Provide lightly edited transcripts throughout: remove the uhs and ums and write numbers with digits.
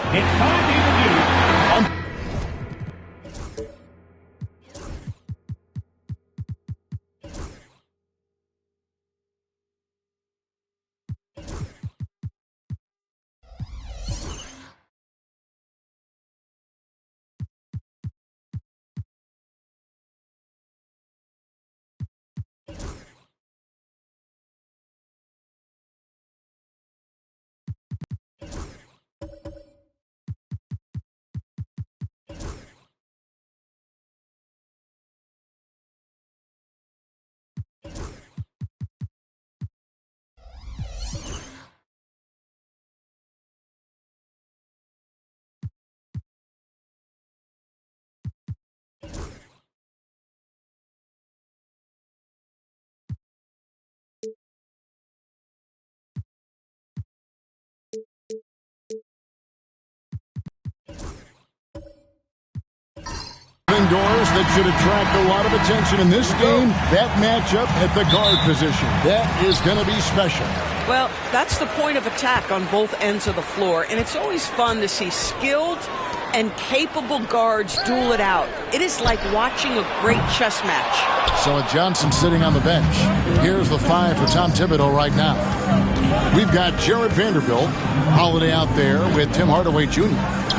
It's time to introduce Doris, that should attract a lot of attention in this game. That matchup at the guard position. That is going to be special. Well, that's the point of attack on both ends of the floor, and it's always fun to see skilled and capable guards duel it out. It is like watching a great chess match. So with Johnson sitting on the bench, here's the 5 for Tom Thibodeau right now. We've got Jarred Vanderbilt, Holiday out there with Tim Hardaway Jr.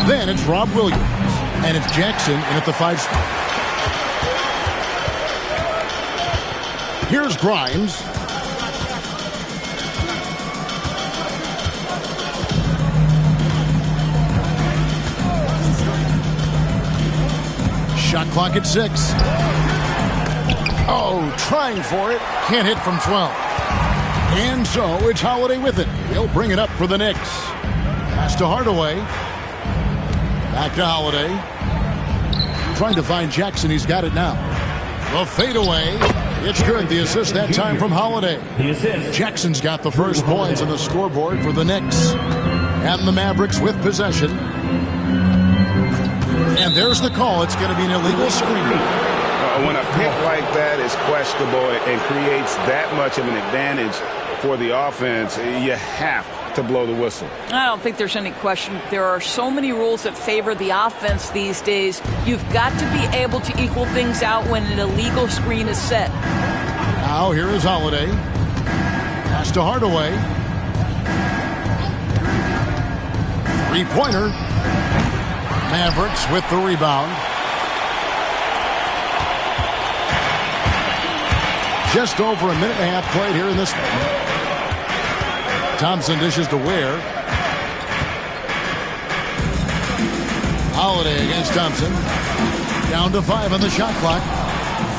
Then it's Rob Williams, and it's Jackson in at the 5 spot. Here's Grimes. Shot clock at 6. Oh, trying for it. Can't hit from 12. And so it's Holiday with it. He'll bring it up for the Knicks. Pass to Hardaway. Back to Holiday. Trying to find Jackson. He's got it now. The fadeaway. It's good. The assist that time from Holiday. Jackson's got the first points on the scoreboard for the Knicks. And the Mavericks with possession. And there's the call. It's going to be an illegal screen. When a pick like that is questionable and creates that much of an advantage for the offense, you have to blow the whistle. I don't think there's any question. There are so many rules that favor the offense these days. You've got to be able to equal things out when an illegal screen is set. Now here is Holiday. Pass to Hardaway. Three-pointer. Mavericks with the rebound. Just over a minute and a half played here in this one. Thompson dishes to Ware. Holiday against Thompson. Down to 5 on the shot clock.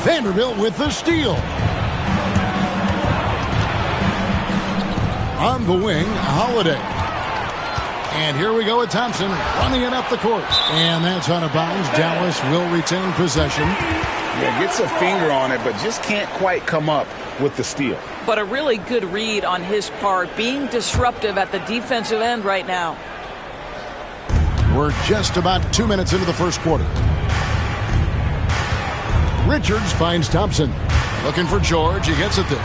Vanderbilt with the steal. On the wing, Holiday. And here we go with Thompson running it up the court. And that's out of bounds. Dallas will retain possession. Yeah, gets a finger on it, but just can't quite come up with the steal. But a really good read on his part, being disruptive at the defensive end right now. We're just about 2 minutes into the first quarter. Richards finds Thompson. Looking for George. He gets it there.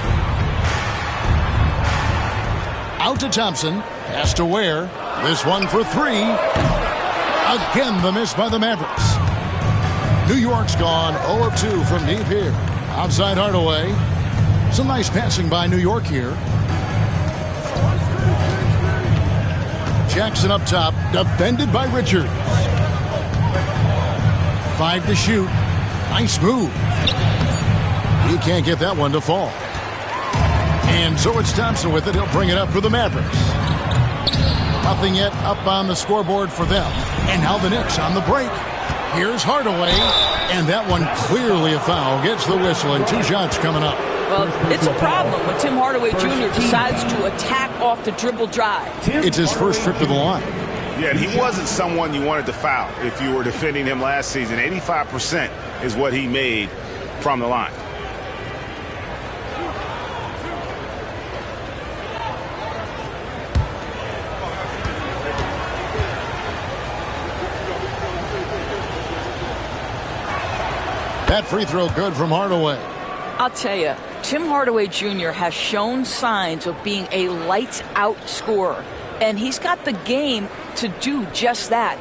Out to Thompson. Pass to Ware. This one for 3. Again, the miss by the Mavericks. New York's gone 0 of 2 from deep here. Outside Hardaway. Some nice passing by New York here. Jackson up top, defended by Richards. 5 to shoot. Nice move. He can't get that one to fall. And so it's Thompson with it. He'll bring it up for the Mavericks. Nothing yet up on the scoreboard for them. And now the Knicks on the break. Here's Hardaway. And that one clearly a foul. Gets the whistle and 2 shots coming up. Well, it's a problem when Tim Hardaway Jr. decides to attack off the dribble drive. It's his first trip to the line. Yeah, and he wasn't someone you wanted to foul if you were defending him last season. 85% is what he made from the line. That free throw good from Hardaway. I'll tell you, Tim Hardaway Jr. has shown signs of being a lights-out scorer, and he's got the game to do just that.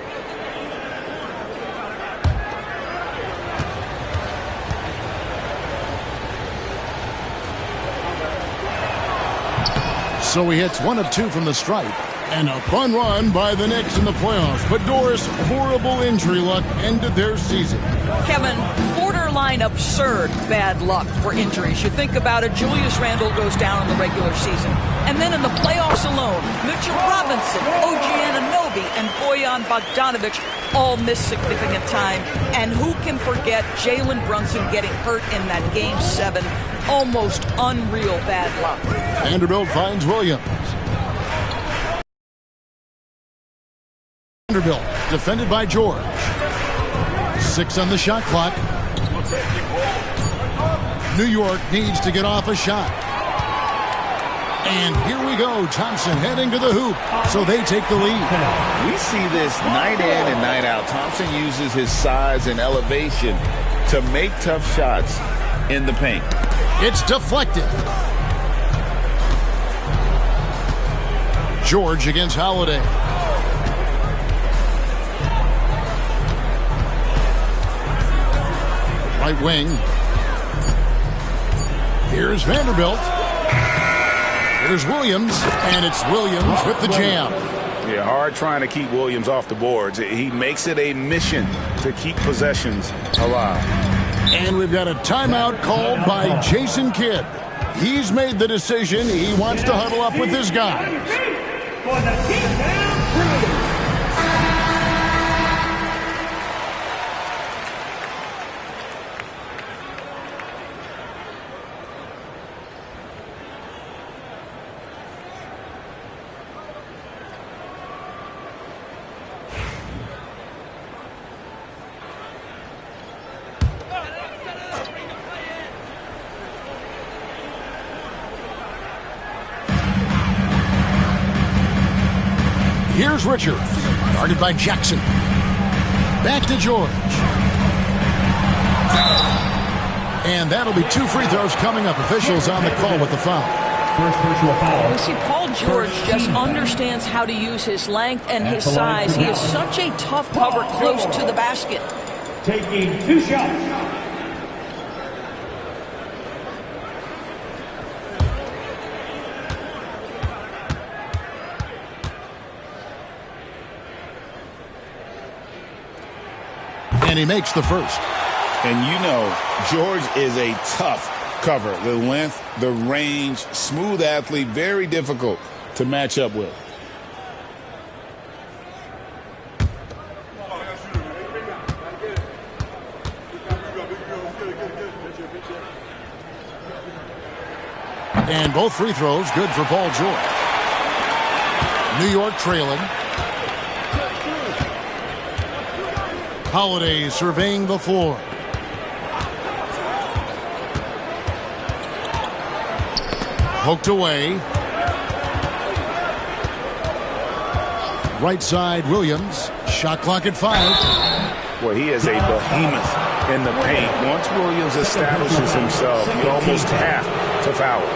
So he hits 1 of 2 from the stripe. And a fun run by the Knicks in the playoffs. But Doris, horrible injury luck ended their season. Kevin, borderline absurd bad luck for injuries. You think about it, Julius Randle goes down in the regular season. And then in the playoffs alone, Mitchell Robinson, OG Anunoby, and Bojan Bogdanovic all missed significant time. And who can forget Jalen Brunson getting hurt in that Game 7? Almost unreal bad luck. Vanderbilt finds Williams. Vanderbilt, defended by George. 6 on the shot clock. New York needs to get off a shot. And here we go. Thompson heading to the hoop, so they take the lead. We see this night in and night out. Thompson uses his size and elevation to make tough shots in the paint. It's deflected. George against Holiday. Right wing. Here's Vanderbilt. Here's Williams, and it's Williams with the jam. Yeah, hard trying to keep Williams off the boards. He makes it a mission to keep possessions alive. And we've got a timeout called by Jason Kidd. He's made the decision. He wants to huddle up with his guys. For the Kickdown Crew. Here's Richards, guarded by Jackson. Back to George. And that'll be 2 free throws coming up. Officials on the call with the foul. First personal foul. You see, Paul George just understands how to use his length and his size. He is such a tough cover close to the basket. Taking 2 shots. And he makes the first. And you know, George is a tough cover. The length, the range, smooth athlete, very difficult to match up with. And both free throws good for Paul George. New York trailing. Holiday surveying the floor. Poked away. Right side, Williams. Shot clock at 5. Well, he is a behemoth in the paint. Once Williams establishes himself, you almost have to foul him.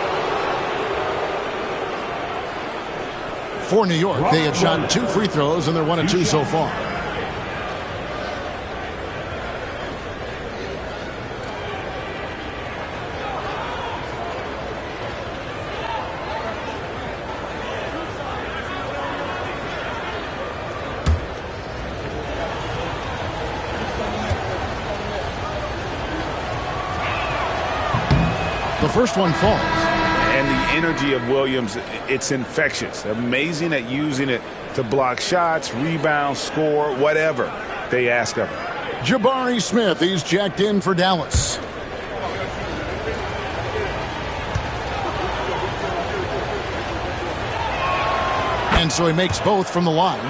For New York, they have shot 2 free throws, and they're 1 of 2 so far. The first one falls. And the energy of Williams, it's infectious. Amazing at using it to block shots, rebound, score, whatever they ask of him. Jabari Smith, he's jacked in for Dallas. And so he makes both from the line.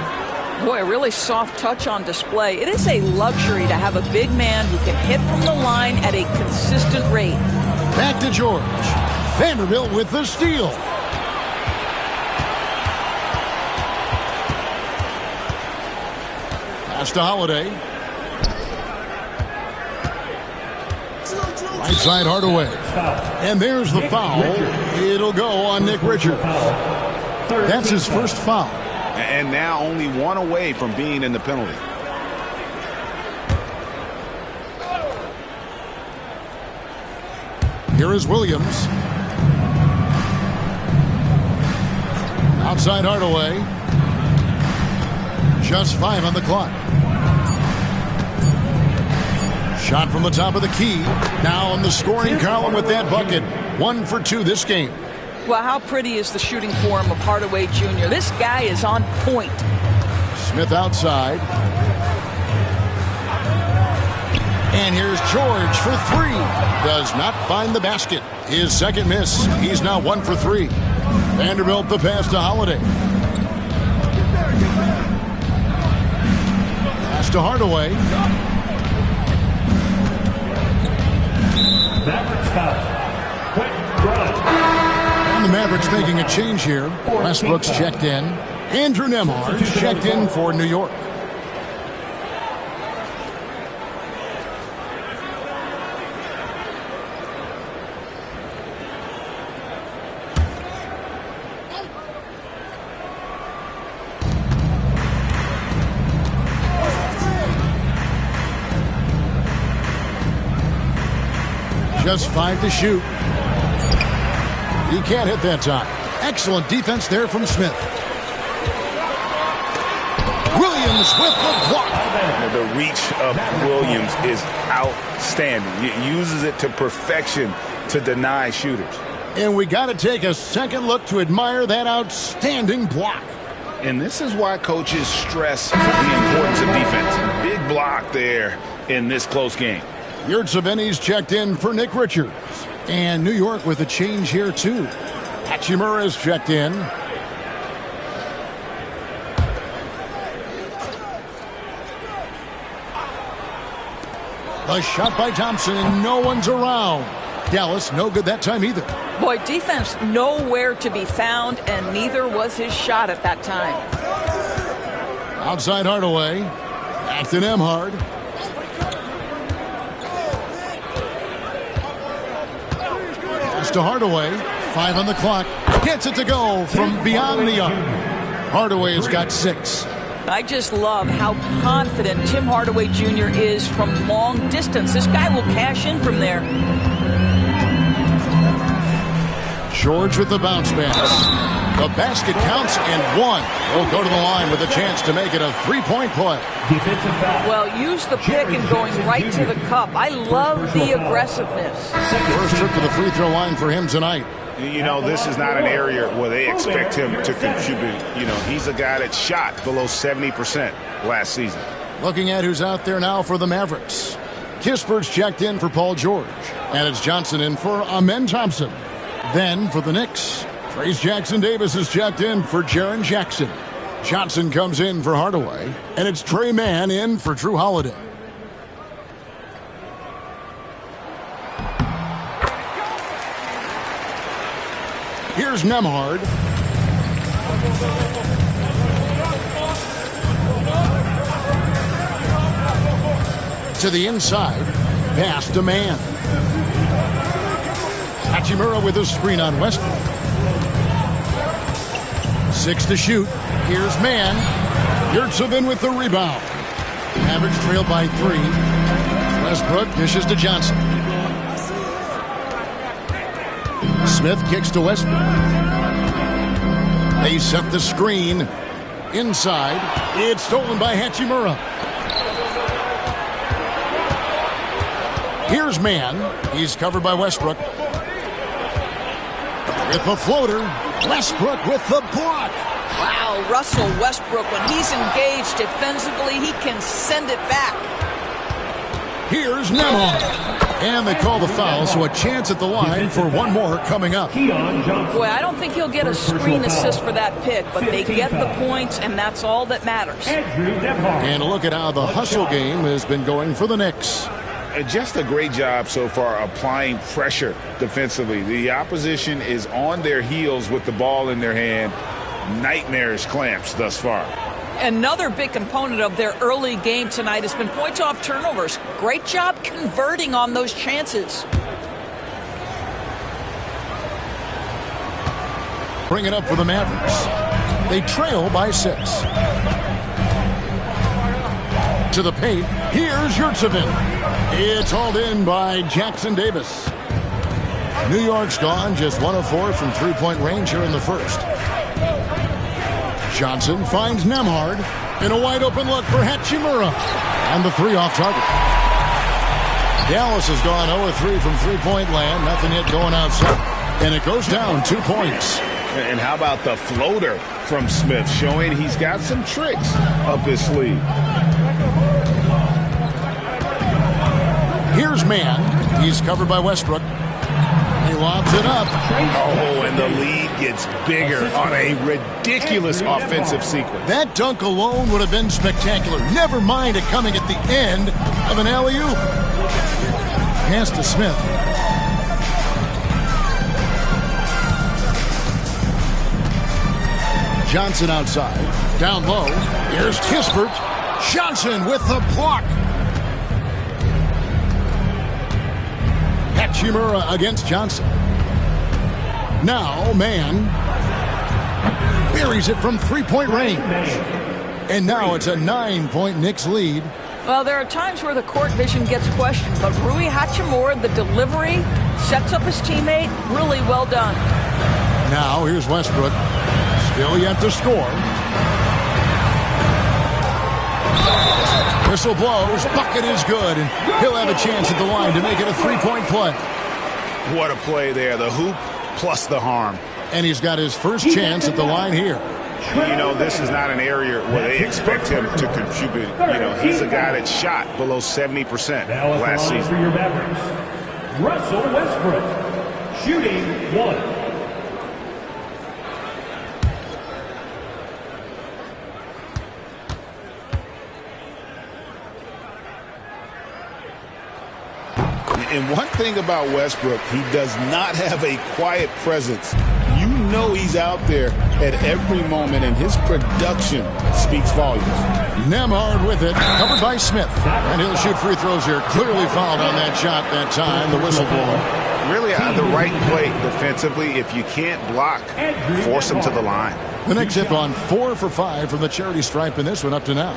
Boy, a really soft touch on display. It is a luxury to have a big man who can hit from the line at a consistent rate. Back to George. Vanderbilt with the steal. Pass to Holiday. Right side Hardaway. And there's the foul. It'll go on Nick Richards. That's his first foul. And now only 1 away from being in the penalty. Here is Williams. Outside Hardaway. Just 5 on the clock. Shot from the top of the key. Now in the scoring column with that bucket. 1 for 2 this game. Well, how pretty is the shooting form of Hardaway Jr.? This guy is on point. Smith outside. And here's George for 3. Does not find the basket. His second miss. He's now 1 for 3. Vanderbilt the pass to Holiday. Pass to Hardaway. Mavericks foul. Quentin Grimes. And the Mavericks making a change here. Westbrook's checked in. Andrew Nembhard's checked in for New York. Just 5 to shoot. He can't hit that time. Excellent defense there from Smith. Williams with the block. The reach of Williams is outstanding. He uses it to perfection to deny shooters. And we got to take a second look to admire that outstanding block. And this is why coaches stress the importance of defense. Big block there in this close game. Yurtseven's checked in for Nick Richards. And New York with a change here, too. Hachimura's checked in. The shot by Thompson, and no one's around. Dallas, no good that time either. Boy, defense nowhere to be found, and neither was his shot at that time. Outside Hardaway. Back to Nembhard. Pass to Hardaway. 5 on the clock. Gets it to go from beyond the arc. Hardaway has got 6. I just love how confident Tim Hardaway Jr. is from long distance. This guy will cash in from there. George with the bounce pass. The basket counts and 1. He'll go to the line with a chance to make it a 3-point play. Defensive foul. Well, use the pick and going right to the cup. I love the aggressiveness. First trip to the free throw line for him tonight. You know, this is not an area where they expect him to contribute. You know, he's a guy that shot below 70% last season. Looking at who's out there now for the Mavericks. Kisper's checked in for Paul George. And it's Johnson in for Amen Thompson. Then for the Knicks, Trayce Jackson-Davis is checked in for Jaren Jackson. Johnson comes in for Hardaway. And it's Tre Mann in for Drew Holiday. Here's Nembhard. To the inside. Pass to Mann. Hachimura with a screen on Westbrook. 6 to shoot. Here's Mann. Yurtseven with the rebound. Mavericks trail by 3. Westbrook dishes to Johnson. Smith kicks to Westbrook. They set the screen. Inside. It's stolen by Hachimura. Here's Mann. He's covered by Westbrook. With the floater. Westbrook with the block. Wow, Russell Westbrook, when he's engaged defensively, he can send it back. Here's Nembhard. And they call the foul, so a chance at the line for one more coming up. Keon Johnson. Boy, I don't think he'll get a screen assist for that pick, but they get the points, and that's all that matters. Andrew Nembhard. And look at how the hustle game has been going for the Knicks. Just a great job so far applying pressure defensively. The opposition is on their heels with the ball in their hand. Nightmarish clamps thus far. Another big component of their early game tonight has been points off turnovers. Great job converting on those chances. Bring it up for the Mavericks. They trail by 6. To the paint. Here's Yurtseven. It's hauled in by Jackson-Davis. New York's gone just 1 of 4 from three-point range here in the first. Johnson finds Nembhard in a wide-open look for Hachimura. And the 3 off target. Dallas has gone 0 of 3 from three-point land. Nothing yet going outside. And it goes down 2 points. And how about the floater from Smith, showing he's got some tricks up his sleeve. Here's Mann. He's covered by Westbrook. He lobs it up. Oh, and the lead gets bigger on a ridiculous offensive sequence. That dunk alone would have been spectacular. Never mind it coming at the end of an alley-oop. Pass to Smith. Johnson outside. Down low. Here's Kispert. Johnson with the block. Hachimura against Johnson. Now, Mann buries it from three-point range. And now it's a 9-point Knicks lead. Well, there are times where the court vision gets questioned, but Rui Hachimura, the delivery, sets up his teammate. Really well done. Now, here's Westbrook. Still yet to score. Whistle blows. Bucket is good. And he'll have a chance at the line to make it a three-point play. What a play there. The hoop plus the harm. And he's got his first chance at the line here. You know, this is not an area where they expect him to contribute. You know, he's a guy that shot below 70% last season. For your Mavericks, Russell Westbrook, shooting 1. And one thing about Westbrook, he does not have a quiet presence. You know he's out there at every moment, and his production speaks volumes. Nembhard with it, covered by Smith. And he'll shoot free throws here. Clearly fouled on that shot that time, the whistle blowing. Really the right play defensively. If you can't block, force him to the line. The Knicks have gone 4 for 5 from the charity stripe in this one up to now.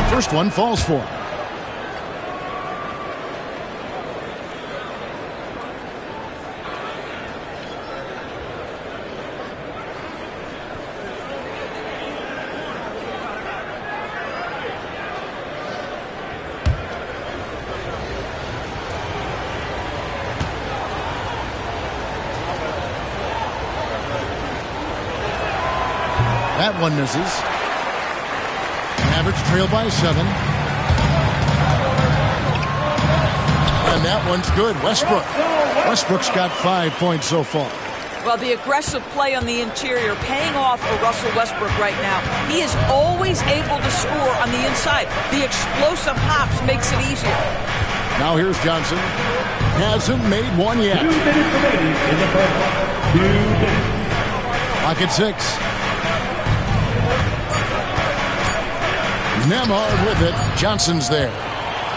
First one falls for him. That one misses. Mavericks trail by 7. And that one's good. Westbrook's got 5 points so far. Well, the aggressive play on the interior paying off for Russell Westbrook right now. He is always able to score on the inside. The explosive hops makes it easier. Now here's Johnson. Hasn't made one yet. 2 minutes remaining in the first. 2 minutes. Clock at 6. Nembhard with it. Johnson's there.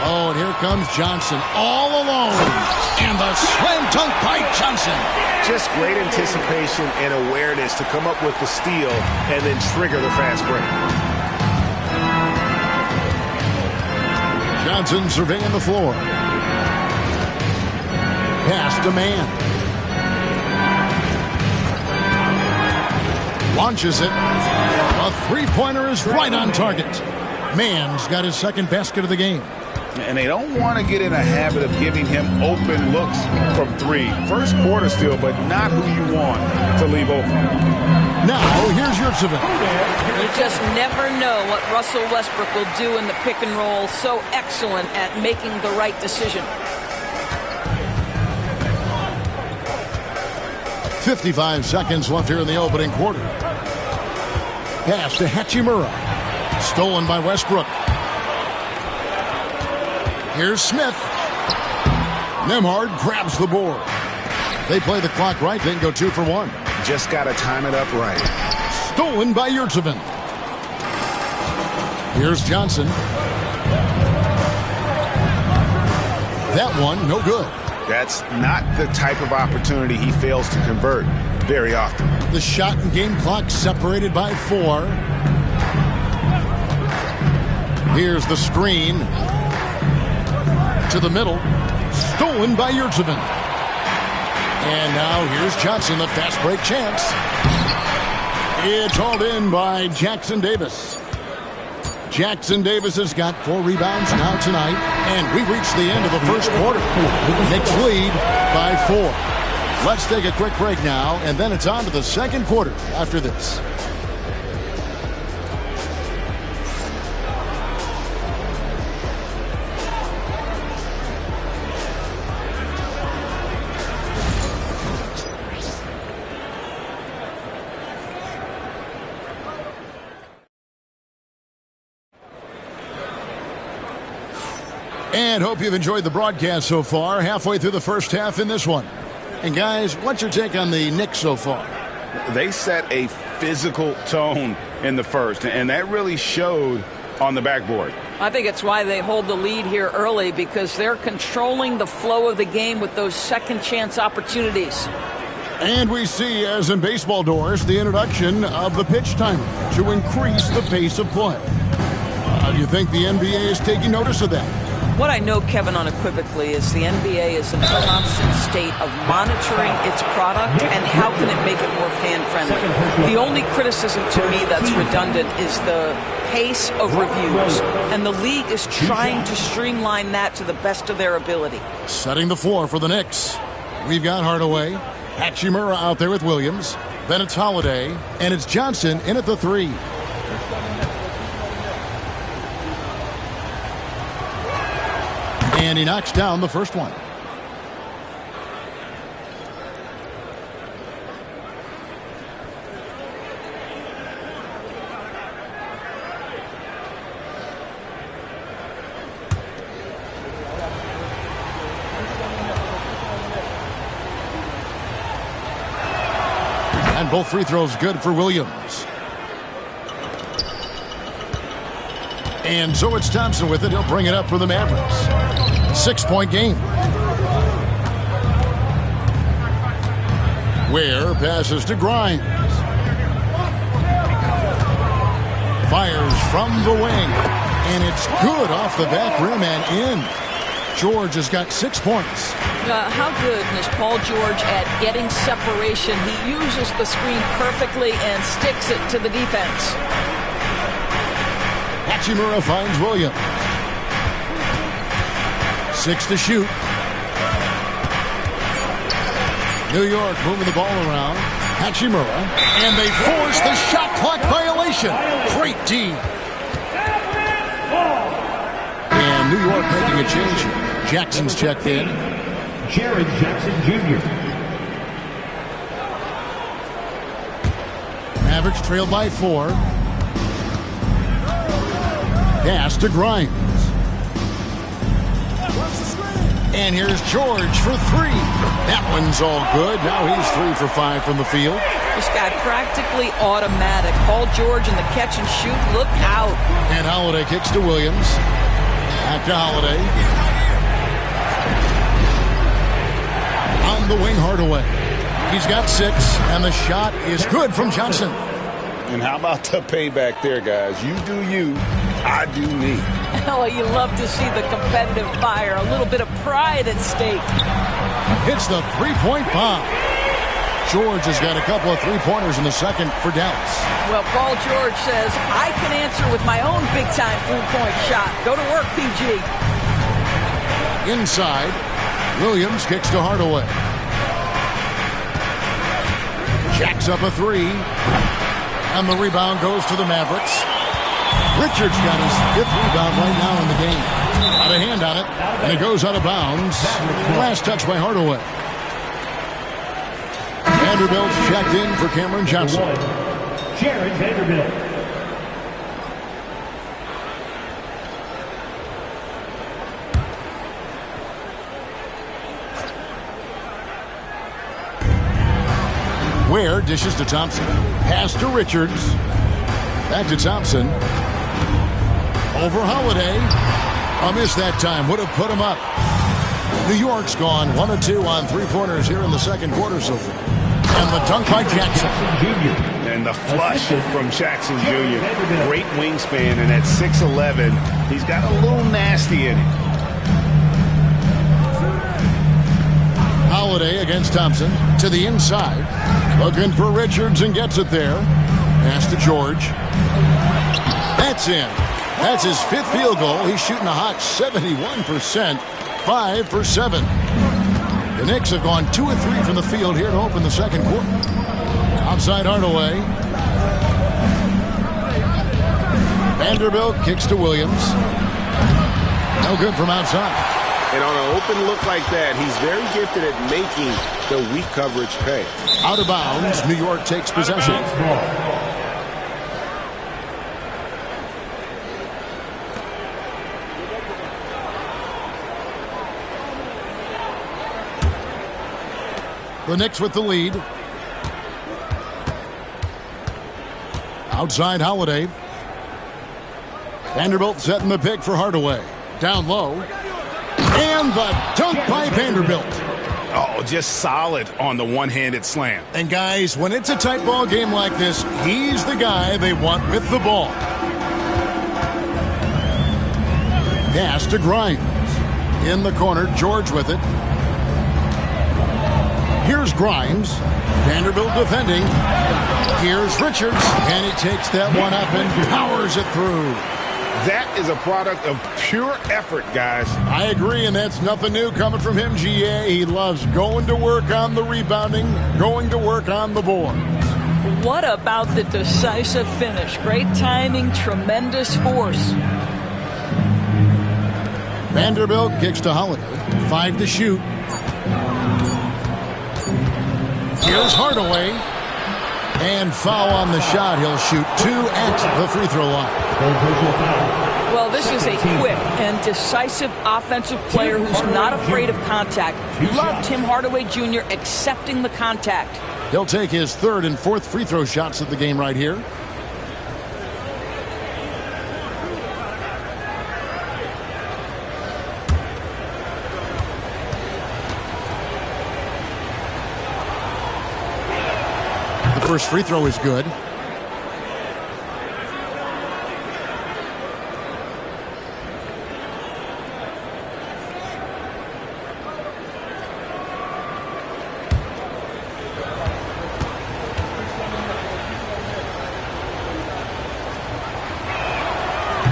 Oh, and here comes Johnson all alone. And the slam dunk by Johnson. Just great anticipation and awareness to come up with the steal and then trigger the fast break. Johnson surveying the floor. Pass to Mann. Launches it. A three-pointer is right on target. Mann's got his second basket of the game. And they don't want to get in a habit of giving him open looks from 3. First quarter still, but not who you want to leave open. Now, here's Yurtseven. You just never know what Russell Westbrook will do in the pick and roll. So excellent at making the right decision. 55 seconds left here in the opening quarter. Pass to Hachimura. Stolen by Westbrook. Here's Smith. Nembhard grabs the board. They play the clock right, then go 2 for 1. Just got to time it up right. Stolen by Yurtseven. Here's Johnson. That one, no good. That's not the type of opportunity he fails to convert very often. The shot and game clock separated by 4. Here's the screen. To the middle. Stolen by Yurtseven. And now here's Johnson, the fast break chance. It's hauled in by Jackson Davis. Jackson Davis has got 4 rebounds now tonight. And we reached the end of the first quarter. Knicks lead by 4. Let's take a quick break now, and then it's on to the second quarter after this. And hope you've enjoyed the broadcast so far. Halfway through the first half in this one. And guys, what's your take on the Knicks so far? They set a physical tone in the first, and that really showed on the backboard. I think it's why they hold the lead here early, because they're controlling the flow of the game with those second chance opportunities. And we see, as in baseball doors, the introduction of the pitch timer to increase the pace of play. Do you think the NBA is taking notice of that? What I know, Kevin, unequivocally, is the NBA is in a constant state of monitoring its product and how can it make it more fan-friendly. The only criticism to me that's redundant is the pace of reviews, and the league is trying to streamline that to the best of their ability. Setting the floor for the Knicks. We've got Hardaway, Hachimura out there with Williams, then it's Holiday, and it's Johnson in at the 3. And he knocks down the first one. And both free throws good for Williams. And so it's Thompson with it. He'll bring it up for the Mavericks. 6-point game. Ware passes to Grimes. Fires from the wing. And it's good off the back rim and in. George has got 6 points. How good is Paul George at getting separation? He uses the screen perfectly and sticks it to the defense. Hachimura finds Williams. 6 to shoot. New York moving the ball around. Hachimura. And they force the shot clock violation. Great D. And New York making a change here. Jackson's checked in. Jaren Jackson Jr. Mavericks trail by 4. Pass to Grimes. And here's George for 3. That one's all good. Now he's 3 for 5 from the field. This guy practically automatic. Paul George in the catch and shoot. Look out. And Holiday kicks to Williams. Back to Holiday. On the wing, Hardaway. He's got 6, and the shot is good from Johnson. And how about the payback there, guys? You do you, I do me. Oh, you love to see the competitive fire. A little bit of pride at stake. Hits the 3-point bomb. George has got a couple of 3-pointers in the second for Dallas. Well, Paul George says, I can answer with my own big-time 3-point shot. Go to work, PG. Inside, Williams kicks to Hardaway. Jacks up a 3. And the rebound goes to the Mavericks. Richards got his 5th rebound right now in the game. Got a hand on it, and it goes out of bounds. Last touch by Hardaway. Vanderbilt's checked in for Cameron Johnson. Jared Vanderbilt. Ware dishes to Thompson. Pass to Richards. Back to Thompson. Over Holiday. A miss that time. Would have put him up. New York's gone 1 of 2 on 3-pointers here in the second quarter so far. And the dunk by Jackson. And the flush from Jackson Jr. Great wingspan, and at 6'11", he's got a little nasty in it. Holiday against Thompson to the inside. Looking for Richards and gets it there. Pass to George. That's in. That's his 5th field goal. He's shooting a hot 71%. 5 for 7. The Knicks have gone 2 of 3 from the field here to open the second quarter. Outside Hardaway. Vanderbilt kicks to Williams. No good from outside. And on an open look like that, he's very gifted at making the weak coverage pay. Out of bounds. New York takes possession. The Knicks with the lead. Outside Holiday. Vanderbilt setting the pick for Hardaway. Down low. And the dunk by Vanderbilt. Oh, just solid on the one-handed slam. And guys, when it's a tight ball game like this, he's the guy they want with the ball. Pass to Grimes. In the corner, George with it. Here's Grimes. Vanderbilt defending. Here's Richards. And he takes that one up and powers it through. That is a product of pure effort, guys. I agree, and that's nothing new coming from him, GA. He loves going to work on the rebounding, going to work on the board. What about the decisive finish? Great timing, tremendous force. Vanderbilt kicks to Holiday. 5 to shoot. Here's Hardaway. And foul on the shot. He'll shoot 2 at the free throw line. Well, this is a quick and decisive offensive player who's not afraid of contact. Love Tim Hardaway Jr. accepting the contact. He'll take his 3rd and 4th free throw shots of the game right here. The first free throw is good.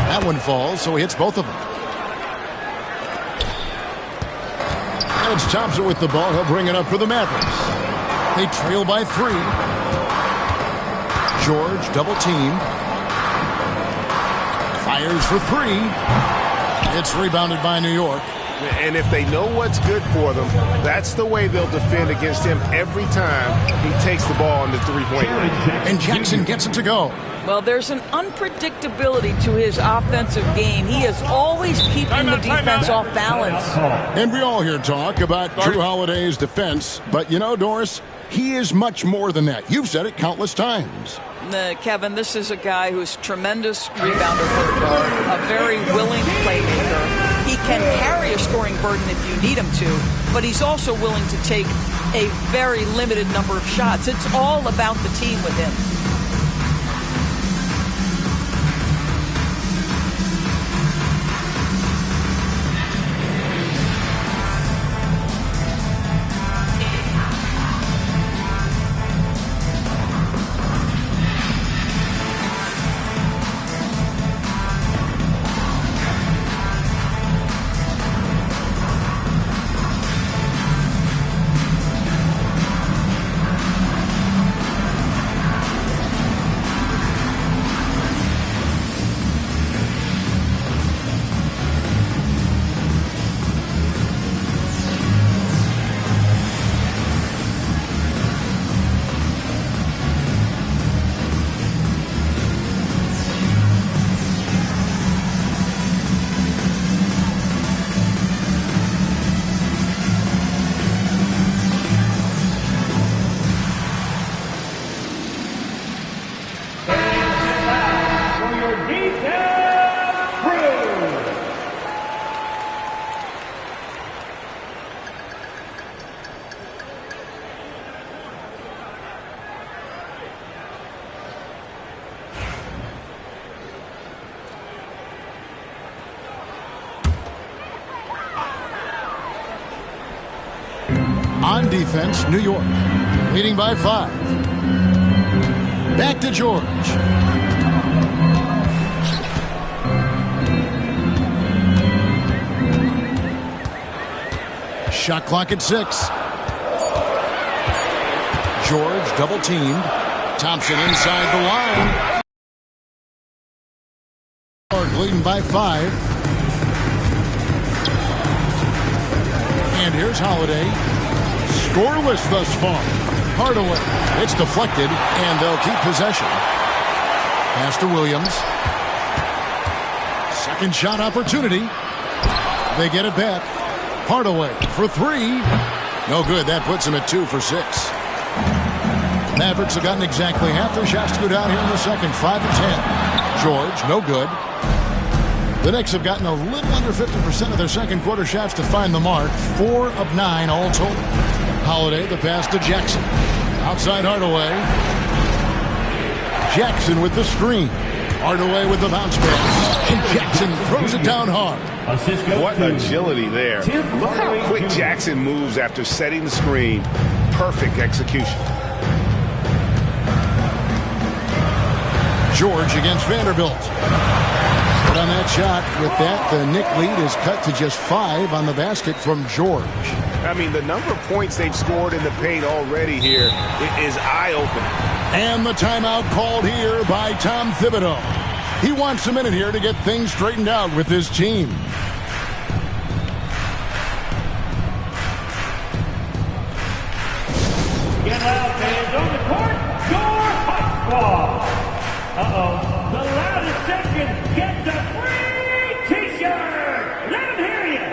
That one falls, so he hits both of them. And it's Thompson with the ball. He'll bring it up for the Mavericks. They trail by 3. George double teamed. Fires for 3. It's rebounded by New York. And if they know what's good for them, that's the way they'll defend against him every time he takes the ball in the three-point line. And Jackson gets it to go. Well, there's an unpredictability to his offensive game. He is always keeping the defense off balance. And we all hear talk about Drew Holiday's defense. But you know, Doris, he is much more than that. You've said it countless times. Kevin, this is a guy who's tremendous rebounder for the guard, a very willing playmaker. He can carry a scoring burden if you need him to, but he's also willing to take a very limited number of shots. It's all about the team with him. On defense, New York leading by 5. Back to George. Shot clock at 6. George double teamed. Thompson inside the line. George leading by 5. And here's Holiday. Scoreless thus far. Hardaway. It's deflected, and they'll keep possession. Pass to Williams. Second shot opportunity. They get it back. Hardaway for 3. No good. That puts him at 2 for 6. Mavericks have gotten exactly half their shots to go down here in the second. 5 of 10. George, no good. The Knicks have gotten a little under 50% of their second quarter shots to find the mark. 4 of 9 all told. Holiday, the pass to Jackson. Outside Hardaway. Jackson with the screen. Hardaway with the bounce pass. And Jackson throws it down hard. What agility there. Look how quick Jackson moves after setting the screen. Perfect execution. George against Vanderbilt. But on that shot, with that, the Knick lead is cut to just 5 on the basket from George. I mean, the number of points they've scored in the paint already here is eye-opening. And the timeout called here by Tom Thibodeau. He wants a minute here to get things straightened out with his team. Get out, fans on the court. Your hot ball. Uh-oh. The loudest section gets a free T-shirt. Let them hear you.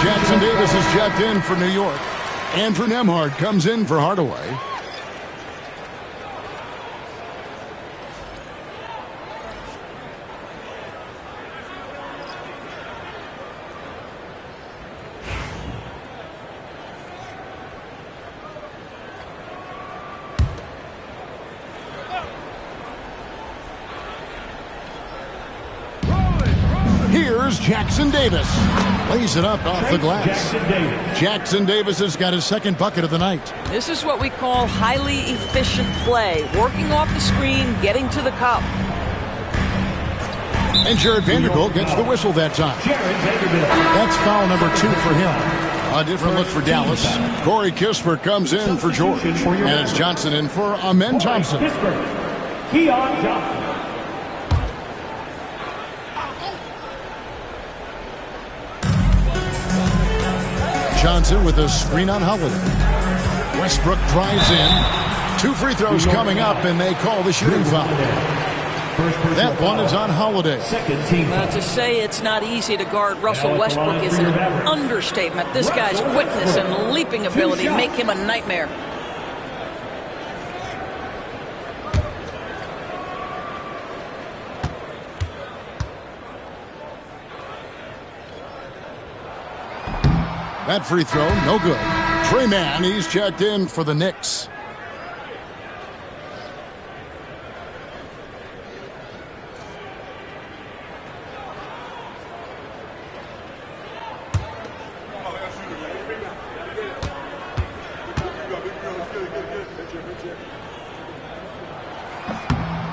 Jackson Davis is checked in for New York. Andrew Nembhard comes in for Hardaway. Here's Jackson Davis. Lays it up off the glass. Jackson Davis has got his second bucket of the night. This is what we call highly efficient play. Working off the screen, getting to the cup. And Jared Vanderbilt gets the whistle that time. That's foul number 2 for him. A different look for Dallas. Corey Kispert comes in for George. And it's Johnson in for Amen Thompson. Keon Johnson. Johnson with a screen on Holiday. Westbrook drives in. 2 free throws coming up, and they call the shooting foul. That one is on Holiday. To say it's not easy to guard Russell Westbrook is an understatement. This guy's quickness and leaping ability make him a nightmare. That free throw, no good. Trey Mann, he's checked in for the Knicks.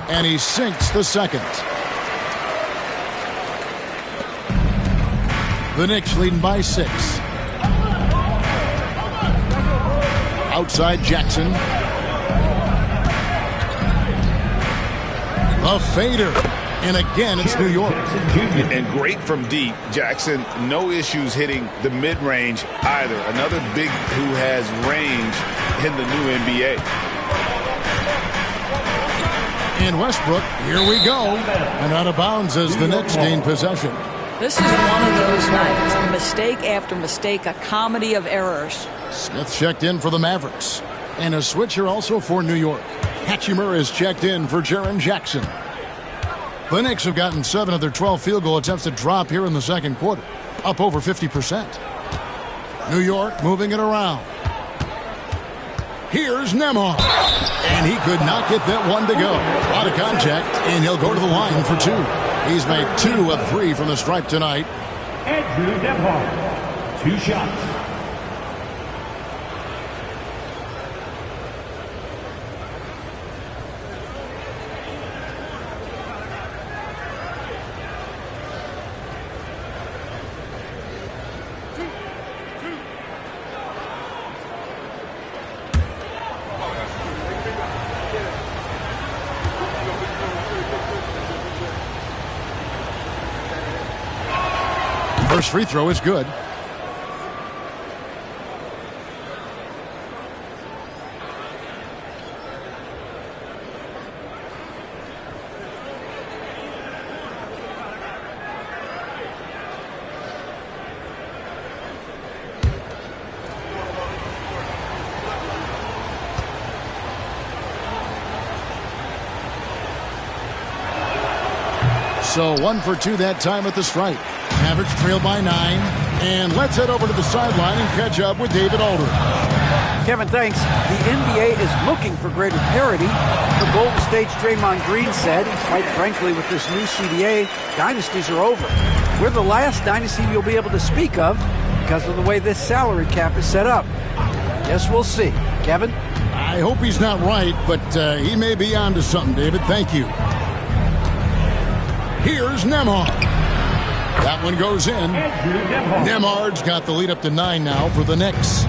And he sinks the second. The Knicks leading by 6. Outside Jackson. A fader. And again, it's New York. And great from deep. Jackson, no issues hitting the mid-range either. Another big who has range in the new NBA. And Westbrook, here we go. And out of bounds as the Knicks gain possession. This is one of those nights. Mistake after mistake, a comedy of errors. Smith checked in for the Mavericks. And a switcher also for New York. Hatchimer is checked in for Jaren Jackson. The Knicks have gotten 7 of their 12 field goal attempts to drop here in the second quarter. Up over 50%. New York moving it around. Here's Nembhard. And he could not get that one to go. Out of contact, and he'll go to the line for 2. He's made 2 of 3 from the stripe tonight. Andrew Nembhard, 2 shots. First free throw is good. So 1 for 2 that time at the stripe. Mavericks trail by 9. And let's head over to the sideline and catch up with David Aldridge. Kevin, thanks. The NBA is looking for greater parity. The Golden State's Draymond Green said, quite frankly, with this new CBA, dynasties are over. We're the last dynasty you'll be able to speak of because of the way this salary cap is set up. Guess we'll see. Kevin? I hope he's not right, but he may be onto something, David. Thank you. Here's Nembhard. That one goes in. Nembhard's got the lead up to 9 now for the Knicks.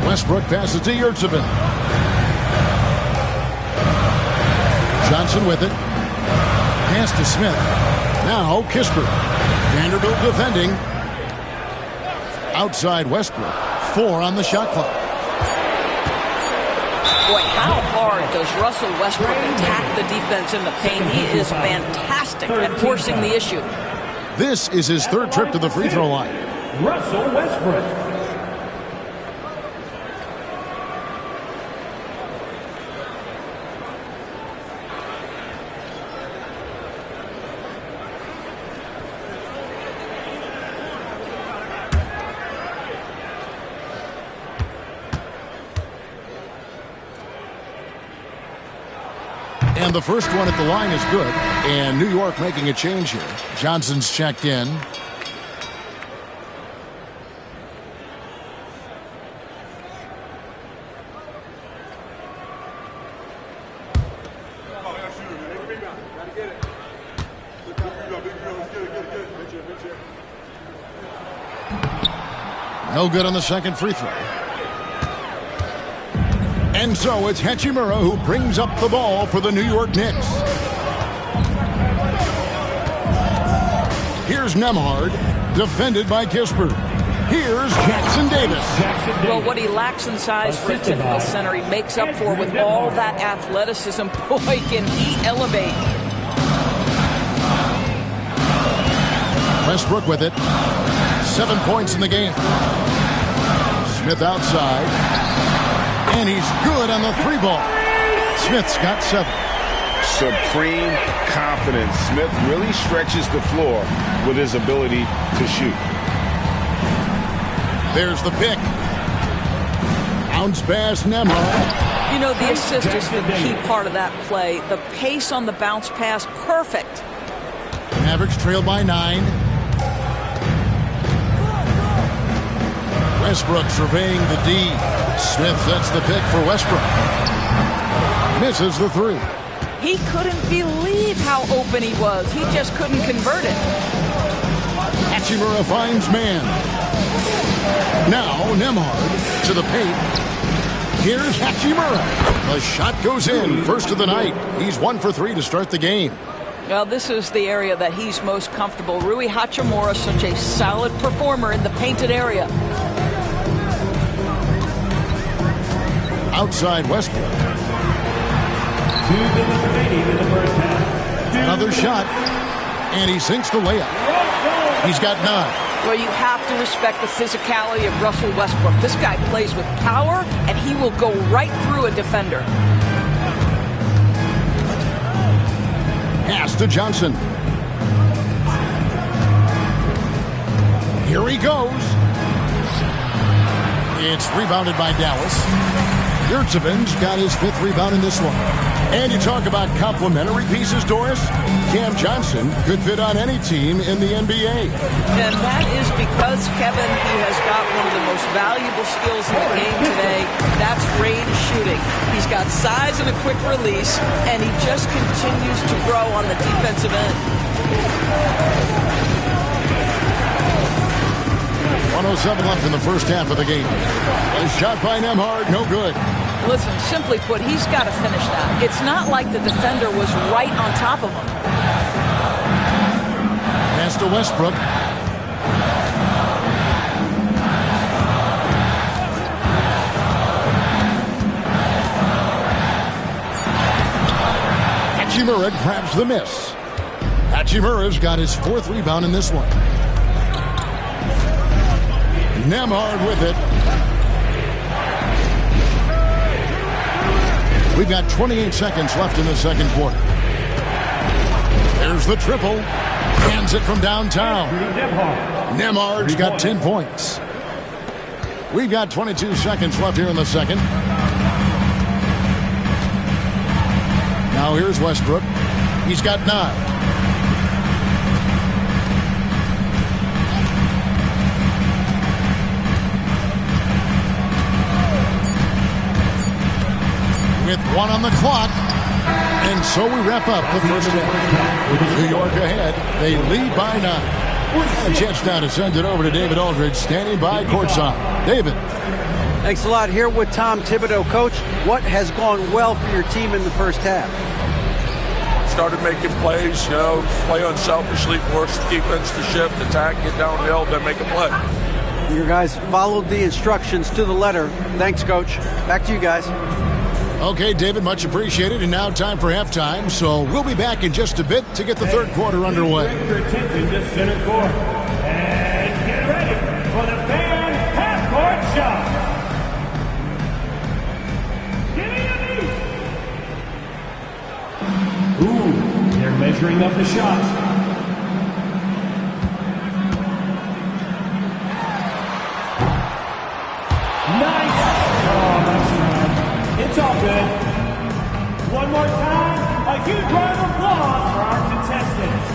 Westbrook passes to Yurtseven. Johnson with it. Pass to Smith. Now Kispert. Vanderbilt defending. Outside Westbrook. 4 on the shot clock. Boy, how hard does Russell Westbrook attack the defense in the paint? He is fantastic at forcing the issue. This is his 3rd trip to the free throw line. Russell Westbrook. And the first one at the line is good. And New York making a change here. Johnson's checked in. No good on the second free throw. And so it's Hachimura who brings up the ball for the New York Knicks. Here's Nembhard, defended by Kispert. Here's Jackson Davis. Well, what he lacks in size for a typical center, he makes up for with all that athleticism. Boy, can he elevate. Westbrook with it. 7 points in the game. Smith outside. And he's good on the 3 ball. Smith's got 7. Supreme confidence. Smith really stretches the floor with his ability to shoot. There's the pick. Bounce pass, Nembhard. You know, the assist is the key part of that play. The pace on the bounce pass, perfect. Mavericks trail by 9. Westbrook surveying the D. Smith sets the pick for Westbrook. Misses the 3. He couldn't believe how open he was. He just couldn't convert it. Hachimura finds man. Now Nembhard to the paint. Here's Hachimura. The shot goes in. First of the night. He's 1 for 3 to start the game. Well, this is the area that he's most comfortable. Rui Hachimura, such a solid performer in the painted area. Outside Westbrook. Another shot. And he sinks the layup. He's got 9. Well, you have to respect the physicality of Russell Westbrook. This guy plays with power, and he will go right through a defender. Pass to Johnson. Here he goes. It's rebounded by Dallas. Yurtseven's got his 5th rebound in this one. And you talk about complementary pieces, Doris. Cam Johnson could fit on any team in the NBA. And that is because, Kevin, he has got one of the most valuable skills in the game today. That's range shooting. He's got size and a quick release, and he just continues to grow on the defensive end. 107 left in the first half of the game. A shot by Nembhard, no good. Listen, simply put, he's got to finish that. It's not like the defender was right on top of him. Pass to Westbrook. Hachimura grabs the miss. Hachimura's got his 4th rebound in this one. Nembhard with it. We've got 28 seconds left in the second quarter. There's the triple. Hands it from downtown. Nembhard's got 10 points. We've got 22 seconds left here in the second. Now here's Westbrook. He's got 9. With 1 on the clock. And so we wrap up the first half. New York ahead. They lead by 9. A chance now to send it over to David Aldridge, standing by courtside. David. Thanks a lot. Here with Tom Thibodeau. Coach, what has gone well for your team in the first half? Started making plays, play unselfishly, force the defense to shift, attack, get downhill, then make a play. Your guys followed the instructions to the letter. Thanks, Coach. Back to you guys. Okay, David, much appreciated. And now time for halftime. So we'll be back in just a bit to get the third quarter underway. Your attention to center court. And get ready for the fan half-court shot. Give me a knee. Ooh, they're measuring up the shots. Nice. Oh, nice try. It's all good. One more time, a huge round of applause for our contestants.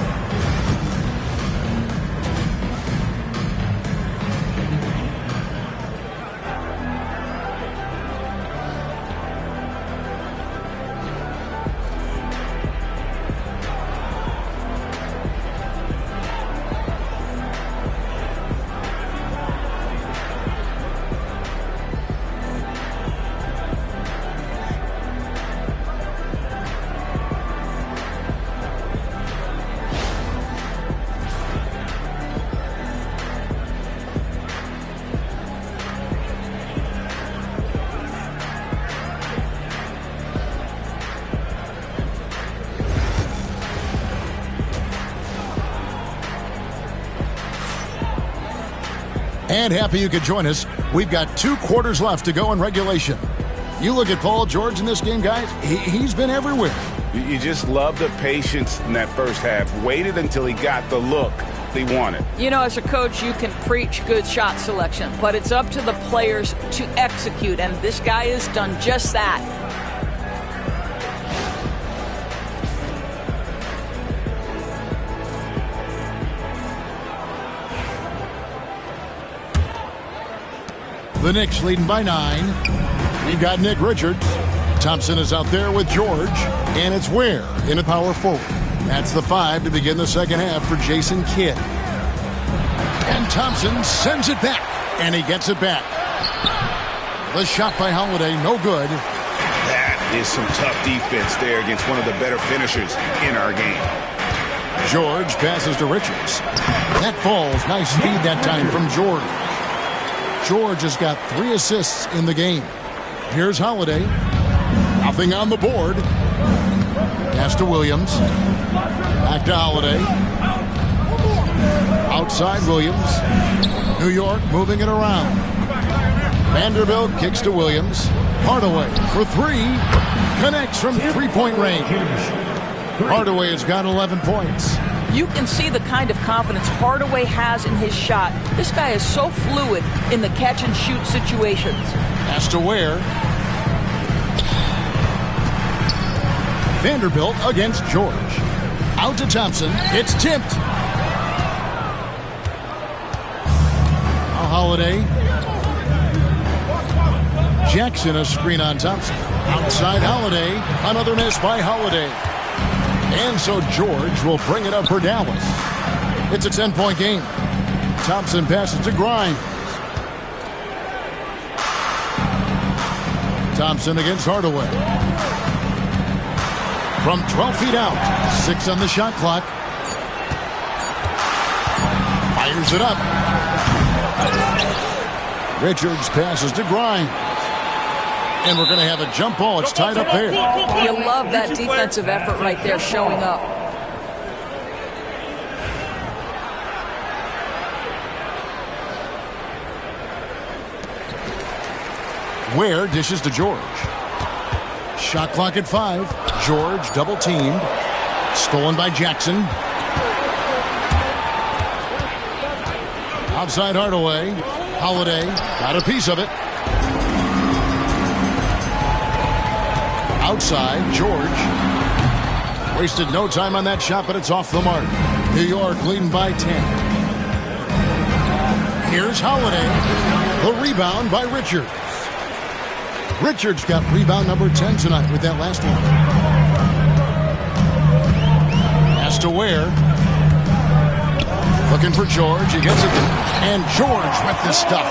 And happy you could join us. We've got 2 quarters left to go in regulation. You look at Paul George in this game, guys. He's been everywhere. You just love the patience in that first half. Waited until he got the look he wanted. As a coach, you can preach good shot selection, but it's up to the players to execute, and this guy has done just that. The Knicks leading by 9. We've got Nick Richards. Thompson is out there with George. And it's Ware in a power forward. That's the 5 to begin the second half for Jason Kidd. And Thompson sends it back. And he gets it back. The shot by Holiday, no good. That is some tough defense there against one of the better finishers in our game. George passes to Richards. That falls. Nice speed that time from George. George has got 3 assists in the game. Here's Holiday. Nothing on the board. Pass to Williams. Back to Holiday. Outside Williams. New York moving it around. Vanderbilt kicks to Williams. Hardaway for 3. Connects from 3-point range. Hardaway has got 11 points. You can see the kind of confidence Hardaway has in his shot. This guy is so fluid in the catch-and-shoot situations. Has to Ware. Vanderbilt against George. Out to Thompson. It's tipped. Now Holiday. Jackson a screen on Thompson. Outside Holiday. Another miss by Holiday. And so George will bring it up for Dallas. It's a 10-point game. Thompson passes to Grimes. Thompson against Hardaway. From 12 feet out. 6 on the shot clock. Fires it up. Richards passes to Grimes. And we're going to have a jump ball. It's tied up there. You love that defensive effort right there showing up. Ware dishes to George. Shot clock at 5. George double teamed. Stolen by Jackson. Outside Hardaway. Holiday got a piece of it. Outside, George. Wasted no time on that shot, but it's off the mark. New York leading by 10. Here's Holiday. The rebound by Richards. Richards got rebound number 10 tonight with that last one. Has to Ware. Looking for George. He gets it. And George with this stuff.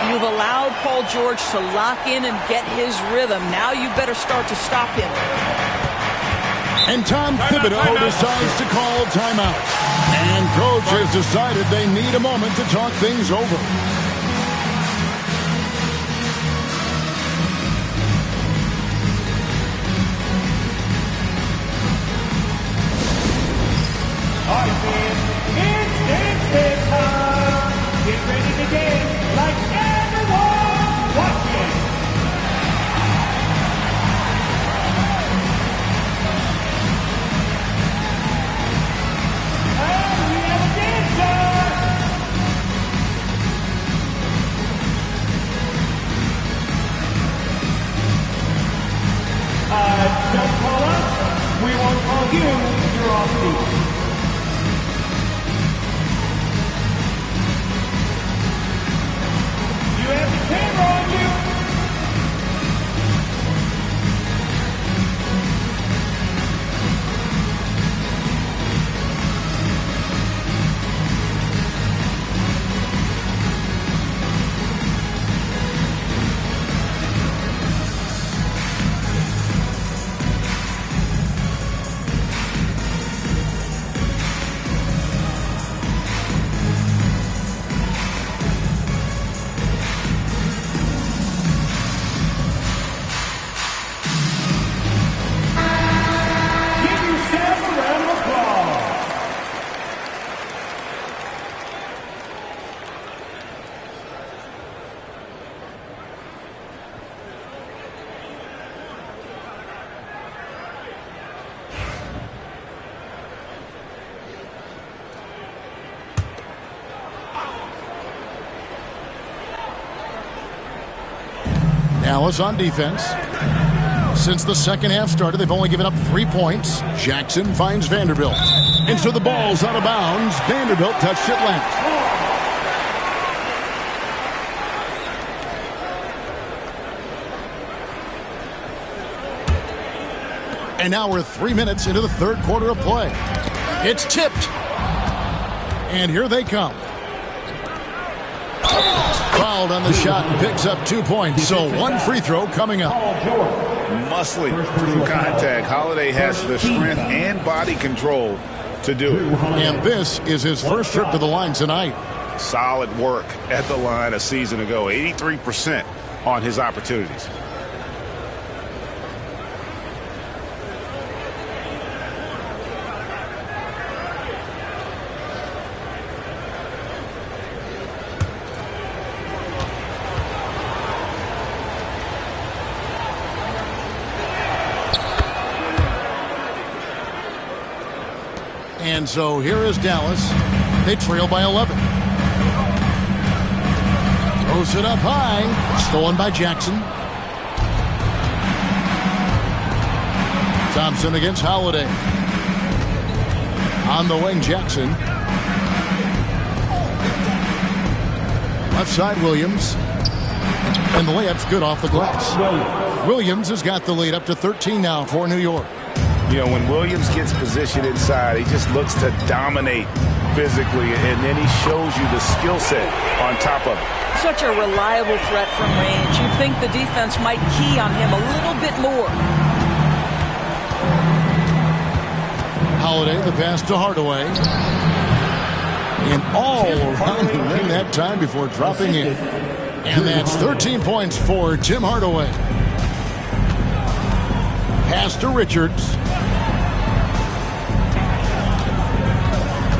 You've allowed Paul George to lock in and get his rhythm. Now you better start to stop him. And Tom Thibodeau decides to call timeout. And coach has decided they need a moment to talk things over. All right, fans, it's big time. Get ready to dance like everyone's watching. And we have a dancer. Don't call us. We won't call you. You're off beat. You have the camera on you. Dallas on defense. Since the second half started, they've only given up 3 points. Jackson finds Vanderbilt. And so the ball's out of bounds. Vanderbilt touched it last. And now we're 3 minutes into the third quarter of play. It's tipped. And here they come. Fouled on the shot and picks up 2 points. So one free throw coming up. Muscling through contact. Holiday has the strength and body control to do it. And this is his first trip to the line tonight. Solid work at the line a season ago. 83% on his opportunities. And so here is Dallas. They trail by 11. Throws it up high. Stolen by Jackson. Thompson against Holiday. On the wing, Jackson. Left side, Williams. And the layup's good off the glass. Williams has got the lead up to 13 now for New York. You know, when Williams gets positioned inside, he just looks to dominate physically, and then he shows you the skill set on top of it. Such a reliable threat from range. You'd think the defense might key on him a little bit more. Holiday, the pass to Hardaway. And all around the rim that time before dropping in. And that's 13 points for Tim Hardaway. Pass to Richards.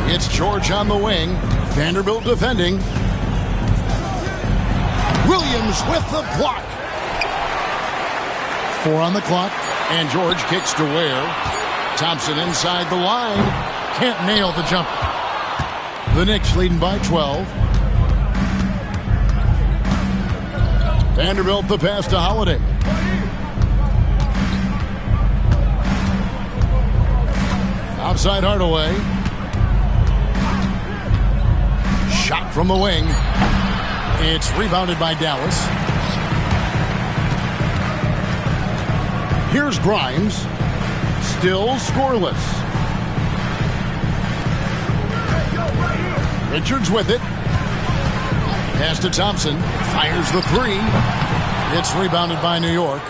It's George on the wing. Vanderbilt defending. Williams with the block. 4 on the clock. And George kicks to Ware. Thompson inside the line. Can't nail the jumper. The Knicks leading by 12. Vanderbilt the pass to Holiday. Outside Hardaway. Shot from the wing. It's rebounded by Dallas. Here's Grimes. Still scoreless. Richards with it. Pass to Thompson. Fires the 3. It's rebounded by New York.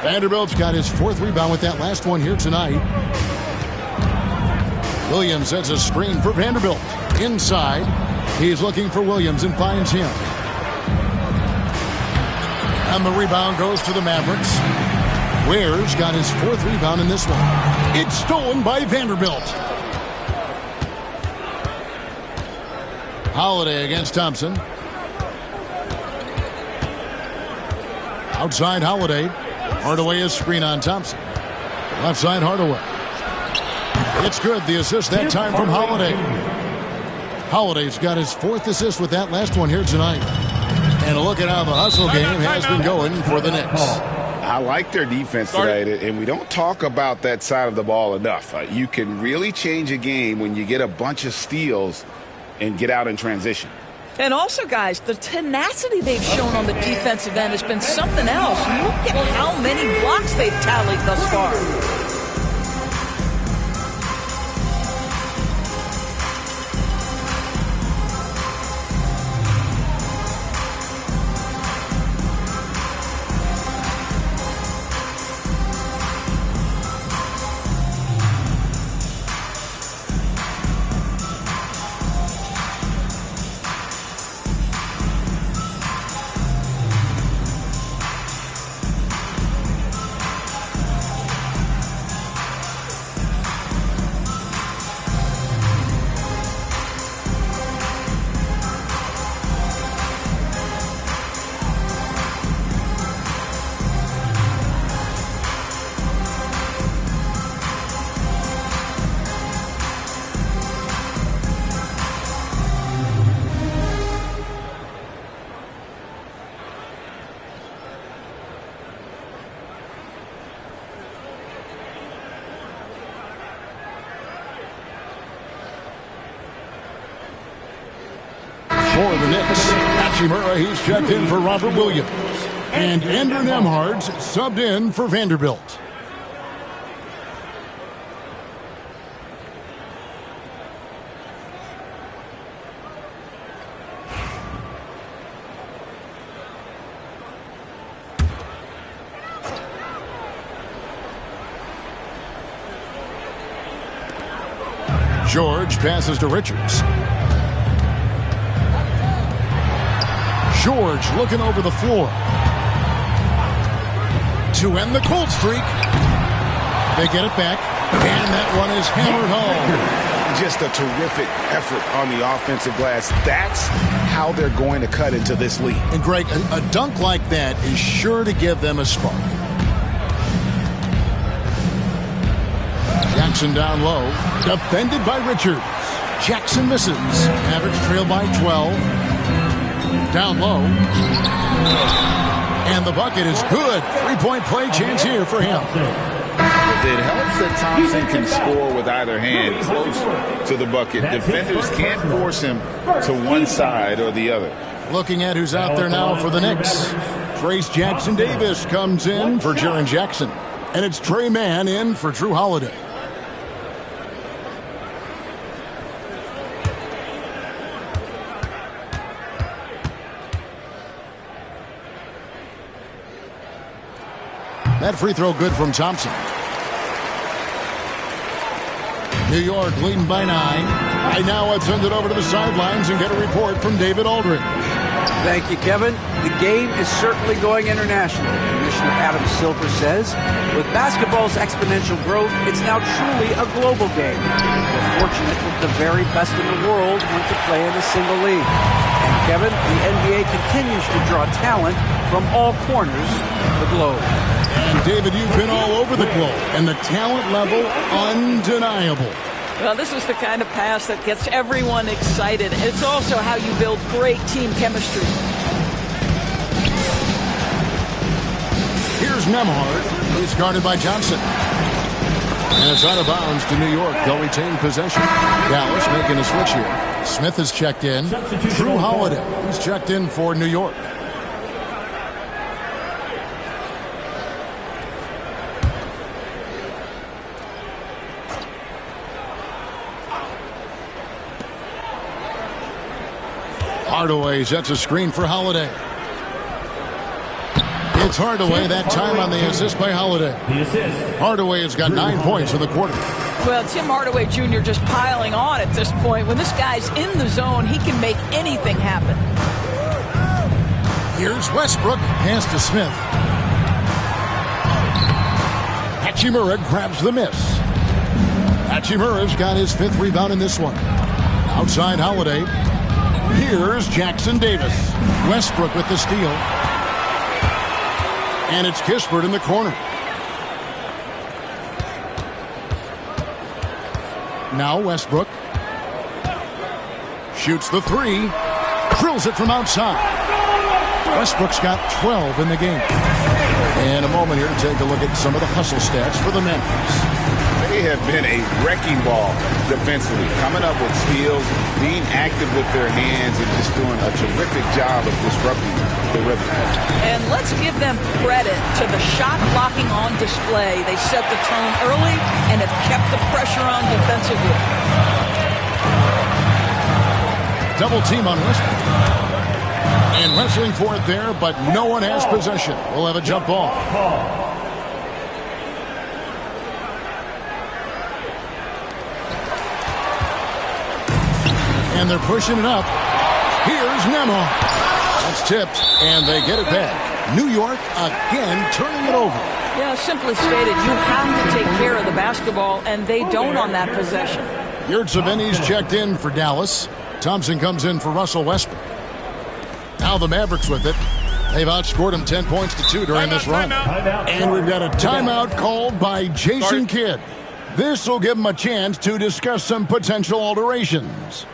Vanderbilt's got his 4th rebound with that last one here tonight. Williams sets a screen for Vanderbilt. Inside. He's looking for Williams and finds him. And the rebound goes to the Mavericks. Ware's got his 4th rebound in this one. It's stolen by Vanderbilt. Holiday against Thompson. Outside Holiday. Hardaway is screen on Thompson. Left side Hardaway. It's good. The assist that time from Holiday. Holiday's got his 4th assist with that last one here tonight. And a look at how the hustle game has been going for the Knicks. I like their defense today, and we don't talk about that side of the ball enough. You can really change a game when you get a bunch of steals and get out in transition. And also, guys, the tenacity they've shown on the defensive end has been something else. Look at how many blocks they've tallied thus far. For the Knicks, Hachimura, he's checked in for Robert Williams. And Andrew Nembhard's subbed in for Vanderbilt. George passes to Richards. George looking over the floor. To end the cold streak. They get it back. And that one is hammered home. Just a terrific effort on the offensive glass. That's how they're going to cut into this lead. And Greg, a dunk like that is sure to give them a spark. Thompson down low. Defended by Richards. Jackson misses. Mavericks trail by 12. Down low. And the bucket is good. 3-point play chance here for him. It helps that Thompson can score with either hand close to the bucket. Defenders can't force him to one side or the other. Looking at who's out there now for the Knicks. Trace Jackson Davis comes in for Jaren Jackson. And it's Trey Mann in for Drew Holiday. That free throw good from Thompson. New York leading by 9. Right now, let's send it over to the sidelines and get a report from David Aldridge. Thank you, Kevin. The game is certainly going international. Commissioner Adam Silver says, with basketball's exponential growth, it's now truly a global game. We're fortunate that the very best in the world want to play in a single league. And Kevin, the NBA continues to draw talent from all corners of the globe. And David, you've been all over the globe, and the talent level undeniable. Well, this is the kind of pass that gets everyone excited. It's also how you build great team chemistry. Here's Nembhard. He's guarded by Johnson. And it's out of bounds to New York. They'll retain possession. Dallas making a switch here. Smith is checked in. Drew Holiday is checked in for New York. Hardaway sets a screen for Holiday. It's Hardaway, that time on the assist by Holiday. Hardaway has got 9 points in the quarter. Well, Tim Hardaway Jr. just piling on at this point. When this guy's in the zone, he can make anything happen. Here's Westbrook, pass to Smith. Hachimura grabs the miss. Hachimura's got his 5th rebound in this one. Outside Holiday. Here's Jackson Davis. Westbrook with the steal. And it's Kispert in the corner. Now Westbrook. Shoots the 3. Drills it from outside. Westbrook's got 12 in the game. And a moment here to take a look at some of the hustle stats for the Mavericks. They have been a wrecking ball defensively, coming up with steals, being active with their hands, and just doing a terrific job of disrupting the rhythm. And let's give them credit to the shot blocking on display. They set the tone early and have kept the pressure on defensively. Double team on Westbrook. And wrestling for it there, but no one has possession. We'll have a jump ball. And they're pushing it up. Here's Nembhard. That's tipped, and they get it back. New York again turning it over. Yeah, simply stated, you have to take care of the basketball, and they don't on that possession. Yurtseven's checked in for Dallas. Thompson comes in for Russell Westbrook. Now the Mavericks with it. They've outscored them 10 points to 2 during this run. And we've got a timeout called by Jason Kidd. This will give them a chance to discuss some potential alterations.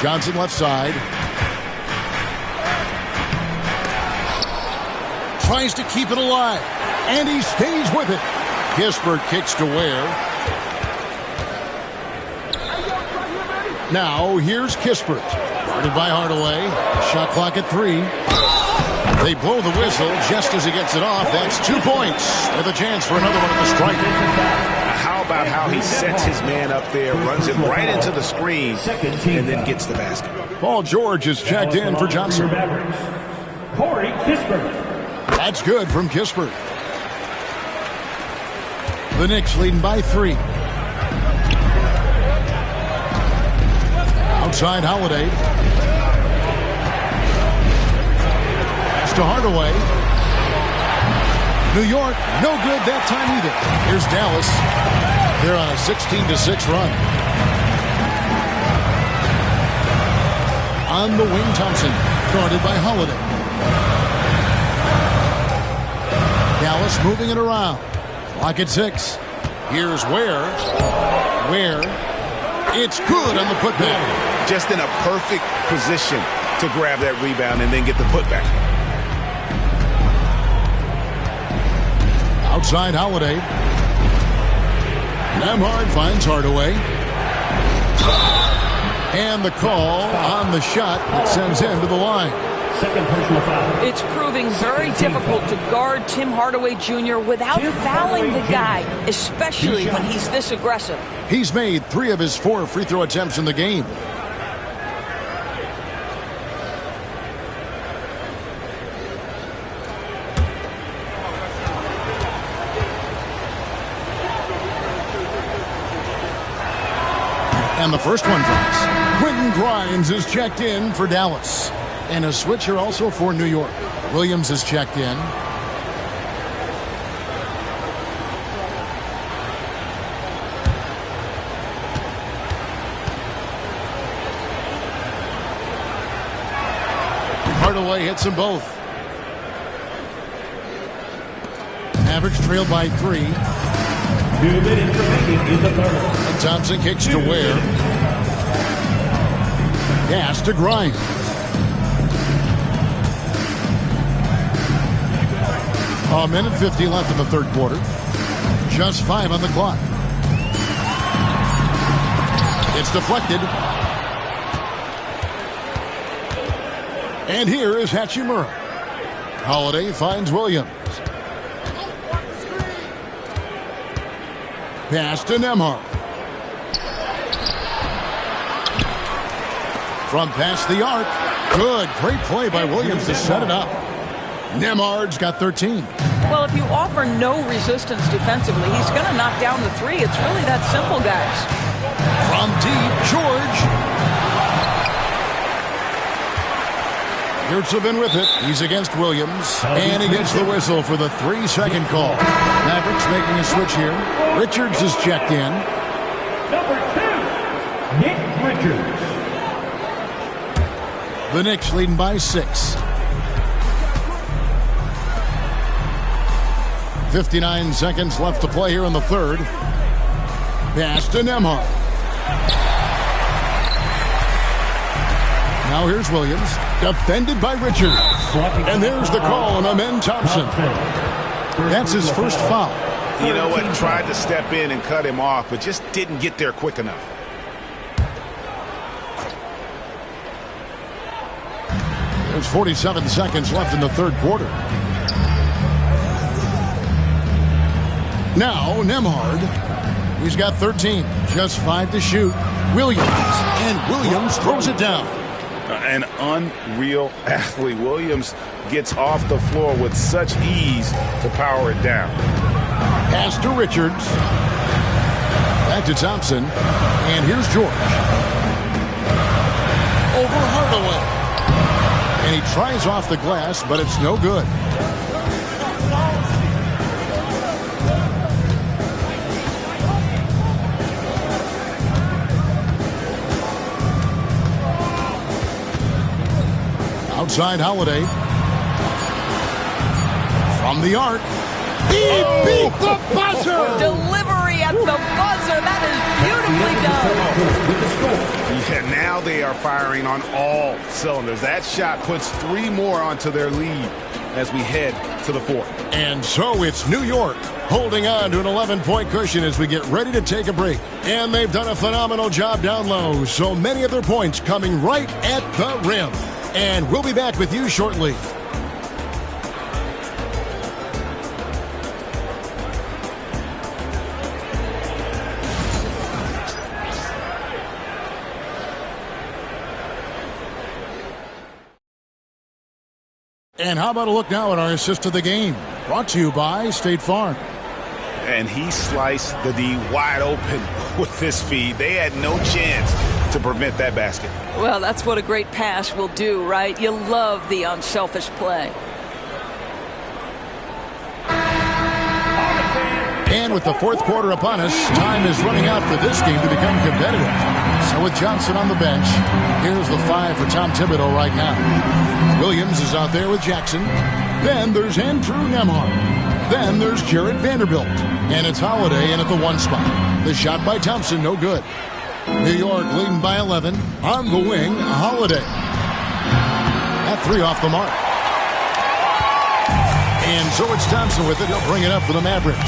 Johnson left side. Tries to keep it alive. And he stays with it. Kispert kicks to Ware. Now here's Kispert. Guarded by Hardaway. Shot clock at 3. They blow the whistle just as he gets it off. That's 2 points with a chance for another one at the stripe. How about how he sets his man up there, runs it right into the screen, and then gets the basket. Paul George is checked in for Johnson. Corey Kispert. That's good from Kispert. The Knicks leading by 3. Outside Holiday. Pass to Hardaway. New York, no good that time either. Here's Dallas. They're on a 16-6 run. On the wing, Thompson, guarded by Holiday. Dallas moving it around. Clock at 6. Here's Ware. Ware. It's good on the putback. Just in a perfect position to grab that rebound and then get the putback. Outside Holiday. Nembhard finds Hardaway. And the call on the shot that sends him to the line. Second personal foul. It's proving very difficult to guard Tim Hardaway Jr. without fouling the guy, especially when he's this aggressive. He's made 3 of his 4 free throw attempts in the game. And the first one drops. Quentin Grimes is checked in for Dallas. And a switcher also for New York. Williams is checked in. Hardaway hits them both. Mavericks trailed by 3. 2 minutes remaining in the third. And Thompson kicks to Ware. Pass to Grimes. A minute 50 left in the third quarter. Just 5 on the clock. It's deflected. And here is Hachimura. Holiday finds Williams. Pass to Nembhard. From past the arc. Good. Great play by Williams to set it up. Nembhard's got 13. Well, if you offer no resistance defensively, he's going to knock down the 3. It's really that simple, guys. From deep, George. Yurtseven with it. He's against Williams. And he gets the whistle for the 3-second call. Mavericks making a switch here. Richards is checked in. Number 2, Nick Richards. The Knicks leading by 6. 59 seconds left to play here in the third. Pass to Nembhard. Now here's Williams. Defended by Richards. And there's the call on Amen Thompson. That's his first foul. You know what? Tried to step in and cut him off, but just didn't get there quick enough. There's 47 seconds left in the third quarter. Now, Nembhard. He's got 13. Just 5 to shoot. Williams. And Williams throws it down. An unreal athlete. Williams gets off the floor with such ease to power it down. Pass to Richards. Back to Thompson. And here's George. Over Hardaway. And he tries off the glass, but it's no good. Outside Holiday. From the arc. He beat the buzzer! Delivery at the buzzer. That is beautifully done. Yeah, now they they are firing on all cylinders. That shot puts 3 more onto their lead as we head to the 4th. And so it's New York holding on to an 11-point cushion as we get ready to take a break. And they've done a phenomenal job down low, so many of their points coming right at the rim. And we'll be back with you shortly. And how about a look now at our assist of the game? Brought to you by State Farm. And he sliced the D wide open with this feed. They had no chance to prevent that basket. Well, that's what a great pass will do, right? You love the unselfish play. And with the 4th quarter upon us, time is running out for this game to become competitive. So with Johnson on the bench, here's the 5 for Tom Thibodeau right now. Williams is out there with Jackson. Then there's Andrew Nembhard. Then there's Jarred Vanderbilt. And it's Holiday in at the 1 spot. The shot by Thompson, no good. New York leading by 11. On the wing, Holiday. That 3 off the mark. And so it's Thompson with it. He'll bring it up for the Mavericks.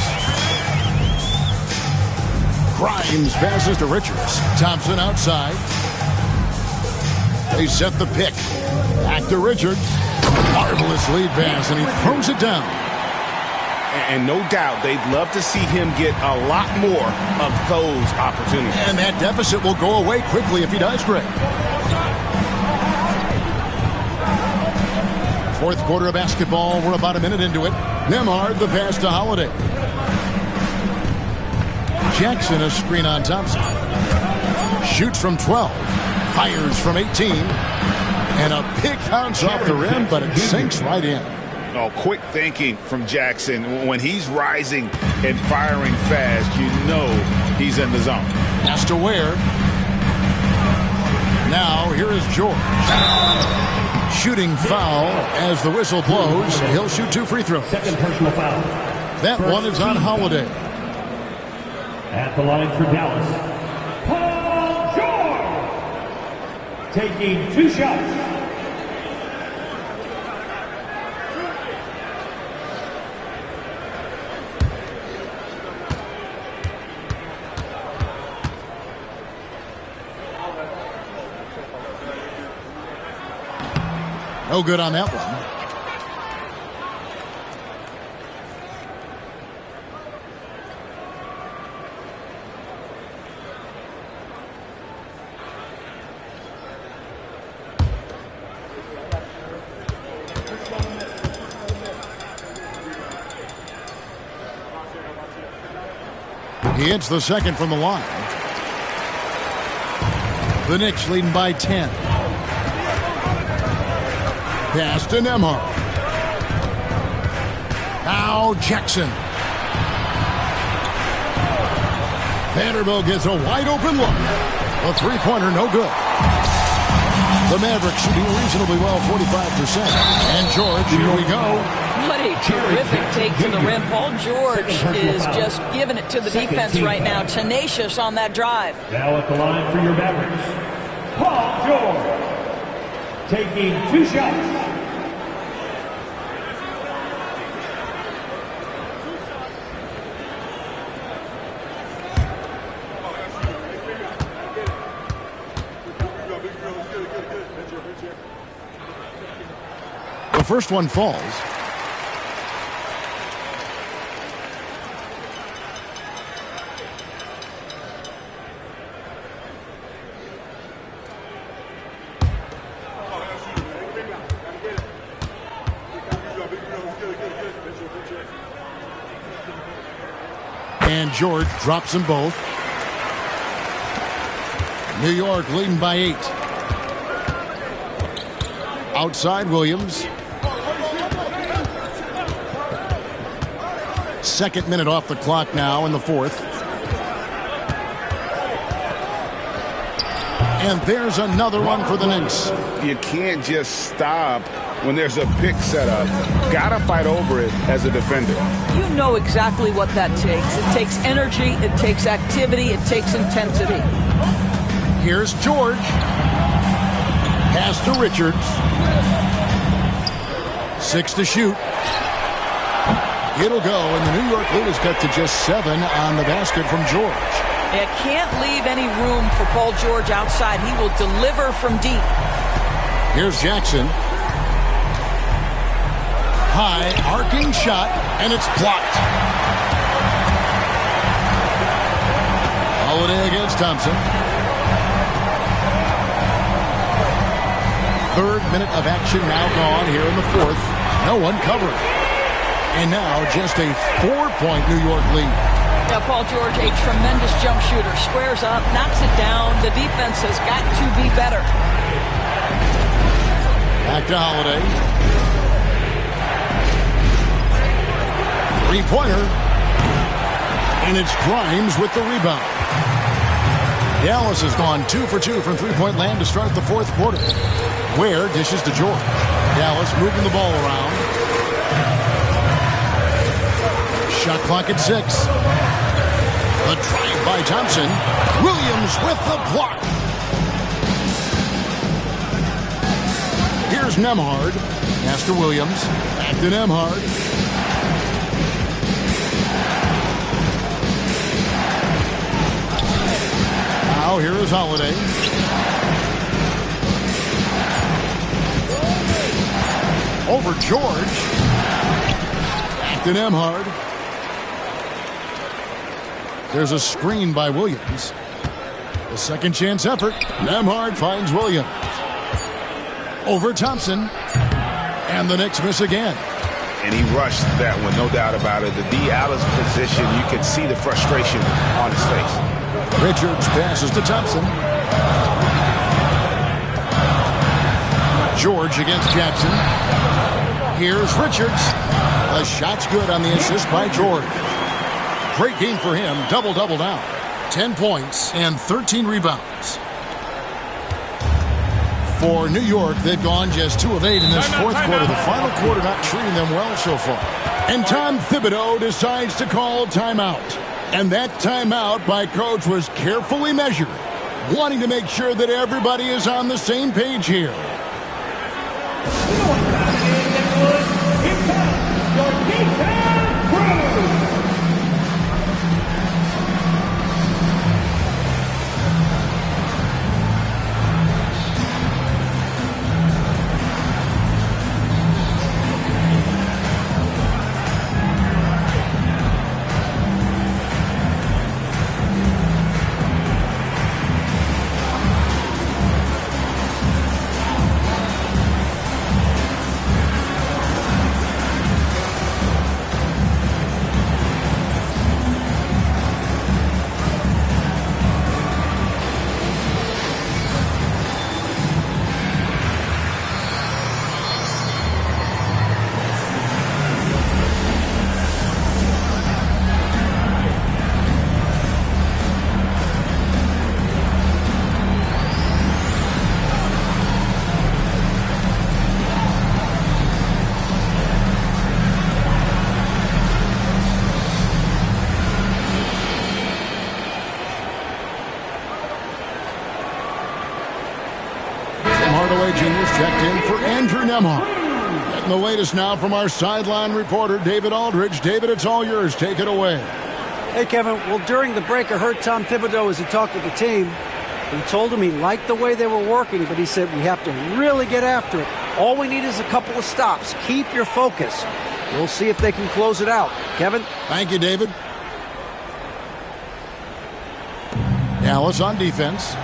Grimes passes to Richards. Thompson outside. They set the pick. Back to Richards. Marvelous lead pass, and he throws it down. And no doubt they'd love to see him get a lot more of those opportunities. And that deficit will go away quickly if he does great. 4th quarter of basketball. We're about a minute into it. Nembhard, the pass to Holiday. Jackson, a screen on Thompson. Shoots from 12. Fires from 18. And a big bounce off the rim, but it sinks right in. Oh, quick thinking from Jackson. When he's rising and firing fast, you know he's in the zone. Pass to Ware. Now, here is George. Shooting foul as the whistle blows. He'll shoot 2 free throws. Second personal foul. That one is on Holiday. At the line for Dallas, Paul George, taking 2 shots. No good on that one. He hits the second from the line. The Knicks leading by 10. Pass to Nembhard. Now Jackson. Vanderbilt gets a wide open look. A 3-pointer, no good. The Mavericks shooting reasonably well, 45%. And George, here we go. What a terrific take to the rim. Paul George is just giving it to the defense right now. Tenacious on that drive. Now at the line for your Mavericks, Paul George, taking 2 shots. The first one falls. And George drops them both. New York leading by 8. Outside Williams. Second minute off the clock now in the 4th. And there's another one for the Knicks. You can't just stop when there's a pick set up. Gotta fight over it as a defender. You know exactly what that takes. It takes energy, it takes activity, it takes intensity. Here's George. Pass to Richards. 6 to shoot. It'll go, and the New York lead is cut to just 7 on the basket from George. It can't leave any room for Paul George outside. He will deliver from deep. Here's Jackson. High, arcing shot, and it's blocked. Holiday against Thompson. Third minute of action now gone here in the fourth. No one covering. And now just a 4-point New York lead. Now, Paul George, a tremendous jump shooter. Squares up, knocks it down. The defense has got to be better. Back to Holiday. Three-pointer. And it's Grimes with the rebound. Dallas has gone 2 for 2 from three-point land to start the fourth quarter. Ware dishes to George. Dallas moving the ball around. Shot clock at 6. The drive by Thompson. Williams with the block. Here's Nembhard. Pass to Williams. Back to Nembhard. Now here is Holiday. Over George. Back to Nembhard. There's a screen by Williams. The second chance effort. Nembhard finds Williams. Over Thompson. And the Knicks miss again. And he rushed that one, no doubt about it. The D out of position, you can see the frustration on his face. Richards passes to Thompson. George against Jackson. Here's Richards. The shot's good on the assist by George. Great game for him. Double-double now. 10 points and 13 rebounds. For New York, they've gone just 2 of 8 in this fourth quarter. The final quarter not treating them well so far. And Tom Thibodeau decides to call timeout. And that timeout by Coach was carefully measured, wanting to make sure that everybody is on the same page here. Here comes your defense crew. Checked in for Andrew Nembhard. Getting the latest now from our sideline reporter, David Aldridge. David, it's all yours. Take it away. Hey, Kevin. Well, during the break, I heard Tom Thibodeau as he talked with the team. He told him he liked the way they were working, but he said we have to really get after it. All we need is a couple of stops. Keep your focus. We'll see if they can close it out. Kevin? Thank you, David. Dallas on defense.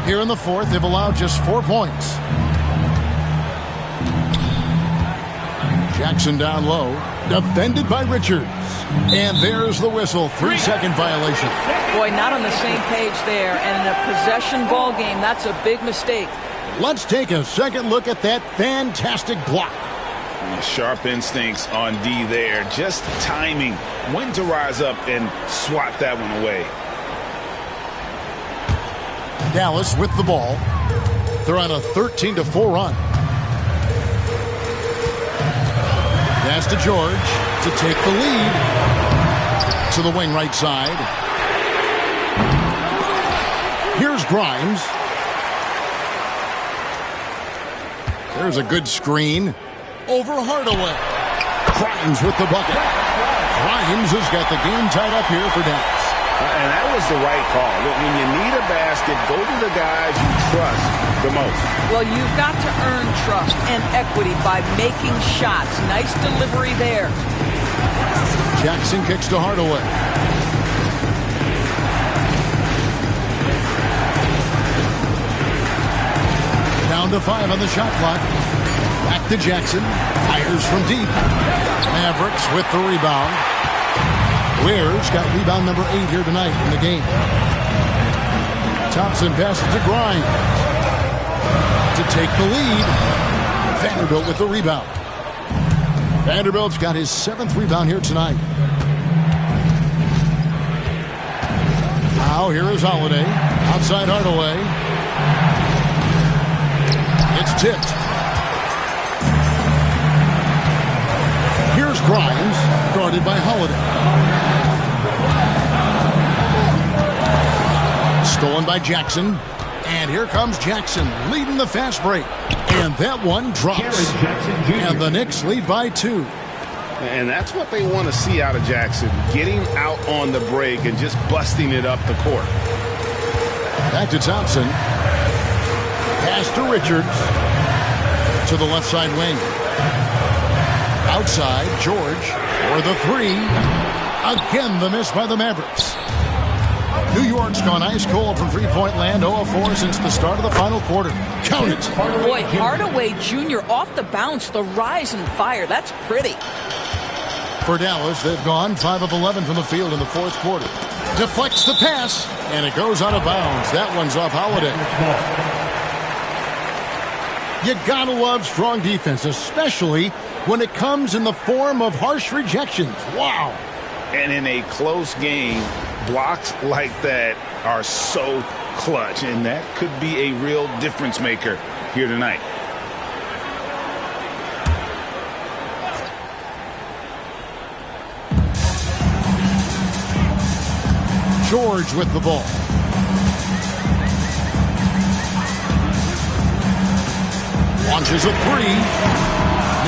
Here in the fourth, they've allowed just 4 points. Jackson down low, defended by Richards. And there's the whistle, 3-second violation. Boy, not on the same page there. And in a possession ball game, that's a big mistake. Let's take a second look at that fantastic block. Sharp instincts on D there. Just timing when to rise up and swat that one away. Dallas with the ball. They're on a 13-4 run. Pass to George to take the lead. To the wing right side. Here's Grimes. There's a good screen. Over Hardaway. Grimes with the bucket. Grimes has got the game tied up here for Dallas. And that was the right call. When you need a basket, go to the guys you trust the most. Well, you've got to earn trust and equity by making shots. Nice delivery there. Jackson kicks to Hardaway. Down to 5 on the shot clock. Back to Jackson. Fires from deep. Mavericks with the rebound. Ware's got rebound number 8 here tonight in the game. Thompson passes to Grimes to take the lead. Vanderbilt with the rebound. Vanderbilt's got his 7th rebound here tonight. Now here is Holiday. Outside Hardaway. It's tipped. Here's Grimes, guarded by Holiday. Stolen by Jackson. And here comes Jackson, leading the fast break. And that one drops. And the Knicks lead by 2. And that's what they want to see out of Jackson, getting out on the break and just busting it up the court. Back to Thompson. Pass to Richards. To the left side wing. Outside, George for the 3. Again, the miss by the Mavericks. New York's gone ice cold from three-point land, 0 of 4 since the start of the final quarter. Count it. Boy, Hardaway Jr. off the bounce, the rise and fire. That's pretty. For Dallas, they've gone 5 of 11 from the field in the 4th quarter. Deflects the pass, and it goes out of bounds. That one's off Holiday. You gotta love strong defense, especially when it comes in the form of harsh rejections. Wow. And in a close game, blocks like that are so clutch, and that could be a real difference maker here tonight. George with the ball. Launches a 3.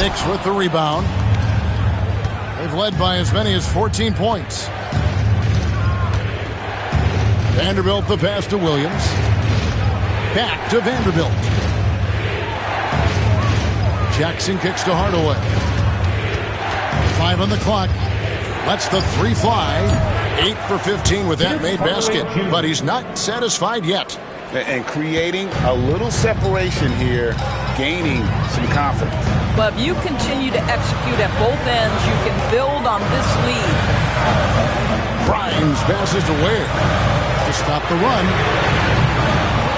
Knicks with the rebound. They've led by as many as 14 points. Vanderbilt the pass to Williams. Back to Vanderbilt. Jackson kicks to Hardaway. 5 on the clock. Lets the 3 fly. 8 for 15 with that made basket. But he's not satisfied yet. And creating a little separation here, gaining some confidence. But if you continue to execute at both ends, you can build on this lead. Grimes passes to Ware to stop the run.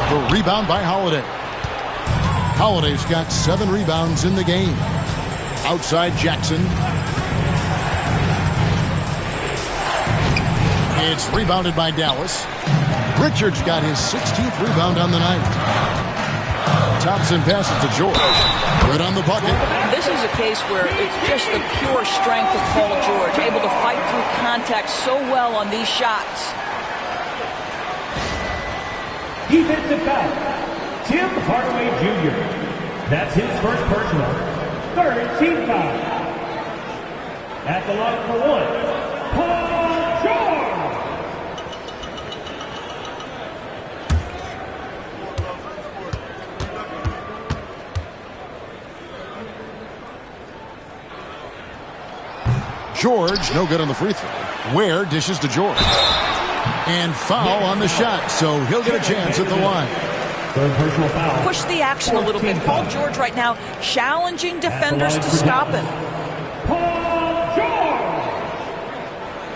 The rebound by Holiday. Holiday's got 7 rebounds in the game. Outside Jackson. It's rebounded by Dallas. Richards got his 16th rebound on the night. Thompson passes to George. Good on the bucket. This is a case where it's just the pure strength of Paul George, able to fight through contact so well on these shots. Defensive foul. Tim Hardaway Jr. That's his first personal. 3rd team foul. At the line for 1, Paul George. George, no good on the free throw. Ware dishes to George. And foul on the shot, so he'll get a chance at the line. 3rd personal foul. Push the action a little bit. Paul George right now challenging defenders to stop him. Paul George.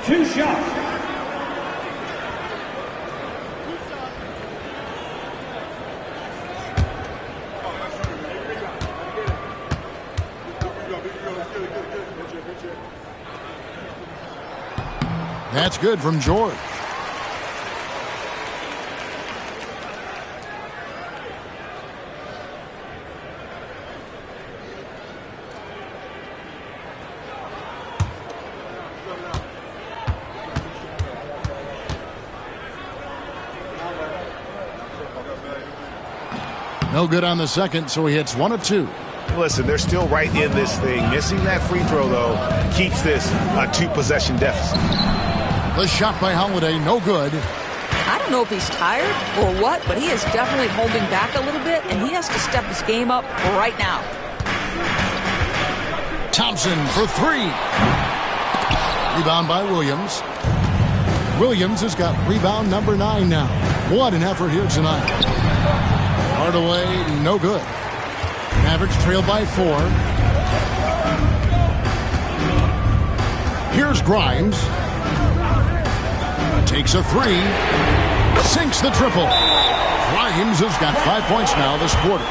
2 shots. That's good from George. No good on the second, so he hits 1 of 2. Listen, they're still right in this thing. Missing that free throw, though, keeps this a 2-possession deficit. The shot by Holiday, no good. I don't know if he's tired or what, but he is definitely holding back a little bit, and he has to step his game up right now. Thompson for 3. Rebound by Williams. Williams has got rebound number 9 now. What an effort here tonight. Hardaway, no good. Mavericks trail by 4. Here's Grimes. Takes a 3. Sinks the triple. Grimes has got 5 points now this quarter.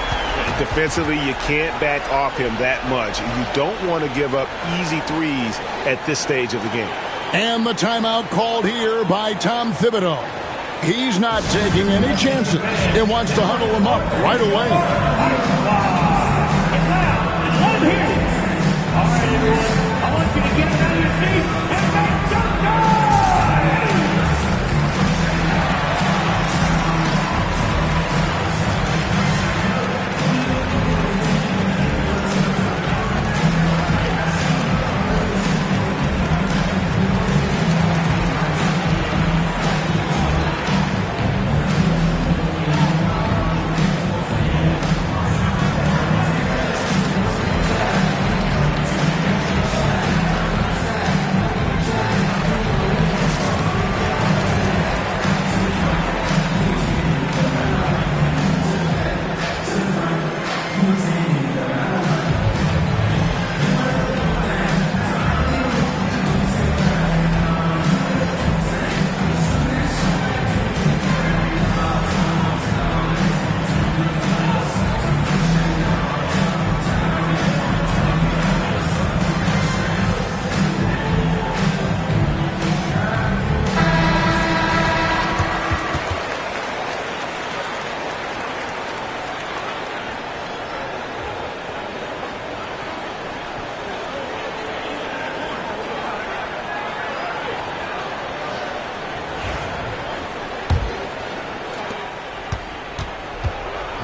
Defensively, you can't back off him that much. You don't want to give up easy threes at this stage of the game. And the timeout called here by Tom Thibodeau. He's not taking any chances. It wants to huddle him up right away. All right, everyone. I want you to get out of your seat and make some noise!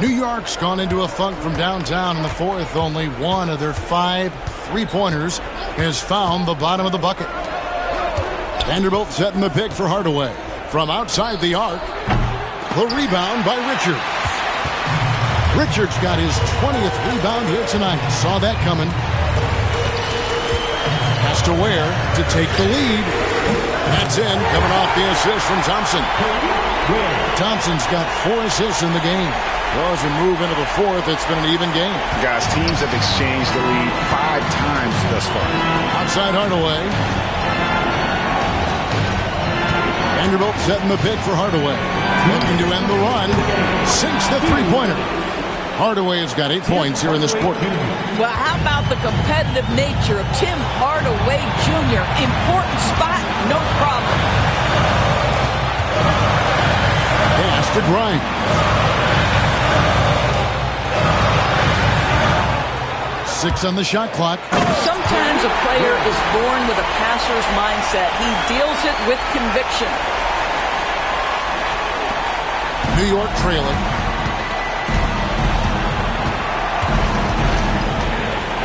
New York's gone into a funk from downtown in the fourth. Only one of their 5 3-pointers has found the bottom of the bucket. Vanderbilt setting the pick for Hardaway. From outside the arc, the rebound by Richards. Richards got his 20th rebound here tonight. Saw that coming. Has to Ware to take the lead. That's in, coming off the assist from Thompson. Thompson's got 4 assists in the game. Well, as we move into the fourth, it's been an even game. Guys, teams have exchanged the lead 5 times thus far. Outside Hardaway. Vanderbilt setting the pick for Hardaway. Looking to end the run. Sinks the 3-pointer. Hardaway has got 8 points here in this quarter. Well, how about the competitive nature of Tim Hardaway Jr.? Important spot, no problem. Pass to Grimes. 6 on the shot clock. Sometimes a player is born with a passer's mindset. He deals it with conviction. New York trailing.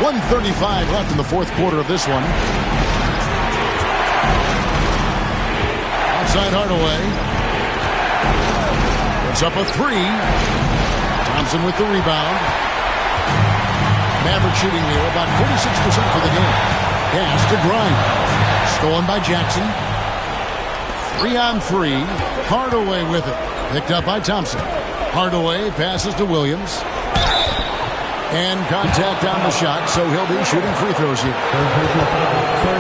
1:35 left in the fourth quarter of this one. Outside Hardaway. Puts up a 3. Thompson with the rebound. Maverick shooting here about 46% for the game. Pass to Grimes. Stolen by Jackson. 3-on-3. Hardaway with it. Picked up by Thompson. Hardaway passes to Williams. And contact on the shot, so he'll be shooting free throws here.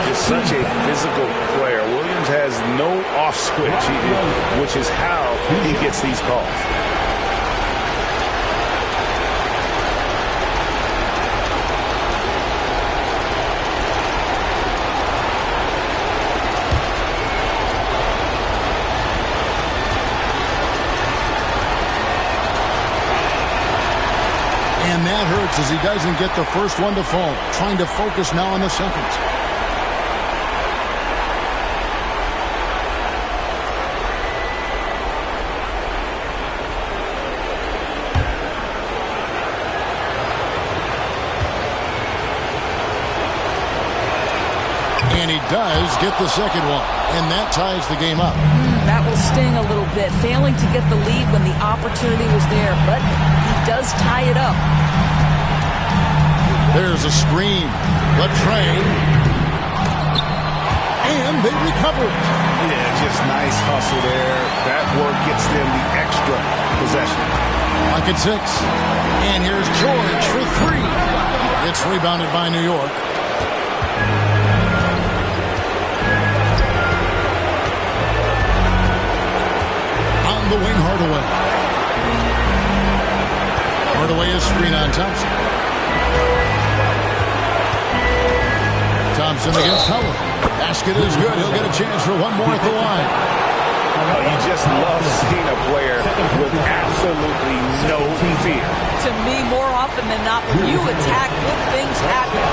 He's such a physical player. Williams has no off switch, which is how he gets these calls. And that hurts as he doesn't get the first one to fall. Trying to focus now on the second. And he does get the second one. And that ties the game up. That will sting a little bit, failing to get the lead when the opportunity was there, but he does tie it up. There's a screen. Latrey. And they recover it. Yeah, just nice hustle there. That work gets them the extra possession. Lock at 6. And here's George for 3. It's rebounded by New York. On the wing, Hardaway. Hardaway is screen on Thompson. Thompson against Howard. Basket is good. He'll get a chance for one more at the line. You just love seeing a player with absolutely no fear. To me, more often than not, when you attack, good things happen.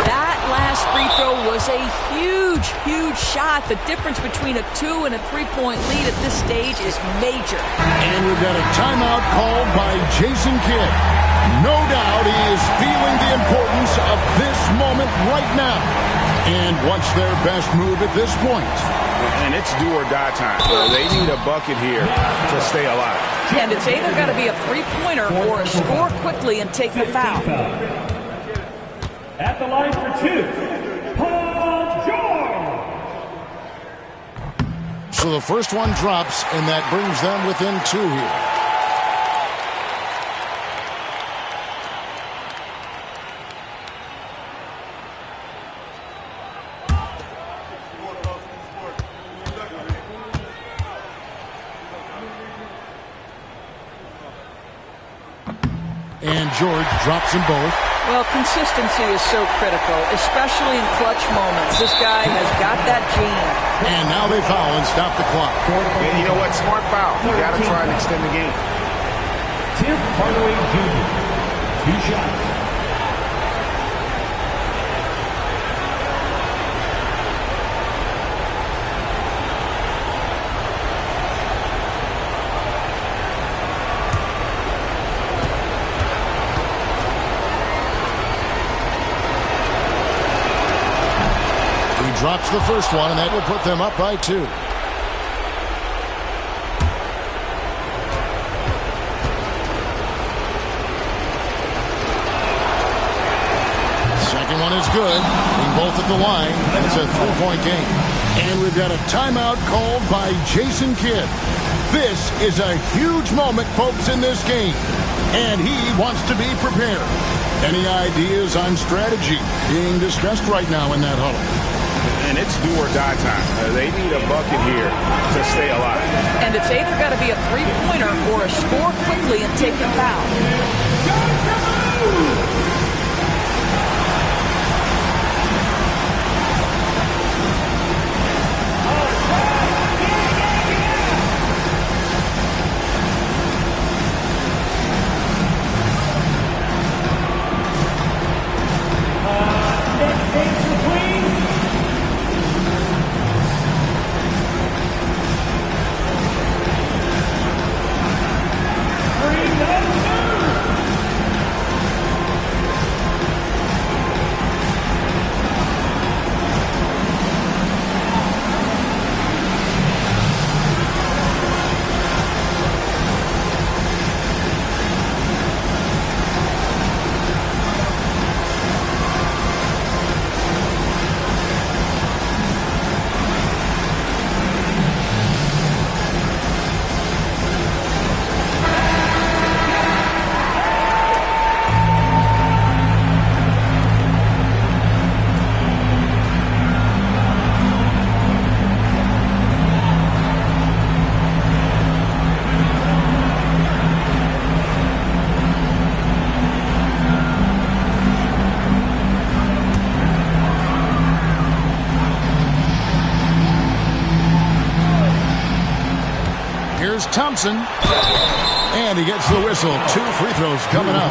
That last free throw was a huge, huge shot. The difference between a 2 and a 3-point lead at this stage is major. And we've got a timeout called by Jason Kidd. No doubt he is feeling the importance of this moment right now. And what's their best move at this point? And it's do or die time. They need a bucket here to stay alive. And it's either got to be a three-pointer or score quickly and take the foul. At the line for 2, Paul George. So the first one drops, and that brings them within 2 here. And George drops them both. Well, consistency is so critical, especially in clutch moments. This guy has got that gene. And now they foul and stop the clock. And you know what? Smart foul. You got to try and extend the game. Tim Hardaway Jr., 2 shots. Drops the first one, and that will put them up by 2. Second one is good. Being both at the line. It's a 3-point game. And we've got a timeout called by Jason Kidd. This is a huge moment, folks, in this game. And he wants to be prepared. Any ideas on strategy? Being discussed right now in that huddle. And it's do or die time. They need a bucket here to stay alive. And it's either got to be a three-pointer or a score quickly and take the foul. Thompson, and he gets the whistle. 2 free throws coming up.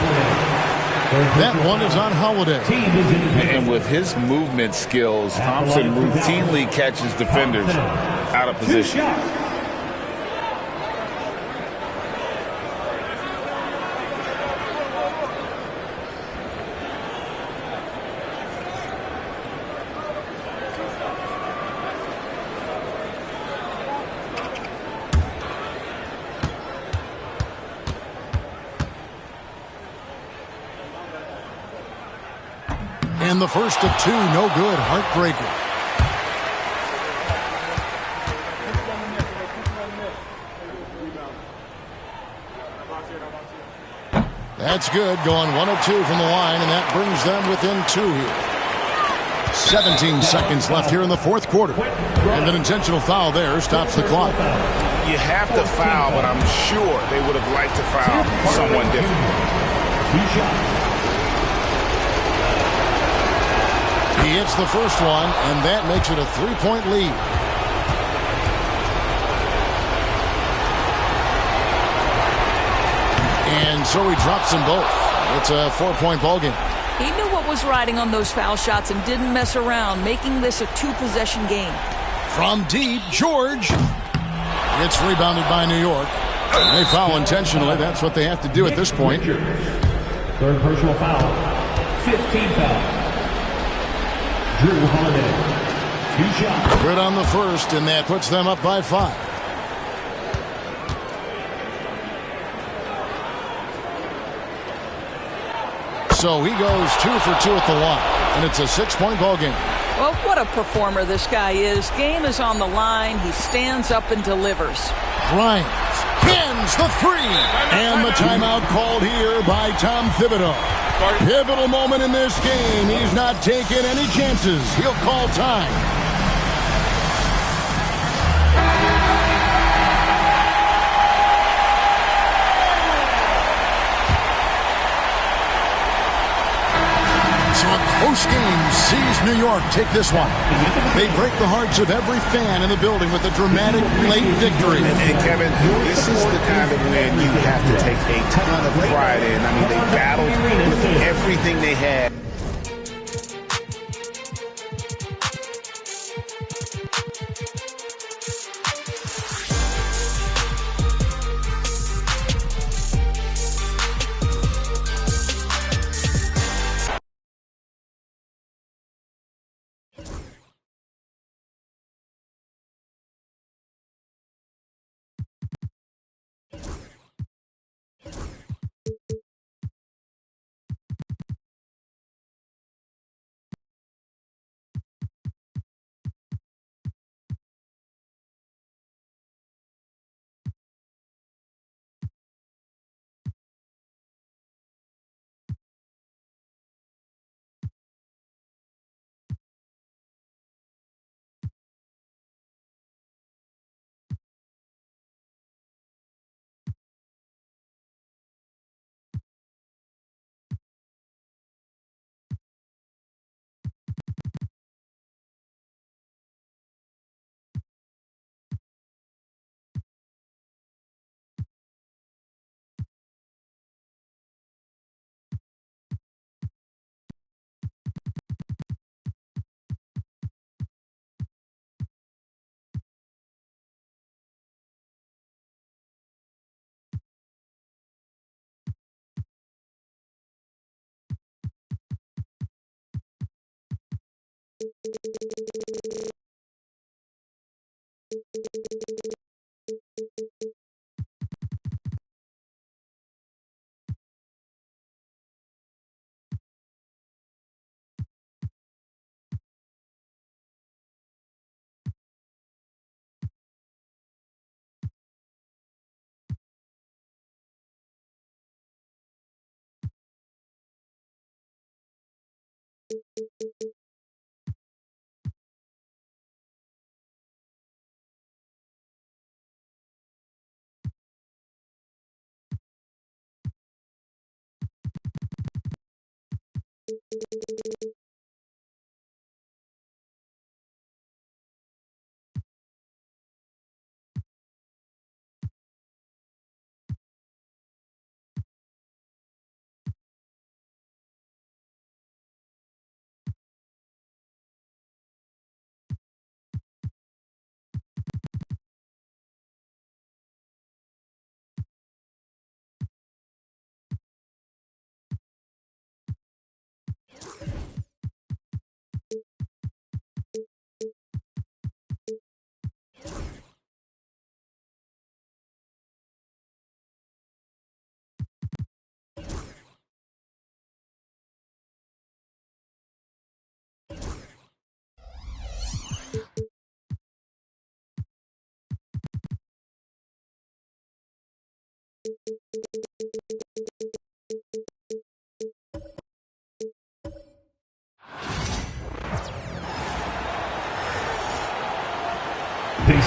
That one is on Holiday. And with his movement skills, Thompson routinely catches defenders out of position. And the first of two, no good. Heartbreaker. That's good, going 1 of 2 from the line, and that brings them within 2 here. 17 seconds left here in the fourth quarter. And an intentional foul there stops the clock. You have to foul, but I'm sure they would have liked to foul someone different. 2 shots. He hits the first one, and that makes it a 3-point lead. And so he drops them both. It's a 4-point ball game. He knew what was riding on those foul shots and didn't mess around, making this a 2-possession game. From deep, George. It's rebounded by New York. They foul intentionally. That's what they have to do at this point. Third personal foul. 15 fouls. Drew Holiday. 2 shots. Good on the first, and that puts them up by 5. So he goes 2 for 2 at the line, and it's a 6-point ball game. Well, what a performer this guy is. Game is on the line. He stands up and delivers. Bryant cans the 3, and the timeout called here by Tom Thibodeau. Pivotal moment in this game. He's not taking any chances. He'll call time. Close game sees New York take this one. They break the hearts of every fan in the building with a dramatic late victory. And Kevin, this is the kind of win you have to take a ton of pride in. I mean, they battled with everything they had.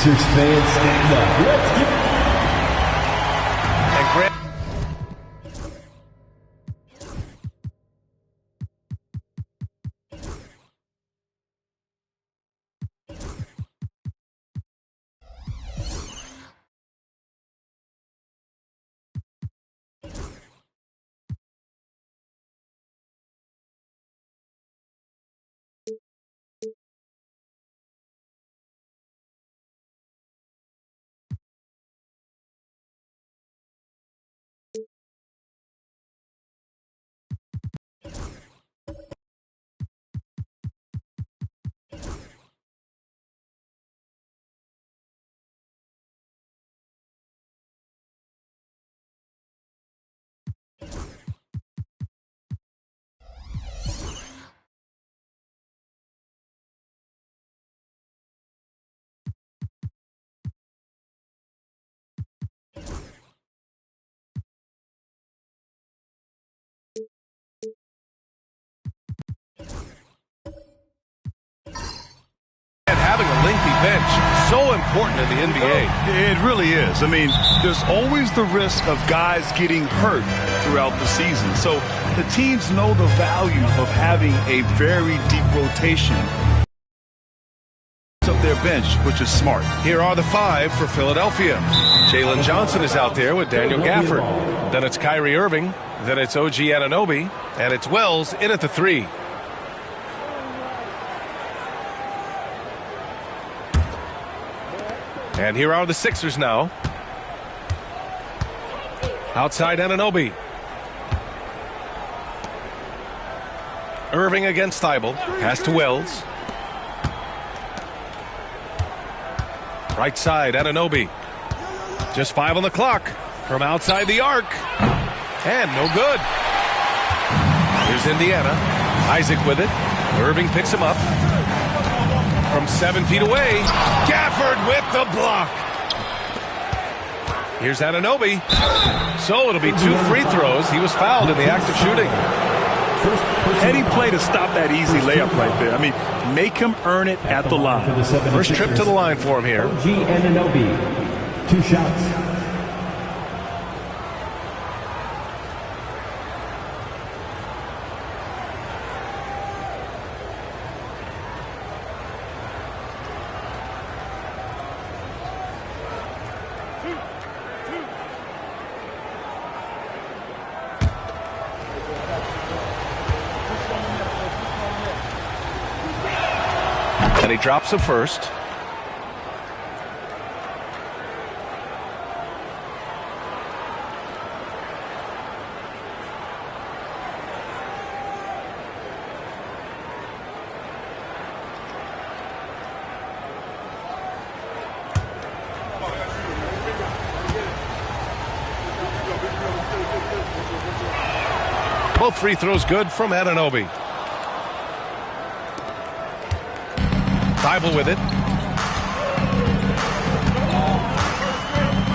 Sixers fans, stand up. Let's get And Grant. Having a lengthy bench, so important in the NBA. It really is. I mean, there's always the risk of guys getting hurt throughout the season. So the teams know the value of having a very deep rotation of their bench, which is smart. Here are the 5 for Philadelphia. Jalen Johnson is out there with Daniel Gafford. Then it's Kyrie Irving. Then it's OG Anunoby. And it's Wells in at the 3. And here are the Sixers now. Outside Anunoby. Irving against Thibault. Pass to Wells. Right side Anunoby. Just 5 on the clock. From outside the arc. And no good. Here's Indiana. Isaac with it. Irving picks him up. From 7 feet away, Gafford with the block. Here's Anunoby. So it'll be 2 free throws. He was fouled in the act of shooting. Heady play to stop that easy layup right there. I mean, make him earn it at the line. First trip to the line for him here. OG Anunoby. 2 shots. And he drops it first. Both free throws good from Anunoby. Thibault with it.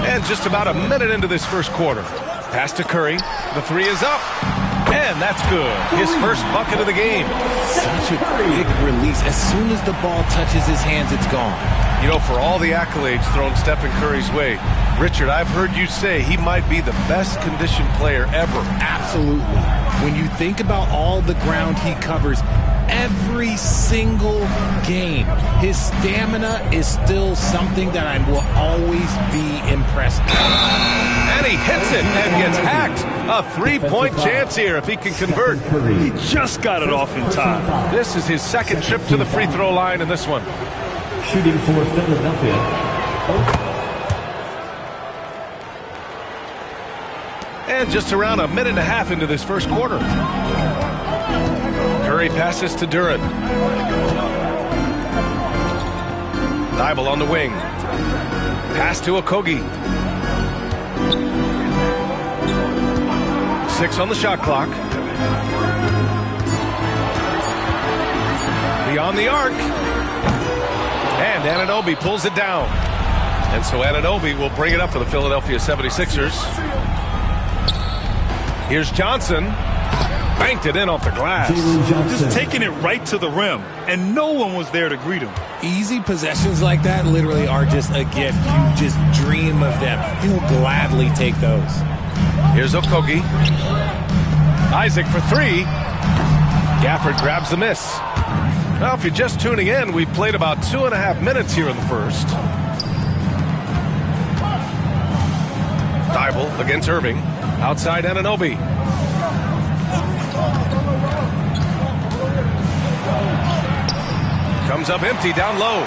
And just about a minute into this first quarter. Pass to Curry. The 3 is up. And that's good. His first bucket of the game. Such a quick release. As soon as the ball touches his hands, it's gone. You know, for all the accolades thrown Stephen Curry's way, Richard, I've heard you say he might be the best conditioned player ever. Absolutely. When you think about all the ground he covers every single game, his stamina is still something that I will always be impressed with. And he hits it and gets hacked. A 3-point chance here if he can convert. He just got it off in time. This is his second trip to the free throw line in this one. Shooting for Philadelphia. And just around a minute and a half into this first quarter. Curry passes to Duren. Thibault on the wing. Pass to Okogie. 6 on the shot clock. Beyond the arc. And Anunoby pulls it down. And so Anunoby will bring it up for the Philadelphia 76ers. Here's Johnson. Banked it in off the glass. Just taking it right to the rim, and no one was there to greet him. Easy possessions like that literally are just a gift. You just dream of them. He'll gladly take those. Here's Okogie. Isaac for three. Gafford grabs the miss. Well, if you're just tuning in, we've played about 2.5 minutes here in the first. Thibault against Irving. Outside Anunoby. Comes up empty down low.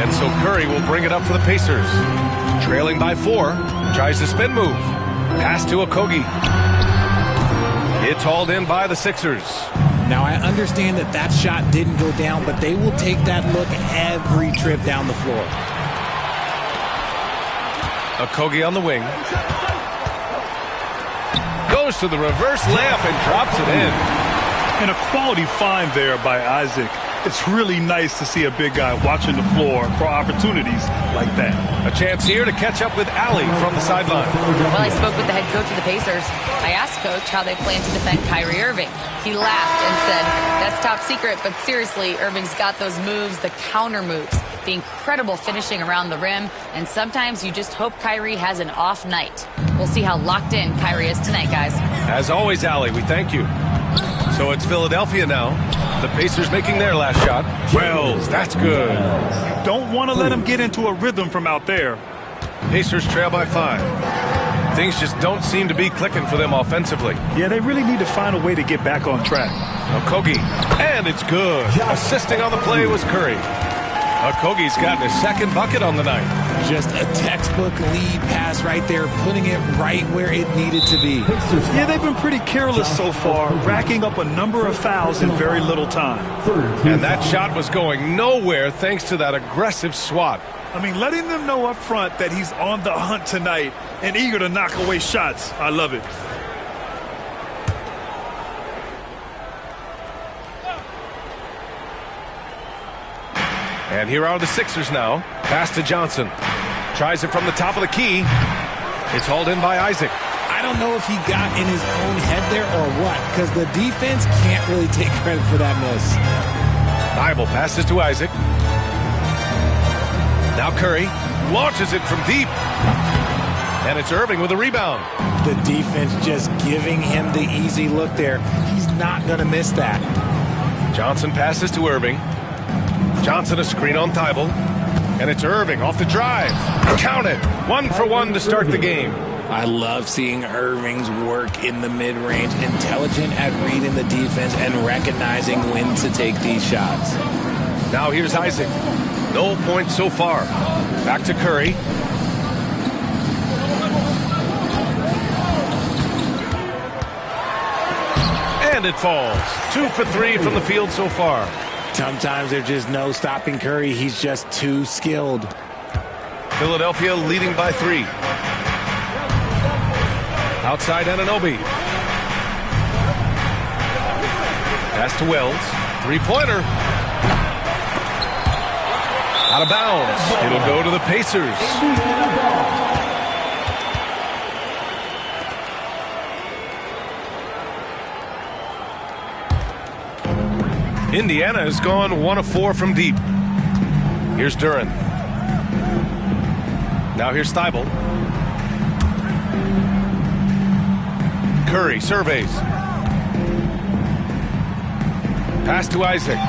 And so Curry will bring it up for the Pacers. Trailing by 4. Tries the spin move. Pass to Okogie. It's hauled in by the Sixers. Now, I understand that shot didn't go down, but they will take that look every trip down the floor. Okogie on the wing. Goes to the reverse layup and drops it in. And a quality find there by Isaac. It's really nice to see a big guy watching the floor for opportunities like that. A chance here to catch up with Allie from the sideline. Well, I spoke with the head coach of the Pacers. I asked Coach how they plan to defend Kyrie Irving. He laughed and said, that's top secret, but seriously, Irving's got those moves, the counter moves, the incredible finishing around the rim, and sometimes you just hope Kyrie has an off night. We'll see how locked in Kyrie is tonight, guys. As always, Allie, we thank you. So it's Philadelphia now. The Pacers making their last shot. Wells, that's good. Don't want to let him get into a rhythm from out there. Pacers trail by 5. Things just don't seem to be clicking for them offensively. Yeah, they really need to find a way to get back on track. Okogie, and it's good. Assisting on the play was Curry. Okogie's gotten his second bucket on the night. Just a textbook lead pass right there, putting it right where it needed to be. Yeah, they've been pretty careless so far, racking up a number of fouls in very little time. And that shot was going nowhere thanks to that aggressive swat. I mean, letting them know up front that he's on the hunt tonight and eager to knock away shots. I love it. And here are the Sixers now. Pass to Johnson. Tries it from the top of the key. It's hauled in by Isaac. I don't know if he got in his own head there or what, because the defense can't really take credit for that miss. Thibault passes to Isaac. Now Curry launches it from deep. And it's Irving with a rebound. The defense just giving him the easy look there. He's not going to miss that. Johnson passes to Irving. Johnson a screen on Thibault. And it's Irving off the drive. Count it. 1 for 1 to start the game. I love seeing Irving's work in the mid-range. Intelligent at reading the defense and recognizing when to take these shots. Now here's Isaac. No points so far. Back to Curry. And it falls. 2 for 3 from the field so far. Sometimes there's just no stopping Curry. He's just too skilled. Philadelphia leading by 3. Outside Anunoby. Pass to Wells. Three-pointer. Out of bounds. It'll go to the Pacers. Indiana has gone 1 of 4 from deep. Here's Duren. Now here's Thibault. Curry surveys. Pass to Isaac.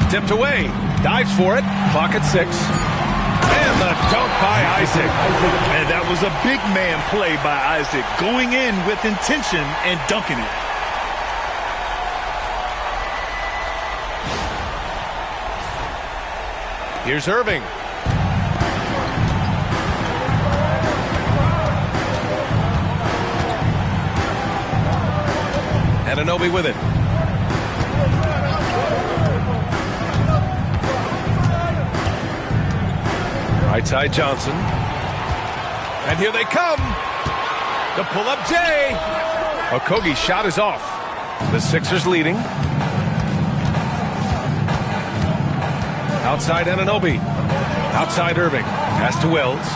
Tipped away. Dives for it. Clock at 6. And the dunk by Isaac. And that was a big man play by Isaac. Going in with intention and dunking it. Here's Irving. Anunoby with it. Right side Johnson. And here they come. The pull-up J. Okogie's shot is off. The Sixers leading. Outside Anunoby. Outside Irving. Pass to Wells.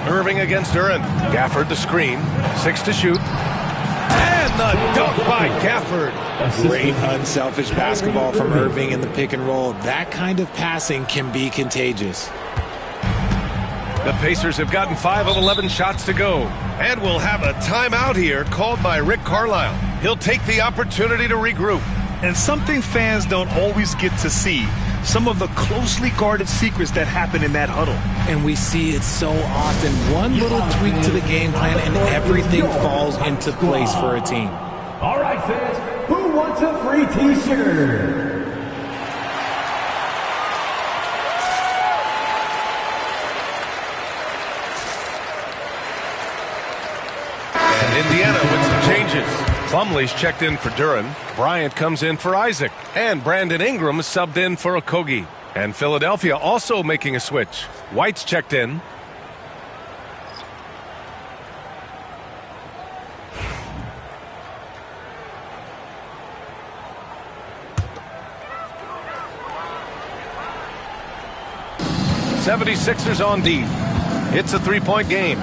Irving against Duren. Gafford the screen. 6 to shoot. And And the dunk by Gafford. Great unselfish basketball from Irving in the pick and roll. That kind of passing can be contagious. The Pacers have gotten 5 of 11 shots to go. And we'll have a timeout here called by Rick Carlisle. He'll take the opportunity to regroup. And something fans don't always get to see. Some of the closely guarded secrets that happen in that huddle. And we see it so often. One little tweak to the game plan and everything falls into place for a team. All right, fans, who wants a free T-shirt? Indiana with some changes. Plumlee's checked in for Duren. Bryant comes in for Isaac. And Brandon Ingram is subbed in for Okogie. And Philadelphia also making a switch. White's checked in. '76ers on deep. It's a three-point game.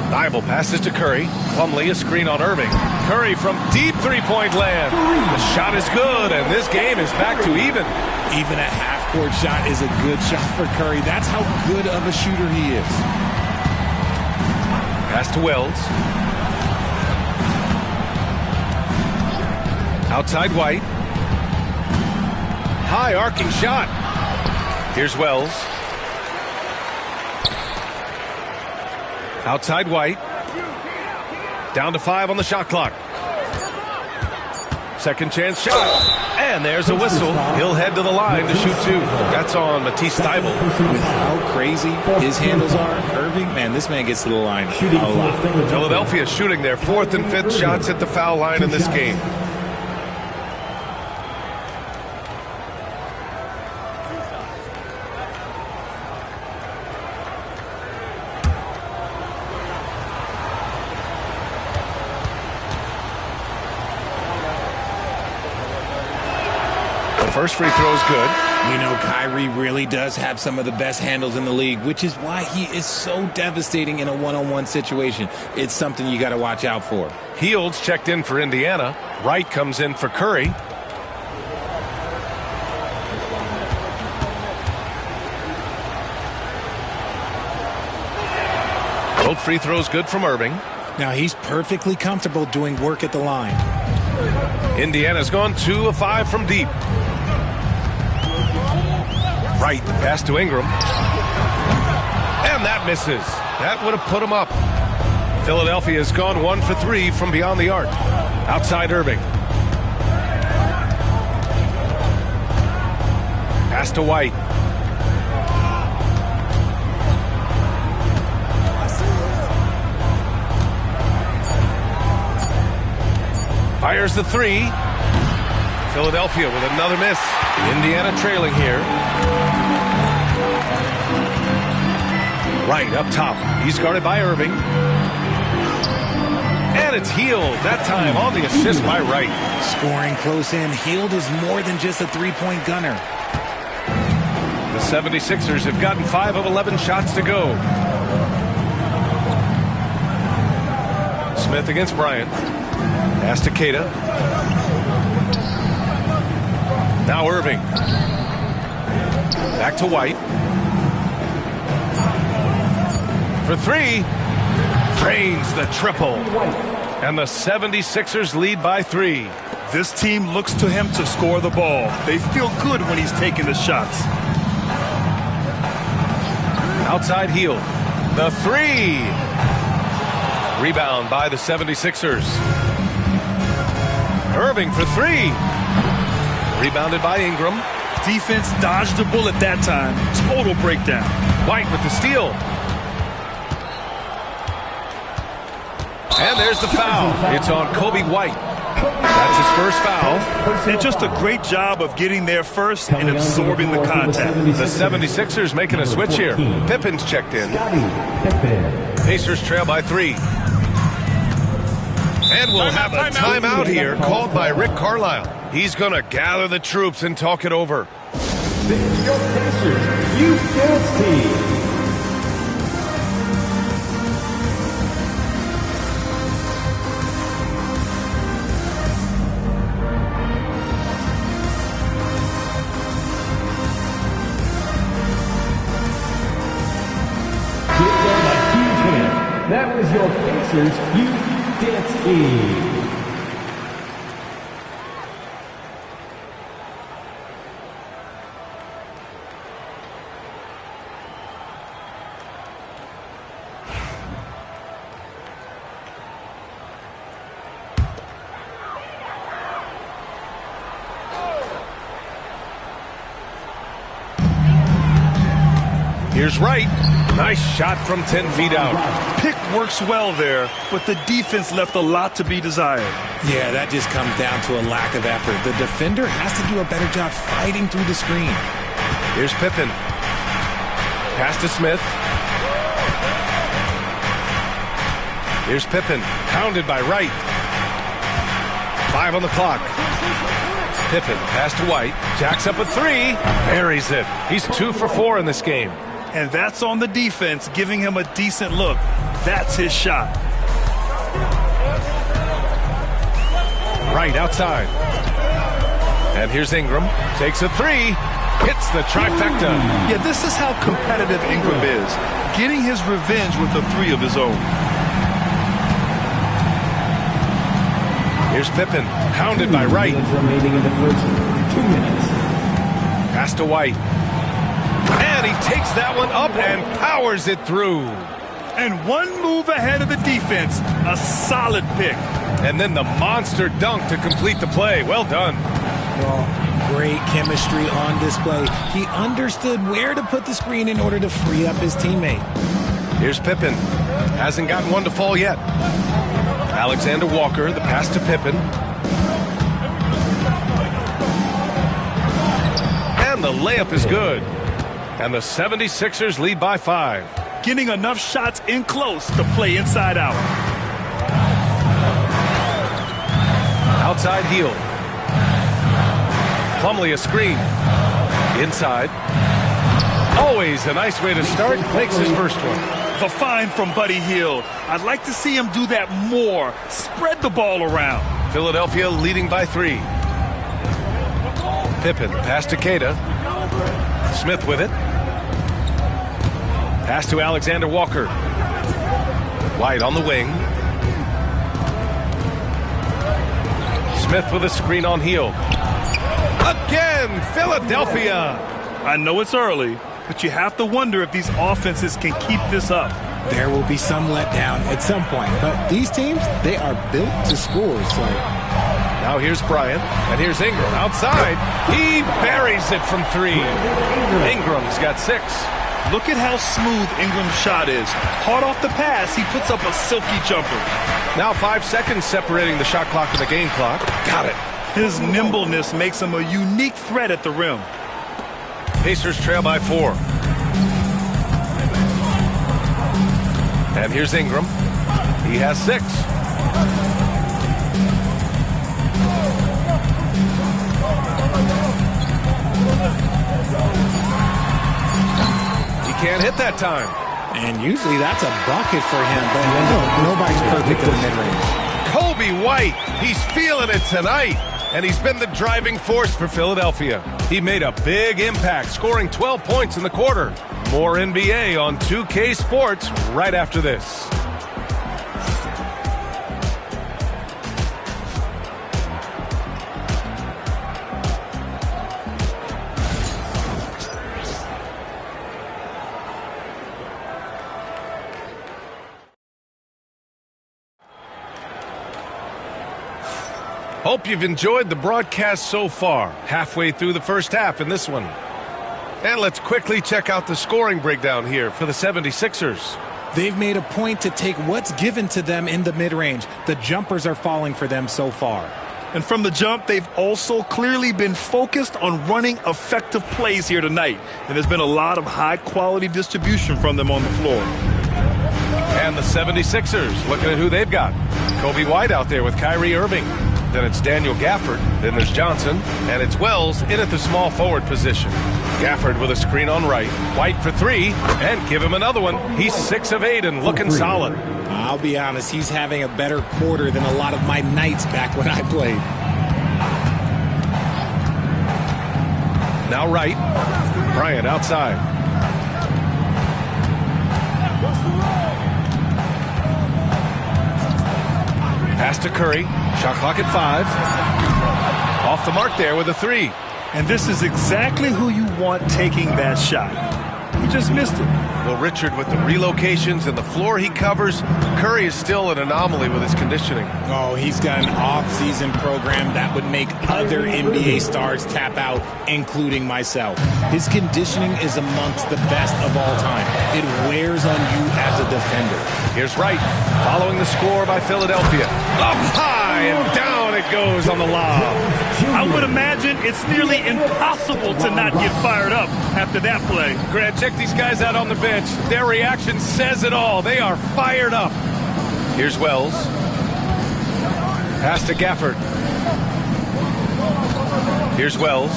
Thibault passes to Curry. Plumlee a screen on Irving. Curry from deep three-point land. The shot is good, and this game is back to even. Even a half-court shot is a good shot for Curry. That's how good of a shooter he is. Pass to Wells. Outside White. High arcing shot. Here's Wells. Outside White. Down to 5 on the shot clock. Second chance shot. And there's a whistle. He'll head to the line to shoot 2. That's on Matisse Thybulle. With how crazy his handles are, Irving, man, this man gets to the line a lot. Philadelphia shooting their 4th and 5th shots at the foul line in this game. First free throw is good. We know Kyrie really does have some of the best handles in the league, which is why he is so devastating in a one-on-one situation. It's something you got to watch out for. Heald's checked in for Indiana. Wright comes in for Curry. Both free throws good from Irving. Now he's perfectly comfortable doing work at the line. Indiana's gone 2 of 5 from deep. Wright, the pass to Ingram. And that misses. That would have put him up. Philadelphia has gone 1 for 3 from beyond the arc. Outside Irving. Pass to White. Fires the 3. Philadelphia with another miss. Indiana trailing here. Wright up top. He's guarded by Irving. And it's Hield. That time on the assist by Wright. Scoring close in. Hield is more than just a three-point gunner. The 76ers have gotten 5 of 11 shots to go. Smith against Bryant. Pass to Queta. Now Irving. Back to White. For 3. Drains the triple. And the 76ers lead by 3. This team looks to him to score the ball. They feel good when he's taking the shots. Outside Hield. The 3. Rebound by the 76ers. Irving for 3. Rebounded by Ingram. Defense dodged the bullet that time. Total breakdown. White with the steal. And there's the foul. It's on Kobe White. That's his first foul. And just a great job of getting there first and absorbing the contact. The 76ers making a switch here. Pippen's checked in. Pacers trail by 3. And we'll have a timeout here called by Rick Carlisle. He's going to gather the troops and talk it over. This is your Pacers Youth Dance Team. that was your Pacers Youth Dance Team. Here's Wright. Nice shot from 10 feet out. Pick works well there, but the defense left a lot to be desired. Yeah, that just comes down to a lack of effort. The defender has to do a better job fighting through the screen. Here's Pippen. Pass to Smith. Here's Pippen. Pounded by Wright. 5 on the clock. Pippen. Pass to White. Jacks up a 3. Buries it. He's 2 for 4 in this game. And that's on the defense, giving him a decent look. That's his shot. Right outside. And here's Ingram. Takes a 3. Hits the trifecta. Yeah, this is how competitive Ingram is. Getting his revenge with a 3 of his own. Here's Pippen. Pounded by Wright. Remaining in the first 2 minutes. Pass to White. And he takes that one up and powers it through. And one move ahead of the defense. A solid pick. And then the monster dunk to complete the play. Well done. Well, great chemistry on display. He understood where to put the screen in order to free up his teammate. Here's Pippen. Hasn't gotten one to fall yet. Alexander Walker, the pass to Pippen. And the layup is good. And the 76ers lead by 5. Getting enough shots in close to play inside out. Outside heel. Plumlee a screen. Inside. Always a nice way to start. Makes his first one. The find from Buddy Hield. I'd like to see him do that more. Spread the ball around. Philadelphia leading by 3. Pippen, pass to Queta. Smith with it. Pass to Alexander Walker. White on the wing. Smith with a screen on heel. Again, Philadelphia. I know it's early, but you have to wonder if these offenses can keep this up. There will be some letdown at some point, but these teams, they are built to score. So now here's Bryant, and here's Ingram outside. He buries it from 3. Ingram's got 6. Look at how smooth Ingram's shot is. Hard off the pass, he puts up a silky jumper. Now 5 seconds separating the shot clock and the game clock. Got it. His nimbleness makes him a unique threat at the rim. Pacers trail by 4. And here's Ingram. He has 6. He can't hit that time. And usually that's a bucket for him, but nobody's perfect in the mid-range. Kobe White, he's feeling it tonight. And he's been the driving force for Philadelphia. He made a big impact, scoring 12 points in the quarter. More NBA on 2K Sports right after this. Hope you've enjoyed the broadcast so far. Halfway through the first half in this one. And let's quickly check out the scoring breakdown here for the 76ers. They've made a point to take what's given to them in the mid-range. The jumpers are falling for them so far. And from the jump, they've also clearly been focused on running effective plays here tonight. And there's been a lot of high-quality distribution from them on the floor. And the 76ers, looking at who they've got. Kobe White out there with Kyrie Irving. Then it's Daniel Gafford. Then there's Johnson. And it's Wells in at the small forward position. Gafford with a screen on right. White for 3. And give him another one. He's 6 of 8 and looking solid. I'll be honest, he's having a better quarter than a lot of my nights back when I played. Now right. Bryant outside. Pass to Curry. Shot clock at 5. Off the mark there with a 3. And this is exactly who you want taking that shot. He just missed it. Well, Richard, with the relocations and the floor he covers, Curry is still an anomaly with his conditioning. Oh, he's got an off-season program that would make other NBA stars tap out, including myself. His conditioning is amongst the best of all time. It wears on you as a defender. Here's Wright, following the score by Philadelphia. Up high and down it goes on the lob. I would imagine it's nearly impossible to not get fired up after that play. Grant, check these guys out on the bench. Their reaction says it all. They are fired up. Here's Wells. Pass to Gafford. Here's Wells.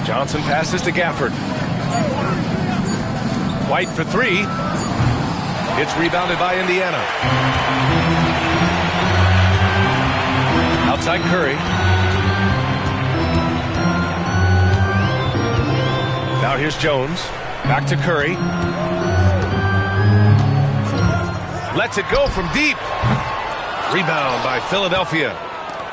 Johnson passes to Gafford. White for 3. It's rebounded by Indiana. Outside Curry. Now here's Jones. Back to Curry. Lets it go from deep. Rebound by Philadelphia.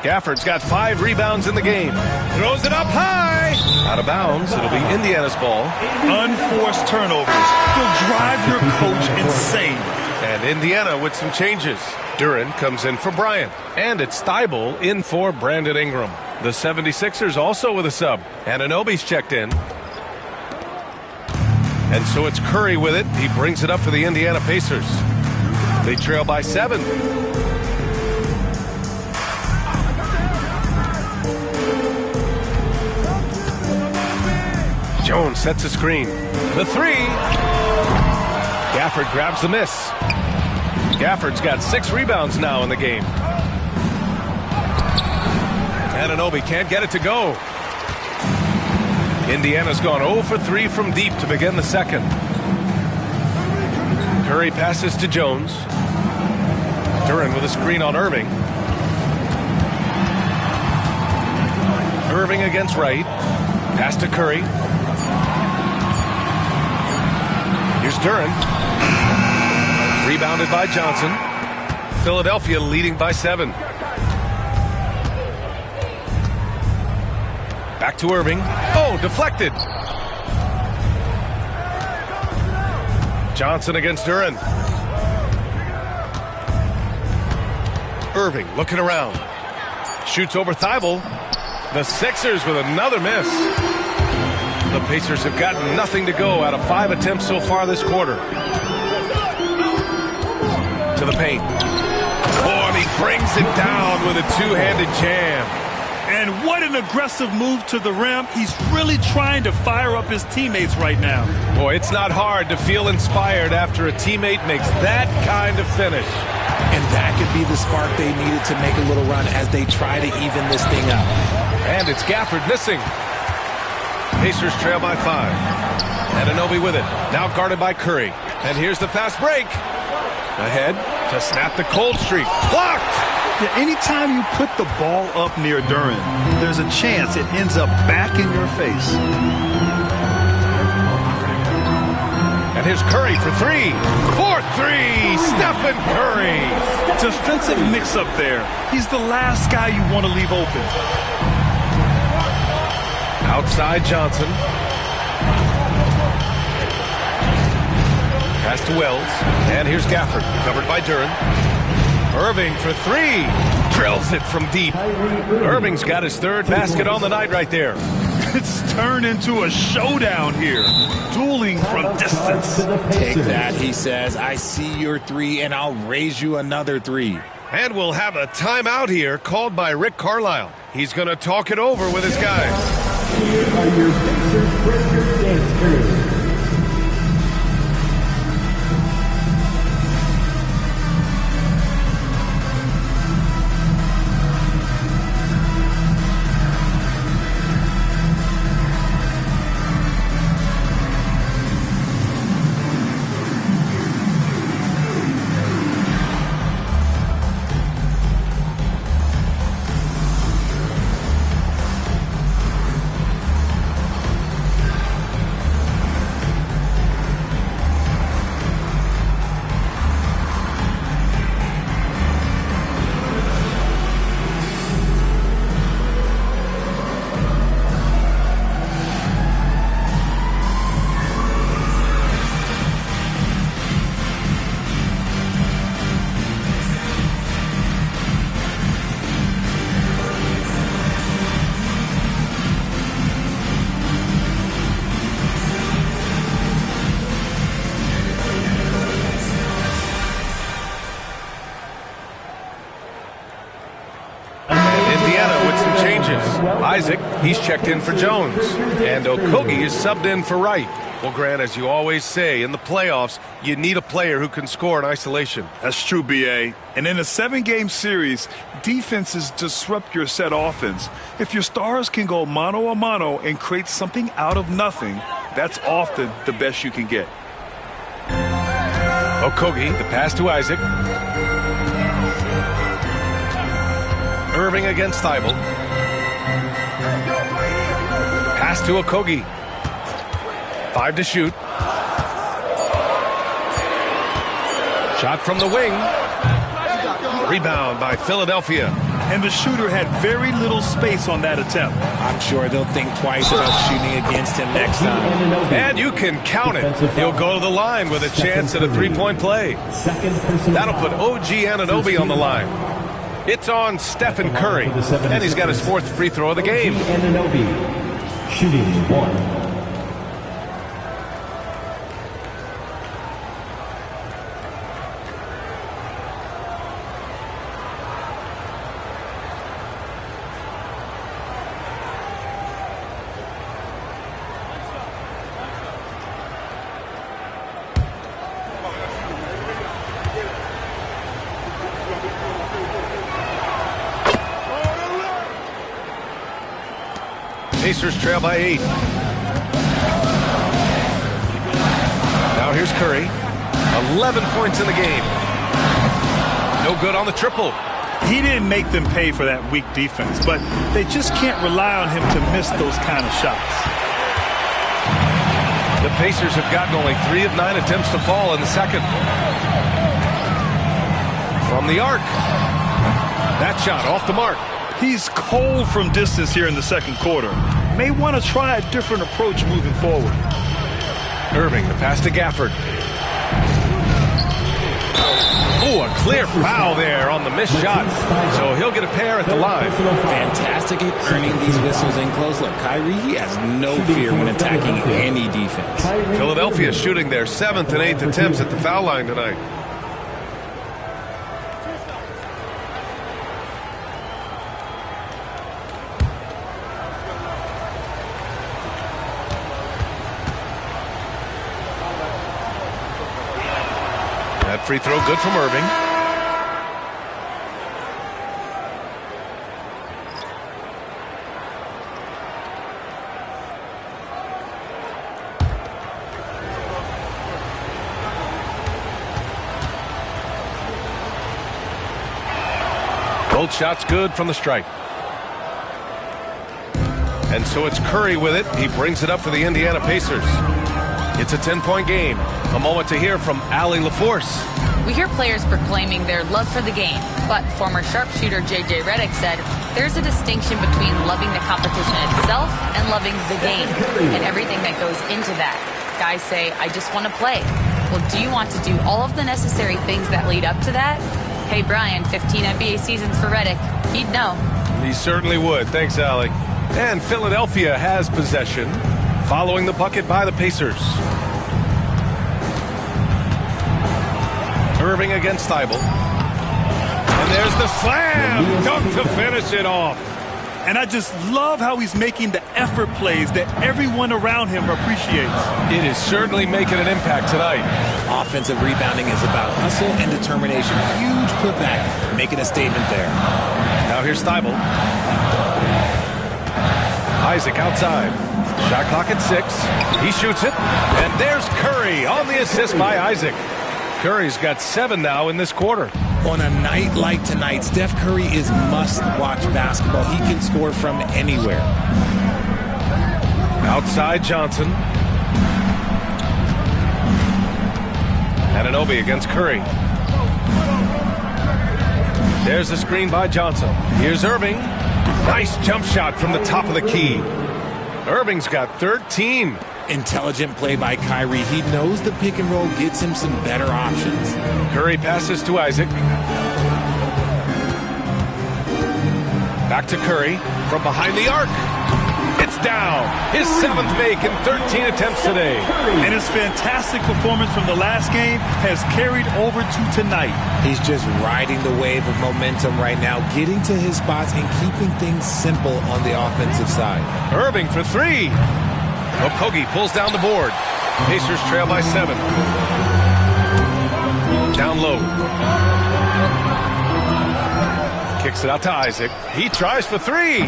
Gafford's got 5 rebounds in the game. Throws it up high. Out of bounds. It'll be Indiana's ball. Unforced turnovers. They'll drive your coach insane. And Indiana with some changes. Duren comes in for Bryant. And it's Thibault in for Brandon Ingram. The 76ers also with a sub. Anunoby's checked in. And so it's Curry with it. He brings it up for the Indiana Pacers. They trail by 7. Jones sets a screen. The 3. Gafford grabs the miss. Gafford's got 6 rebounds now in the game. Anunoby can't get it to go. Indiana's gone 0 for 3 from deep to begin the second. Curry passes to Jones. Duren with a screen on Irving. Irving against Wright. Pass to Curry. Here's Duren. Rebounded by Johnson. Philadelphia leading by 7. Back to Irving. Oh, deflected. Johnson against Duren. Irving looking around. Shoots over Thibault. The Sixers with another miss. The Pacers have gotten nothing to go out of 5 attempts so far this quarter. To the paint. Oh, and he brings it down with a two-handed jam. And what an aggressive move to the rim. He's really trying to fire up his teammates right now. Boy, it's not hard to feel inspired after a teammate makes that kind of finish. And that could be the spark they needed to make a little run as they try to even this thing up. And it's Gafford missing. Pacers trail by 5. Anunoby with it. Now guarded by Curry. And here's the fast break. Ahead to snap the cold streak. Blocked! Yeah, anytime you put the ball up near Duren, there's a chance it ends up back in your face. And here's Curry for 3. 4-3, Stephen Curry. Defensive mix-up there. He's the last guy you want to leave open. Outside Johnson. Pass to Wells. And here's Gafford, covered by Duren. Irving for 3. Drills it from deep. Irving's got his 3rd basket on the night right there. It's turned into a showdown here. Dueling from distance. Take that, he says. I see your 3, and I'll raise you another 3. And we'll have a timeout here called by Rick Carlisle. He's going to talk it over with his guys. Here are your Pacers Breakers dance crew. Isaac, he's checked in for Jones. And Okogie is subbed in for Wright. Well, Grant, as you always say, in the playoffs, you need a player who can score in isolation. That's true, B.A. And in a 7-game series, defenses disrupt your set offense. If your stars can go mano-a-mano and create something out of nothing, that's often the best you can get. Okogie, the pass to Isaac. Irving against Thibault. Pass to Okogie. 5 to shoot. Shot from the wing. Rebound by Philadelphia. And the shooter had very little space on that attempt. I'm sure they'll think twice about shooting against him next time. And you can count it. He'll go to the line with a chance at a three-point play. That'll put OG Anunoby on the line. It's on Stephen Curry. And he's got his 4th free throw of the game. Anunoby, shooting 1. Pacers trail by 8. Now here's Curry. 11 points in the game. No good on the triple. He didn't make them pay for that weak defense, but they just can't rely on him to miss those kind of shots. The Pacers have gotten only 3 of 9 attempts to fall in the second. From the arc. That shot off the mark. He's cold from distance here in the second quarter. May want to try a different approach moving forward. Irving, the pass to Gafford. Oh, a clear foul there on the missed shot. So he'll get a pair at the line. Fantastic at earning these whistles in close. Look, Kyrie, he has no fear when attacking any defense. Philadelphia shooting their 7th and 8th attempts at the foul line tonight. Free throw good from Irving. Both shots good from the stripe. And so it's Curry with it. He brings it up for the Indiana Pacers. It's a 10-point game. A moment to hear from Allie LaForce. We hear players proclaiming their love for the game, but former sharpshooter J.J. Redick said there's a distinction between loving the competition itself and loving the game and everything that goes into that. Guys say, I just want to play. Well, do you want to do all of the necessary things that lead up to that? Hey, Brian, 15 NBA seasons for Redick. He'd know. He certainly would. Thanks, Allie. And Philadelphia has possession, following the bucket by the Pacers. Irving against Thibault. And there's the slam dunk to finish it off. And I just love how he's making the effort plays that everyone around him appreciates. It is certainly making an impact tonight. Offensive rebounding is about hustle and determination. Huge putback, making a statement there. Now here's Thibault. Isaac outside. Shot clock at 6. He shoots it. And there's Curry on the assist by Isaac. Curry's got 7 now in this quarter. On a night like tonight, Steph Curry is must-watch basketball. He can score from anywhere. Outside Johnson. Anunoby against Curry. There's the screen by Johnson. Here's Irving. Nice jump shot from the top of the key. Irving's got 13. Intelligent play by Kyrie. He knows the pick and roll gets him some better options. Curry passes to Isaac. Back to Curry from behind the arc. It's It's down. His 7th make in 13 attempts today. And his fantastic performance from the last game has carried over to tonight. He's just riding the wave of momentum right now, getting to his spots and keeping things simple on the offensive side. Irving for 3. Okogie pulls down the board. Pacers trail by 7. Down low. Kicks it out to Isaac. He tries for 3.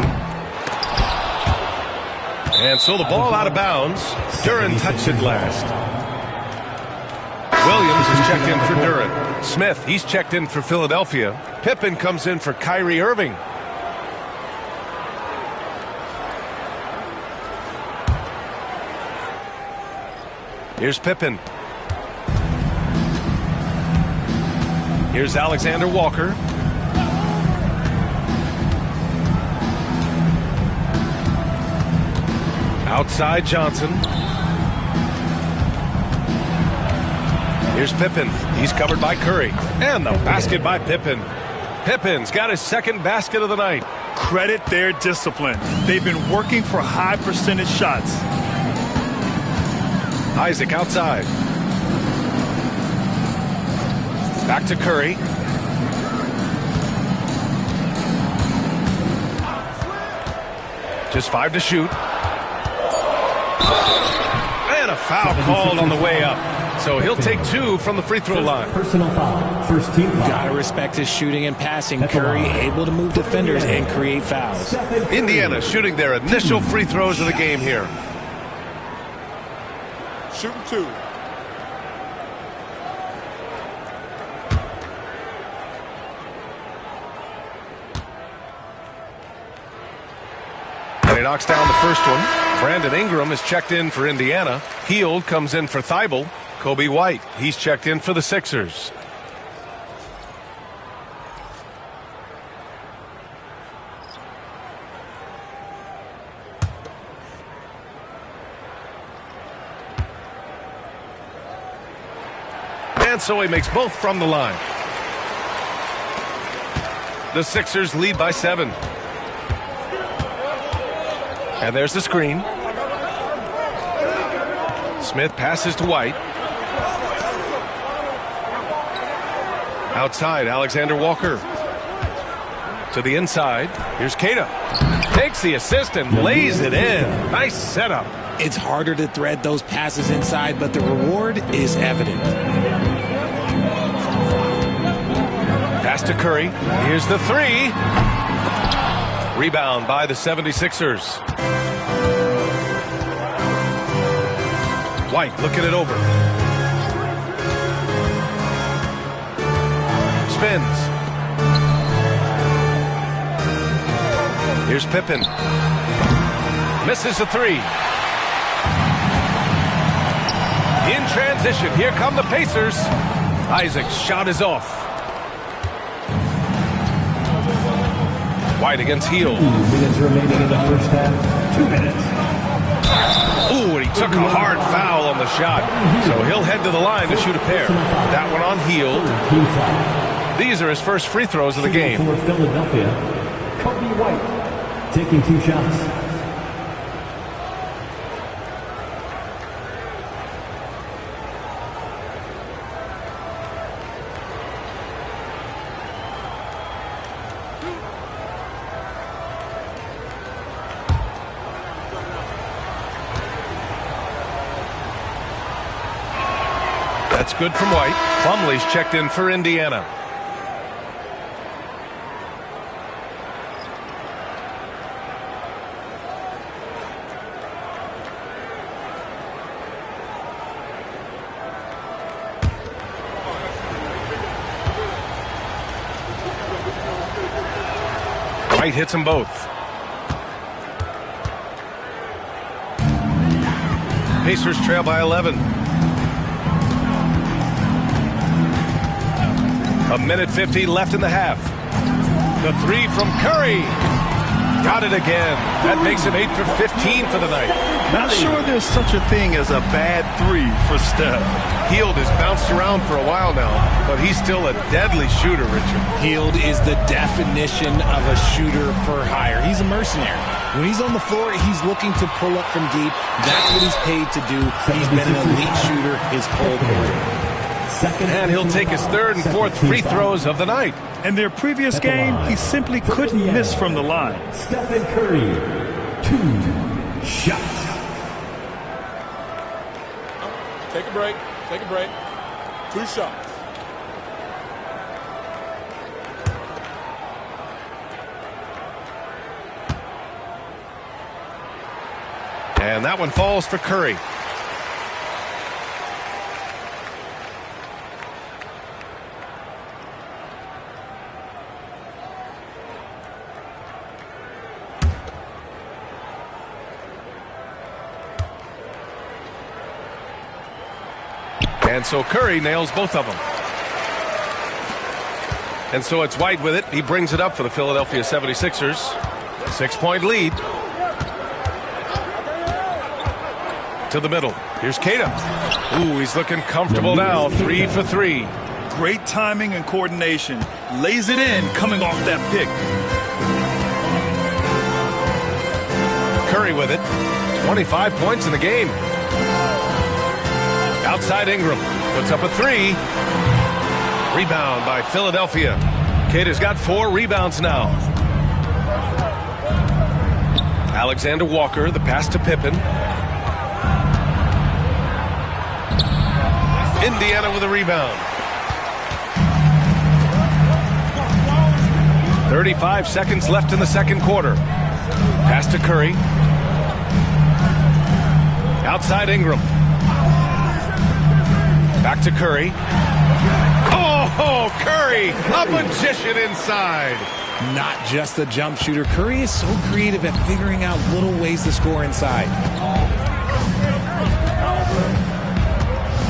And so the ball out of bounds. Duren touched it last. Williams is checked in for Duren. Smith, he's checked in for Philadelphia. Pippen comes in for Kyrie Irving. Here's Pippen. Here's Alexander Walker. Outside Johnson. Here's Pippen. He's covered by Curry. And the basket by Pippen. Pippen's got his 2nd basket of the night. Credit their discipline. They've been working for high percentage shots. Isaac outside. Back to Curry. Just 5 to shoot. And a foul called on the way up. So he'll take 2 from the free throw line. Personal foul. First team foul. Gotta respect his shooting and passing. Curry able to move defenders and create fouls. Indiana shooting their initial free throws of the game here. Shooting 2. And he knocks down the first one. Brandon Ingram is checked in for Indiana. Hield comes in for Thibault. Kobe White, he's checked in for the Sixers. And so he makes both from the line. The Sixers lead by 7. And there's the screen. Smith passes to White. Outside, Alexander Walker. To the inside. Here's Keita. Takes the assist and lays it in. Nice setup. It's harder to thread those passes inside, but the reward is evident. Pass to Curry. Here's the 3. Rebound by the 76ers. White looking it over. Spins. Here's Pippen. Misses the 3. In transition, here come the Pacers. Isaac's shot is off. White against Hield. 2 minutes remaining in the first half. 2 minutes. Ooh, and he took a hard foul on the shot. So he'll head to the line to shoot a pair. That one on Hield. These are his first free throws of the game. For Philadelphia, Kobe White taking 2 shots. That's good from White. Plumlee's checked in for Indiana. White hits them both. Pacers trail by 11. A minute 50 left in the half. The 3 from Curry. Got it again. That makes him 8 for 15 for the night. Not sure there's such a thing as a bad 3 for Steph. Hield has bounced around for a while now, but he's still a deadly shooter, Richard. Hield is the definition of a shooter for hire. He's a mercenary. When he's on the floor, he's looking to pull up from deep. That's what he's paid to do. He's been an elite shooter his whole career. And he'll take his third and fourth free throws of the night. In their previous game, he simply couldn't miss from the line. Stephen Curry, 2 shots. Take a break. Take a break. 2 shots. And that one falls for Curry. And so Curry nails both of them. And so it's White with it. He brings it up for the Philadelphia 76ers. 6-point lead. To the middle. Here's Queta. Ooh, he's looking comfortable now. 3 for 3. Great timing and coordination. Lays it in coming off that pick. Curry with it. 25 points in the game. Outside Ingram. Puts up a 3. Rebound by Philadelphia. Queta's got 4 rebounds now. Alexander Walker, the pass to Pippen. Indiana with a rebound. 35 seconds left in the second quarter. Pass to Curry. Outside Ingram. Back to Curry. Oh, Curry, a magician inside. Not just a jump shooter. Curry is so creative at figuring out little ways to score inside.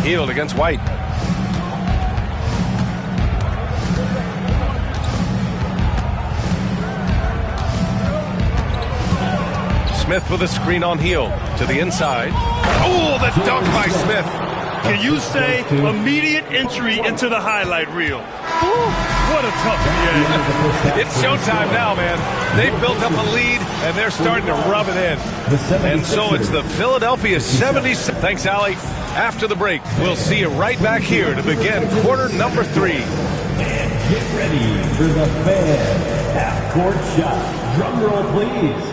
Hield against White. Smith with a screen on Hield to the inside. Oh, the dunk by Smith. Can you say immediate entry into the highlight reel? What a tough game. It's showtime now, man. They've built up a lead, and they're starting to rub it in. And so it's the Philadelphia 76. Thanks, Allie. After the break, we'll see you right back here to begin quarter number 3. And get ready for the fan half-court shot. Drum roll, please.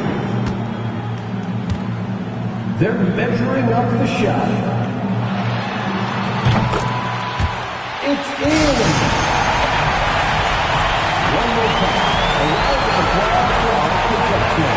They're measuring up the shot. It's in. One more time. Arrive at the playoff draw projection.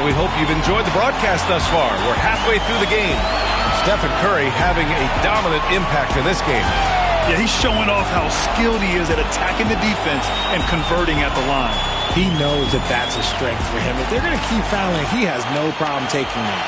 We hope you've enjoyed the broadcast thus far. We're halfway through the game. Stephen Curry having a dominant impact in this game. Yeah, he's showing off how skilled he is at attacking the defense and converting at the line. He knows that that's a strength for him. If they're going to keep fouling, he has no problem taking it.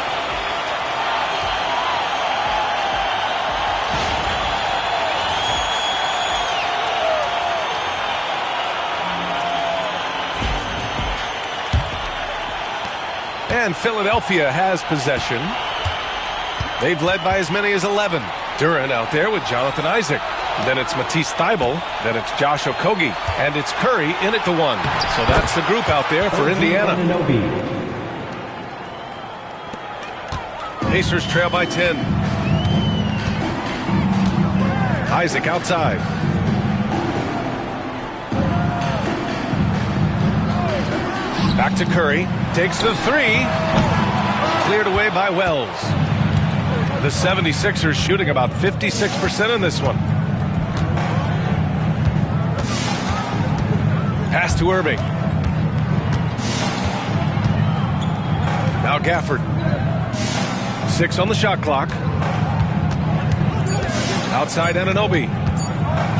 And Philadelphia has possession. They've led by as many as 11. Duran out there with Jonathan Isaac. Then it's Matisse Thybulle. Then it's Josh Okogie. And it's Curry in at the 1. So that's the group out there for Indiana. Pacers trail by 10. Isaac outside. Back to Curry. Takes the three. Cleared away by Wells. The 76ers shooting about 56% in this one. Pass to Irving. Now Gafford. 6 on the shot clock. Outside Anunoby.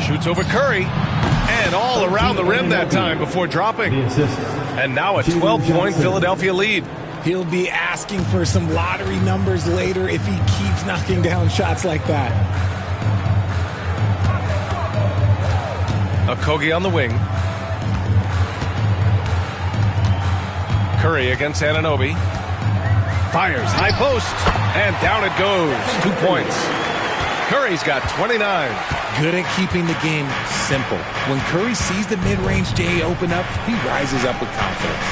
Shoots over Curry. And all around the rim that time before dropping. And now a 12-point Philadelphia lead. He'll be asking for some lottery numbers later if he keeps knocking down shots like that. Okogie on the wing. Curry against Anunoby. Fires, high post, and down it goes. 2 points. Curry's got 29. Good at keeping the game simple. When Curry sees the mid-range J open up, he rises up with confidence.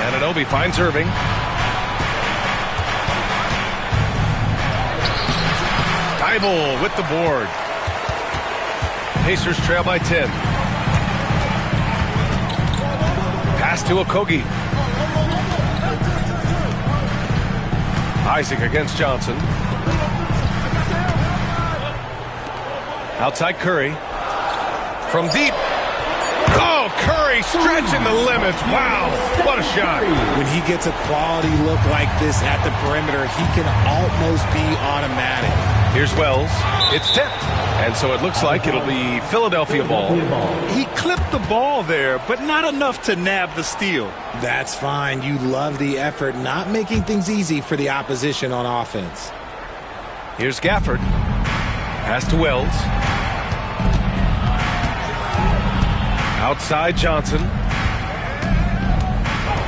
Anunoby finds Irving. Thybulle with the board. Pacers trail by 10. Pass to Okogie. Isaac against Johnson. Outside Curry. From deep. Oh, Curry stretching the limits. Wow, what a shot. When he gets a quality look like this at the perimeter, he can almost be automatic. Here's Wells. It's tipped. And so it looks like it'll be Philadelphia ball. He clipped the ball there, but not enough to nab the steal. That's fine. You love the effort, not making things easy for the opposition on offense. Here's Gafford. Pass to Wells. Outside Johnson.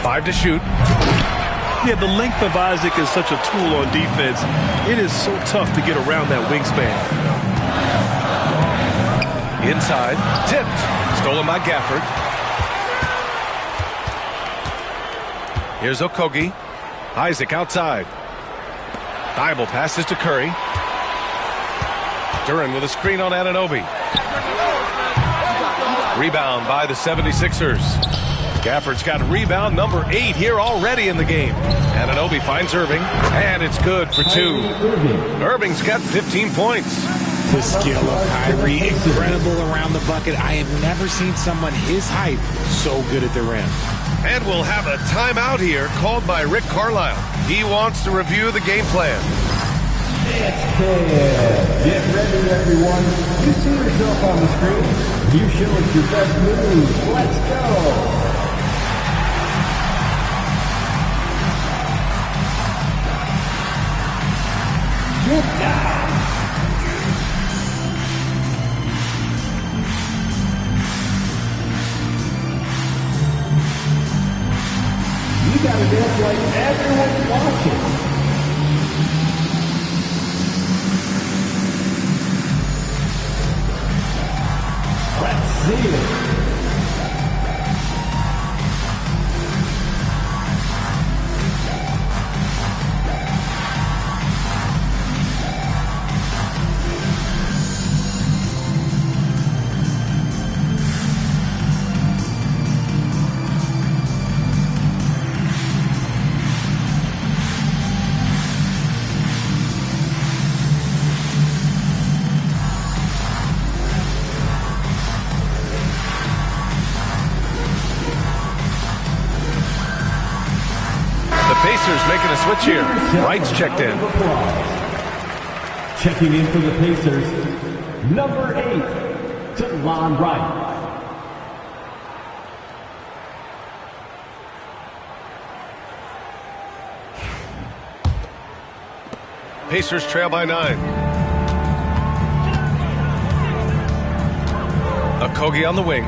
5 to shoot. Yeah, the length of Isaac is such a tool on defense. It is so tough to get around that wingspan. Inside. Tipped. Stolen by Gafford. Here's Okogie. Isaac outside. Thybulle passes to Curry. Duren with a screen on Anunoby. Rebound by the 76ers. Gafford's got rebound number 8 here already in the game. Anunoby finds Irving, and it's good for 2. Irving's got 15 points. The skill of Kyrie, incredible around the bucket. I have never seen someone his height so good at the rim. And we'll have a timeout here called by Rick Carlisle. He wants to review the game plan. Get ready, everyone. You see yourself on the screen. You show us your best moves. Let's go. Get down. You gotta dance like everyone's watching. Let's see it. Pacers making a switch here. Wright's checked in. Checking in for the Pacers, number 8, Delon Wright. Pacers trail by 9. Okogie on the wing.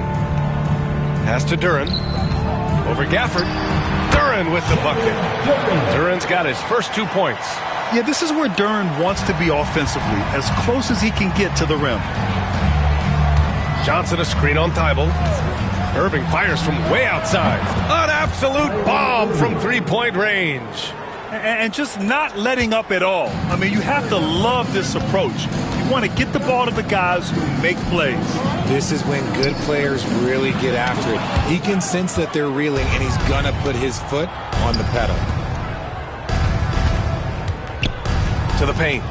Pass to Duren. Over Gafford. Duren with the bucket. Duren's got his first 2 points. Yeah, this is where Duren wants to be offensively, as close as he can get to the rim. Johnson a screen on Thybulle. Irving fires from way outside. An absolute bomb from three-point range. And just not letting up at all. I mean, you have to love this approach. You want to get the ball to the guys who make plays. This is when good players really get after it. He can sense that they're reeling, and he's going to put his foot on the pedal. To the paint.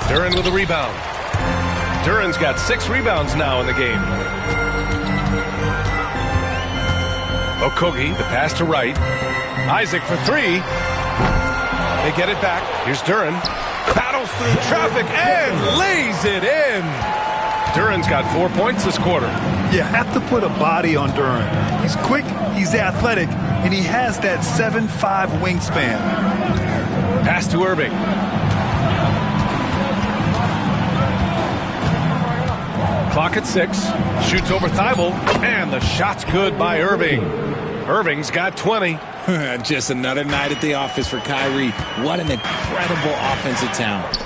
Duren with a rebound. Duren's got 6 rebounds now in the game. Okogie, the pass to Wright. Isaac for 3. They get it back. Here's Duren. Battles through traffic and lays it in. Duren's got 4 points this quarter. You have to put a body on Duren. He's quick, he's athletic, and he has that 7'5" wingspan. Pass to Irving. Clock at 6. Shoots over Thibault, and the shot's good by Irving. Irving's got 20. Just another night at the office for Kyrie. What an incredible offensive talent.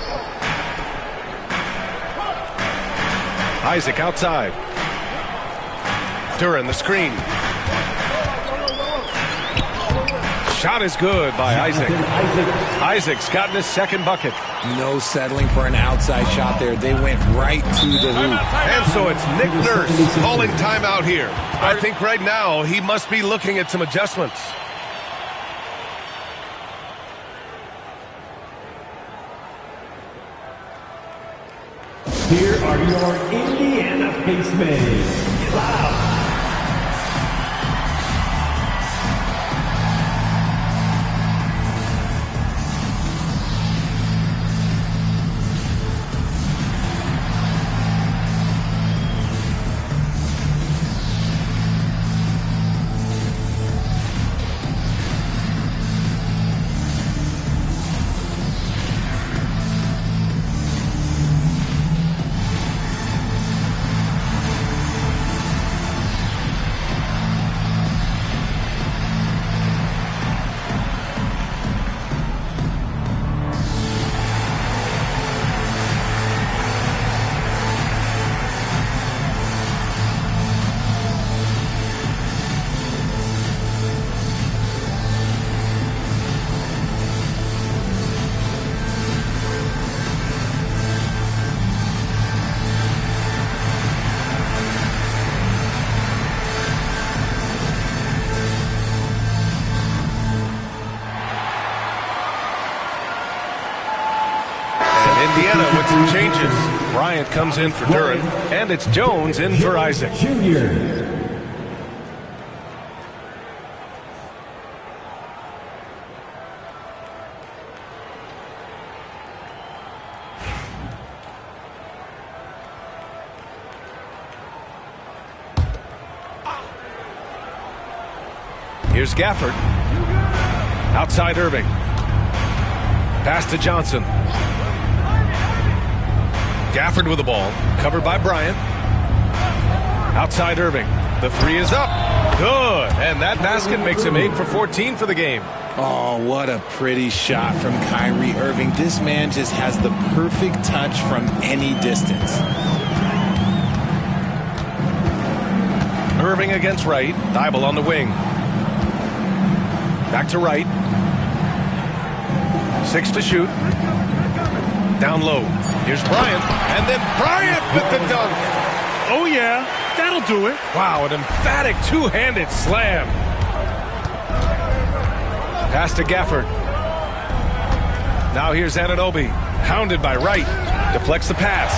Isaac outside. Duren the screen. Shot is good by Isaac. Isaac's gotten his second bucket. No settling for an outside shot there. They went right to the hoop. And so it's Nick Nurse calling timeout here. I think right now he must be looking at some adjustments. Here are your Indiana Pacemates. Wow. Indiana with some changes. Bryant comes in for Duren, and it's Jones in for Isaac. Junior. Here's Gafford. Outside Irving. Pass to Johnson. Gafford with the ball, covered by Bryant. Outside Irving. The 3 is up. Good. And that basket makes him 8 for 14 for the game. Oh, what a pretty shot from Kyrie Irving. This man just has the perfect touch from any distance. Irving against Wright. Thibault on the wing. Back to Wright. 6 to shoot. Down low. Here's Bryant. And then Bryant with the dunk. Oh, yeah. That'll do it. Wow, an emphatic two-handed slam. Pass to Gafford. Now here's Anunoby. Hounded by Wright. Deflects the pass.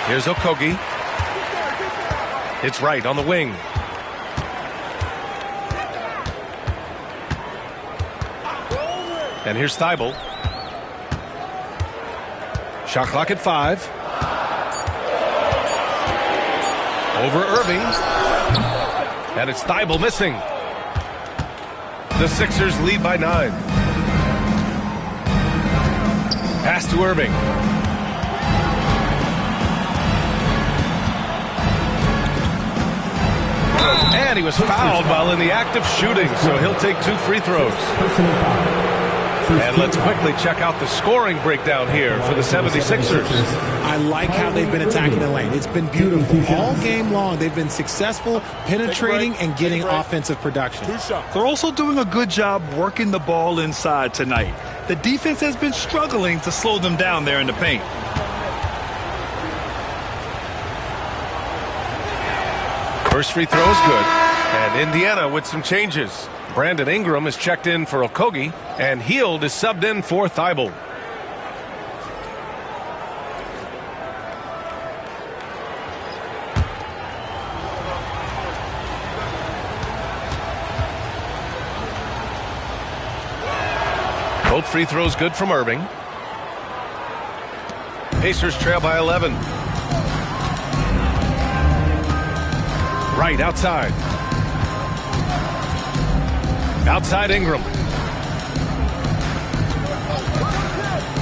Here's Okogie. It's Wright on the wing. And here's Thibault. Shot clock at 5. Over Irving. And it's Thibault missing. The Sixers lead by 9. Pass to Irving. And he was fouled while in the act of shooting, so he'll take 2 free throws. And let's quickly check out the scoring breakdown here for the 76ers. I like how they've been attacking the lane. It's been beautiful. All game long, they've been successful penetrating and getting offensive production. They're also doing a good job working the ball inside tonight. The defense has been struggling to slow them down there in the paint. First free throw is good. And Indiana with some changes. Brandon Ingram is checked in for Okogie, and Hield is subbed in for Thibault. Both free throws good from Irving. Pacers trail by 11. Right outside. Outside Ingram.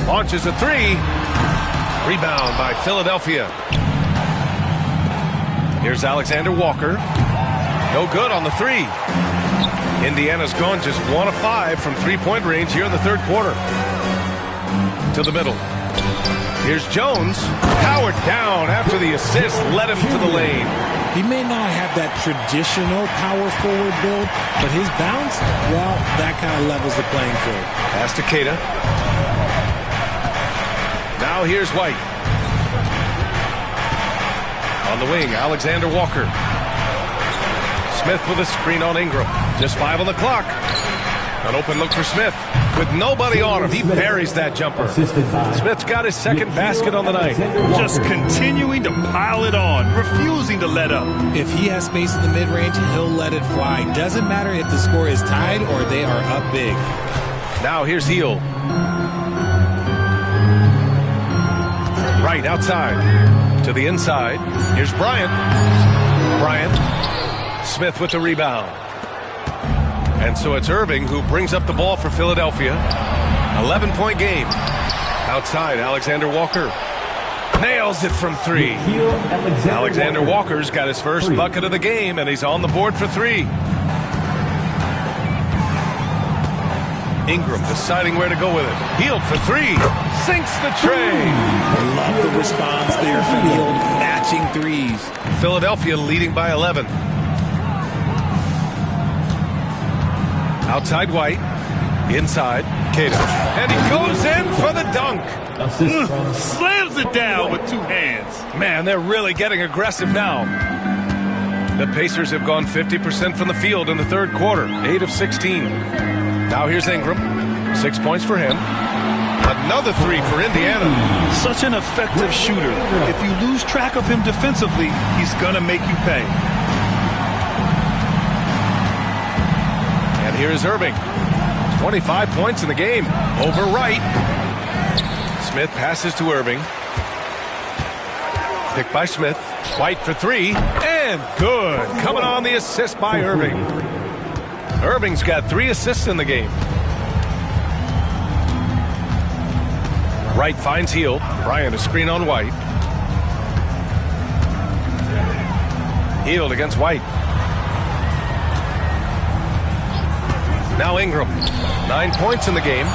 Launches a three. Rebound by Philadelphia. Here's Alexander Walker. No good on the three. Indiana's gone just 1 of 5 from three-point range here in the third quarter. To the middle. Here's Jones. Powered down after the assist led him to the lane. He may not have that traditional power forward build, but his bounce, well, that kind of levels the playing field. Pass to Queta. Now here's White. On the wing, Alexander Walker. Smith with a screen on Ingram. Just 5 on the clock. An open look for Smith. With nobody on him, he buries that jumper. Smith's got his second basket on the night. Just continuing to pile it on, refusing to let up. If he has space in the mid-range, he'll let it fly. Doesn't matter if the score is tied or they are up big. Now here's Hield. Right outside. To the inside. Here's Bryant. Smith with the rebound. And so it's Irving who brings up the ball for Philadelphia. 11-point game. Outside, Alexander Walker. Nails it from 3. Alexander Walker's got his first bucket of the game, and he's on the board for 3. Ingram deciding where to go with it. Hield for 3. Sinks the tray. Love the response there from Hield. Matching threes. Philadelphia leading by 11. Outside White. Inside Queta. And he goes in for the dunk. Slams it down with 2 hands. Man, they're really getting aggressive now. The Pacers have gone 50% from the field in the third quarter. 8 of 16. Now here's Ingram. 6 points for him. Another 3 for Indiana. Such an effective shooter. If you lose track of him defensively, he's going to make you pay. And here's Irving. 25 points in the game. Over Wright. Smith passes to Irving. Picked by Smith. White for 3. And good. Coming on the assist by Irving. Irving's got 3 assists in the game. Wright finds Hield. Bryant a screen on White. Hield against White. Now Ingram. 9 points in the game.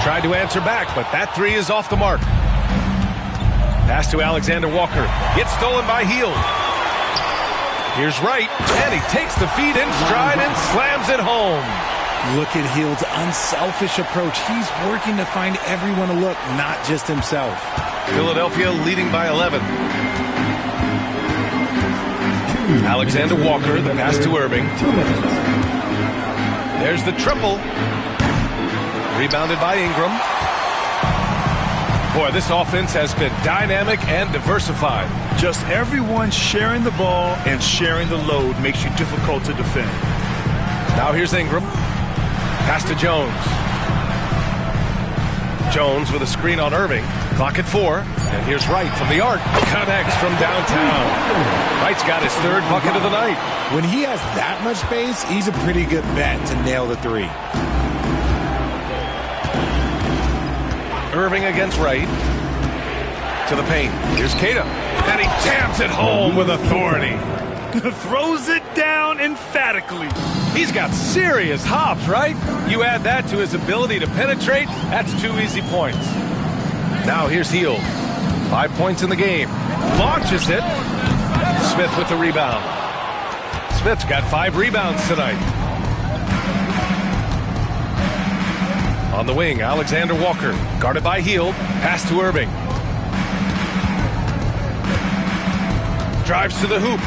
Tried to answer back, but that 3 is off the mark. Pass to Alexander Walker. Gets stolen by Hield. Here's Wright, and he takes the feed in stride and slams it home. Look at Hield's unselfish approach. He's working to find everyone a look, not just himself. Philadelphia leading by 11. Alexander Walker, the pass to Irving. There's the triple. Rebounded by Ingram. Boy, this offense has been dynamic and diversified. Just everyone sharing the ball and sharing the load makes you difficult to defend. Now here's Ingram. Pass to Jones. Jones with a screen on Irving. Clock at 4. And here's Wright from the arc. Connects from downtown. Wright's got his 3rd bucket of the night. When he has that much space, he's a pretty good bet to nail the 3. Irving against Wright. To the paint. Here's Queta. And he jams it home with authority. Throws it down emphatically. He's got serious hops, right? You add that to his ability to penetrate, that's 2 easy points. Now here's Hield. 5 points in the game. Launches it. Smith with the rebound. Smith's got 5 rebounds tonight. On the wing, Alexander Walker. Guarded by Hield. Pass to Irving. Drives to the hoop.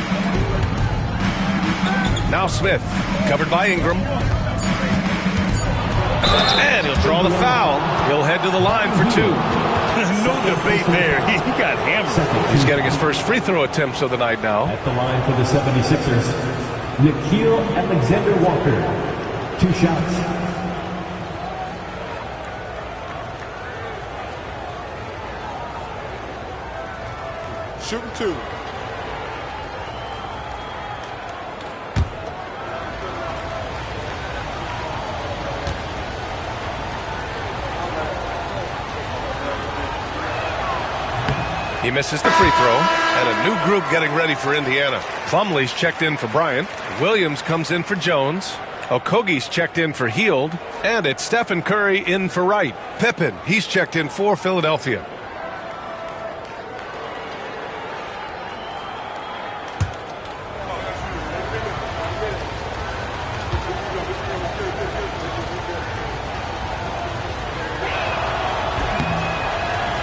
Now Smith. Covered by Ingram. And he'll draw the foul. He'll head to the line for 2. No debate there. He got hammered. He's getting his first free throw attempts of the night now. At the line for the 76ers, Nickeil Alexander-Walker. 2 shots. Shooting 2. He misses the free throw, and a new group getting ready for Indiana. Plumlee's checked in for Bryant. Williams comes in for Jones. Okogie's checked in for Hield. And it's Stephen Curry in for Wright. Pippen, he's checked in for Philadelphia.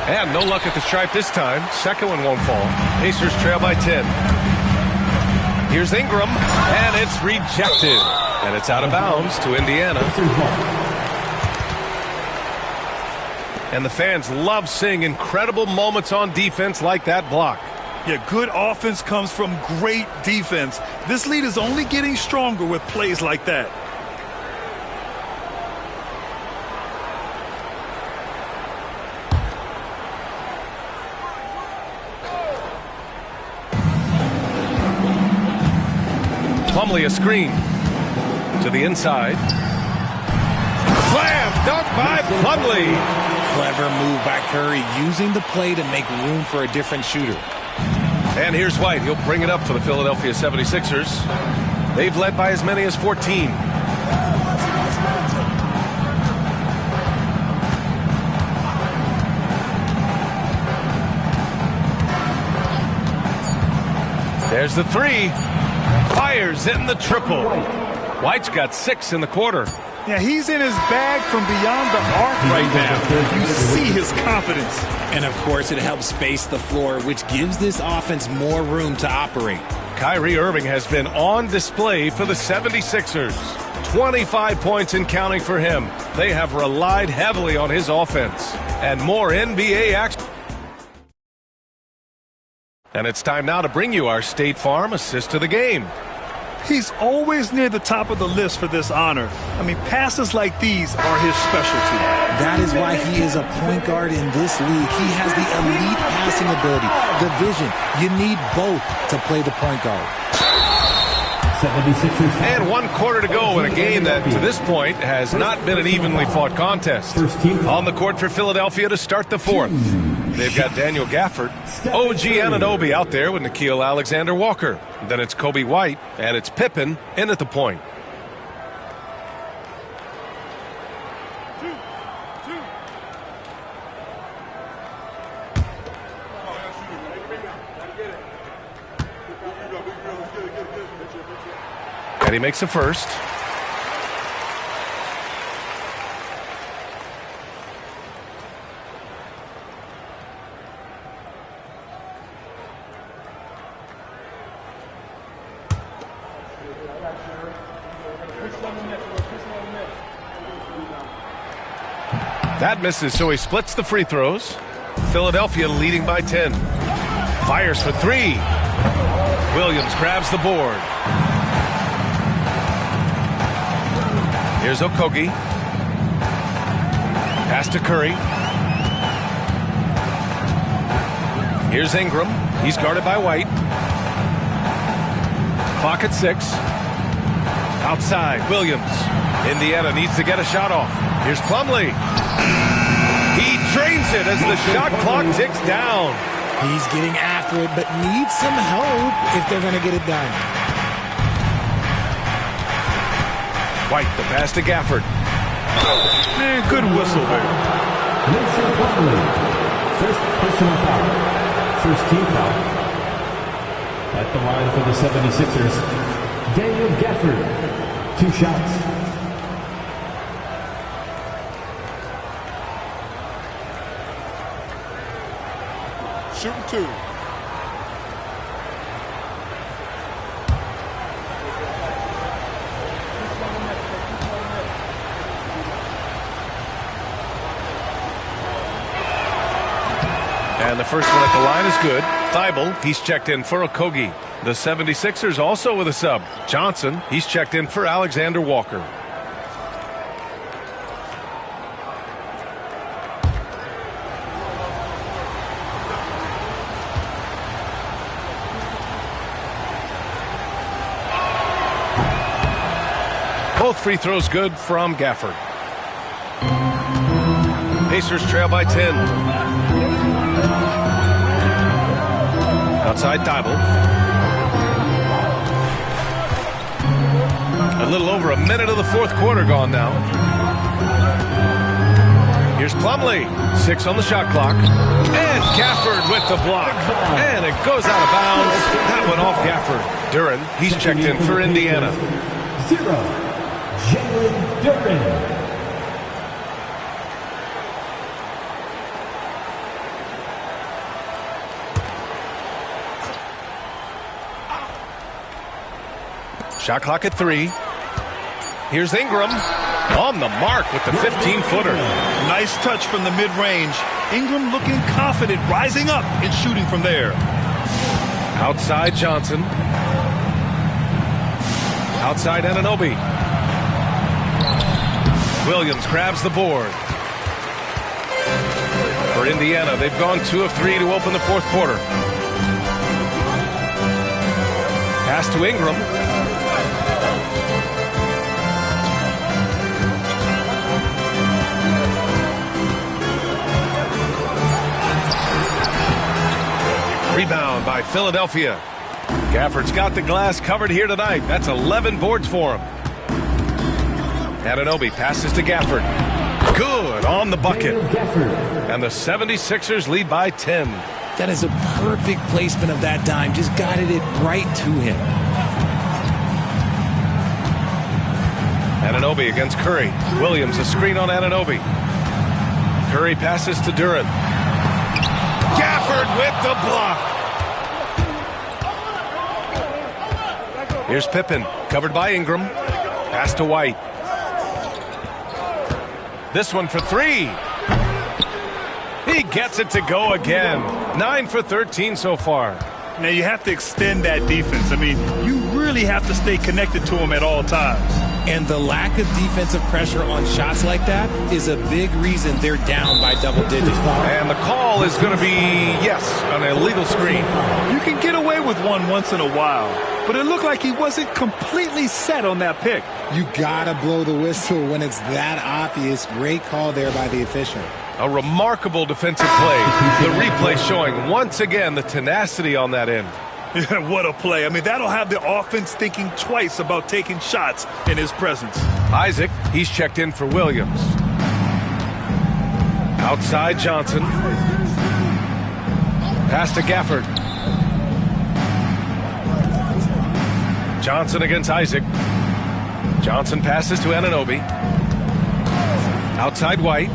And no luck at the stripe this time. Second one won't fall. Pacers trail by 10. Here's Ingram, and it's rejected. And it's out of bounds to Indiana. And the fans love seeing incredible moments on defense like that block. Yeah, good offense comes from great defense. This lead is only getting stronger with plays like that. Plumlee a screen to the inside. Slam dunk by Plumlee. Clever move by Curry, using the play to make room for a different shooter. And here's White. He'll bring it up for the Philadelphia 76ers. They've led by as many as 14. There's the 3. Fires in the triple. White's got 6 in the quarter. Yeah, he's in his bag from beyond the arc right now. You see his confidence. And, of course, it helps space the floor, which gives this offense more room to operate. Kyrie Irving has been on display for the 76ers. 25 points and counting for him. They have relied heavily on his offense. And more NBA action. And it's time now to bring you our State Farm assist to the game. He's always near the top of the list for this honor. I mean, passes like these are his specialty. That is why he is a point guard in this league. He has the elite passing ability, the vision. You need both to play the point guard. 76ers. And 1 quarter to go in a game that, to this point, has not been an evenly fought contest. On the court for Philadelphia to start the 4th. They've got Daniel Gafford, OG Anunoby out there with Nickeil Alexander-Walker. Then it's Kobe White, and it's Pippen in at the point. And he makes the first. That misses, so he splits the free throws. Philadelphia leading by 10. Fires for 3. Williams grabs the board. Here's Okogie. Pass to Curry. Here's Ingram. He's guarded by White. Clock at 6. Outside, Williams. Indiana needs to get a shot off. Here's Plumlee. He drains it as the shot clock ticks down. He's getting after it, but needs some help if they're going to get it done. White, the pass to Gafford. Man, good whistle there. Mason Plumlee, first personal foul. First team foul. At the line for the 76ers, Daniel Gafford. 2 shots. Shooting 2. And the first one at the line is good. Thibault, he's checked in for Okogie. The 76ers also with a sub. Johnson, he's checked in for Alexander Walker. Both free throws good from Gafford. Pacers trail by 10. Outside Thibault. A little over a minute of the fourth quarter gone now. Here's Plumlee. 6 on the shot clock. And Gafford with the block. And it goes out of bounds. That went off Gafford. Duren, he's checked in for Indiana. 0. Jalen Duren. Shot clock at 3. Here's Ingram on the mark with the 15-footer. Nice touch from the mid-range. Ingram looking confident, rising up and shooting from there. Outside Johnson. Outside Anunoby. Williams grabs the board. For Indiana, they've gone 2 of 3 to open the fourth quarter. Pass to Ingram. Rebound by Philadelphia. Gafford's got the glass covered here tonight. That's 11 boards for him. Anunoby passes to Gafford. Good on the bucket. And the 76ers lead by 10. That is a perfect placement of that dime. Just guided it right to him. Anunoby against Curry. Williams a screen on Anunoby. Curry passes to Duren. Gafford with the block. Here's Pippen, covered by Ingram. Pass to White. This one for 3. He gets it to go again. 9 for 13 so far. Now you have to extend that defense. I mean, you really have to stay connected to him at all times. And the lack of defensive pressure on shots like that is a big reason they're down by double digits. And the call is going to be, yes, an illegal screen. You can get away with one once in a while, but it looked like he wasn't completely set on that pick. You gotta blow the whistle when it's that obvious. Great call there by the official. A remarkable defensive play. The replay showing once again the tenacity on that end. Yeah, what a play. I mean, that'll have the offense thinking twice about taking shots in his presence. Isaac, he's checked in for Williams. Outside Johnson. Pass to Gafford. Johnson against Isaac. Johnson passes to Anunoby. Outside White.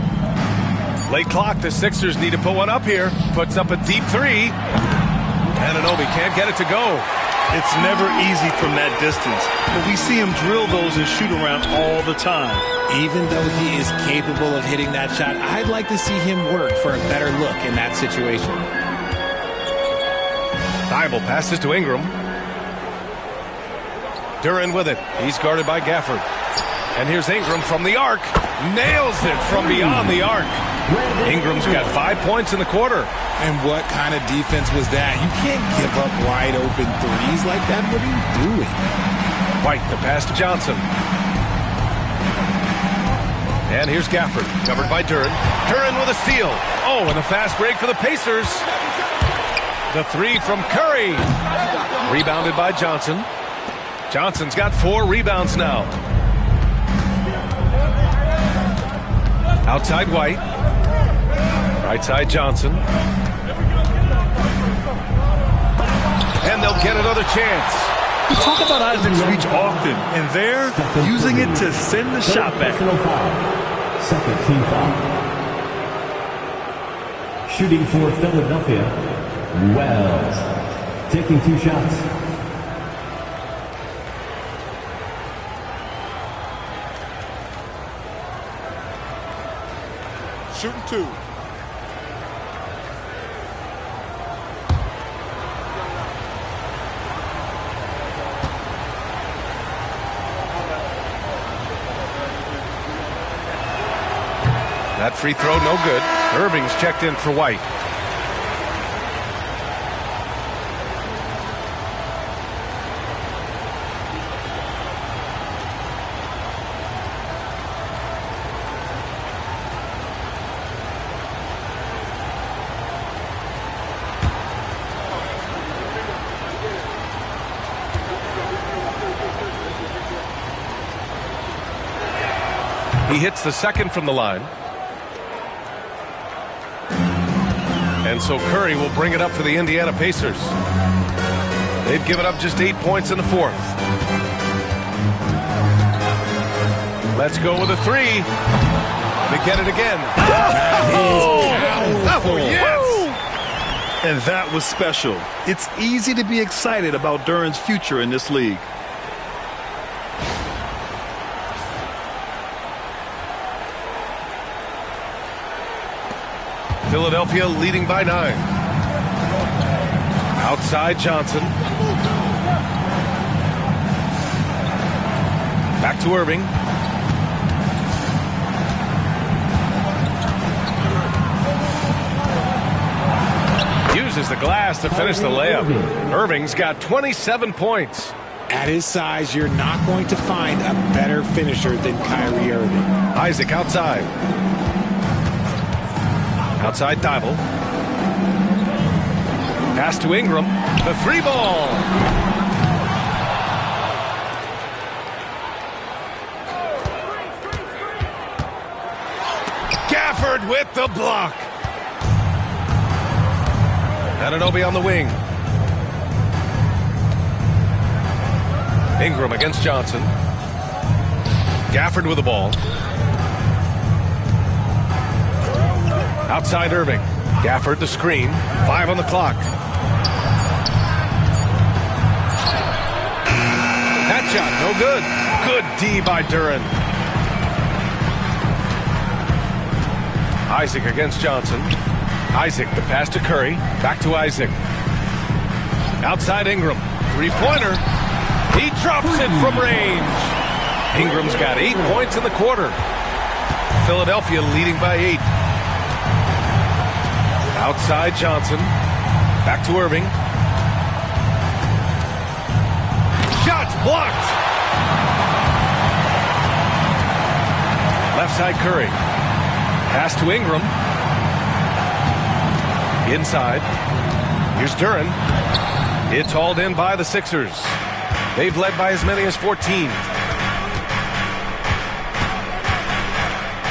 Late clock, the Sixers need to put one up here. Puts up a deep 3. Anunoby can't get it to go. It's never easy from that distance, but we see him drill those and shoot around all the time. Even though he is capable of hitting that shot, I'd like to see him work for a better look in that situation. Thibault passes to Ingram. Duren with it. He's guarded by Gafford. And here's Ingram from the arc. Nails it from beyond the arc. Ingram's got 5 points in the quarter. And what kind of defense was that? You can't give up wide open threes like that. What are you doing? White, the pass to Johnson. And here's Gafford, covered by Duren. Duren with a steal. Oh, and a fast break for the Pacers. The three from Curry. Rebounded by Johnson. Johnson's got 4 rebounds now. Outside White. Right side Johnson. And they'll get another chance. We talk about Isaac's reach often, and they're using it to send the shot back. Second team foul. Shooting for Philadelphia, Wells. Taking 2 shots. Shooting 2. That free throw, no good. Irving's checked in for White. He hits the second from the line. And so Curry will bring it up for the Indiana Pacers. They've given up just 8 points in the fourth. Let's go with a 3. They get it again. Oh, yes! And that was special. It's easy to be excited about Duren's future in this league. Philadelphia leading by 9. Outside Johnson. Back to Irving. Uses the glass to finish the layup. Irving's got 27 points. At his size, you're not going to find a better finisher than Kyrie Irving. Isaac outside. Outside Thibault. Pass to Ingram. The 3 ball. Gafford with the block. Anunoby on the wing. Ingram against Johnson. Gafford with the ball. Outside Irving. Gafford the screen. 5 on the clock. That shot, no good. Good D by Duren. Isaac against Johnson. Isaac, the pass to Curry. Back to Isaac. Outside Ingram. 3-pointer. He drops it from range. Ingram's got 8 points in the quarter. Philadelphia leading by 8. Outside Johnson. Back to Irving. Shots blocked. Left side Curry. Pass to Ingram. Inside. Here's Duren. It's hauled in by the Sixers. They've led by as many as 14.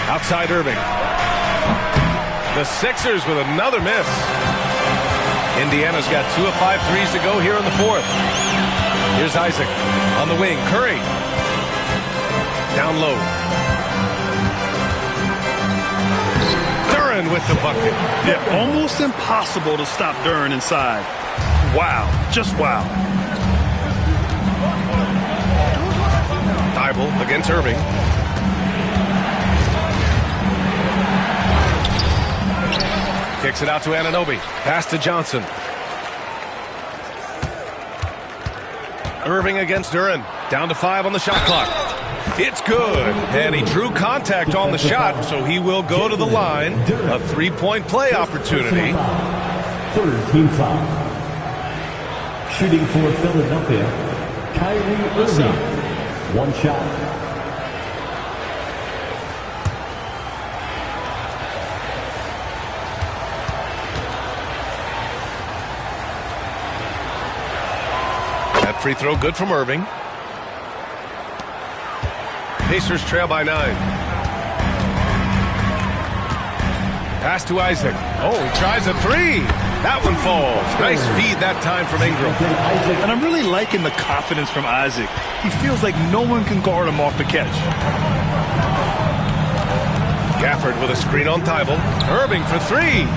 Outside Irving. The Sixers with another miss. Indiana's got 2 of 5 threes to go here in the fourth. Here's Isaac on the wing. Curry. Down low. Duren with the bucket. Yeah, almost impossible to stop Duren inside. Wow. Just wow. Thibault against Irving. Kicks it out to Anunoby. Pass to Johnson. Irving against Duren. Down to 5 on the shot clock. It's good. And he drew contact on the shot, so he will go to the line. A 3-point play opportunity. Third team foul. Shooting for Philadelphia, Kyrie Irving. 1 shot. free throw good from Irving. Pacers trail by 9. Pass to Isaac. Oh, he tries a three. That one falls. Nice feed that time from Ingram. And I'm really liking the confidence from Isaac. He feels like no one can guard him off the catch. Gafford with a screen on Thibault. Irving for three.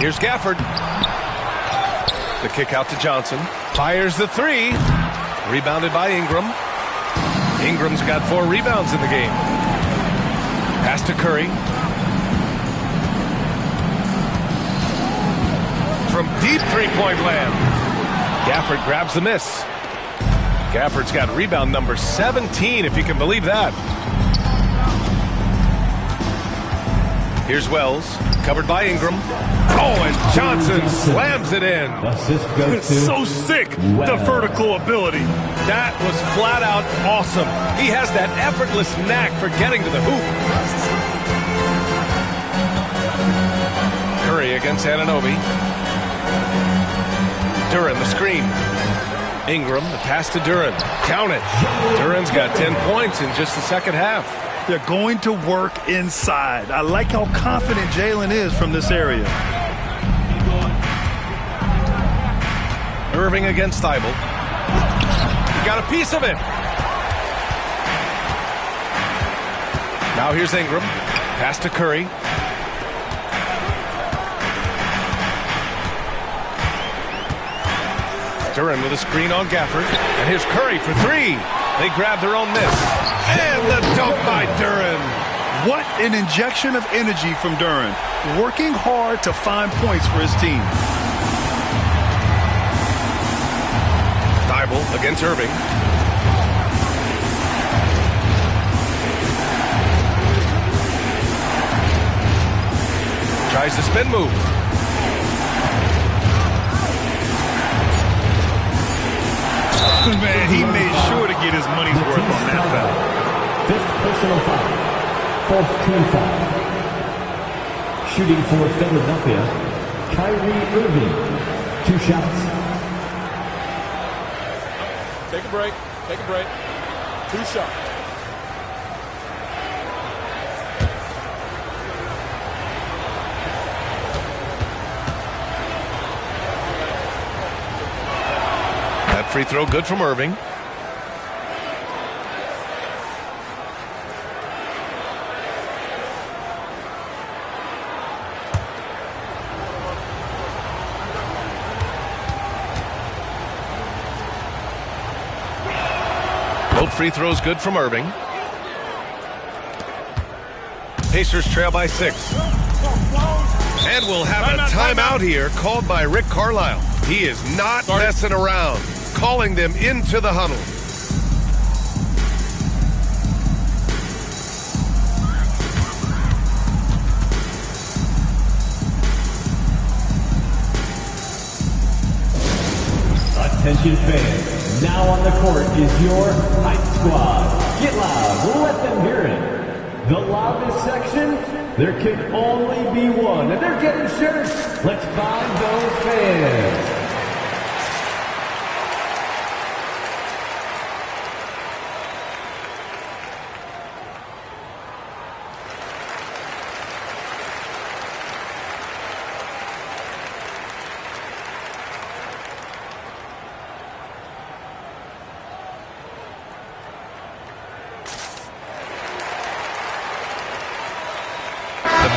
Here's Gafford. The kick out to Johnson. Fires the three. Rebounded by Ingram. Ingram's got 4 rebounds in the game. Pass to Curry. From deep three-point land. Gafford grabs the miss. Gafford's got rebound number 17, if you can believe that. Here's Wells, covered by Ingram. Oh, and Johnson slams it in. It's so sick, the vertical ability. That was flat out awesome. He has that effortless knack for getting to the hoop. Curry against Anunoby. Duren, the screen. Ingram, the pass to Duren. Count it. Duren's got 10 points in just the second half. They're going to work inside. I like how confident Jalen is from this area. Irving against Thibault. He got a piece of it. Now here's Ingram. Pass to Curry. Duren with a screen on Gafford. And here's Curry for three. They grab their own miss. And the dunk by Duren. What an injection of energy from Duren. Working hard to find points for his team. Thibault against Irving. Tries the spin move. Man, he made sure to get his money's worth on that foul. 5th personal foul. 4th team foul. Shooting for Philadelphia, Kyrie Irving. 2 shots. Take a break. Take a break. 2 shots. Free throw good from Irving. Both free throws good from Irving. Pacers trail by 6. And we'll have a timeout here called by Rick Carlisle. He is not messing around. Calling them into the huddle. Attention fans, now on the court is your Hype Squad. Get loud, let them hear it. The loudest section, there can only be one, and they're getting shirts. Let's find those fans.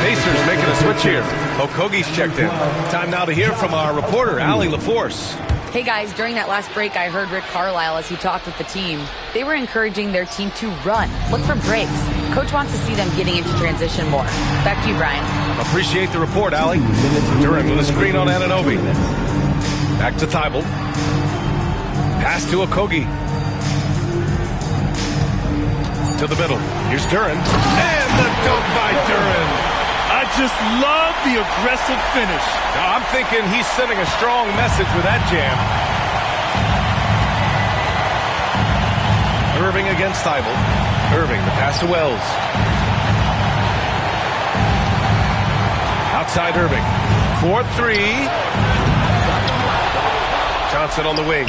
Pacers making a switch here. Okogie's checked in. Time now to hear from our reporter, Allie LaForce. Hey guys, during that last break, I heard Rick Carlisle as he talked with the team. They were encouraging their team to run, look for breaks. Coach wants to see them getting into transition more. Back to you, Brian. Appreciate the report, Allie. Duren with a screen on Anunoby. Back to Thibault. Pass to Okogie. To the middle. Here's Duren. And the dunk by Duren. I just love the aggressive finish. Now, I'm thinking he's sending a strong message with that jam. Irving against Thibault. Irving, the pass to Wells. Outside Irving. 4-3. Johnson on the wing.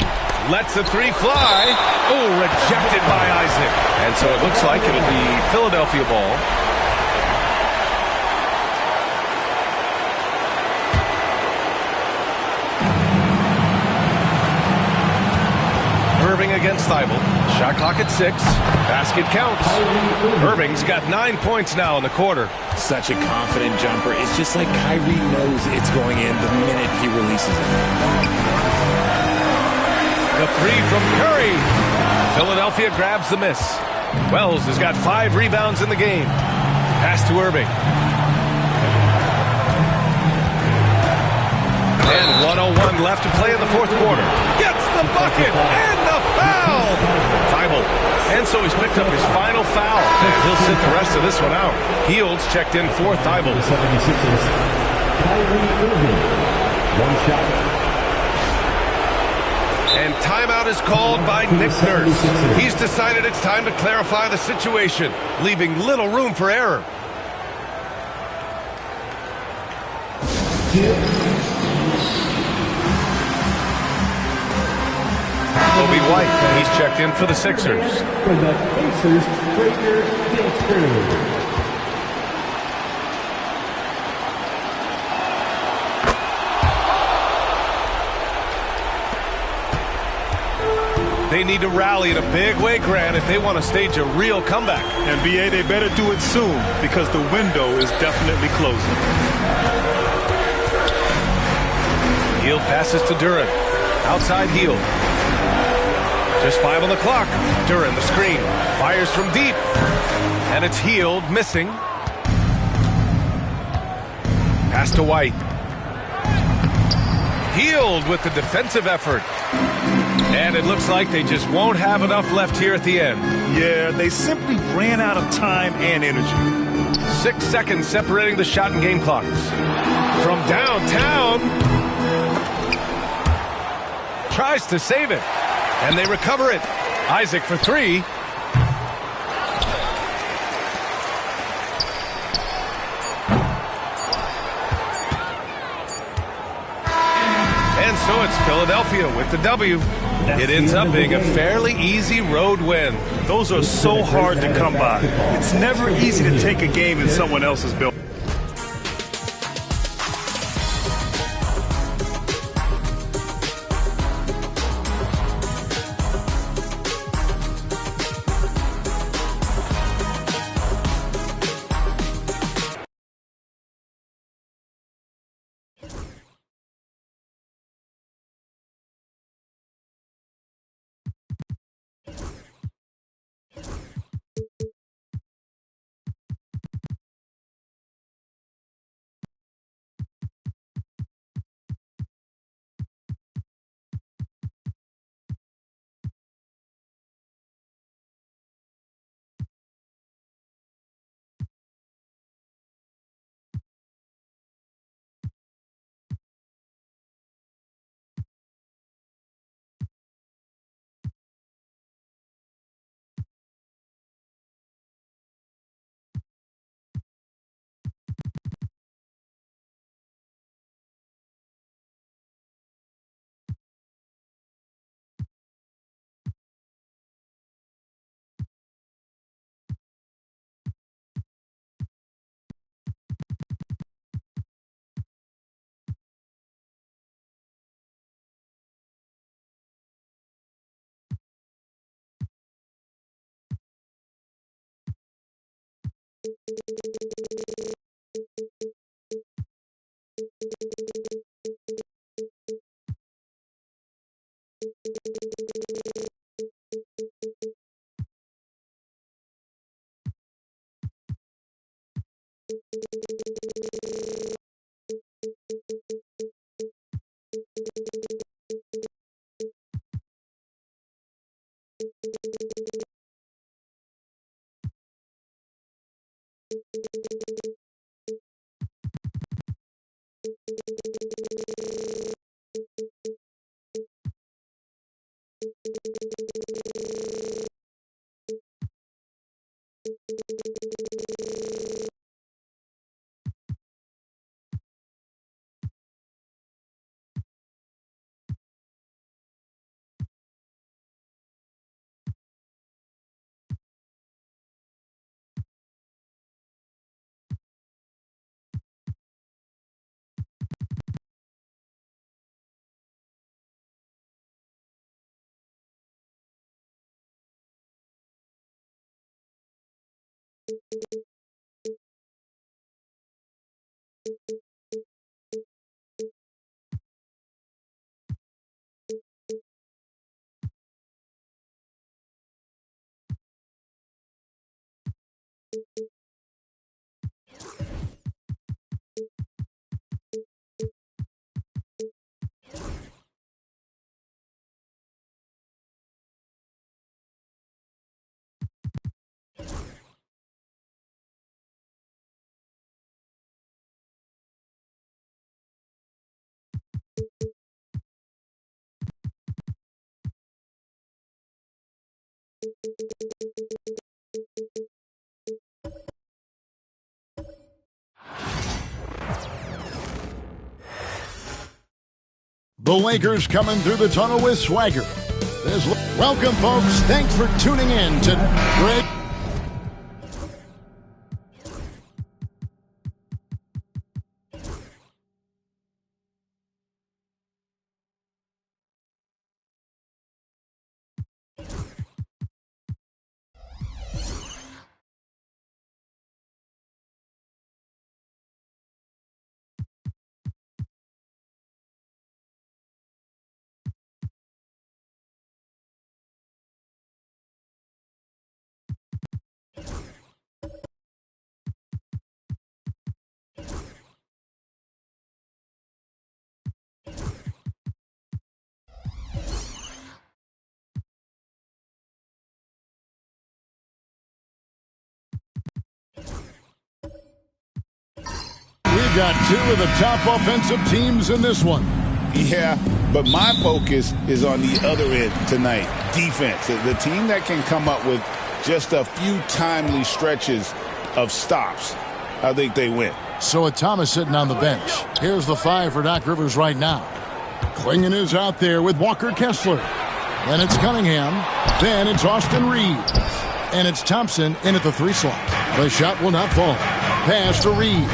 Lets the three fly. Oh, rejected by Isaac. And so it looks like it'll be Philadelphia ball. Irving against Thibault. Shot clock at 6. Basket counts. Irving's got 9 points now in the quarter. Such a confident jumper. It's just like Kyrie knows it's going in the minute he releases it. The three from Curry. Philadelphia grabs the miss. Wells has got 5 rebounds in the game. Pass to Irving. And 1:01 left to play in the fourth quarter. Gets the bucket and the foul. Thibault. And so he's picked up his final foul. And he'll sit the rest of this one out. Fields checked in for Thibault. 76ers. Kyrie Irving. One shot. And timeout is called by Nick Nurse. He's decided it's time to clarify the situation, leaving little room for error. Kobe White, he's checked in for the Sixers. For the Pacers, Frazier Dilsbury. They need to rally in a big way, Grant, if they want to stage a real comeback. NBA, they better do it soon because the window is definitely closing. Hield passes to Duren. Outside Hield. Just 5 on the clock. Duren, the screen. Fires from deep. And it's Hield missing. Pass to White. Hield with the defensive effort. And it looks like they just won't have enough left here at the end. Yeah, they simply ran out of time and energy. 6 seconds separating the shot and game clocks. From downtown. Tries to save it. And they recover it. Isaac for 3. And so it's Philadelphia with the W. It ends up being a fairly easy road win. Those are so hard to come by. It's never easy to take a game in someone else's building. The Lakers coming through the tunnel with swagger. Welcome, folks. Thanks for tuning in to Greg. We've got two of the top offensive teams in this one. Yeah, but my focus is on the other end tonight, defense. The team that can come up with just a few timely stretches of stops, I think they win. So with Thomas sitting on the bench, here's the 5 for Doc Rivers right now. Clingan is out there with Walker Kessler. Then it's Cunningham. Then it's Austin Reeves. And it's Thompson in at the 3 slot. The shot will not fall. Pass to Reeves.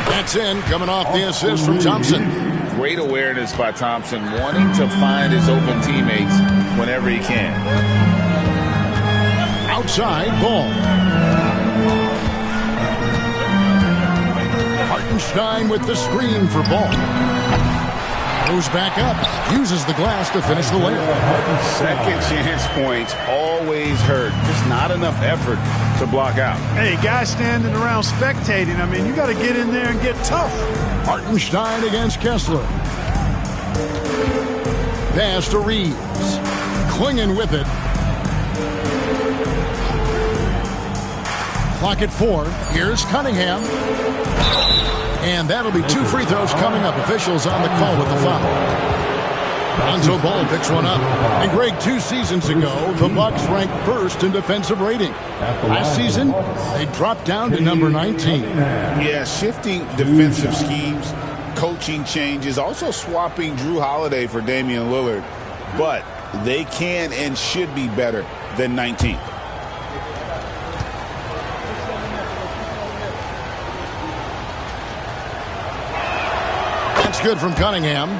That's in, coming off the assist from Thompson. Great awareness by Thompson, wanting to find his open teammates whenever he can. Outside ball. Hartenstein with the screen for Ball. Goes back up, uses the glass to finish the layup. Second chance points always hurt. Just not enough effort to block out. Hey, guys standing around spectating. I mean, you got to get in there and get tough. Hartenstein against Kessler. Pass to Reeves. Clingan with it. Clock at 4. Here's Cunningham. And that'll be 2 free throws coming up. Officials on the call with the foul. Lonzo Ball picks one up. And Greg, 2 seasons ago, the Bucks ranked first in defensive rating. Last season, they dropped down to number 19. Yeah, shifting defensive schemes, coaching changes, also swapping Drew Holiday for Damian Lillard. But they can and should be better than 19. That's good from Cunningham.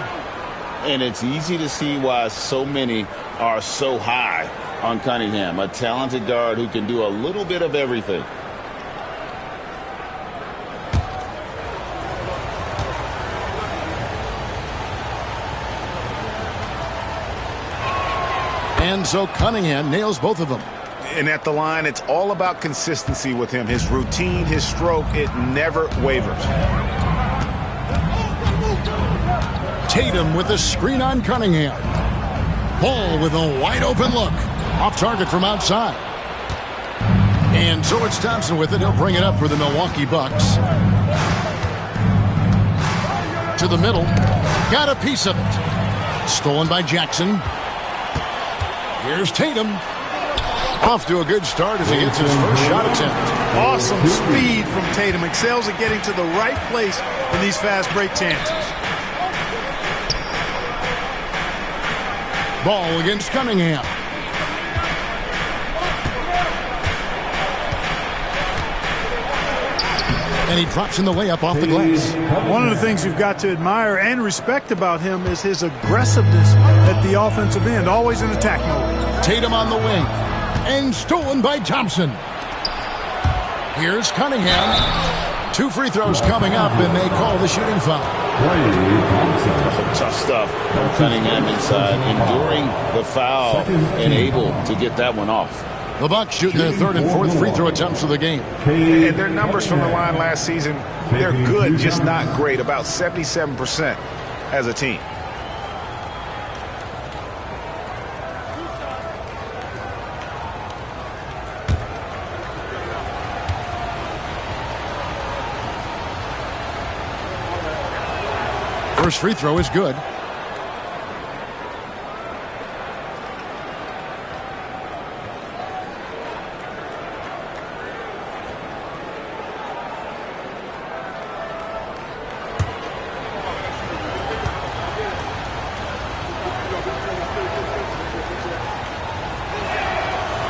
And it's easy to see why so many are so high on Cunningham, a talented guard who can do a little bit of everything. And so Cunningham nails both of them. And at the line, it's all about consistency with him. His routine, his stroke, it never wavers. Tatum with a screen on Cunningham. Ball with a wide open look. Off target from outside. And so it's Thompson with it. He'll bring it up for the Milwaukee Bucks. To the middle. Got a piece of it. Stolen by Jackson. Here's Tatum. Off to a good start as he gets his first shot attempt. Awesome speed from Tatum. Excels at getting to the right place in these fast break chances. Ball against Cunningham. And he drops in the layup off the glass. One of the things you've got to admire and respect about him is his aggressiveness at the offensive end, always in attack mode. Tatum on the wing. And stolen by Thompson. Here's Cunningham. 2 free throws coming up, and they call the shooting foul. Tough stuff from Cunningham inside, enduring the foul and able to get that one off. The Bucks shooting their 3rd and 4th free throw attempts of the game. And their numbers from the line last season, they're good, just not great. About 77% as a team. First free throw is good.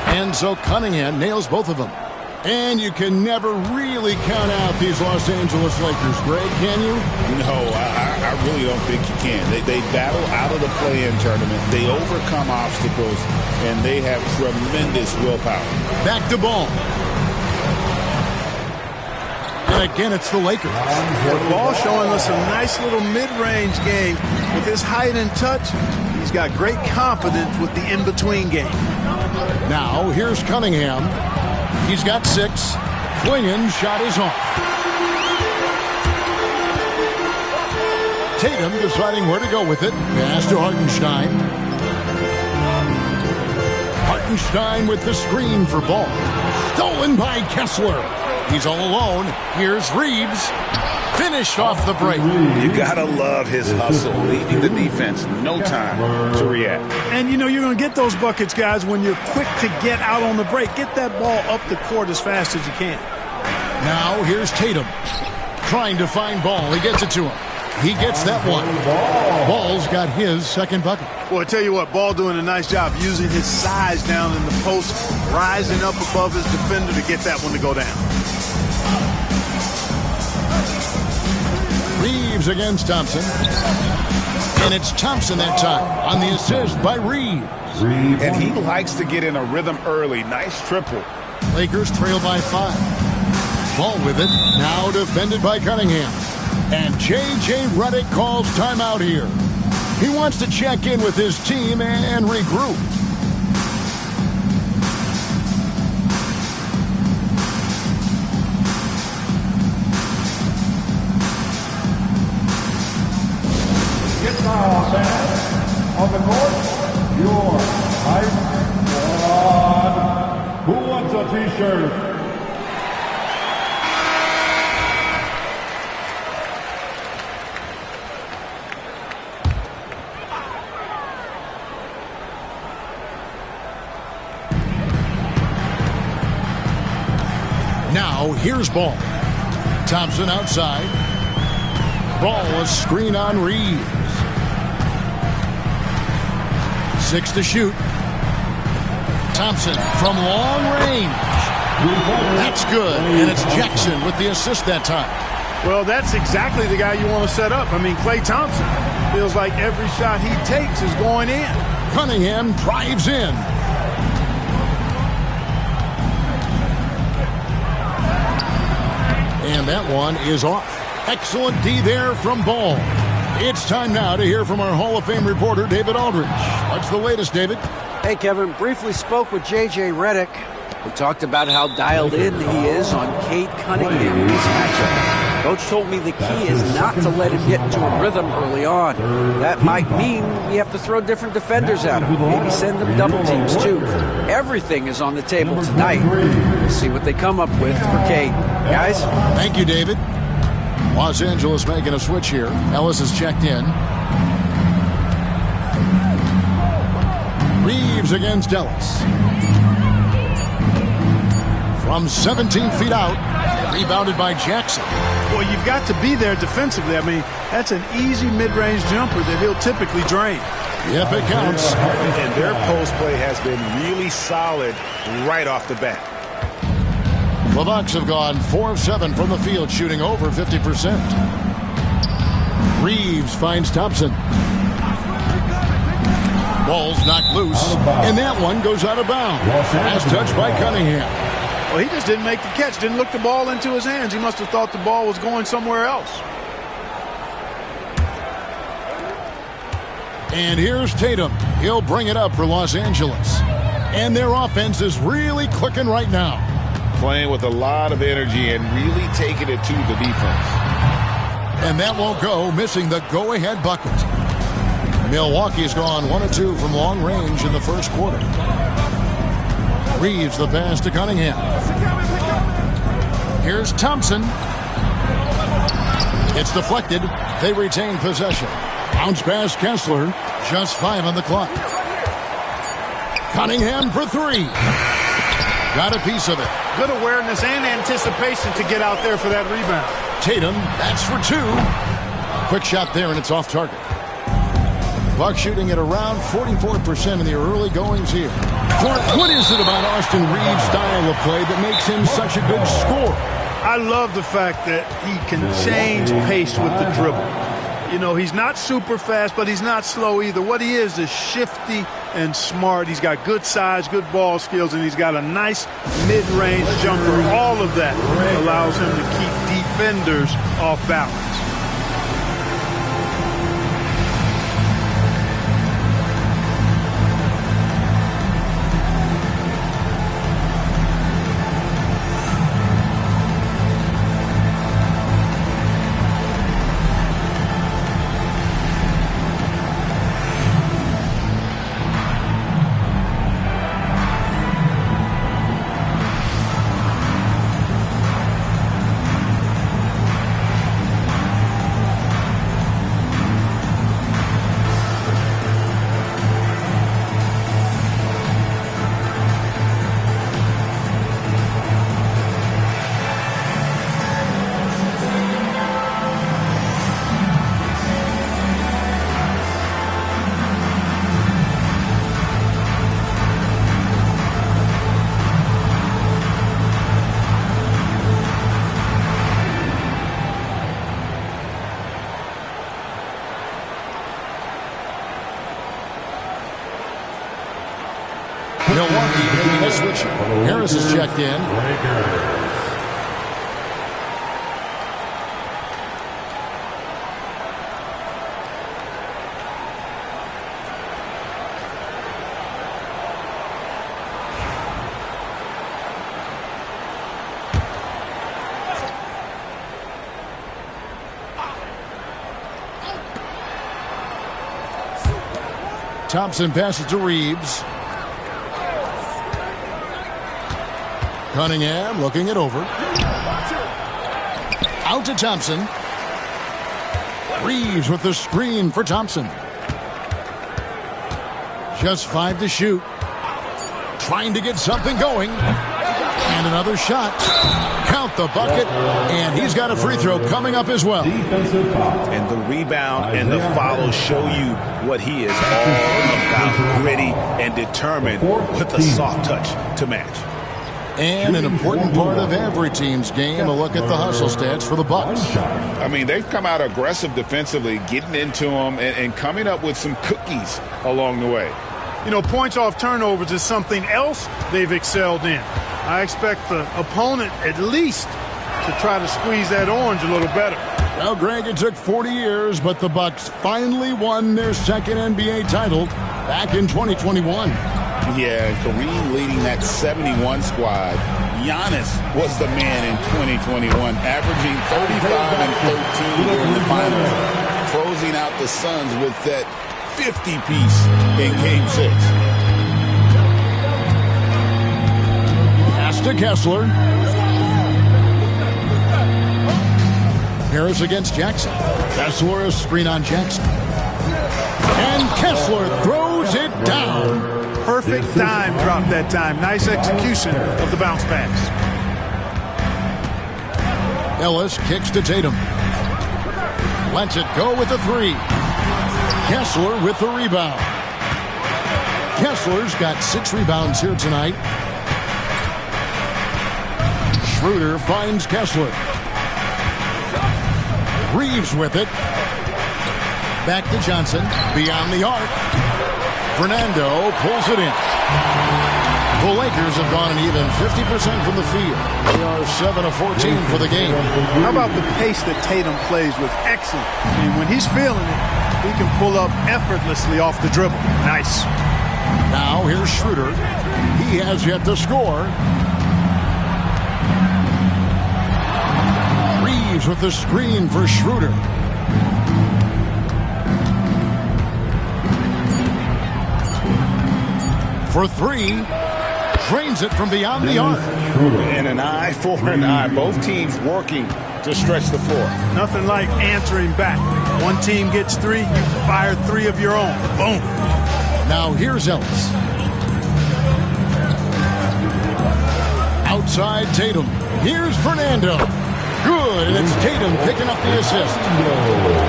And so Cunningham nails both of them. And you can never really count out these Los Angeles Lakers, Greg, can you? No, I really don't think you can. They battle out of the play-in tournament. They overcome obstacles, and they have tremendous willpower. Back to Ball. And again, it's the Lakers. Ball showing us a nice little mid-range game. With his height and touch, he's got great confidence with the in-between game. Now, here's Cunningham. He's got 6. Swinging, shot is off. Tatum deciding where to go with it. Pass to Hartenstein. Hartenstein with the screen for Ball. Stolen by Kessler. He's all alone. Here's Reeves. Finished off the break. You gotta love his hustle, leaving the defense no time to react. And you know you're going to get those buckets, guys, when you're quick to get out on the break. Get that ball up the court as fast as you can. Now here's Tatum trying to find Ball. He gets it to him. He gets that one. Ball's got his second bucket. Well, I tell you what, Ball doing a nice job using his size down in the post, rising up above his defender to get that one to go down. Reeves against Thompson. And it's Thompson that time on the assist by Reeves. And he likes to get in a rhythm early. Nice triple. Lakers trail by 5. Ball with it. Now defended by Cunningham. And J.J. Redick calls timeout here. He wants to check in with his team and regroup. On the court, your Hype Squad. Who wants a t-shirt? Now here's Ball. Thompson outside. Ball a screen on Reeves. 6 to shoot. Thompson from long range. That's good. And it's Jackson with the assist that time. Well, that's exactly the guy you want to set up. I mean, Klay Thompson feels like every shot he takes is going in. Cunningham drives in. And that one is off. Excellent D there from Ball. It's time now to hear from our Hall of Fame reporter, David Aldridge. What's the latest, David? Hey, Kevin. Briefly spoke with J.J. Redick. We talked about how dialed in he is on Cade Cunningham in this matchup. Coach told me the key is not to let him get into a rhythm early on. That might mean we have to throw different defenders at him. Maybe send them double teams, too. Everything is on the table tonight. We'll see what they come up with for Cade. Guys? Thank you, David. Los Angeles making a switch here. Ellis has checked in. Reeves against Ellis. From 17 feet out. Rebounded by Jackson. Well, you've got to be there defensively. I mean, that's an easy mid-range jumper that he'll typically drain. Yep, it counts. And their post play has been really solid right off the bat. The Bucks have gone 4 of 7 from the field, shooting over 50%. Reeves finds Thompson. Ball's knocked loose, and that one goes out of bounds. Last touch by Cunningham. Well, he just didn't make the catch, didn't look the ball into his hands. He must have thought the ball was going somewhere else. And here's Tatum. He'll bring it up for Los Angeles. And their offense is really clicking right now. Playing with a lot of energy and really taking it to the defense. And that won't go, missing the go-ahead bucket. Milwaukee's gone 1 of 2 from long range in the first quarter. Reeves the pass to Cunningham. Here's Thompson. It's deflected. They retain possession. Bounce pass Kessler. Just 5 on the clock. Cunningham for 3. Got a piece of it. Good awareness and anticipation to get out there for that rebound. Tatum, that's for 2. Quick shot there, and it's off target. Bucks shooting at around 44% in the early goings here. Clark, what is it about Austin Reeves' style of play that makes him such a good scorer? I love the fact that he can change pace with the dribble. You know, he's not super fast, but he's not slow either. What he is shifty and smart. He's got good size, good ball skills, and he's got a nice mid-range jumper. All of that allows him to keep defenders off balance. Milwaukee making a switch. Harris is checked in. Thompson passes to Reeves. Cunningham looking it over. Out to Thompson. Reeves with the screen for Thompson. Just 5 to shoot. Trying to get something going. And another shot. Count the bucket. And he's got a free throw coming up as well. And the rebound and the follow show you what he is all about. Gritty and determined with a soft touch to match. And an important part of every team's game, a look at the hustle stats for the Bucks. I mean, they've come out aggressive defensively, getting into them and coming up with some cookies along the way. You know, points off turnovers is something else they've excelled in. I expect the opponent at least to try to squeeze that orange a little better. Well, Greg, it took 40 years, but the Bucks finally won their second NBA title back in 2021. Yeah, Kareem leading that 71 squad. Giannis was the man in 2021, averaging 35 and 13 during the finals, closing out the Suns with that 50-piece in Game 6. Pass to Kessler. Harris against Jackson. Kessler a screen on Jackson. And Kessler throws it down. Perfect dime drop that time. Nice execution of the bounce pass. Ellis kicks to Tatum. Lets it go with the 3. Kessler with the rebound. Kessler's got 6 rebounds here tonight. Schroeder finds Kessler. Reeves with it. Back to Johnson. Beyond the arc. Fernando pulls it in. The Lakers have gone an even 50% from the field. They are 7 of 14 for the game. How about the pace that Tatum plays with? Excellent. I mean, when he's feeling it, he can pull up effortlessly off the dribble. Nice. Now here's Schroeder. He has yet to score. Reeves with the screen for Schroeder. For three. Drains it from beyond the arc. And an eye for an eye. Both teams working to stretch the floor. Nothing like answering back. One team gets three, you fire three of your own. Boom. Now here's Ellis. Outside Tatum. Here's Fernando. Good, and it's Tatum picking up the assist.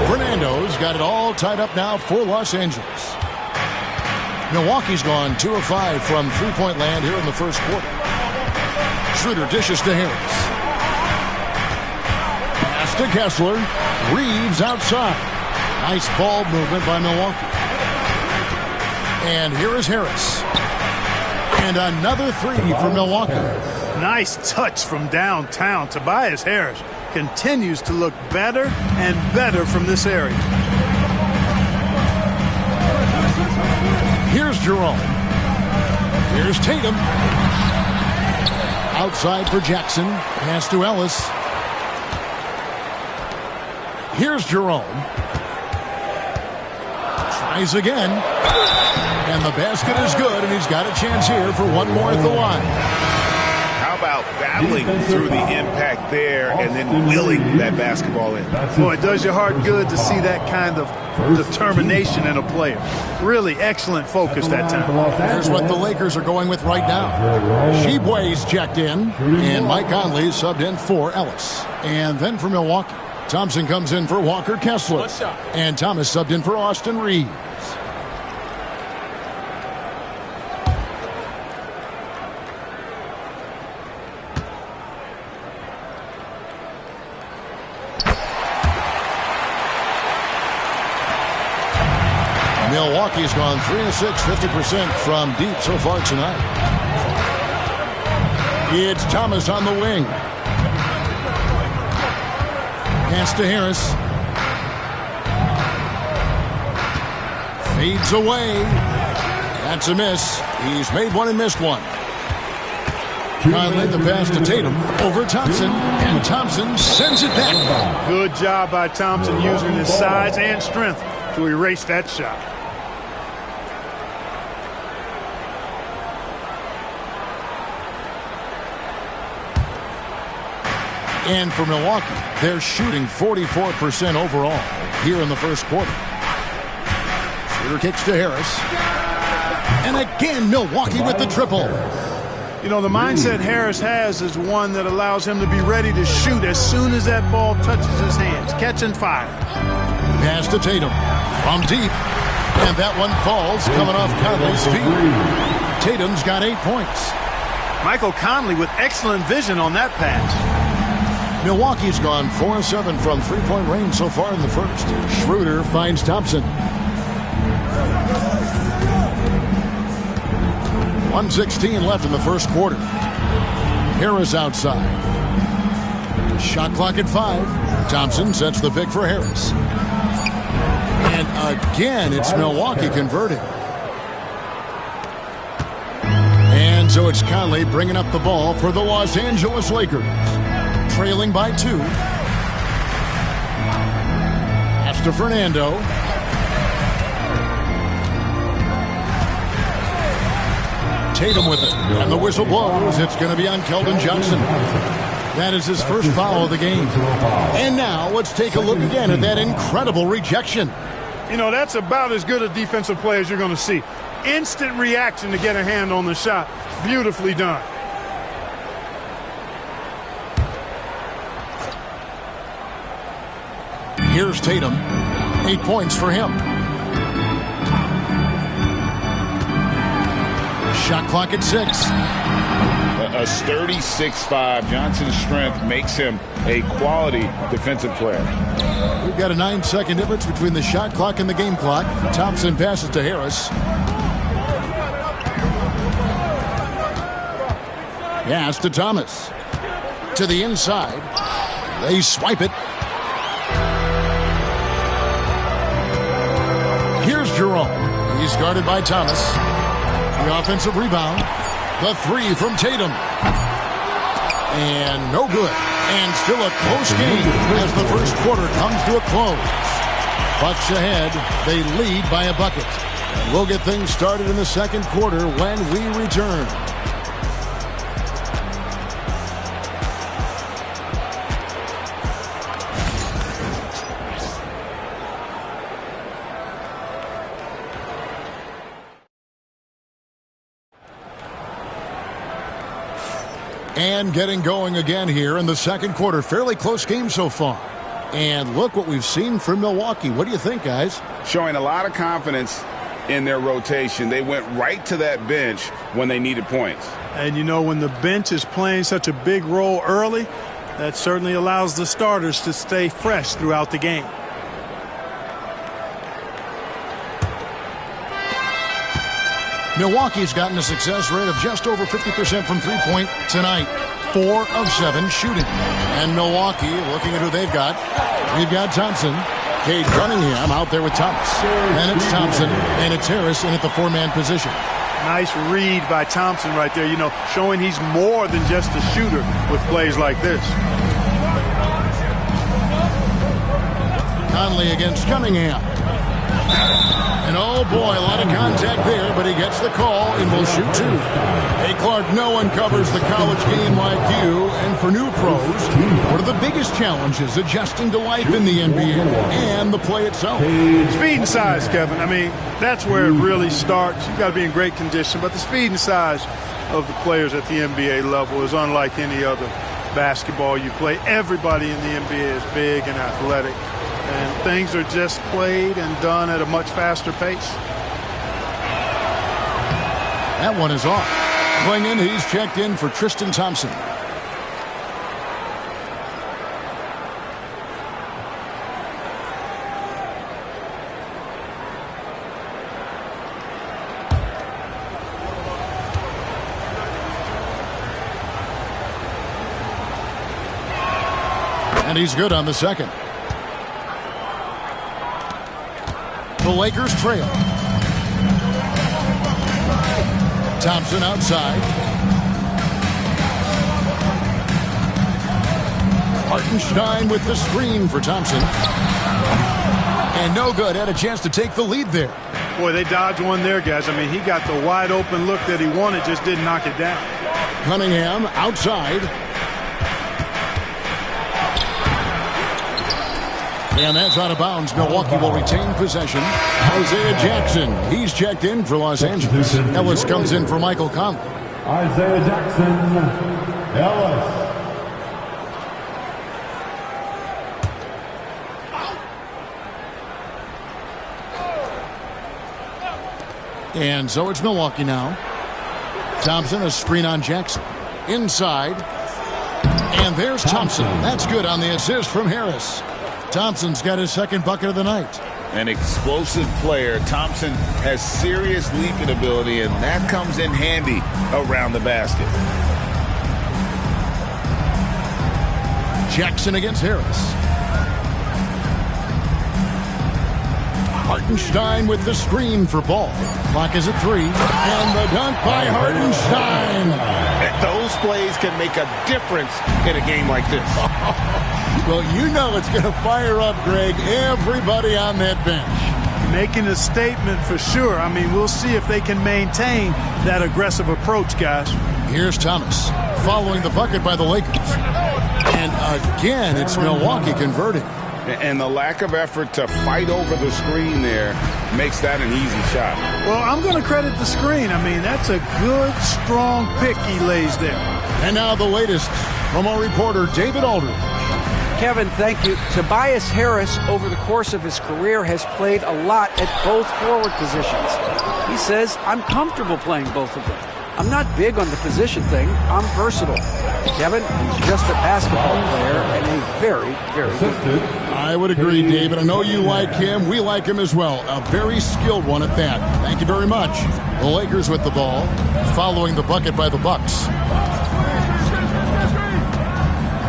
Fernando's got it all tied up now for Los Angeles. Milwaukee's gone 2 of 5 from three-point land here in the first quarter. Schroeder dishes to Harris. Pass to Kessler. Reeves outside. Nice ball movement by Milwaukee. And here is Harris. And another three for Milwaukee. Nice touch from downtown. Tobias Harris continues to look better and better from this area. Here's Jerome. Here's Tatum. Outside for Jackson. Pass to Ellis. Here's Jerome. Tries again. And the basket is good, and he's got a chance here for one more at the line. How about battling through the impact there and then willing that basketball in? Boy, it does your heart good to see that kind of determination in a player. Really excellent focus that time. Here's what the Lakers are going with right now. Sheboy's checked in, and Mike Conley subbed in for Ellis. And then for Milwaukee, Thompson comes in for Walker Kessler. And Thomas subbed in for Austin Reeves. Milwaukee's gone 3 of 6, 50% from deep so far tonight. It's Thomas on the wing. Pass to Harris. Fades away. That's a miss. He's made one and missed one. Conley the pass to Tatum over Thompson, and Thompson sends it back. Good job by Thompson using his size and strength to erase that shot. And for Milwaukee, they're shooting 44% overall here in the first quarter. Shooter kicks to Harris. And again, Milwaukee with the triple. You know, the mindset Harris has is one that allows him to be ready to shoot as soon as that ball touches his hands. Catch and fire. Pass to Tatum from deep. And that one falls coming off Conley's feet. Tatum's got 8 points. Michael Conley with excellent vision on that pass. Milwaukee's gone 4 of 7 from three-point range so far in the first. Schroeder finds Thompson. 1:16 left in the first quarter. Harris outside. Shot clock at 5. Thompson sets the pick for Harris. And again, it's Milwaukee converting. And so it's Conley bringing up the ball for the Los Angeles Lakers. Trailing by 2. Pass to Fernando. Tatum with it. And the whistle blows. It's going to be on Keldon Johnson. That is his first foul of the game. And now let's take a look again at that incredible rejection. You know, that's about as good a defensive play as you're going to see. Instant reaction to get a hand on the shot. Beautifully done. Here's Tatum. 8 points for him. Shot clock at 6. A sturdy 6'5". Johnson's strength makes him a quality defensive player. We've got a 9-second difference between the shot clock and the game clock. Thompson passes to Harris. Pass to Thomas. To the inside. They swipe it. Here's Jerome. He's guarded by Thomas. The offensive rebound. The three from Tatum. And no good. And still a close game as the first quarter comes to a close. Bucks ahead. They lead by a bucket. And we'll get things started in the second quarter when we return. And getting going again here in the second quarter. Fairly close game so far. And look what we've seen from Milwaukee. What do you think, guys? Showing a lot of confidence in their rotation. They went right to that bench when they needed points. And, you know, when the bench is playing such a big role early, that certainly allows the starters to stay fresh throughout the game. Milwaukee's gotten a success rate of just over 50% from three-point tonight. 4 of 7 shooting. And Milwaukee, looking at who they've got, we've got Thompson. Cade Cunningham out there with Thomas. And it's Thompson, and it's Harris in at the four-man position. Nice read by Thompson right there, you know, showing he's more than just a shooter with plays like this. Conley against Cunningham. And oh boy, a lot of contact there, but he gets the call and will shoot two. Hey Clark, no one covers the college game like you. And for new pros, what are the biggest challenges adjusting to life in the NBA and the play itself? Speed and size, Kevin. I mean, that's where it really starts. You've got to be in great condition, but the speed and size of the players at the NBA level is unlike any other basketball you play. Everybody in the NBA is big and athletic. And things are just played and done at a much faster pace. That one is off. Going in, he's checked in for Tristan Thompson. And he's good on the second. The Lakers trail. Thompson outside. Hartenstein with the screen for Thompson. And no good. Had a chance to take the lead there. Boy, they dodged one there, guys. I mean, he got the wide open look that he wanted, just didn't knock it down. Cunningham outside. And that's out of bounds. Milwaukee will retain possession. Isaiah Jackson, he's checked in for Los Angeles. Ellis comes in for Michael Conley. Isaiah Jackson, Ellis. And so it's Milwaukee now. Thompson, a screen on Jackson. Inside. And there's Thompson. That's good on the assist from Harris. Thompson's got his second bucket of the night. An explosive player. Thompson has serious leaping ability, and that comes in handy around the basket. Jackson against Harris. Hartenstein with the screen for Ball. Clock is at 3. And the dunk by Hartenstein. Those plays can make a difference in a game like this. Well, you know it's going to fire up, Greg, everybody on that bench. Making a statement for sure. I mean, we'll see if they can maintain that aggressive approach, guys. Here's Thomas following the bucket by the Lakers. And again, it's Milwaukee converting. And the lack of effort to fight over the screen there makes that an easy shot. Well, I'm going to credit the screen. I mean, that's a good, strong pick he lays there. And now the latest from our reporter, David Aldridge. Kevin, thank you. Tobias Harris, over the course of his career, has played a lot at both forward positions. He says, I'm comfortable playing both of them. I'm not big on the position thing. I'm versatile. Kevin, he's just a basketball player and a very, very good one. I would agree, David. I know you like him. We like him as well. A very skilled one at that. Thank you very much. The Lakers with the ball, following the bucket by the Bucks.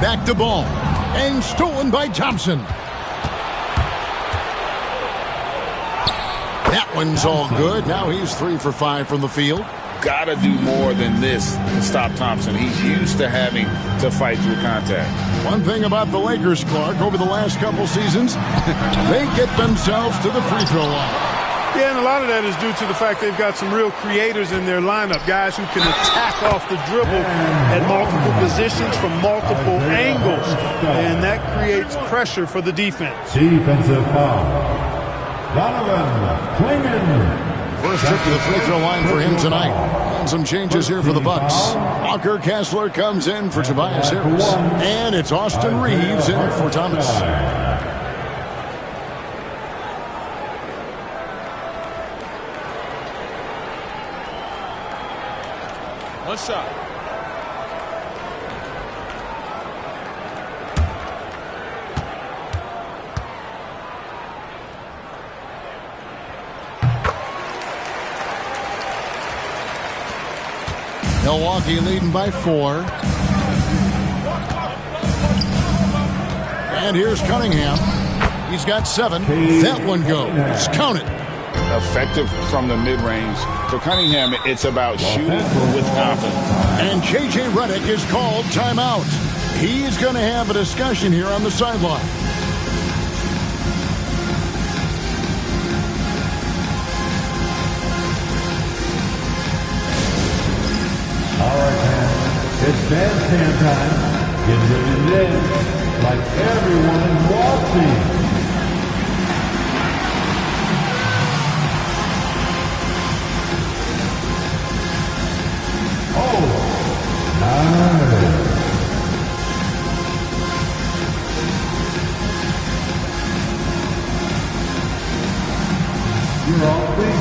Back to Ball. And stolen by Thompson. That one's all good. Now he's 3 for 5 from the field. Got to do more than this to stop Thompson. He's used to having to fight through contact. One thing about the Lakers, Clark, over the last couple seasons, they get themselves to the free throw line. Yeah, and a lot of that is due to the fact they've got some real creators in their lineup, guys who can attack off the dribble at multiple positions from multiple angles, and that creates pressure for the defense. Defensive foul. Donovan Clingan. First trip to the free throw line for him tonight. And some changes here for the Bucks. Walker Kessler comes in for Tobias Harris. And it's Austin Reeves in for Thomas. One shot. Milwaukee leading by 4. And here's Cunningham. He's got 7. That one goes. Count it. Effective from the mid-range. For Cunningham, it's about shooting with confidence. And J.J. Redick is called timeout. He's going to have a discussion here on the sideline. All right, man. It's bandstand time. Get ready to dance like everyone is watching. Oh, nice. You're all free.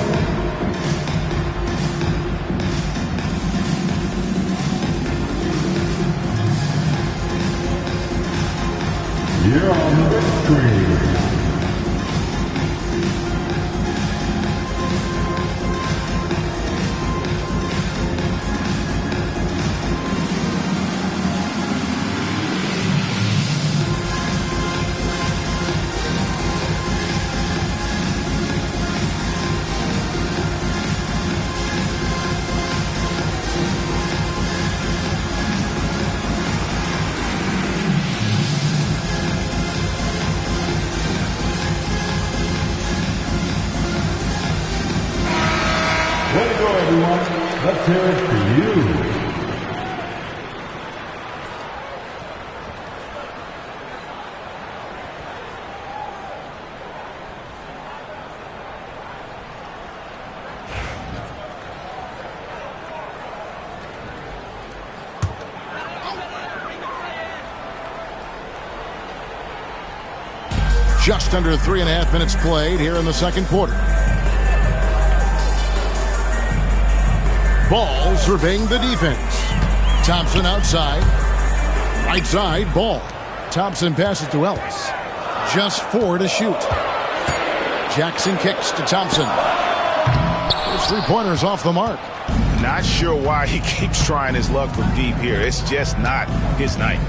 You're on the big screen. Way to go, everyone. Let's hear it for you. Just under 3.5 minutes played here in the second quarter. Ball surveying the defense. Thompson outside. Right side, Ball. Thompson passes to Ellis. Just 4 to shoot. Jackson kicks to Thompson. His three-pointers off the mark. Not sure why he keeps trying his luck from deep here. It's just not his night.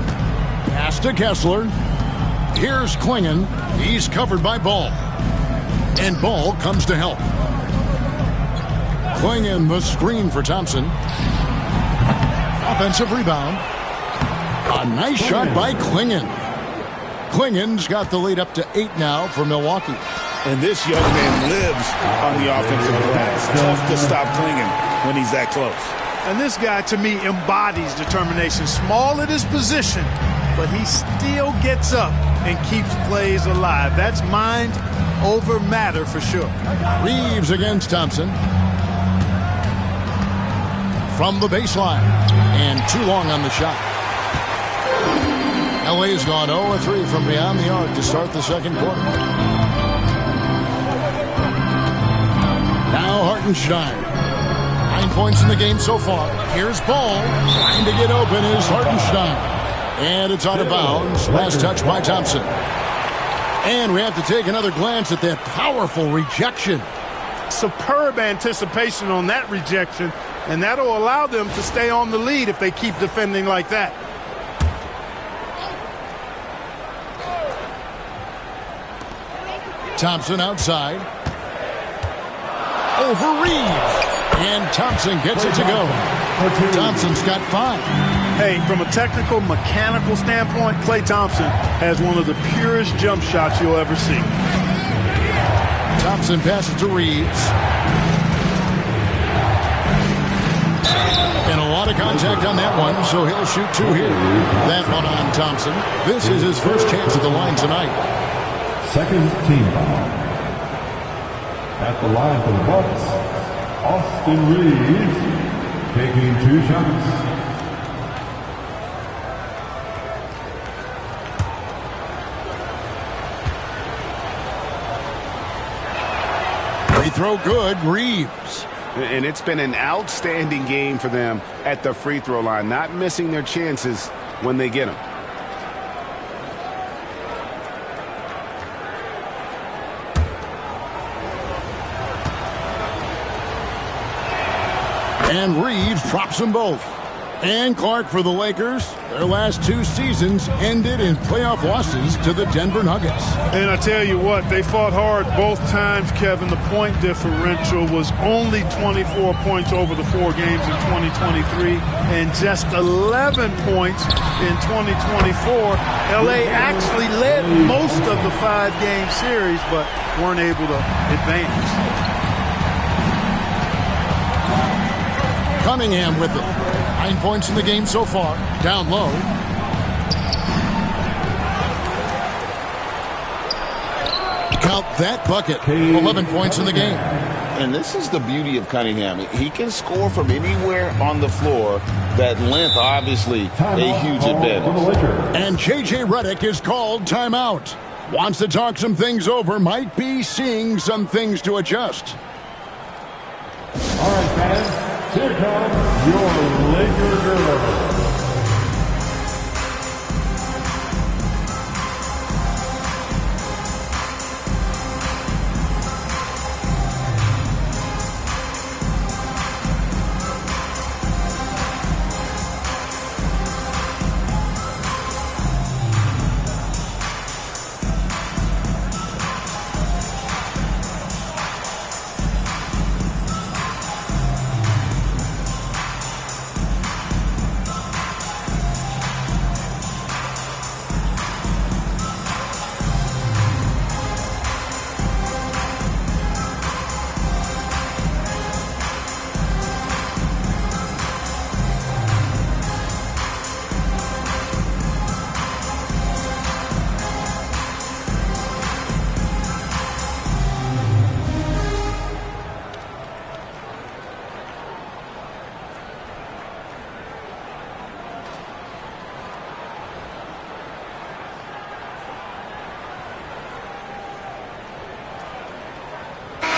Pass to Kessler. Here's Clingan. He's covered by Ball. And Ball comes to help. Clingan the screen for Thompson. Offensive rebound. A nice shot by Clingan. Clingan's got the lead up to 8 now for Milwaukee. And this young man lives on the offensive glass. Tough to stop Clingan when he's that close. And this guy, to me, embodies determination. Small at his position, but he still gets up and keeps plays alive. That's mind over matter for sure. Reeves against Thompson. From the baseline. And too long on the shot. LA's gone 0-3 from beyond the arc to start the second quarter. Now Hartenstein. 9 points in the game so far. Here's Ball. Trying to get open is Hartenstein. And it's out of bounds. Last touch by Thompson. And we have to take another glance at that powerful rejection. Superb anticipation on that rejection, and that'll allow them to stay on the lead if they keep defending like that. Thompson outside. Over Reeves. And Thompson gets it to go. Thompson's got 5. Hey, from a technical, mechanical standpoint, Klay Thompson has one of the purest jump shots you'll ever see. Thompson passes to Reeves. And a lot of contact on that one, so he'll shoot 2 here. That one on Thompson. This is his first chance at the line tonight. Second team foul. At the line for the Bucks, Austin Reeves taking 2 shots. Free throw good, Reeves. And it's been an outstanding game for them at the free throw line, not missing their chances when they get them. And Reeves drops them both. And Clark for the Lakers. Their last 2 seasons ended in playoff losses to the Denver Nuggets. And I tell you what, they fought hard both times, Kevin. The point differential was only 24 points over the 4 games in 2023 and just 11 points in 2024. LA actually led most of the 5-game series, but weren't able to advance. Cunningham with it. 9 points in the game so far. Down low. Count that bucket. 11 points in the game. And this is the beauty of Cunningham. He can score from anywhere on the floor. That length, obviously, a huge advantage. And J.J. Redick is called timeout. Wants to talk some things over. Might be seeing some things to adjust. All right, fans. Here comes your Laker girl.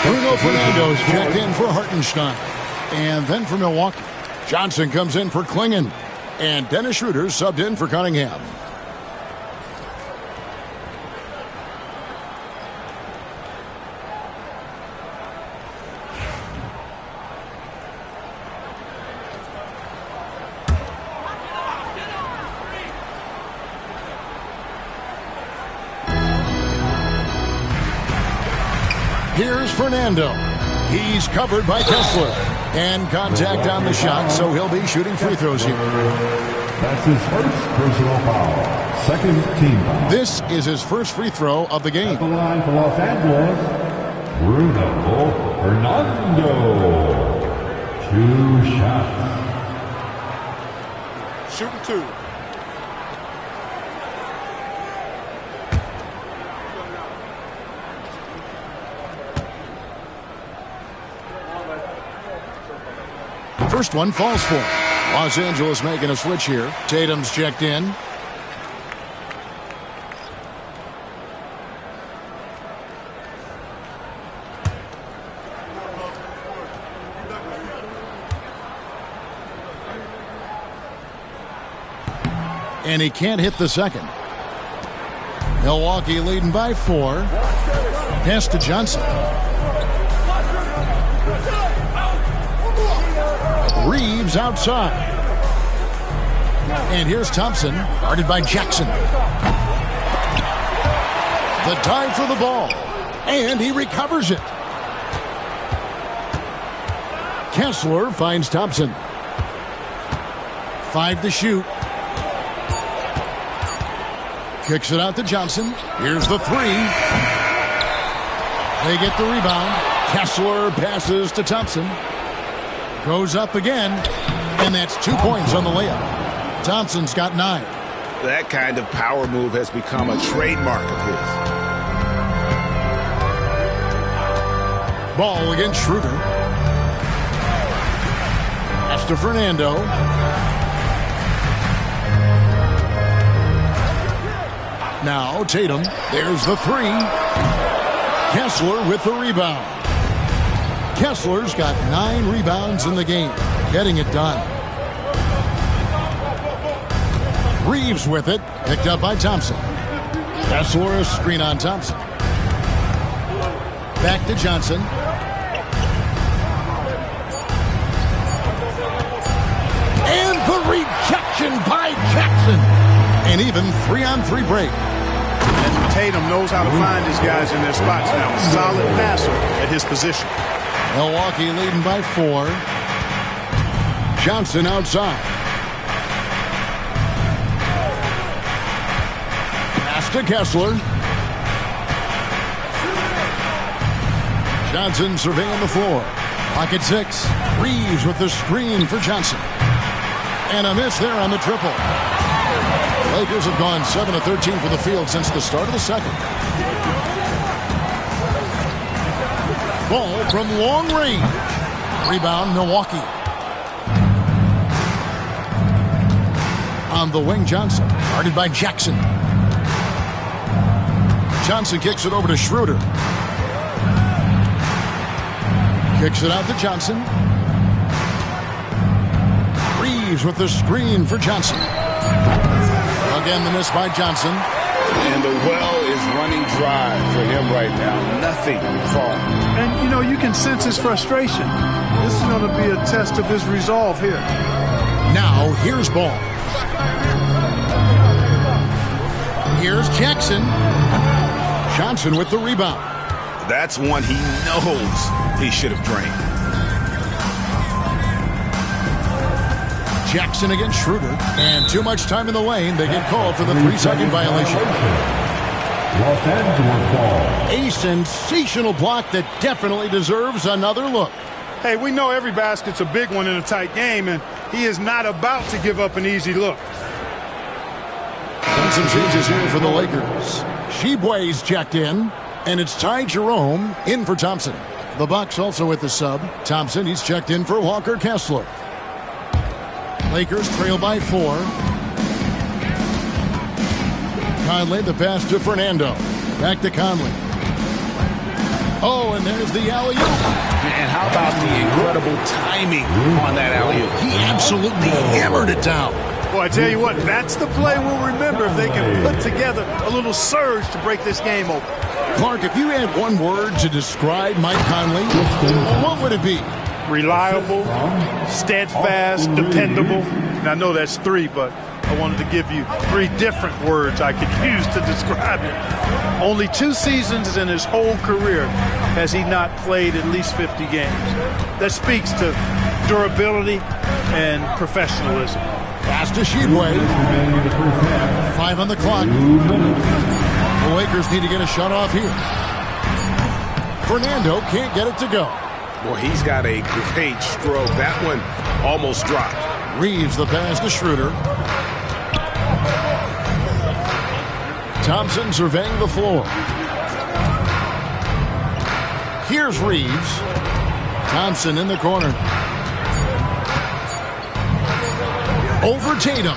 Bruno Fernando's checked in for Hartenstein. And then for Milwaukee, Johnson comes in for Klingon. And Dennis Schroeder subbed in for Cunningham. Here's Fernando. He's covered by Kessler. And contact on the shot, so he'll be shooting free throws here. That's his first personal foul. Second team foul. This is his first free throw of the game. At the line for Los Angeles, Bruno Fernando. 2 shots. Shooting 2. First one falls for him. Los Angeles making a switch here. Tatum's checked in. And he can't hit the second. Milwaukee leading by 4. Pass to Johnson. Reeves outside. And here's Thompson, guarded by Jackson. The dive for the ball. And he recovers it. Kessler finds Thompson. 5 to shoot. Kicks it out to Johnson. Here's the 3. They get the rebound. Kessler passes to Thompson. Goes up again. And that's 2 points on the layup. Thompson's got 9. That kind of power move has become a trademark of his. Ball against Schroeder. Pass to Fernando. Now Tatum. There's the 3. Kessler with the rebound. Kessler's got 9 rebounds in the game. Getting it done. Reeves with it. Picked up by Thompson. Kessler a screen on Thompson. Back to Johnson. And the rejection by Jackson. And even 3-on-3 break. And Tatum knows how to find his guys in their spots now. A solid passer at his position. Milwaukee leading by 4. Johnson outside. Pass to Kessler. Johnson surveying the floor. Pocket 6. Reeves with the screen for Johnson. And a miss there on the triple. Lakers have gone 7 of 13 for the field since the start of the second. Ball from long range. Rebound, Milwaukee. On the wing, Johnson. Guarded by Jackson. Johnson kicks it over to Schroeder. Kicks it out to Johnson. Reeves with the screen for Johnson. Again, the miss by Johnson. And the well is running dry for him right now. Nothing falling. And, you know, you can sense his frustration. This is going to be a test of his resolve here. Now, here's Ball. Here's Jackson. Johnson with the rebound. That's one he knows he should have drained. Jackson against Schroeder. And too much time in the lane. They get called for the 3-second violation. Los Angeles ball. A sensational block that definitely deserves another look. Hey, we know every basket's a big one in a tight game, and he is not about to give up an easy look. Some changes here for the Lakers. Sheboy's checked in, and it's Ty Jerome in for Thompson. The Bucks also with the sub. Thompson, he's checked in for Walker Kessler. Lakers trail by 4. Conley, the pass to Fernando. Back to Conley. Oh, and there's the alley-oop. And how about the incredible timing on that alley-oop? He absolutely hammered it down. Well, I tell you what, that's the play we'll remember if they can put together a little surge to break this game open. Clark, if you had one word to describe Mike Conley, what would it be? Reliable, steadfast, dependable. And I know that's 3, but I wanted to give you 3 different words I could use to describe it. Only 2 seasons in his whole career has he not played at least 50 games. That speaks to durability and professionalism. Pass to Sheboy. 5 on the clock. The Lakers need to get a shot off here. Fernando can't get it to go. Boy, he's got a great stroke. That one almost dropped. Reeves the pass to Schroeder. Thompson surveying the floor. Here's Reeves. Thompson in the corner. Over Tatum.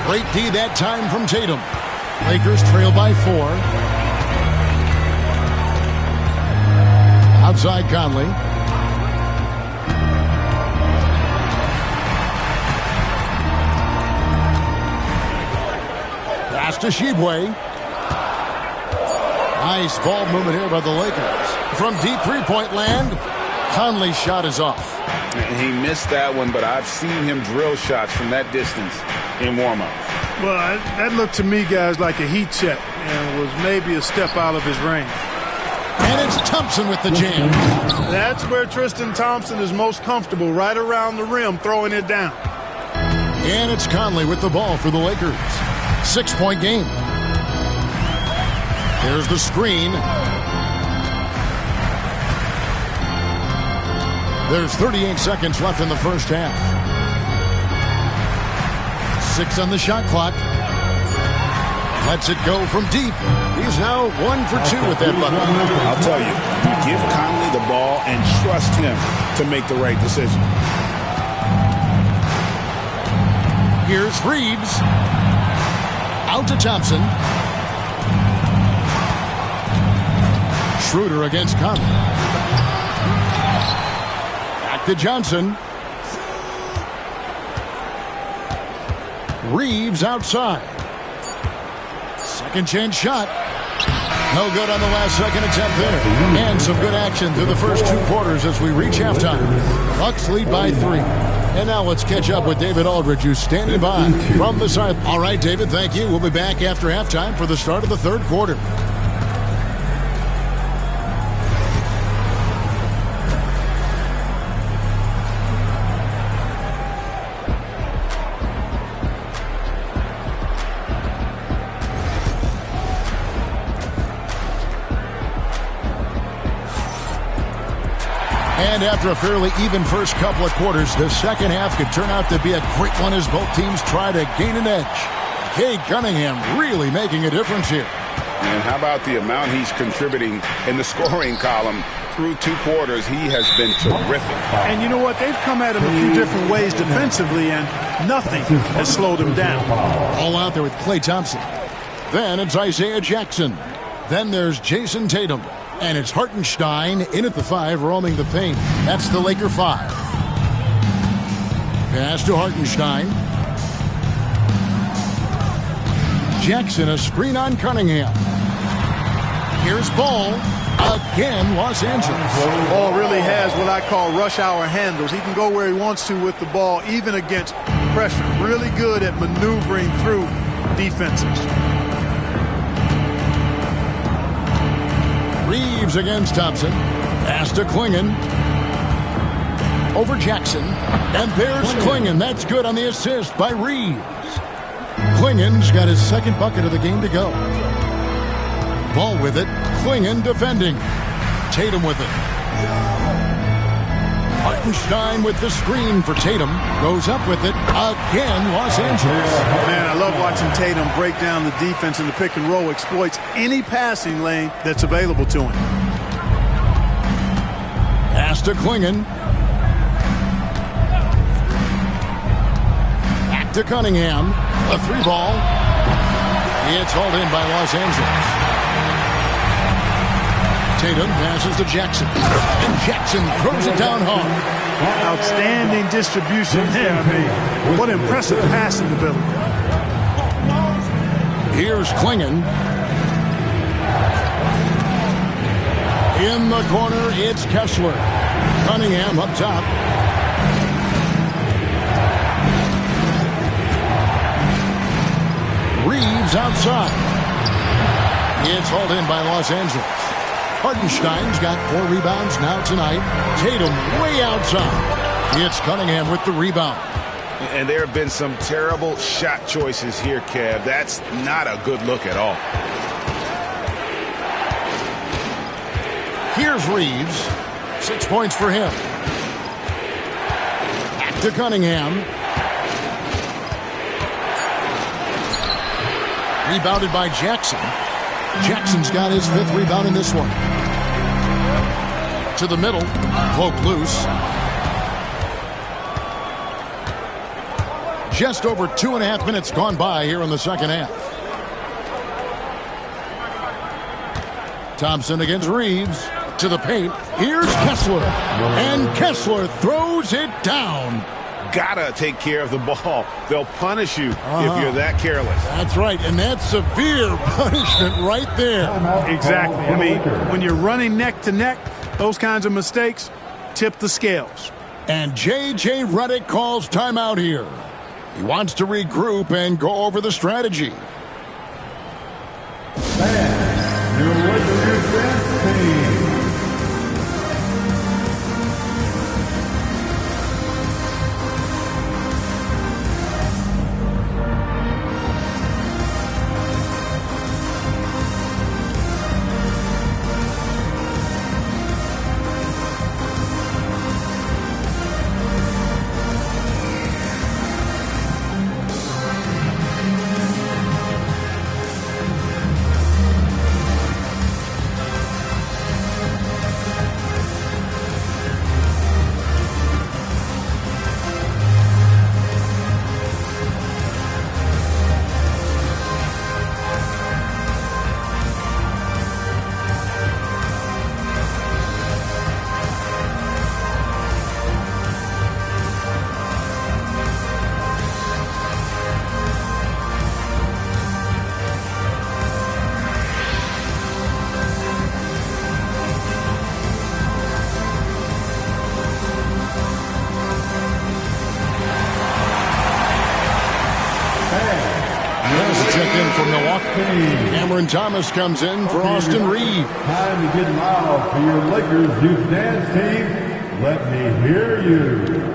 Great D that time from Tatum. Lakers trail by 4. Outside Conley. Pass to Sheboy. Nice ball movement here by the Lakers. From deep three-point land, Conley's shot is off. He missed that one, but I've seen him drill shots from that distance in warm-ups. Well, that looked to me, guys, like a heat check and was maybe a step out of his range. And it's Thompson with the jam. That's where Tristan Thompson is most comfortable, right around the rim, throwing it down. And it's Conley with the ball for the Lakers. 6-point game. There's the screen. There's 38 seconds left in the first half. 6 on the shot clock. Lets it go from deep. He's now 1 for 2 with that bucket. I'll tell you, give Conley the ball and trust him to make the right decision. Here's Reeves. Out to Thompson. Schroeder against Conley. Back to Johnson. Reeves outside. Second chance shot. No good on the last second attempt there. And some good action through the first 2 quarters as we reach halftime. Bucks lead by 3. And now let's catch up with David Aldridge, who's standing by from the side. All right, David, thank you. We'll be back after halftime for the start of the third quarter. And after a fairly even first couple of quarters, the second half could turn out to be a great one as both teams try to gain an edge. Cade Cunningham really making a difference here. And how about the amount he's contributing in the scoring column? Through 2 quarters, he has been terrific. And you know what? They've come at him a few different ways defensively, and nothing has slowed him down. All out there with Klay Thompson. Then it's Isaiah Jackson. Then there's Jason Tatum. And it's Hartenstein in at the 5, roaming the paint. That's the Laker 5. Pass to Hartenstein. Jackson, a screen on Cunningham. Here's Ball. Again, Los Angeles. Ball really has what I call rush hour handles. He can go where he wants to with the ball, even against pressure. Really good at maneuvering through defenses. Reeves against Thompson. Pass to Klingon. Over Jackson. And there's Klingon. That's good on the assist by Reeves. Klingon's got his second bucket of the game to go. Ball with it. Klingon defending. Tatum with it. Hartenstein with the screen for Tatum. Goes up with it. Again, Los Angeles. Man, I love watching Tatum break down the defense in the pick and roll. Exploits any passing lane that's available to him. Pass to Klingon. Back to Cunningham. A 3-ball. It's hauled in by Los Angeles. Tatum passes to Jackson. And Jackson throws it down hard. Outstanding distribution there. I mean, what impressive passing ability. Here's Klingon. In the corner, it's Kessler. Cunningham up top. Reeves outside. It's hauled in by Los Angeles. Hartenstein's got 4 rebounds now tonight. Tatum way outside. It's Cunningham with the rebound. And there have been some terrible shot choices here, Kev. That's not a good look at all. Here's Reeves. 6 points for him. Back to Cunningham. Rebounded by Jackson. Jackson's got his 5th rebound in this one. To the middle. Poke loose. Just over 2.5 minutes gone by here in the second half. Thompson against Reeves. To the paint. Here's Kessler. And Kessler throws it down. Gotta take care of the ball. They'll punish you if you're that careless. That's right, and that's severe punishment right there. Exactly. I mean, when you're running neck to neck, those kinds of mistakes tip the scales. And J.J. Redick calls timeout here. He wants to regroup and go over the strategy. Your Lakers team. checked in for Milwaukee. Cameron Thomas comes in for Austin Reed. Time to get loud for your Lakers youth dance team. Let me hear you.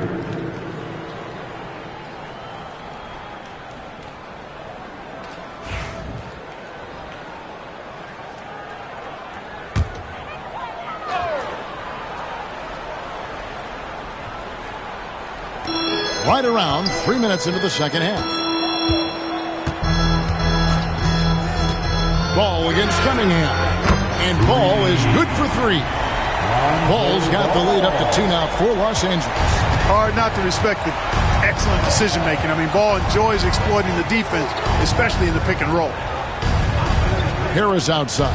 Right around 3 minutes into the second half. Ball against Cunningham. And Ball is good for 3. Ball's got the lead up to 2 now for Los Angeles. Hard not to respect the excellent decision-making. I mean, Ball enjoys exploiting the defense, especially in the pick and roll. Harris outside.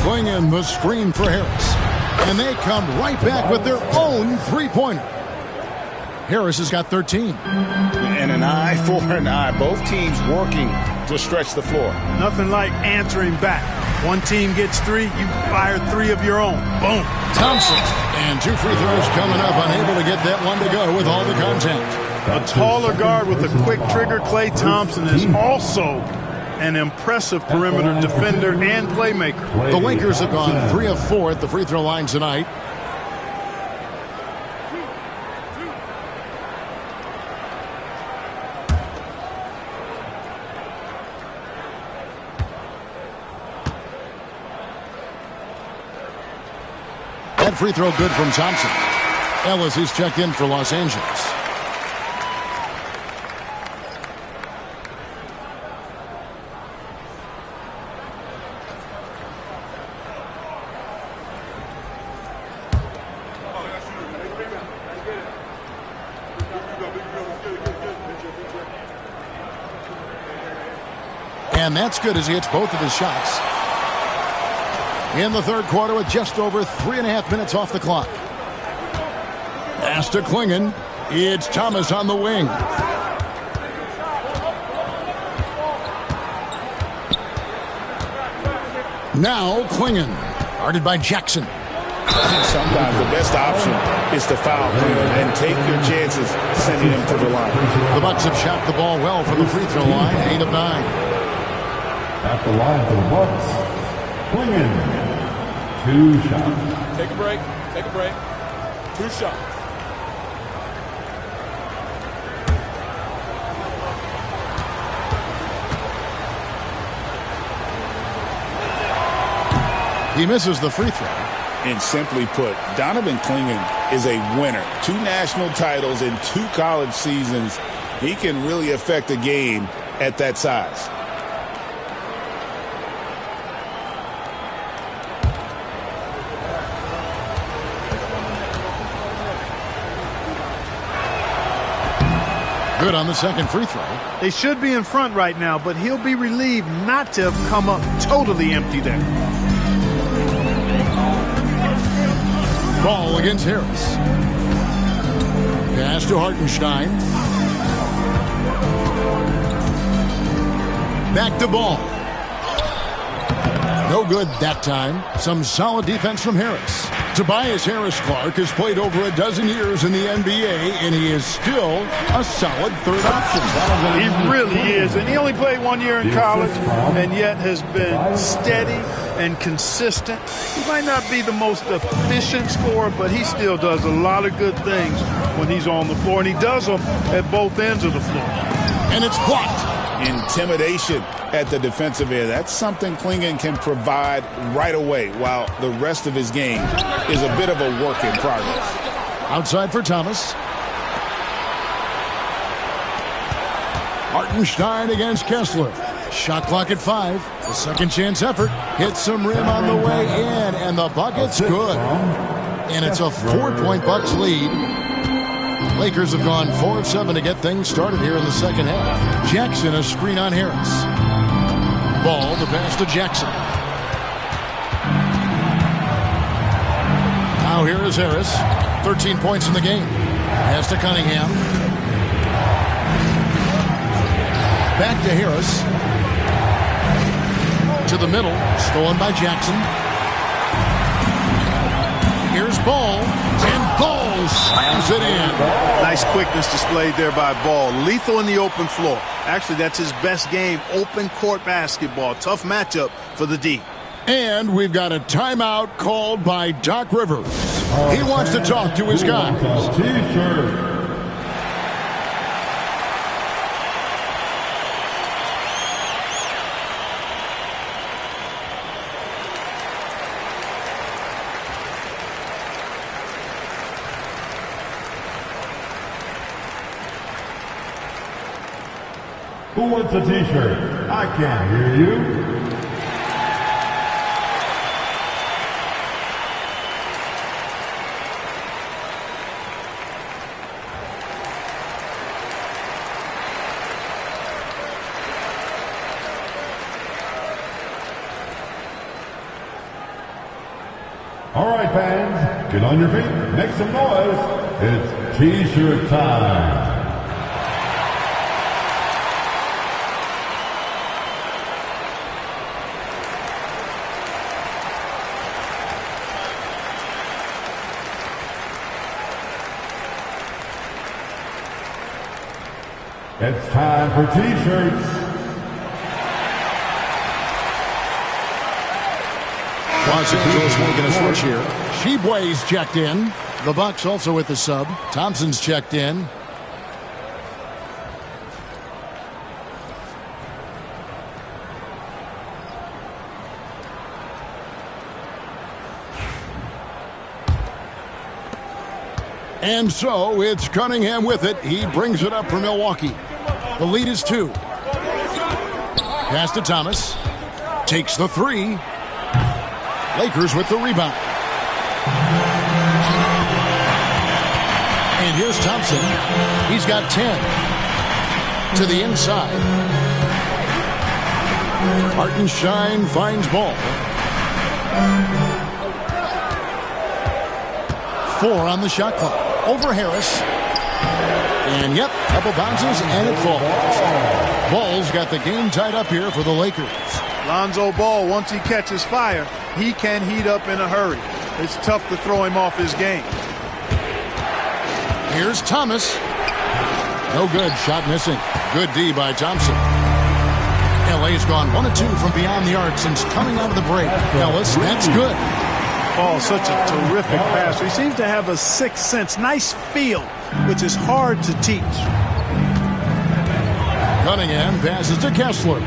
Clingan the screen for Harris. And they come right back with their own three-pointer. Harris has got 13. And an eye for an eye. Both teams working to stretch the floor. Nothing like answering back. One team gets 3, you fire 3 of your own. Boom. Thompson. And 2 free throws coming up. Unable to get that one to go with all the contact. A taller guard with a quick trigger, Klay Thompson, is also an impressive perimeter defender and playmaker. The Lakers have gone 3 of 4 at the free throw line tonight. That free throw good from Thompson. Ellis is checked in for Los Angeles. And that's good as he hits both of his shots. In the third quarter with just over 3.5 minutes off the clock. Pass to Clingan. It's Thomas on the wing. Now Clingan. Guarded by Jackson. Sometimes the best option is to foul and take your chances sending him to the line. The Bucks have shot the ball well from the free throw line. 8 of 9. At the line for the Bucks. Clingan. 2 shots. Take a break. Take a break. 2 shots. He misses the free throw. And simply put, Donovan Clingan is a winner. 2 national titles in 2 college seasons. He can really affect a game at that size. Good on the second free throw. They should be in front right now, but he'll be relieved not to have come up totally empty there. Ball against Harris. Pass to Hartenstein. Back to Ball. No good that time. Some solid defense from Harris. Tobias Harris-Clark has played over a dozen years in the NBA, and he is still a solid third option. He really is, and he only played 1 year in college, and yet has been steady and consistent. He might not be the most efficient scorer, but he still does a lot of good things when he's on the floor, and he does them at both ends of the floor. And it's blocked. Intimidation at the defensive end. That's something Clingan can provide right away, while the rest of his game is a bit of a work in progress. Outside for Thomas. Hartenstein against Kessler. Shot clock at 5. The second chance effort. Hits some rim on the way in, and the bucket's good. And it's a 4-point Bucks lead. Lakers have gone 4 of 7 to get things started here in the second half. Jackson, a screen on Harris. Ball, the pass to Jackson. Now here is Harris. 13 points in the game. Pass to Cunningham. Back to Harris. To the middle. Stolen by Jackson. Here's Ball. 10 Ball slams it in. Nice quickness displayed there by Ball. Lethal in the open floor. Actually, that's his best game, open court basketball. Tough matchup for the D. And we've got a timeout called by Doc Rivers. He wants to talk to his guys. T-shirt. Who wants a T-shirt? I can't hear you. All right, fans, get on your feet, make some noise. It's T-shirt time. It's time for T-shirts. Los Angeles making a switch here. Sheboy's checked in. The Bucks also with the sub. Thompson's checked in. And so it's Cunningham with it. He brings it up for Milwaukee. The lead is 2. Pass to Thomas. Takes the 3. Lakers with the rebound. And here's Thompson. He's got 10. To the inside. Hartenstein finds Ball. 4 on the shot clock. Over Harris. And yep, couple bounces and it falls. Ball's got the game tied up here for the Lakers. Lonzo Ball, once he catches fire, he can heat up in a hurry. It's tough to throw him off his game. Here's Thomas. No good. Shot missing. Good D by Thompson. LA's gone 1 of 2 from beyond the arc since coming out of the break. Ellis, that's good. Ball, such a terrific passer. He seems to have a sixth sense. Nice feel, which is hard to teach. Cunningham passes to Kessler.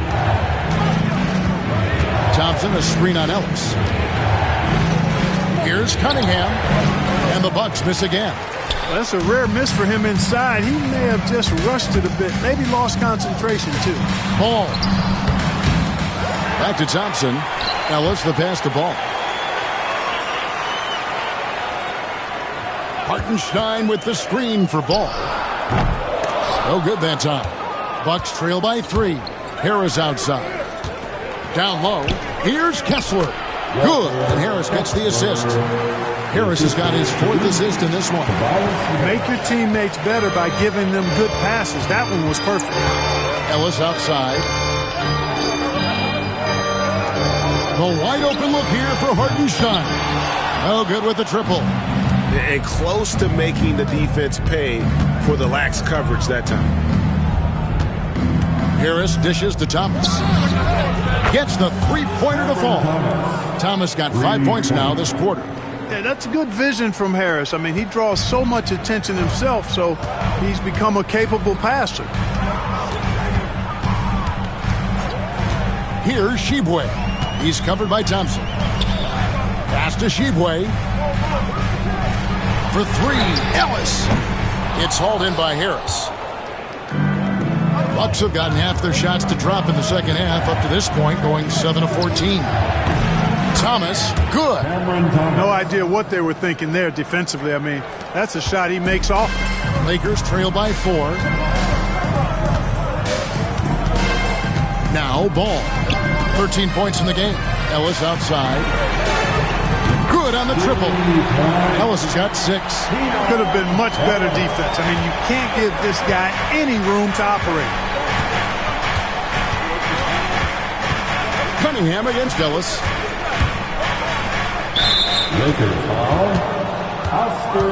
Thompson, a screen on Ellis. Here's Cunningham. And the Bucks miss again. Well, that's a rare miss for him inside. He may have just rushed it a bit. Maybe lost concentration, too. Ball. Back to Thompson. Ellis, the pass to Ball. Hartenstein with the screen for Ball. No good that time. Bucks trail by 3. Harris outside. Down low. Here's Kessler. Good. And Harris gets the assist. Harris has got his 4th assist in this one. Make your teammates better by giving them good passes. That one was perfect. Ellis outside. The wide open look here for Hartenstein. No good with the triple. And close to making the defense pay for the lax coverage that time. Harris dishes to Thomas. Gets the 3-pointer to fall. Thomas got 5 points now this quarter. Yeah, that's good vision from Harris. I mean, he draws so much attention himself, so he's become a capable passer. Here's Sheboy. He's covered by Thompson. Pass to Sheboy. For 3, Ellis. It's hauled in by Harris. Bucks have gotten half their shots to drop in the second half up to this point, going 7 of 14. Thomas, good. No idea what they were thinking there defensively. I mean, that's a shot he makes often. Lakers trail by 4. Now Ball. 13 points in the game. Ellis outside. Good on the triple. Ellis has got 6. Could have been much better defense. I mean, you can't give this guy any room to operate. Cunningham against Ellis. Lakers foul.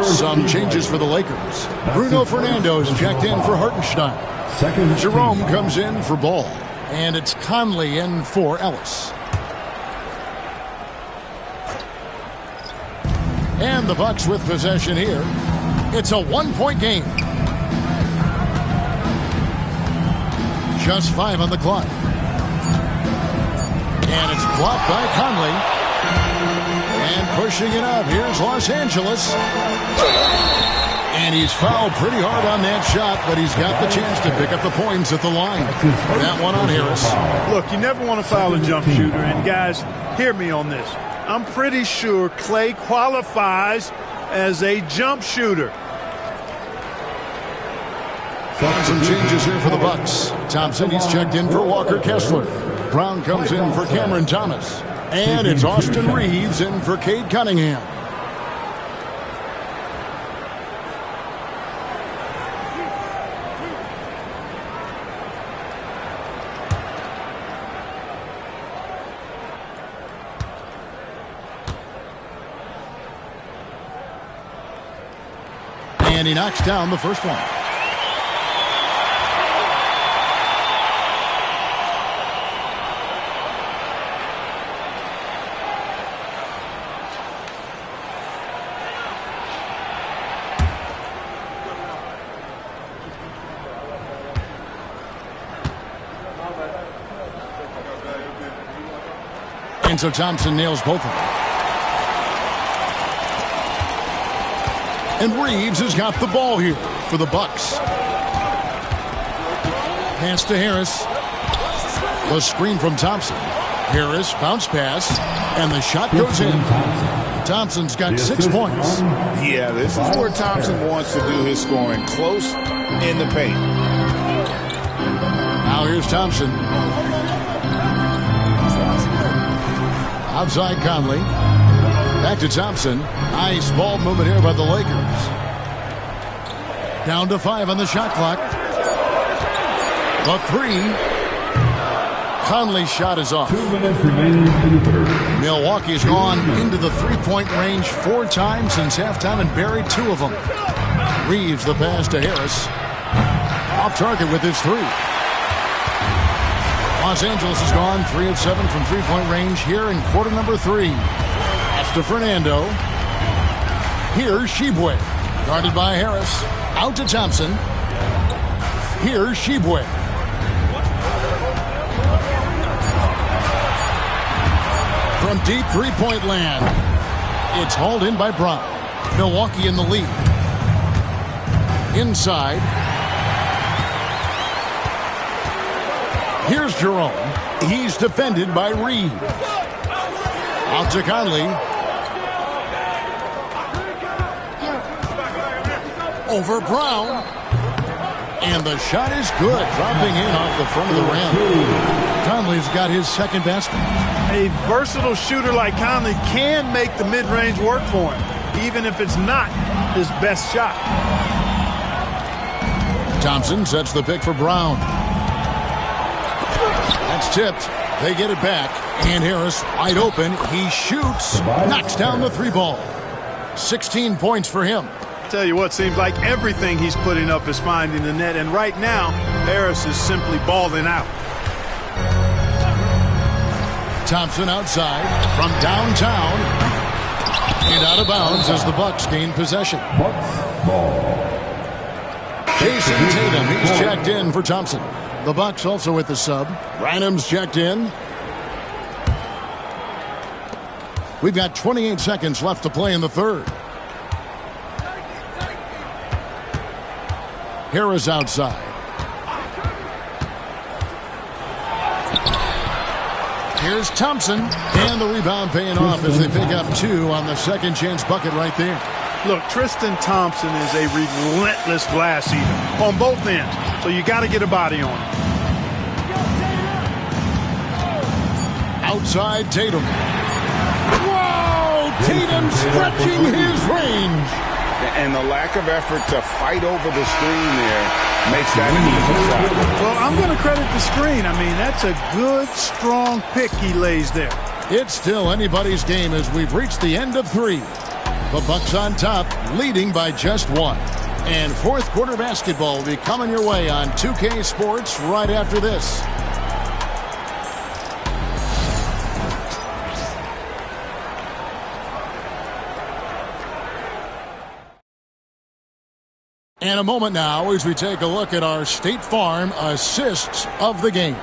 Some changes for the Lakers. Bruno Fernando is checked in for Hartenstein. Jerome comes in for Ball. And it's Conley in for Ellis. And the Bucks with possession here. It's a 1-point game. Just 5 on the clock. And it's blocked by Conley. And pushing it up. Here's Los Angeles. And he's fouled pretty hard on that shot, but he's got the chance to pick up the points at the line. That one on Harris. Look, you never want to foul a jump shooter. And guys, hear me on this. I'm pretty sure Clay qualifies as a jump shooter. Some changes here for the Bucks. Thompson, he's checked in for Walker Kessler. Brown comes in for Cameron Thomas. And it's Austin Reeves in for Cade Cunningham. And he knocks down the first one. And so Thompson nails both of them. And Reeves has got the ball here for the Bucks. Pass to Harris. The screen from Thompson. Harris, bounce pass, and the shot goes in. Thompson's got 6 points. Yeah, this is where Thompson wants to do his scoring, close in the paint. Now here's Thompson. Outside Conley. Back to Thompson. Nice ball movement here by the Lakers. Down to 5 on the shot clock. The 3. Conley's shot is off. 2 minutes remaining in the third. Milwaukee's gone into the three-point range 4 times since halftime and buried 2 of them. Reeves the pass to Harris. Off target with his 3. Los Angeles has gone 3 of 7 from three-point range here in quarter number 3. That's to Fernando. Here's Shibwe. Guarded by Harris. Out to Thompson. Here's Shibwe. From deep three-point land. It's hauled in by Brown. Milwaukee in the lead. Inside. Here's Jerome. He's defended by Reed. Out to Conley. Over Brown. And the shot is good. Dropping in off the front of the rim. Conley's got his second basket. A versatile shooter like Conley can make the mid-range work for him, even if it's not his best shot. Thompson sets the pick for Brown. That's tipped. They get it back. And Harris wide open. He shoots. Knocks down the 3 ball. 16 points for him. Tell you what, seems like everything he's putting up is finding the net. And right now, Harris is simply balling out. Thompson outside from downtown. And out of bounds as the Bucks gain possession. Bucks ball. Jason Tatum, he's checked in for Thompson. The Bucks also with the sub. Branham's checked in. We've got 28 seconds left to play in the third. Harris outside. Here's Thompson. And the rebound paying off as they pick up 2 on the second chance bucket right there. Look, Tristan Thompson is a relentless glass eater on both ends. So you got to get a body on him. Outside Tatum. Whoa! Tatum stretching his range. And the lack of effort to fight over the screen there makes that an easy shot. Well, I'm going to credit the screen. I mean, that's a good, strong pick he lays there. It's still anybody's game as we've reached the end of 3. The Bucks on top, leading by just 1. And fourth quarter basketball will be coming your way on 2K Sports right after this. And a moment now as we take a look at our State Farm assists of the game.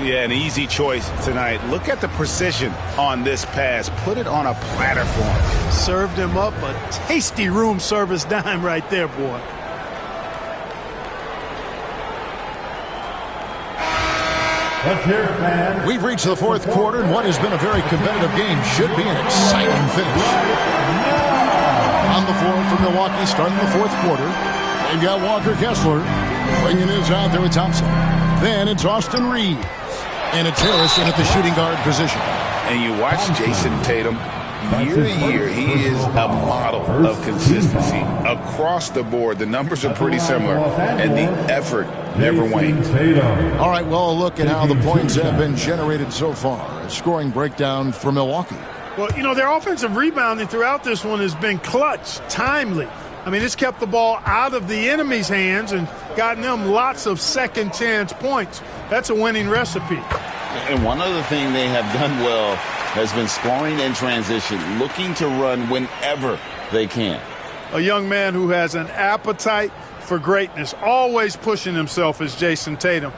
Yeah, an easy choice tonight. Look at the precision on this pass. Put it on a platter for him. Served him up a tasty room service dime right there, boy. Let's hear it, fans. We've reached the fourth quarter, and what has been a very competitive game should be an exciting finish. On the floor for Milwaukee, starting the fourth quarter, they've got Walker Kessler bringing his out there with Thompson. Then it's Austin Reeves, and it's Harris in at the shooting guard position. And you watch Jason Tatum. Year to year, he is a model of consistency across the board. The numbers are pretty similar, and the effort never wanes. All right, well, a look at how the points have been generated so far. A scoring breakdown for Milwaukee. Well, you know, their offensive rebounding throughout this one has been clutch, timely. I mean, it's kept the ball out of the enemy's hands and gotten them lots of second chance points. That's a winning recipe. And one other thing they have done well has been scoring in transition, looking to run whenever they can. A young man who has an appetite for greatness, always pushing himself, is Jason Tatum.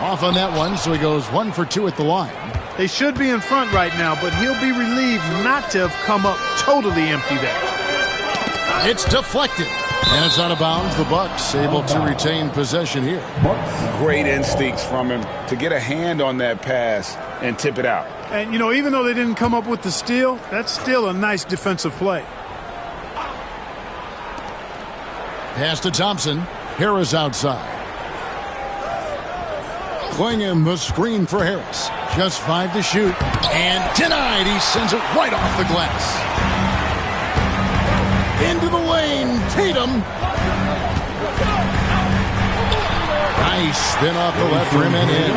Off on that one, so he goes 1 for 2 at the line. They should be in front right now, but he'll be relieved not to have come up totally empty there. It's deflected, and it's out of bounds. The Bucks able to retain possession here. Great instincts from him to get a hand on that pass and tip it out. And, you know, even though they didn't come up with the steal, that's still a nice defensive play. Pass to Thompson. Harris outside. Clingan the screen for Harris. Just 5 to shoot. And denied. He sends it right off the glass. Into the lane. Tatum. Nice spin off the left rim and in.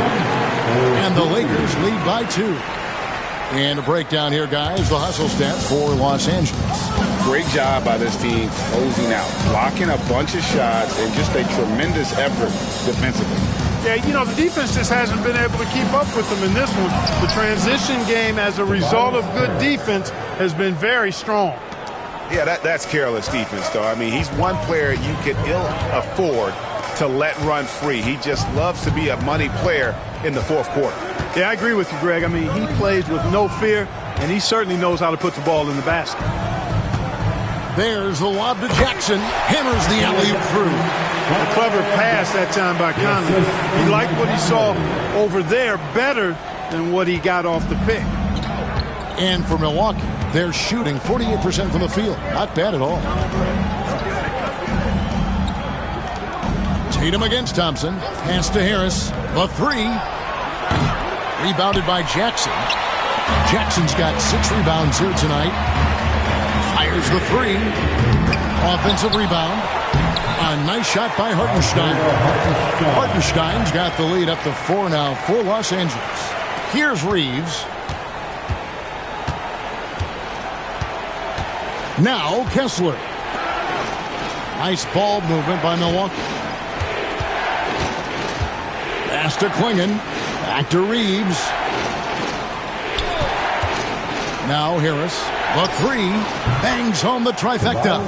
And the Lakers lead by 2. And a breakdown here, guys. The hustle stat for Los Angeles. Great job by this team closing out, blocking a bunch of shots, and just a tremendous effort defensively. Yeah, you know, the defense just hasn't been able to keep up with them in this one. The transition game, as a result of good defense, has been very strong. Yeah, that's careless defense, though. I mean, he's one player you could ill afford to let run free. He just loves to be a money player in the fourth quarter. Yeah, I agree with you, Greg. I mean, he plays with no fear, and he certainly knows how to put the ball in the basket. There's the lob to Jackson. Hammers the alley-oop through. A clever pass that time by Conley. He liked what he saw over there better than what he got off the pick. And for Milwaukee, they're shooting 48% from the field. Not bad at all. Tatum against Thompson. Pass to Harris. The 3. Rebounded by Jackson. Jackson's got 6 rebounds here tonight. Fires the 3. Offensive rebound. A nice shot by Hartenstein. Hartenstein's got the lead up to 4 now for Los Angeles. Here's Reeves. Now Kessler. Nice ball movement by Milwaukee. Pass to Clingan. Back to Reeves. Now Harris. The 3 bangs home the trifecta.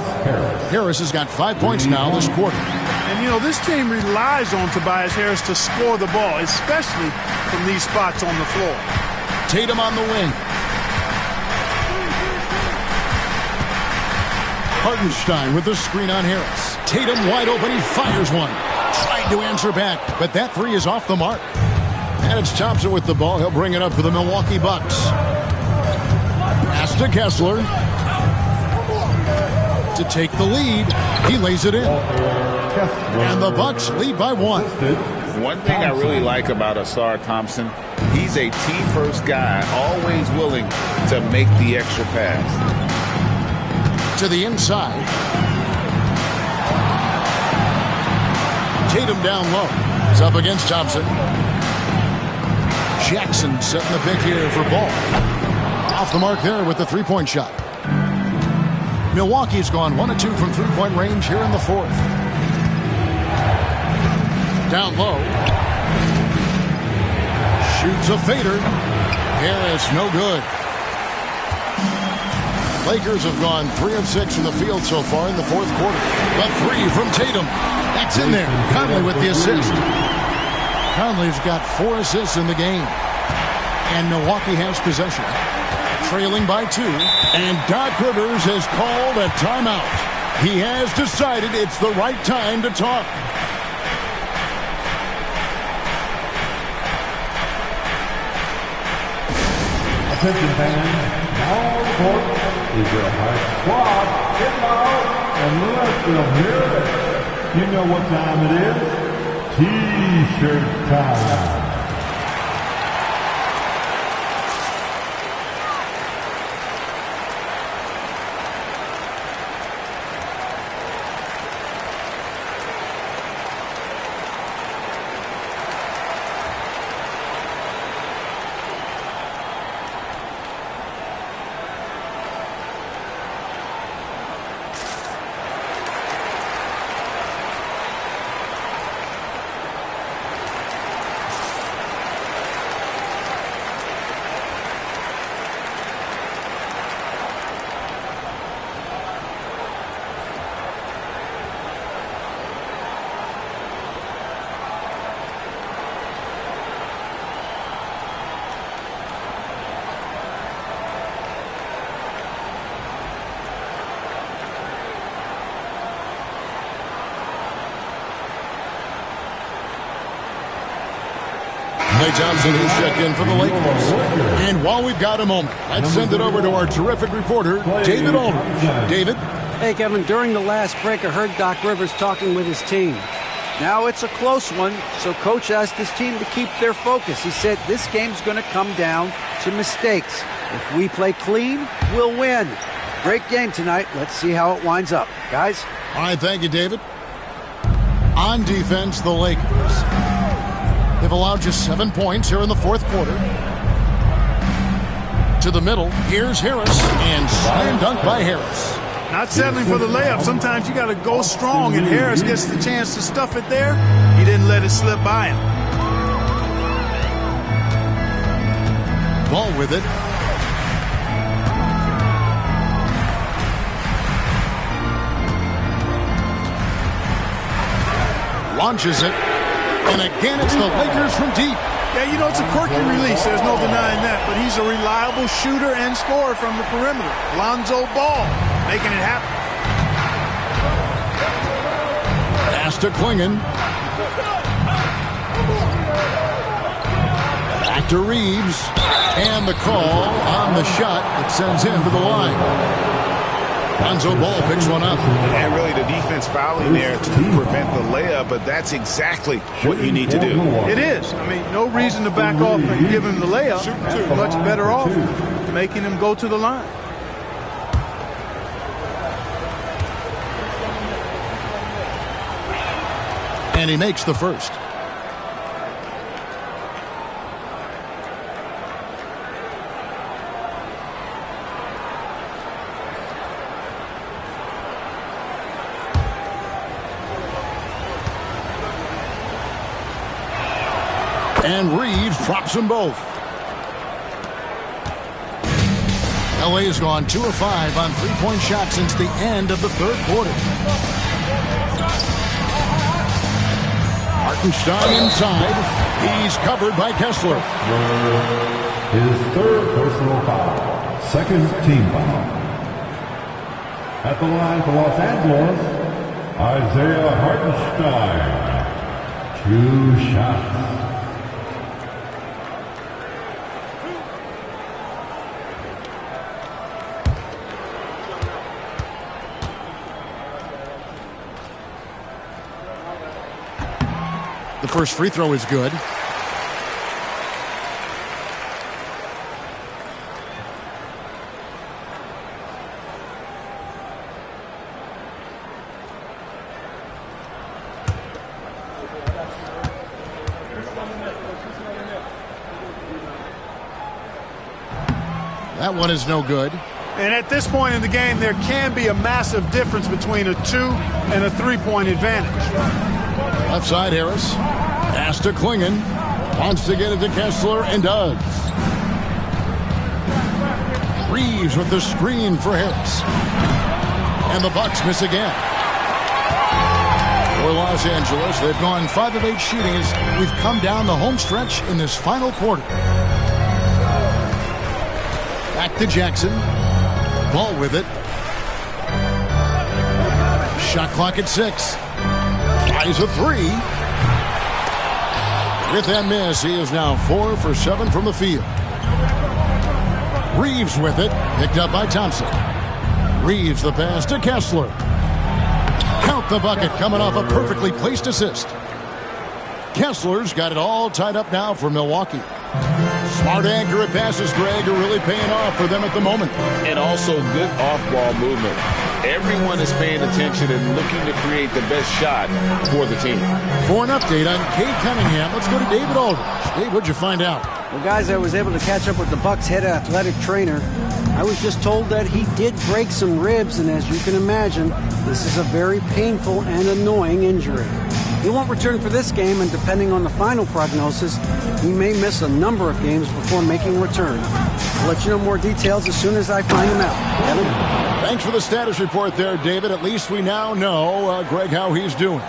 Harris has got 5 points now this quarter. And, you know, this team relies on Tobias Harris to score the ball, especially from these spots on the floor. Tatum on the wing. Hartenstein with the screen on Harris. Tatum wide open. He fires one. Tried to answer back, but that 3 is off the mark. And it's Thompson with the ball. He'll bring it up for the Milwaukee Bucks. Pass to Kessler. To take the lead. He lays it in. And the Bucks lead by 1. One thing I really like about Ausar Thompson, he's a team-first guy, always willing to make the extra pass. To the inside. Tatum down low. He's up against Thompson. Jackson setting the pick here for Ball. Off the mark there with the three-point shot. Milwaukee's gone 1 of 2 from three-point range here in the fourth. Down low. Shoots a fader. Harris, no good. Lakers have gone 3 of 6 from the field so far in the fourth quarter. The three from Tatum. That's in there. Conley with the assist. Conley's got 4 assists in the game. And Milwaukee has possession. Trailing by 2. And Doc Rivers has called a timeout. He has decided it's the right time to talk. Attention fans, now on the court is your high squad. Get loud and let them hear it. You know what time it is? T-shirt time. Klay Thompson is checked in for the Lakers. And while we've got a moment, let's send it over to our terrific reporter, David Aldridge. David? Hey, Kevin, during the last break, I heard Doc Rivers talking with his team. Now it's a close one, so Coach asked his team to keep their focus. He said this game's going to come down to mistakes. If we play clean, we'll win. Great game tonight. Let's see how it winds up. Guys? All right, thank you, David. On defense, the Lakers. They've allowed just 7 points here in the fourth quarter. To the middle, here's Harris, and slam dunk by Harris. Not settling for the layup. Sometimes you got to go strong, and Harris gets the chance to stuff it there. He didn't let it slip by him. Ball with it. Launches it. And again, it's the Lakers from deep. Yeah, you know, it's a quirky release. There's no denying that. But he's a reliable shooter and scorer from the perimeter. Lonzo Ball making it happen. Pass to Klingon. Back to Reeves. And the call on the shot that sends him to the line. Lonzo Ball picks one up. And really the defense fouling there to prevent the layup, but that's exactly what you need to do. It is. I mean, no reason to back off and give him the layup. Much better off making him go to the line. And he makes the first. And Reeves drops them both. LA has gone 2 of 5 on three-point shots since the end of the third quarter. Hartenstein inside. He's covered by Kessler. His third personal foul. Second team foul. At the line for Los Angeles, Isaiah Hartenstein. 2 shots. The first free throw is good. That one is no good. And at this point in the game, there can be a massive difference between a 2 and a 3-point advantage. Left side, Harris. Pass to Klingon. Wants to get it to Kessler and does. Reeves with the screen for Harris. And the Bucks miss again. For Los Angeles, they've gone 5 of 8 shooting as we've come down the home stretch in this final quarter. Back to Jackson. Ball with it. Shot clock at 6. Tries a 3. With that miss, he is now 4 for 7 from the field. Reeves with it. Picked up by Thompson. Reeves the pass to Kessler. Count the bucket coming off a perfectly placed assist. Kessler's got it all tied up now for Milwaukee. Smart, accurate passes, Greg, are really paying off for them at the moment. And also good off-ball movement. Everyone is paying attention and looking to create the best shot for the team. For an update on Cade Cunningham, let's go to David Aldridge. Dave, what'd you find out? Well, guys, I was able to catch up with the Bucks head athletic trainer. I was just told that he did break some ribs, and as you can imagine, this is a very painful and annoying injury. He won't return for this game, and depending on the final prognosis, he may miss a number of games before making a return. I'll let you know more details as soon as I find him out. Kevin? Thanks for the status report there, David. At least we now know, Greg, how he's doing.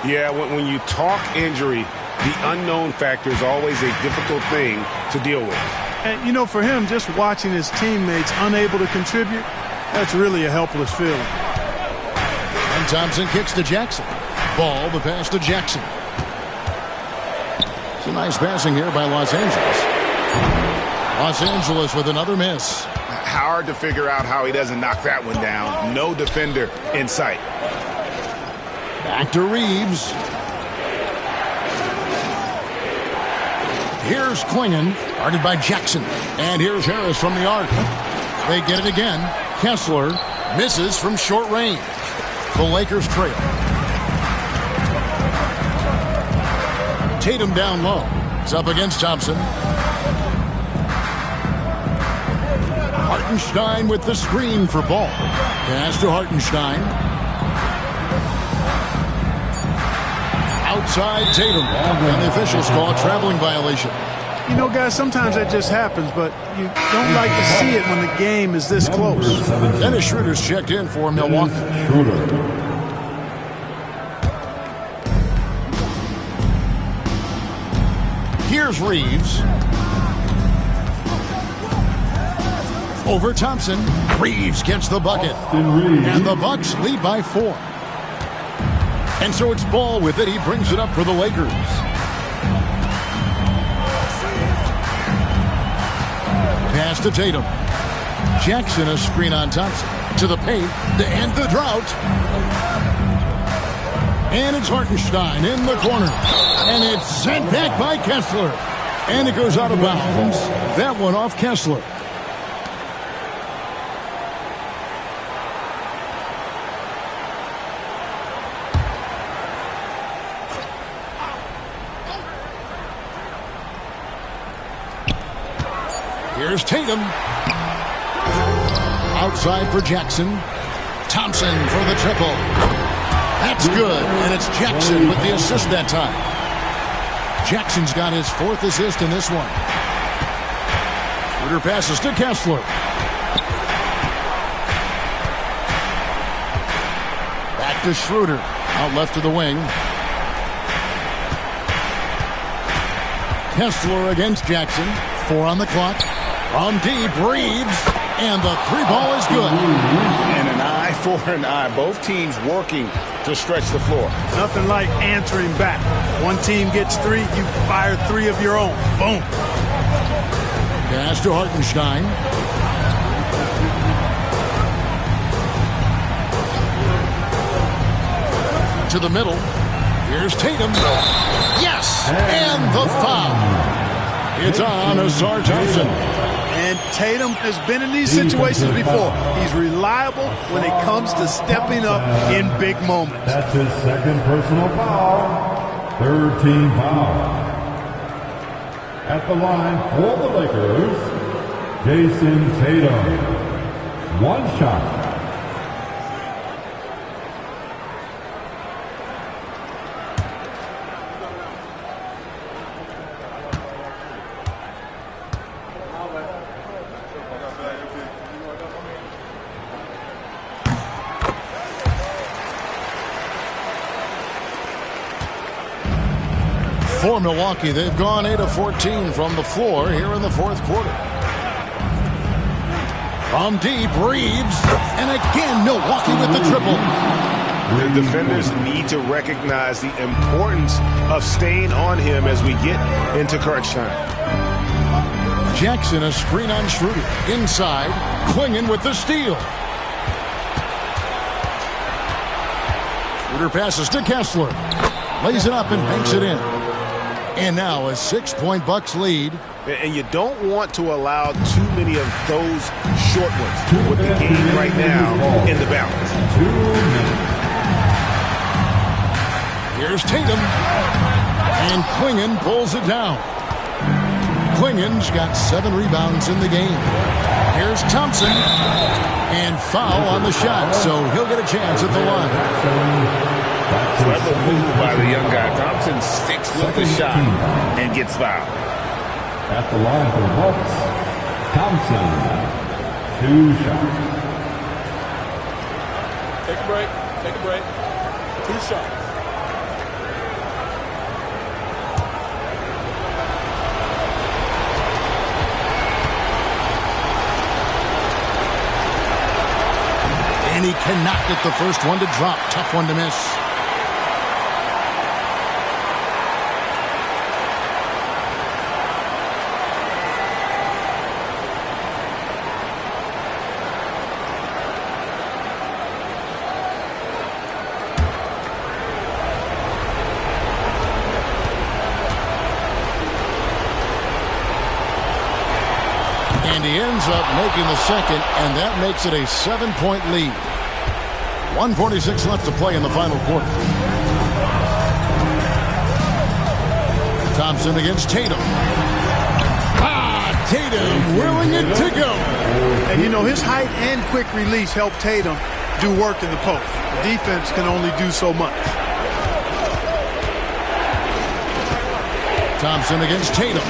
Yeah, when you talk injury, the unknown factor is always a difficult thing to deal with. And, you know, for him, just watching his teammates unable to contribute, that's really a helpless feeling. And Thompson kicks to Jackson. Ball, the pass to Jackson. It's a nice passing here by Los Angeles. Los Angeles with another miss. Hard to figure out how he doesn't knock that one down. No defender in sight. Back to Reeves. Here's Klingon, guarded by Jackson. And here's Harris from the arc. They get it again. Kessler misses from short range. The Lakers trail. Tatum down low. It's up against Thompson. Hartenstein with the screen for Ball. Pass to Hartenstein. Outside Tatum. And the officials call a traveling violation. You know, guys, sometimes that just happens, but you don't like to see it when the game is this close. Dennis Schroeder's checked in for Milwaukee. Here's Reeves. Over Thompson. Reeves gets the bucket. And the Bucks lead by 4. And so it's Ball with it. He brings it up for the Lakers. Pass to Tatum. Jackson a screen on Thompson. To the paint to end the drought. And it's Hartenstein in the corner. And it's sent back by Kessler. And it goes out of bounds. That one off Kessler. Here's Tatum. Outside for Jackson. Thompson for the triple. That's good, and it's Jackson with the assist that time. Jackson's got his 4th assist in this one. Schroeder passes to Kessler. Back to Schroeder. Out left to the wing. Kessler against Jackson. 4 on the clock. From deep, Reeves. And the 3-ball is good. And an eye for an eye. Both teams working to stretch the floor. Nothing like answering back. One team gets 3, you fire 3 of your own. Boom. Pass to Hartenstein. To the middle. Here's Tatum. Yes! And the foul. It's on Ausar Thompson. And Tatum has been in these situations before. He's reliable when it comes to stepping up in big moments. That's his 2nd personal foul. 3rd team foul. At the line for the Lakers, Jason Tatum. 1 shot. For Milwaukee, they've gone 8 of 14 from the floor here in the fourth quarter. From deep, Reeves, and again Milwaukee with the triple. The defenders need to recognize the importance of staying on him as we get into crunch time. Jackson, a screen on Schroeder. Inside, Klingon with the steal. Schroeder passes to Kessler. Lays it up and banks it in. And now a 6-point Bucks lead. And you don't want to allow too many of those short ones with the game right now in the balance. 2 minutes. Here's Tatum. And Klingon pulls it down. Klingon's got 7 rebounds in the game. Here's Thompson. And foul on the shot, so he'll get a chance at the line. Clever move by the young guy. Thompson sticks with the shot and gets fouled. At the line for the Bucks, Thompson. 2 shots. Take a break. Take a break. 2 shots. And he cannot get the first one to drop. Tough one to miss. And he ends up making the second, and that makes it a 7-point lead. 1:46 left to play in the final quarter. Thompson against Tatum. Tatum willing it to go. And, you know, his height and quick release help Tatum do work in the post. The defense can only do so much. Thompson against Tatum.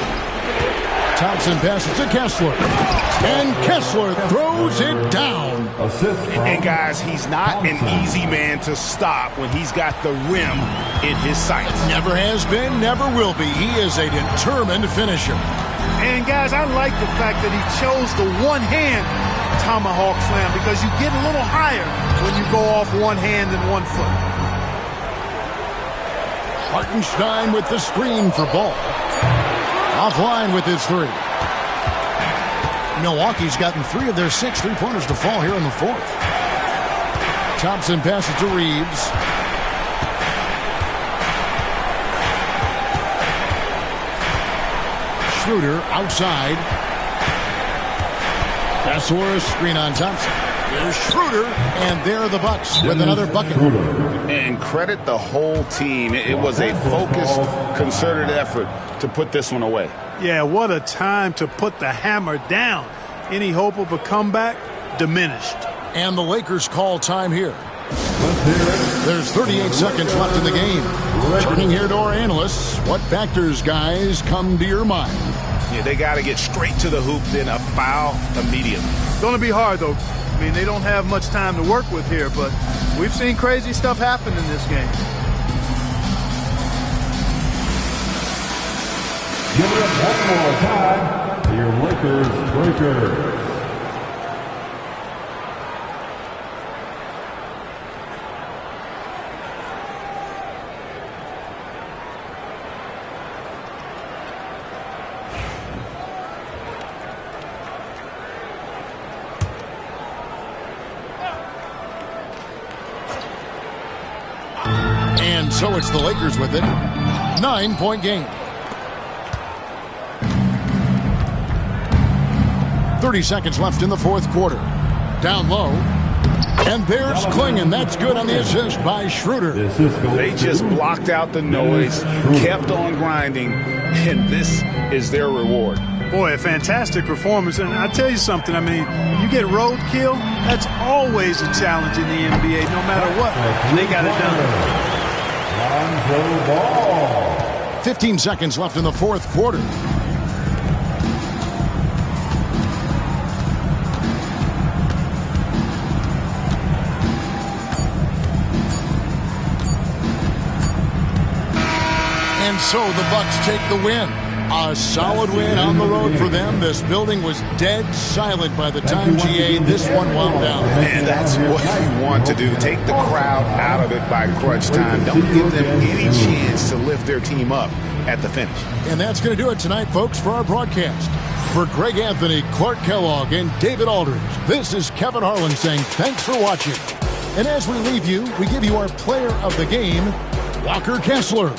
Thompson passes to Kessler. And Kessler throws it down. And guys, he's not an easy man to stop when he's got the rim in his sights. Never has been, never will be. He is a determined finisher. And guys, I like the fact that he chose the one-hand tomahawk slam because you get a little higher when you go off one hand and 1 foot. Hartenstein with the screen for Ball. Offline with his 3. Milwaukee's gotten 3 of their 6 3-pointers to fall here in the fourth. Thompson passes to Reeves. Schroeder outside. Kessler, a screen on Thompson. There's Schroeder, and there are the Bucks with another bucket. And credit the whole team. It was a focused, concerted effort to put this one away. Yeah, what a time to put the hammer down. Any hope of a comeback diminished. And the Lakers call time here. There's 38 seconds left in the game. Turning here to our analysts, what factors, guys, come to your mind? Yeah, they got to get straight to the hoop, then a foul immediately. It's going to be hard, though. I mean, they don't have much time to work with here, but we've seen crazy stuff happen in this game. Give it up one more time to your Lakers Breakers. And so it's the Lakers with it. 9-point game. 30 seconds left in the fourth quarter. Down low. And there's Klingon. That's good on the assist by Schroeder. They just blocked out the noise, kept on grinding, and this is their reward. Boy, a fantastic performance. And I'll tell you something, I mean, you get roadkill, that's always a challenge in the NBA, no matter what. They got it Lonzo Ball. 15 seconds left in the fourth quarter. And so the Bucks take the win. A solid win on the road for them. This building was dead silent by the time, GA, this one wound down. And that's what you want to do. Take the crowd out of it by crunch time. Don't give them any chance to lift their team up at the finish. And that's going to do it tonight, folks, for our broadcast. For Greg Anthony, Clark Kellogg, and David Aldridge, this is Kevin Harlan saying thanks for watching. And as we leave you, we give you our player of the game, Walker Kessler.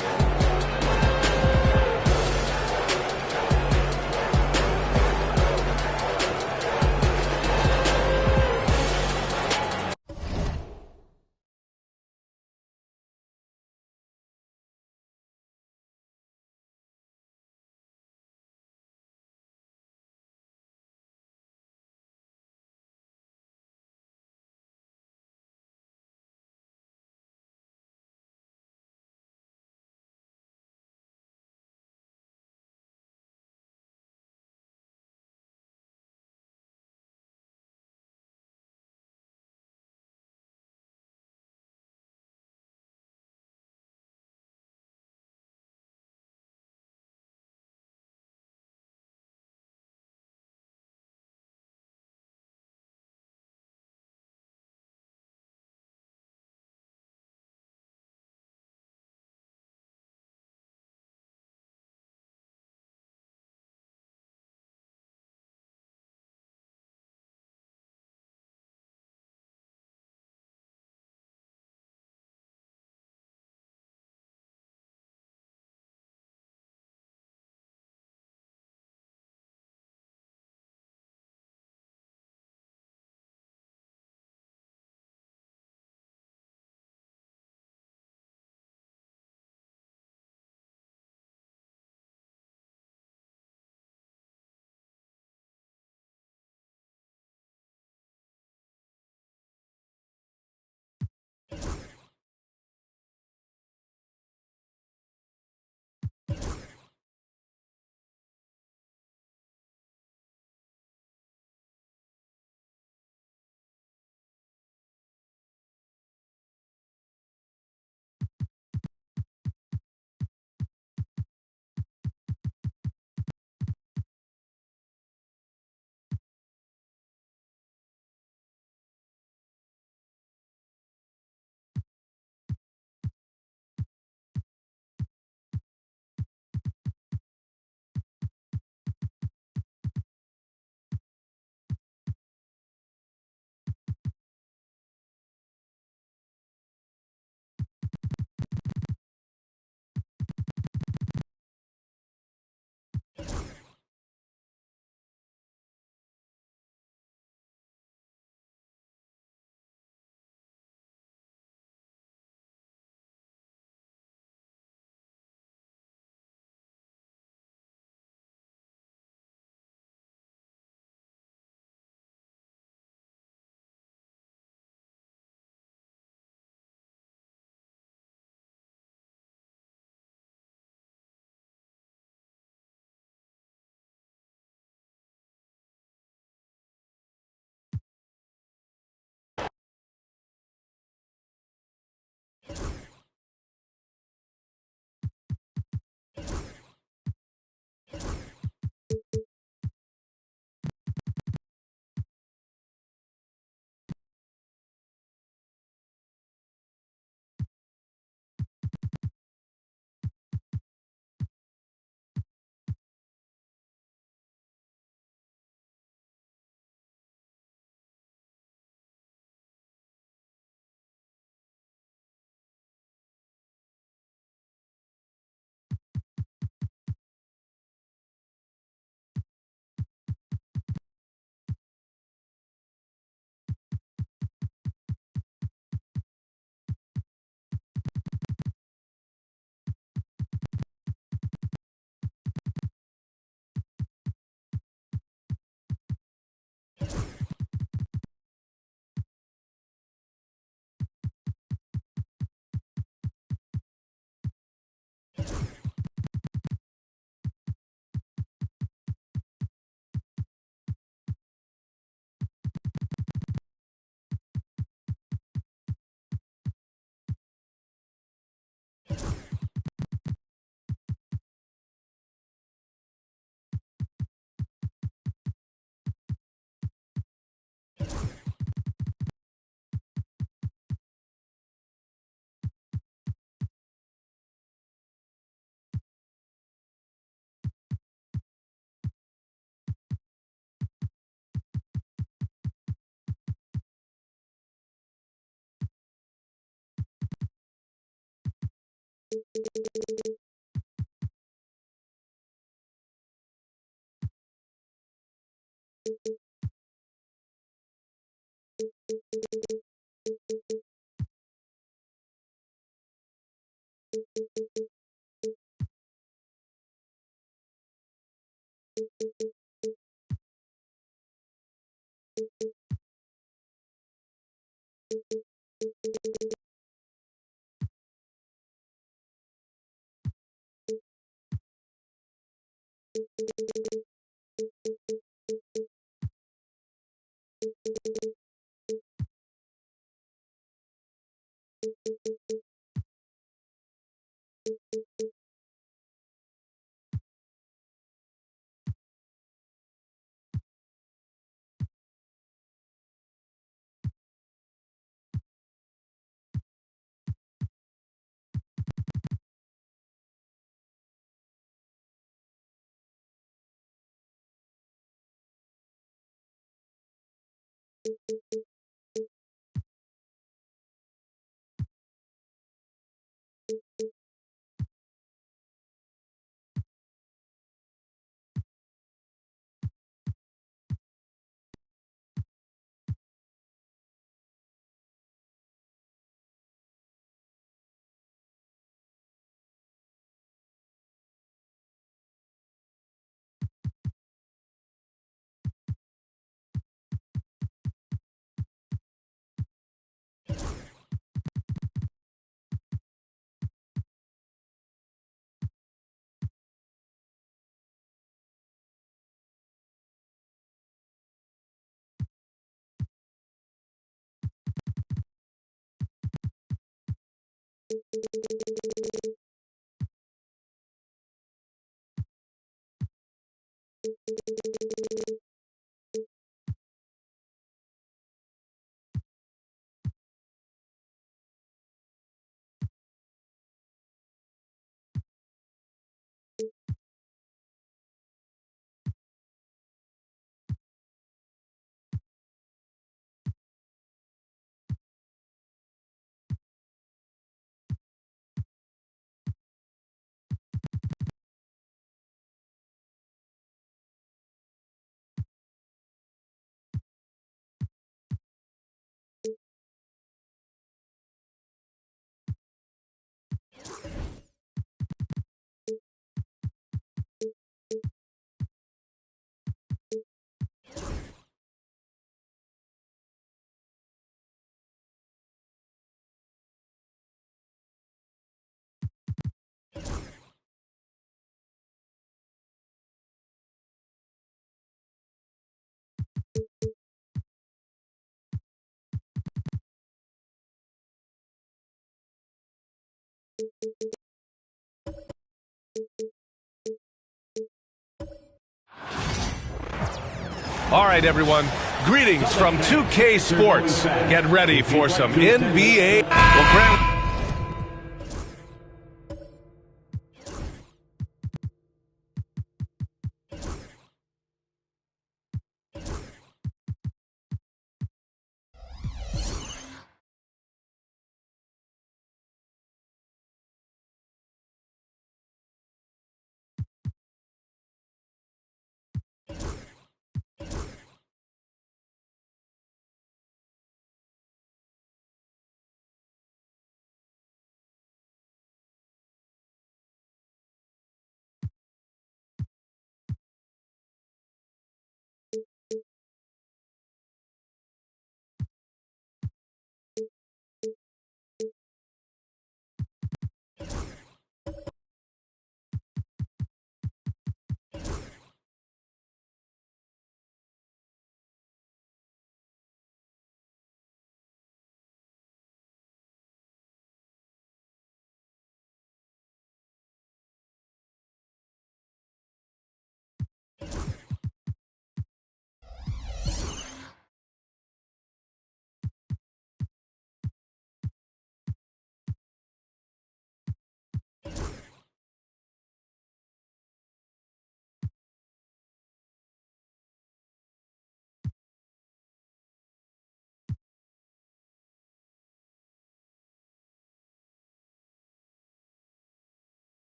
All right, everyone. Greetings from 2K Sports. Get ready for some NBA. Well, Grant.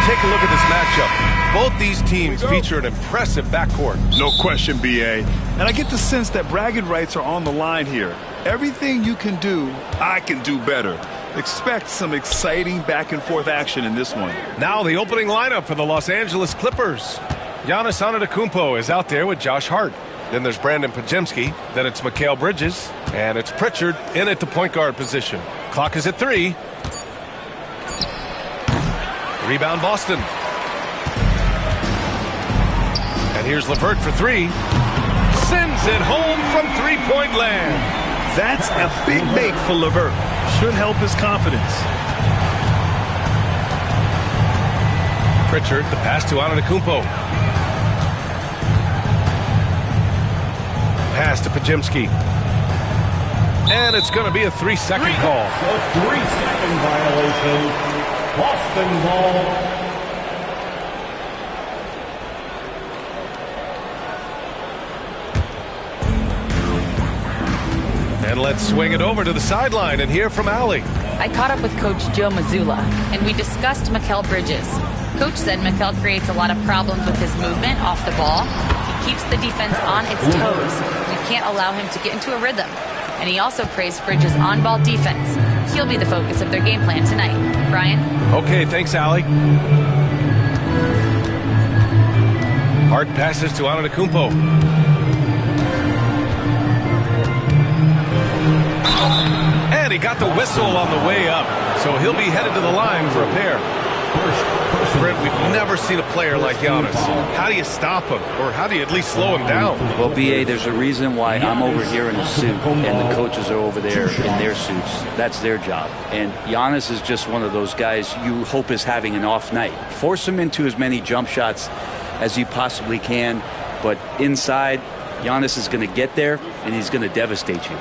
Take a look at this matchup. Both these teams feature an impressive backcourt. No question, B.A. And I get the sense that bragging rights are on the line here. Everything you can do, I can do better. Expect some exciting back-and-forth action in this one. Now the opening lineup for the Los Angeles Clippers. Giannis Antetokounmpo is out there with Josh Hart. Then there's Brandon Podziemski. Then it's Mikal Bridges. And it's Pritchard in at the point guard position. Clock is at 3. Rebound Boston. And here's LeVert for 3. Sends it home from three-point land. That's a big make for LeVert. Should help his confidence. Pritchard, the pass to Antetokounmpo. Pass to Podziemski. And it's going to be a 3-second call. A 3-second violation. Boston ball. And let's swing it over to the sideline and hear from Allie. I caught up with Coach Joe Mazzulla, and we discussed Mikal Bridges. Coach said Mikal creates a lot of problems with his movement off the ball. He keeps the defense on its toes. We can't allow him to get into a rhythm. And he also praised Bridges' on-ball defense. He'll be the focus of their game plan tonight. Brian? Okay, thanks, Allie. Hart passes to Antetokounmpo. And he got the whistle on the way up, so he'll be headed to the line for a pair. Brent, we've never seen a player like Giannis. How do you stop him, or how do you at least slow him down? Well, B.A., there's a reason why I'm over here in a suit and the coaches are over there in their suits. That's their job. And Giannis is just one of those guys you hope is having an off night. Force him into as many jump shots as you possibly can, but inside, Giannis is going to get there, and he's going to devastate you.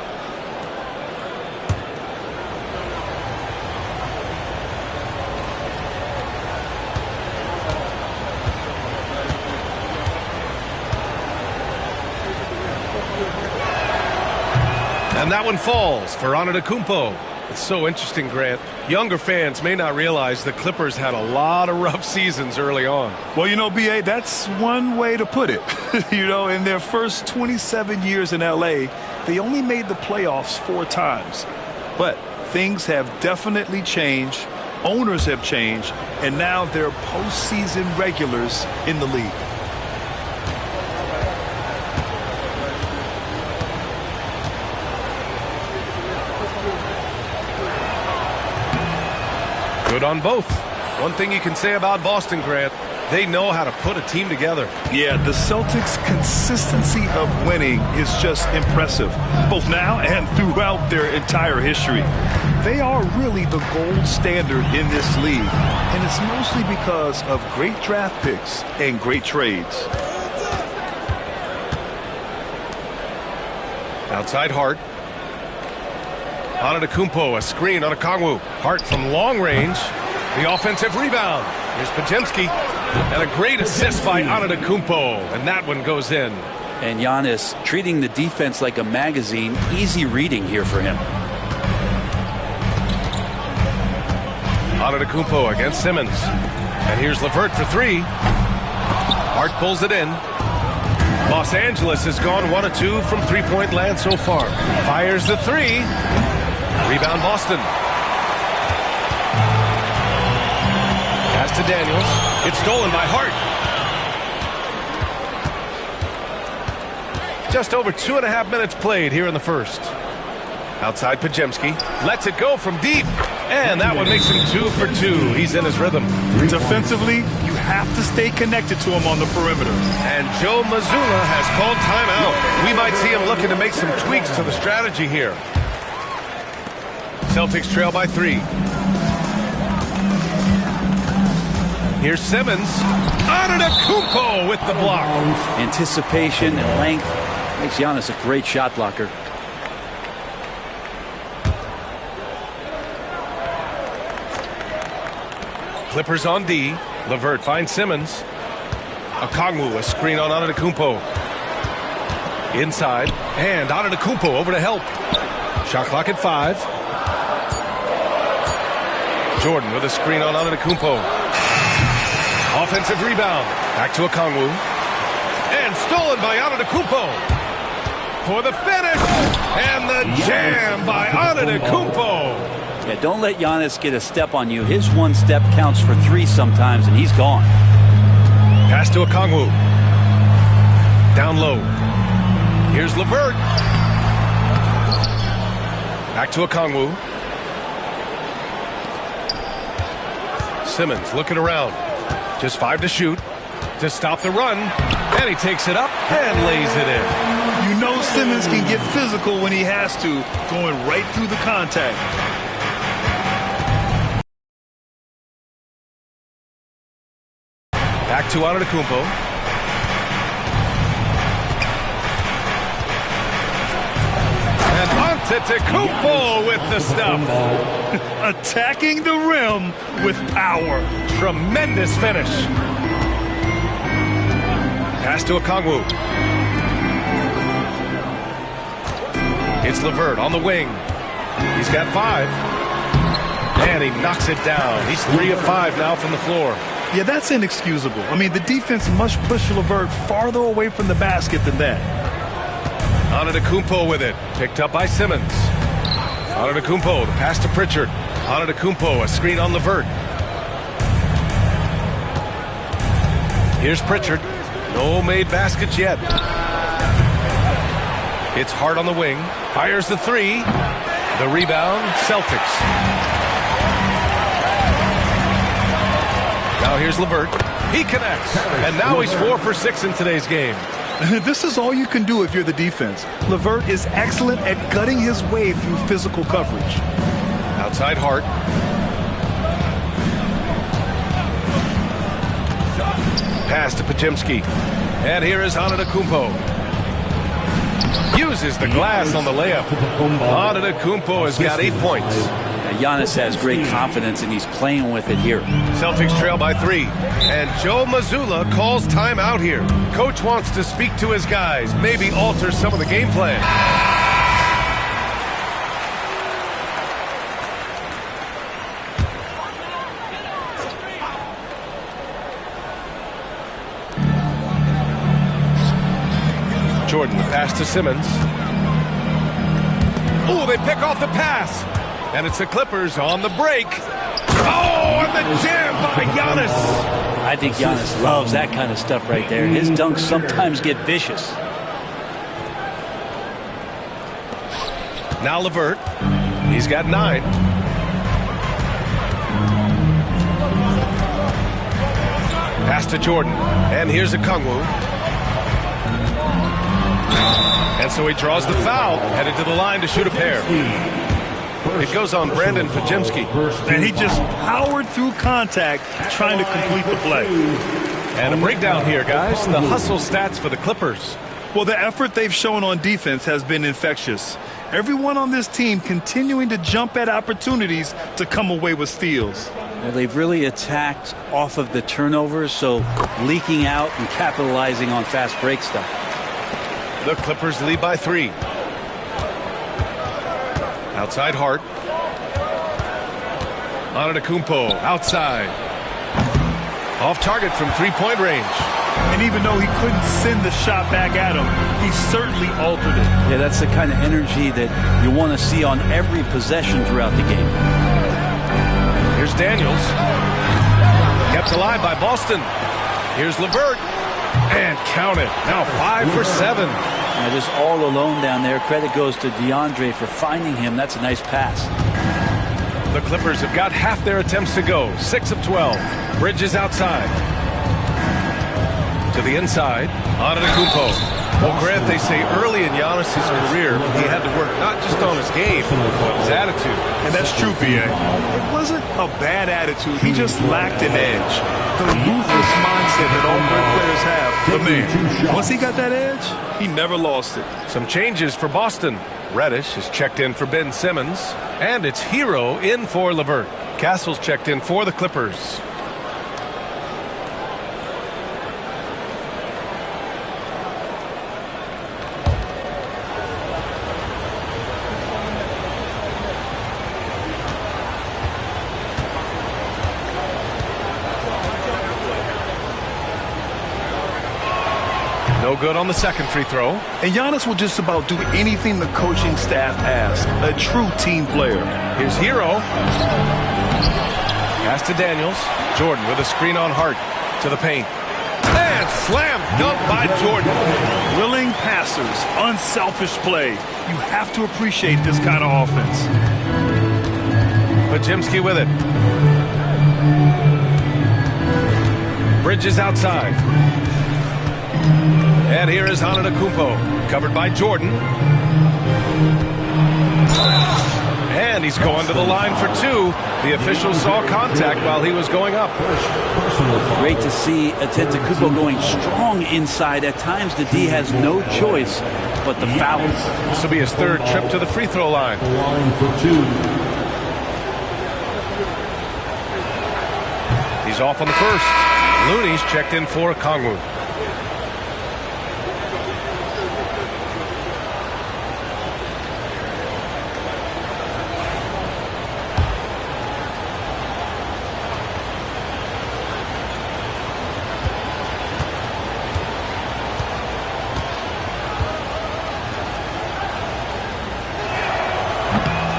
And that one falls for Antetokounmpo. It's so interesting, Grant. Younger fans may not realize the Clippers had a lot of rough seasons early on. Well, you know, B.A., that's one way to put it. You know, in their first 27 years in L.A., they only made the playoffs 4 times. But things have definitely changed. Owners have changed. And now they're postseason regulars in the league. Good on both. One thing you can say about Boston, Grant, they know how to put a team together. Yeah, the Celtics' consistency of winning is just impressive, both now and throughout their entire history. They are really the gold standard in this league, and it's mostly because of great draft picks and great trades. Outside Hart. Antetokounmpo, a screen on Okongwu. Hart from long range. The offensive rebound. Here's Podziemski. And a great assist by Antetokounmpo. And that one goes in. And Giannis treating the defense like a magazine. Easy reading here for him. Antetokounmpo against Simmons. And here's LeVert for 3. Hart pulls it in. Los Angeles has gone 1 of 2 from three-point land so far. Fires the 3. Rebound Boston. Pass to Daniels. It's stolen by Hart. Just over 2.5 minutes played here in the first. Outside Podziemski. Lets it go from deep. And that one makes him 2 for 2. He's in his rhythm. Defensively, you have to stay connected to him on the perimeter. And Joe Mazzulla has called timeout. We might see him looking to make some tweaks to the strategy here. Celtics trail by 3. Here's Simmons. Antetokounmpo with the block. Anticipation and length makes Giannis a great shot blocker. Clippers on D. LeVert finds Simmons. Okongwu, a screen on Antetokounmpo. Inside. And Antetokounmpo over to help. Shot clock at 5. Jordan with a screen on Antetokounmpo. Offensive rebound. Back to Okongwu. And stolen by Antetokounmpo. For the finish. And the jam by Antetokounmpo. Yeah, don't let Giannis get a step on you. His one step counts for 3 sometimes, and he's gone. Pass to Okongwu. Down low. Here's LeVert. Back to Okongwu. Simmons looking around. Just 5 to shoot. To stop the run. And he takes it up and lays it in. You know Simmons can get physical when he has to, going right through the contact. Back to Antetokounmpo. And Antetokounmpo with the stuff. Attacking the rim with power. Tremendous finish. Pass to Okongwu. It's LeVert on the wing. He's got 5. And he knocks it down. He's 3 of 5 now from the floor. Yeah, that's inexcusable. I mean, the defense must push LeVert farther away from the basket than that. Antetokounmpo with it. Picked up by Simmons. Antetokounmpo, the pass to Pritchard. Antetokounmpo, a screen on LeVert. Here's Pritchard. No made baskets yet. It's Hart on the wing. Fires the 3. The rebound, Celtics. Now here's LeVert. He connects. And now he's 4 for 6 in today's game. This is all you can do if you're the defense. LeVert is excellent at gutting his way through physical coverage. Outside Hart. Pass to Podziemski. And here is Antetokounmpo. Uses the glass on the layup. Antetokounmpo has got 8 points. Giannis has great confidence, and he's playing with it here. Celtics trail by 3. And Joe Mazzulla calls timeout here. Coach wants to speak to his guys, maybe alter some of the game plan. Jordan, the pass to Simmons. Oh, they pick off the pass. And it's the Clippers on the break. Oh, and the jam by Giannis. I think Giannis loves that kind of stuff right there. His dunks sometimes get vicious. Now LeVert. He's got 9. Pass to Jordan. And here's Okongwu. And so he draws the foul. Headed to the line to shoot a pair. It goes on Brandon Podziemski. And he just powered through contact trying to complete the play. And a breakdown here, guys. The hustle stats for the Clippers. Well, the effort they've shown on defense has been infectious. Everyone on this team continuing to jump at opportunities to come away with steals. Well, they've really attacked off of the turnovers, so leaking out and capitalizing on fast break stuff. The Clippers lead by 3. Outside Hart. Antetokounmpo outside. Off target from 3-point range. And even though he couldn't send the shot back at him, he certainly altered it. Yeah, that's the kind of energy that you want to see on every possession throughout the game. Here's Daniels. Kept alive by Boston. Here's LeVert. And count it. Now 5 for 7. Now just all alone down there. Credit goes to DeAndre for finding him. That's a nice pass. The Clippers have got half their attempts to go. 6 of 12. Bridges outside. To the inside. Antetokounmpo. Well, Grant, they say early in Giannis' career, he had to work not just on his game, but his attitude. And that's true, B.A. It wasn't a bad attitude. He just lacked an edge. The ruthless mindset that all great players have. But man, once he got that edge, he never lost it. Some changes for Boston. Reddish is checked in for Ben Simmons. And it's Hero in for LeVert. Castle's checked in for the Clippers. No good on the second free throw. And Giannis will just about do anything the coaching staff asks. A true team player. Here's Hero. Pass to Daniels. Jordan with a screen on Hart to the paint. And slam dunk by Jordan. Willing passers, unselfish play. You have to appreciate this kind of offense. Podziemski with it. Bridges outside. And here is Antetokounmpo, covered by Jordan. And he's going to the line for two. The official saw contact while he was going up. Great to see Antetokounmpo going strong inside. At times the D has no choice but the foul. This will be his third trip to the free throw line. He's off on the first. Looney's checked in for Kongwu.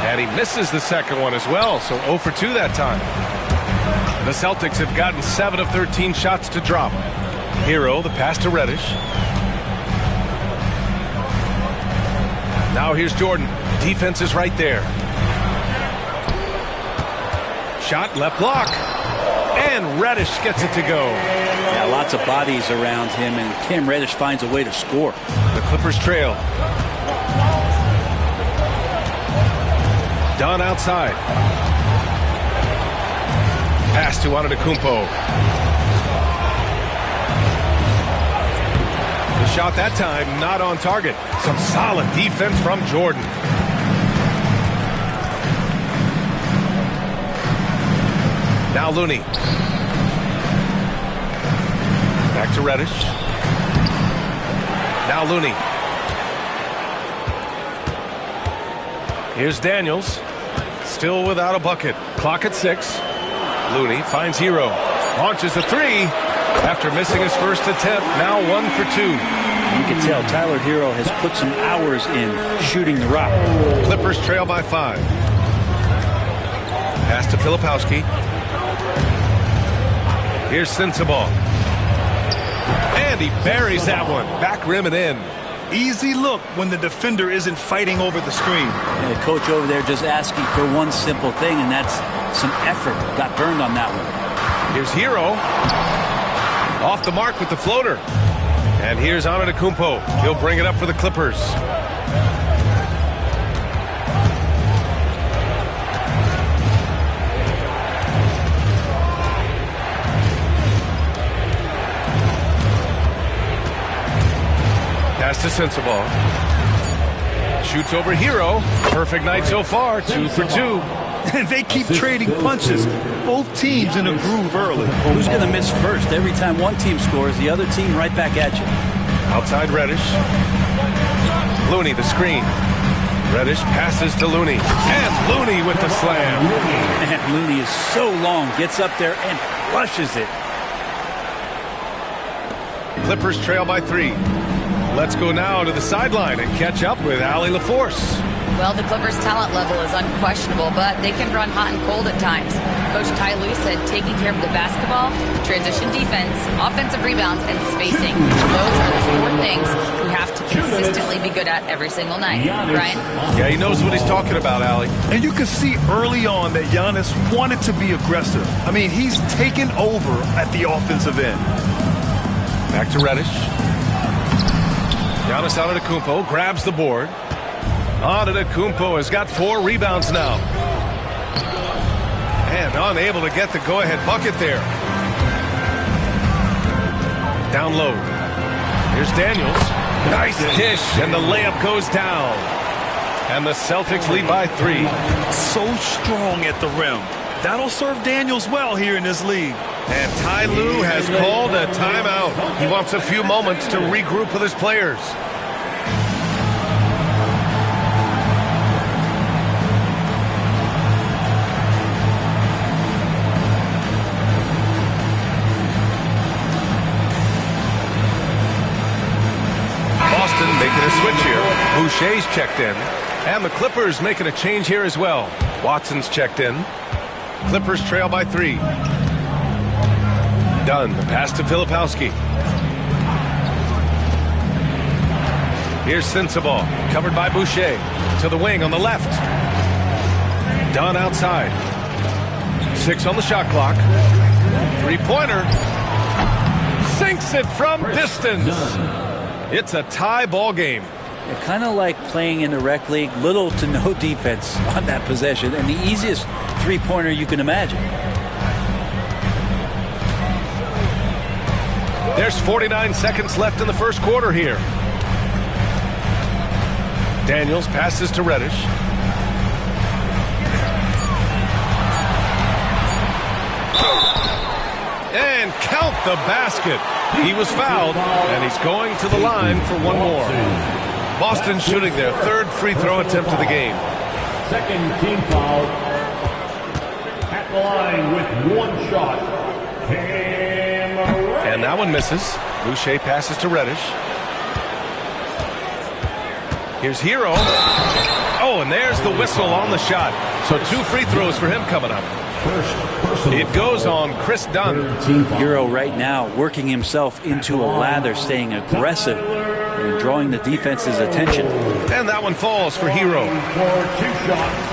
And he misses the second one as well, so 0 for 2 that time. The Celtics have gotten 7 of 13 shots to drop. Hero, the pass to Reddish. Now here's Jordan. Defense is right there. Shot, left block. And Reddish gets it to go. Yeah, lots of bodies around him, and Cam Reddish finds a way to score. The Clippers trail. Dunn outside. Pass to Antetokounmpo. The shot that time not on target. Some solid defense from Jordan. Now Looney. Back to Reddish. Now Looney. Here's Daniels. Still without a bucket. Clock at 6. Looney finds Hero. Launches a three. After missing his first attempt, now 1 for 2. You can tell Tyler Hero has put some hours in shooting the rock. Clippers trail by 5. Pass to Filipowski. Here's Sensabaugh. And he buries that one. Back rim and in. Easy look when the defender isn't fighting over the screen. And the coach over there just asking for one simple thing, and that's some effort. Got burned on that one. Here's Hero. Off the mark with the floater. And here's Antetokounmpo. He'll bring it up for the Clippers. Pass to Sensabaugh. Shoots over Hero. Perfect night so far. 2 for 2. And they keep trading punches. Both teams in a groove early. Who's going to miss first? Every time one team scores, the other team right back at you. Outside Reddish. Looney the screen. Reddish passes to Looney. And Looney with the slam. And Looney is so long. Gets up there and crushes it. Clippers trail by 3. Let's go now to the sideline and catch up with Allie LaForce. Well, the Clippers' talent level is unquestionable, but they can run hot and cold at times. Coach Ty Lue said taking care of the basketball, transition defense, offensive rebounds, and spacing. Those are the 4 things we have to consistently be good at every single night. Brian? Yeah, he knows what he's talking about, Allie. And you can see early on that Giannis wanted to be aggressive. I mean, he's taken over at the offensive end. Back to Reddish. Giannis Antetokounmpo grabs the board. Antetokounmpo has got 4 rebounds now. And unable to get the go-ahead bucket there. Down low. Here's Daniels. Nice dish, and the layup goes down. And the Celtics lead by 3. So strong at the rim. That'll serve Daniels well here in this league. And Ty Lue has called a timeout. He wants a few moments to regroup with his players. Boucher's checked in. And the Clippers making a change here as well. Watson's checked in. Clippers trail by 3. Dunn, the pass to Filipowski. Here's Sensabaugh, covered by Boucher. To the wing on the left. Dunn outside. 6 on the shot clock. 3-pointer. Sinks it from distance. It's a tie ball game. Kind of like playing in the rec league, little to no defense on that possession, and the easiest 3-pointer you can imagine. There's 49 seconds left in the first quarter here. Daniels passes to Reddish. And count the basket. He was fouled, and he's going to the line for one more. Boston shooting their 3rd free throw attempt of the game. Second team foul. At the line with 1 shot. And that one misses. Boucher passes to Reddish. Here's Hero. Oh, and there's the whistle on the shot. So 2 free throws for him coming up. It goes on Chris Dunn. Hero right now working himself into a lather, staying aggressive and drawing the defense's attention. And that one falls for Hero. For 2 shots.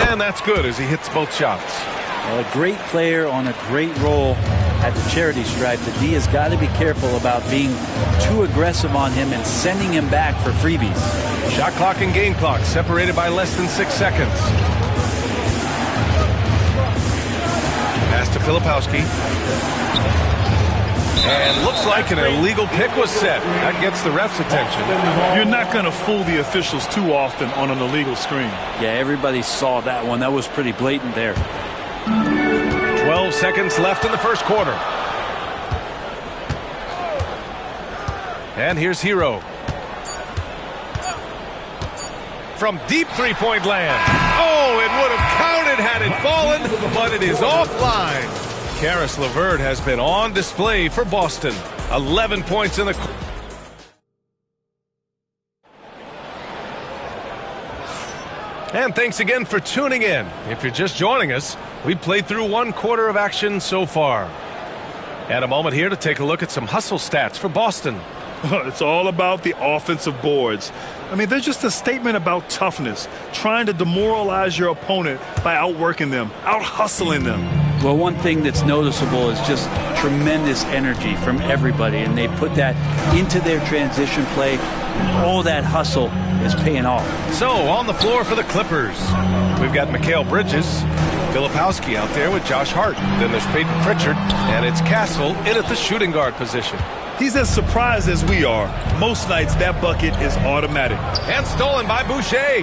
And that's good as he hits both shots. Well, a great player on a great role at the charity stripe. The D has got to be careful about being too aggressive on him and sending him back for freebies. Shot clock and game clock separated by less than 6 seconds. Pass to Filipowski. And looks like an illegal pick was set. That gets the ref's attention. You're not going to fool the officials too often on an illegal screen. Yeah, everybody saw that one. That was pretty blatant there. 12 seconds left in the first quarter. And here's Hero. From deep 3-point land. Oh, it would have counted had it fallen, but it is offline. Caris LeVert has been on display for Boston. 11 points in the... And thanks again for tuning in. If you're just joining us, we've played through 1 quarter of action so far. And a moment here to take a look at some hustle stats for Boston. It's all about the offensive boards. I mean, they're just a statement about toughness, trying to demoralize your opponent by outworking them, out-hustling them. Well, one thing that's noticeable is just tremendous energy from everybody, and they put that into their transition play. All that hustle is paying off. So, on the floor for the Clippers, we've got Mikal Bridges, Filipowski out there with Josh Hart. Then there's Peyton Pritchard, and it's Castle in at the shooting guard position. He's as surprised as we are. Most nights, that bucket is automatic. And stolen by Boucher.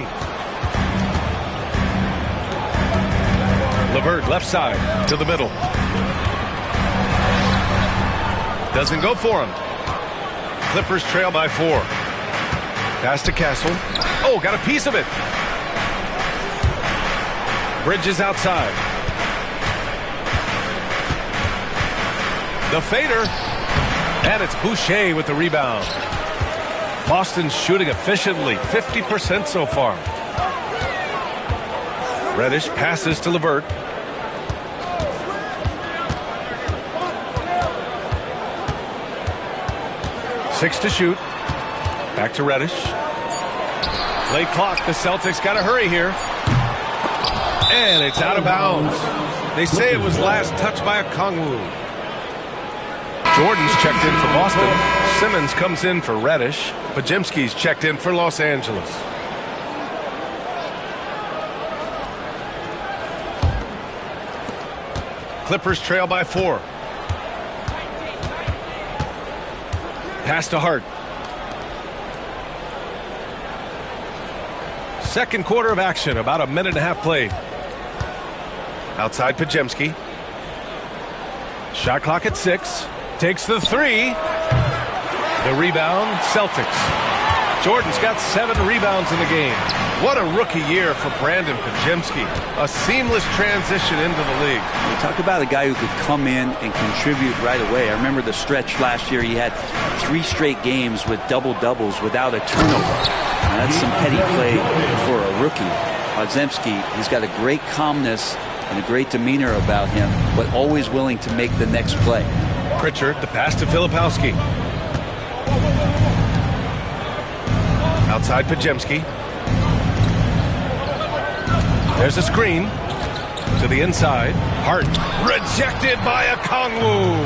LeVert left side to the middle. Doesn't go for him. Clippers trail by 4. Pass to Castle. Oh, got a piece of it. Bridges outside. The fader. And it's Boucher with the rebound. Boston's shooting efficiently, 50% so far. Reddish passes to LeVert. Six to shoot. Back to Reddish. Late clock. The Celtics got to hurry here. And it's out of bounds. They say it was last touched by a Kongwu. Jordan's checked in for Boston. Simmons comes in for Reddish. Podziemski's checked in for Los Angeles. Clippers trail by 4. Pass to Hart. Second quarter of action, about a minute and a half played. Outside Podziemski. Shot clock at 6. Takes the 3. The rebound, Celtics. Jordan's got 7 rebounds in the game. What a rookie year for Brandon Podziemski. A seamless transition into the league. You talk about a guy who could come in and contribute right away. I remember the stretch last year. He had 3 straight games with double-doubles without a turnover. And that's some heady play for a rookie. Podziemski, he's got a great calmness and a great demeanor about him, but always willing to make the next play. Pritchard, the pass to Filipowski. Outside Podziemski. There's a screen to the inside. Hart rejected by Okongwu.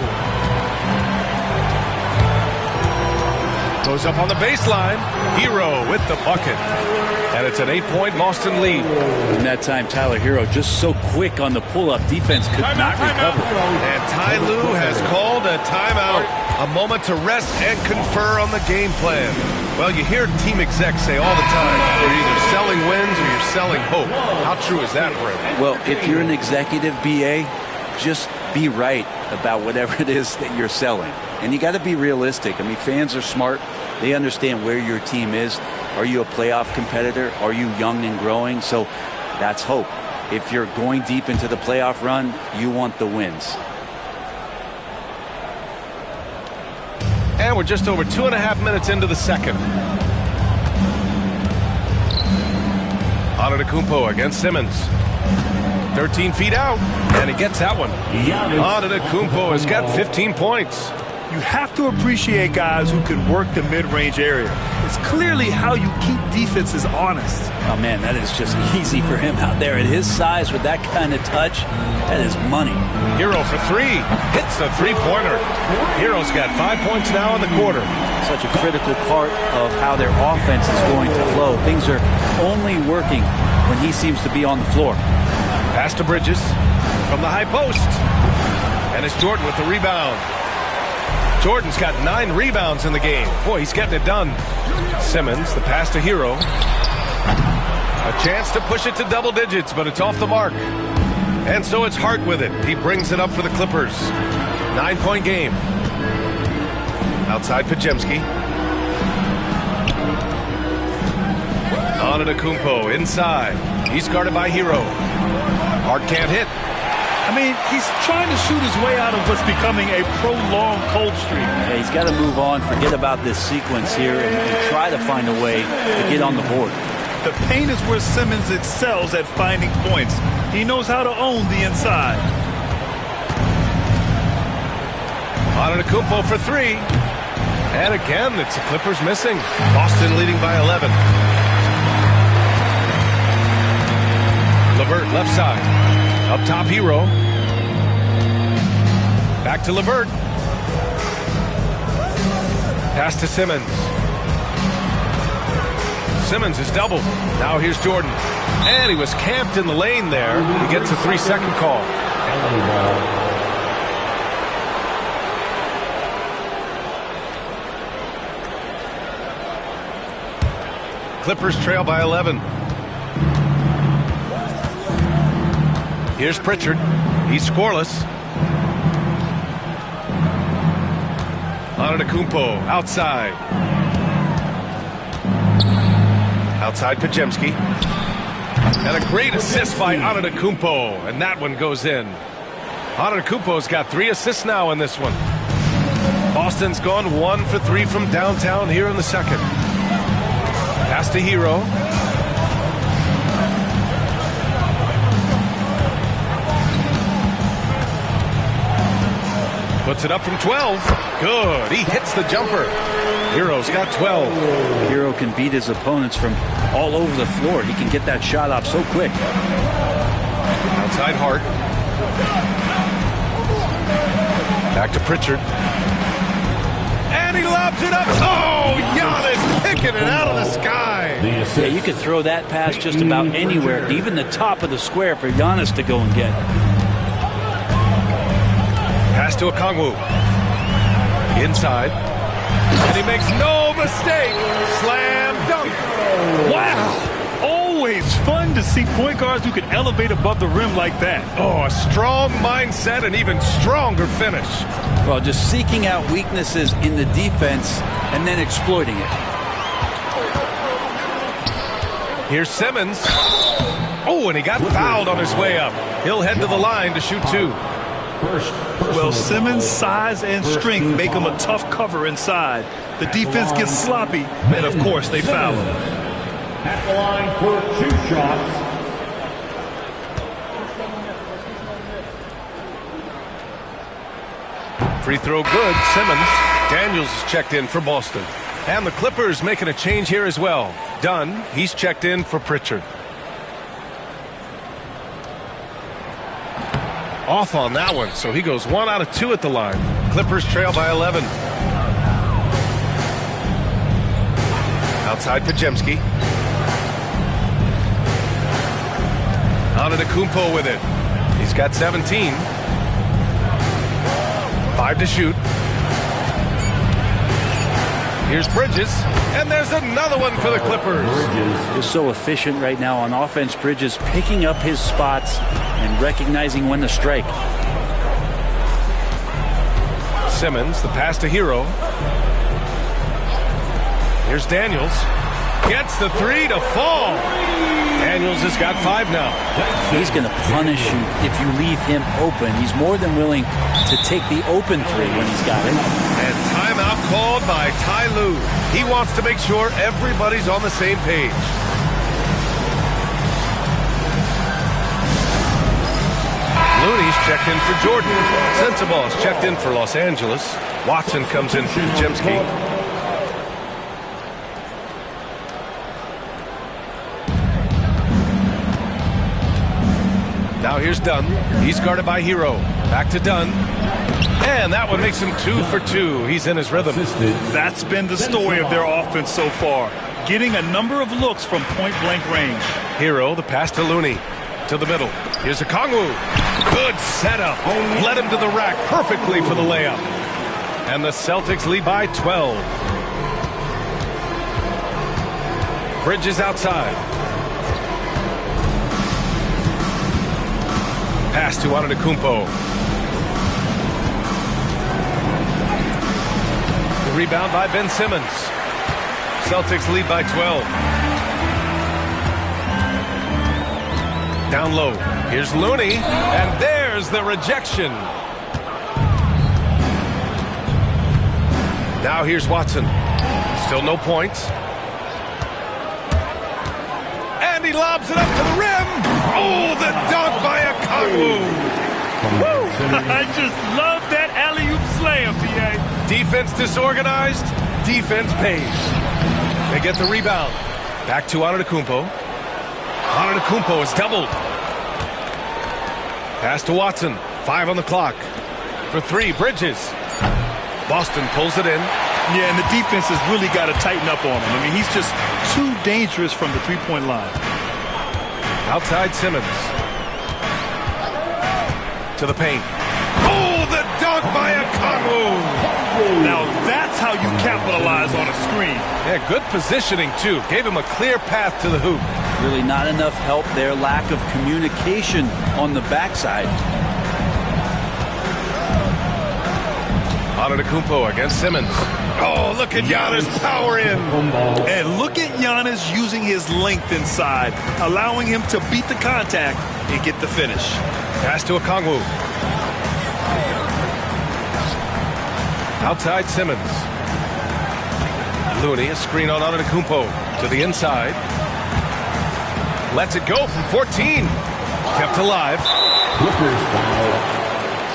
Goes up on the baseline. Hero with the bucket. And it's an 8-point Boston lead. And that time, Tyler Hero just so quick on the pull-up. Defense could not recover. And Ty Lue has called a timeout. A moment to rest and confer on the game plan. Well, you hear team execs say all the time, you're either selling wins or you're selling hope. How true is that, Brent? Well, if you're an executive, BA, just be right about whatever it is that you're selling. And you got to be realistic. I mean, fans are smart. They understand where your team is. Are you a playoff competitor? Are you young and growing? So that's hope. If you're going deep into the playoff run, you want the wins. And we're just over 2.5 minutes into the second. Antetokounmpo against Simmons. 13 feet out, and he gets that one. Antetokounmpo has got 15 points. You have to appreciate guys who can work the mid-range area. It's clearly how you keep defenses honest. Oh, man, that is just easy for him out there. At his size, with that kind of touch, that is money. Hero for 3. Hits the three-pointer. Hero's got 5 points now in the quarter. Such a critical part of how their offense is going to flow. Things are only working when he seems to be on the floor. Pass to Bridges from the high post. And it's Jordan with the rebound. Jordan's got 9 rebounds in the game. Boy, he's getting it done. Simmons, the pass to Hero. A chance to push it to double digits, but it's off the mark. And so it's Hart with it. He brings it up for the Clippers. 9-point game. Outside Podziemski. Antetokounmpo inside. He's guarded by Hero. Hart can't hit. I mean, he's trying to shoot his way out of what's becoming a prolonged cold streak. Yeah, he's got to move on, forget about this sequence here, and try to find a way to get on the board. The paint is where Simmons excels at finding points. He knows how to own the inside. Antetokounmpo for 3. And again, it's the Clippers missing. Boston leading by 11. LeVert left side. Up top, Hero. Back to LeVert. Pass to Simmons. Simmons is doubled. Now here's Jordan. And he was camped in the lane there. He gets a 3-second call. Clippers trail by 11. Here's Pritchard. He's scoreless. Antetokounmpo outside. Outside Podziemski. And a great assist by Antetokounmpo. And that one goes in. Antetokounmpo's got 3 assists now in this one. Boston's gone 1 for 3 from downtown here in the second. Pass to Hero. Puts it up from 12. Good. He hits the jumper. Hero's got 12. Hero can beat his opponents from all over the floor. He can get that shot off so quick. Outside Hart. Back to Pritchard. And he lobs it up. Oh, Giannis picking it out of the sky. Yeah, you could throw that pass just about anywhere, even the top of the square for Giannis to go and get. Pass to Okongwu. Inside. And he makes no mistake. Slam dunk. Wow. Always fun to see point guards who can elevate above the rim like that. Oh, a strong mindset and even stronger finish. Well, just seeking out weaknesses in the defense and then exploiting it. Here's Simmons. Oh, and he got fouled on his way up. He'll head to the line to shoot 2. Well, Simmons' size and strength make him a tough cover inside. The defense gets sloppy, and of course they foul him. At the line for 2 shots. Free throw good. Simmons. Daniels is checked in for Boston. And the Clippers making a change here as well. Dunn, he's checked in for Pritchard. Off on that one, so he goes 1 out of 2 at the line. Clippers trail by 11. Outside Podziemski. Antetokounmpo with it. He's got 17. 5 to shoot. Here's Bridges, and there's another one for the Clippers. Bridges is so efficient right now on offense. Bridges picking up his spots and recognizing when to strike. Simmons, the pass to Hero. Here's Daniels. Gets the 3 to fall. Daniels has got 5 now. He's going to punish you if you leave him open. He's more than willing to take the open 3 when he's got it. And timeout called by Ty Lue. He wants to make sure everybody's on the same page. Looney's checked in for Jordan. Sensabaugh's checked in for Los Angeles. Watson comes in for Podziemski. Now here's Dunn. He's guarded by Hero. Back to Dunn. And that one makes him 2 for 2. He's in his rhythm. That's been the story of their offense so far. Getting a number of looks from point-blank range. Hero, the pass to Looney. To the middle. Here's Okongwu. Good setup. Led him to the rack perfectly for the layup. And the Celtics lead by 12. Bridges outside. Pass to Antetokounmpo. The rebound by Ben Simmons. Celtics lead by 12. Down low. Here's Looney. And there's the rejection. Now here's Watson. Still no points. And he lobs it up to the rim. Oh, the dunk by Okongwu. I just love that alley-oop slam, B.A. Defense disorganized. Defense pays. They get the rebound. Back to Antetokounmpo. Antetokounmpo is doubled. Pass to Watson. 5 on the clock. For 3, Bridges. Boston pulls it in. Yeah, and the defense has really got to tighten up on him. I mean, he's just too dangerous from the three-point line. Outside Simmons. To the paint. Oh, the dunk by Okongwu. Now that's how you capitalize on a screen. Yeah, good positioning, too. Gave him a clear path to the hoop. Really not enough help there. Lack of communication on the backside. Antetokounmpo against Simmons. Oh, look at Giannis power in. And look at Giannis using his length inside, allowing him to beat the contact and get the finish. Pass to Okongwu. Outside Simmons. Looney, a screen on Antetokounmpo to the inside. Lets it go from 14. Kept alive. Clippers foul.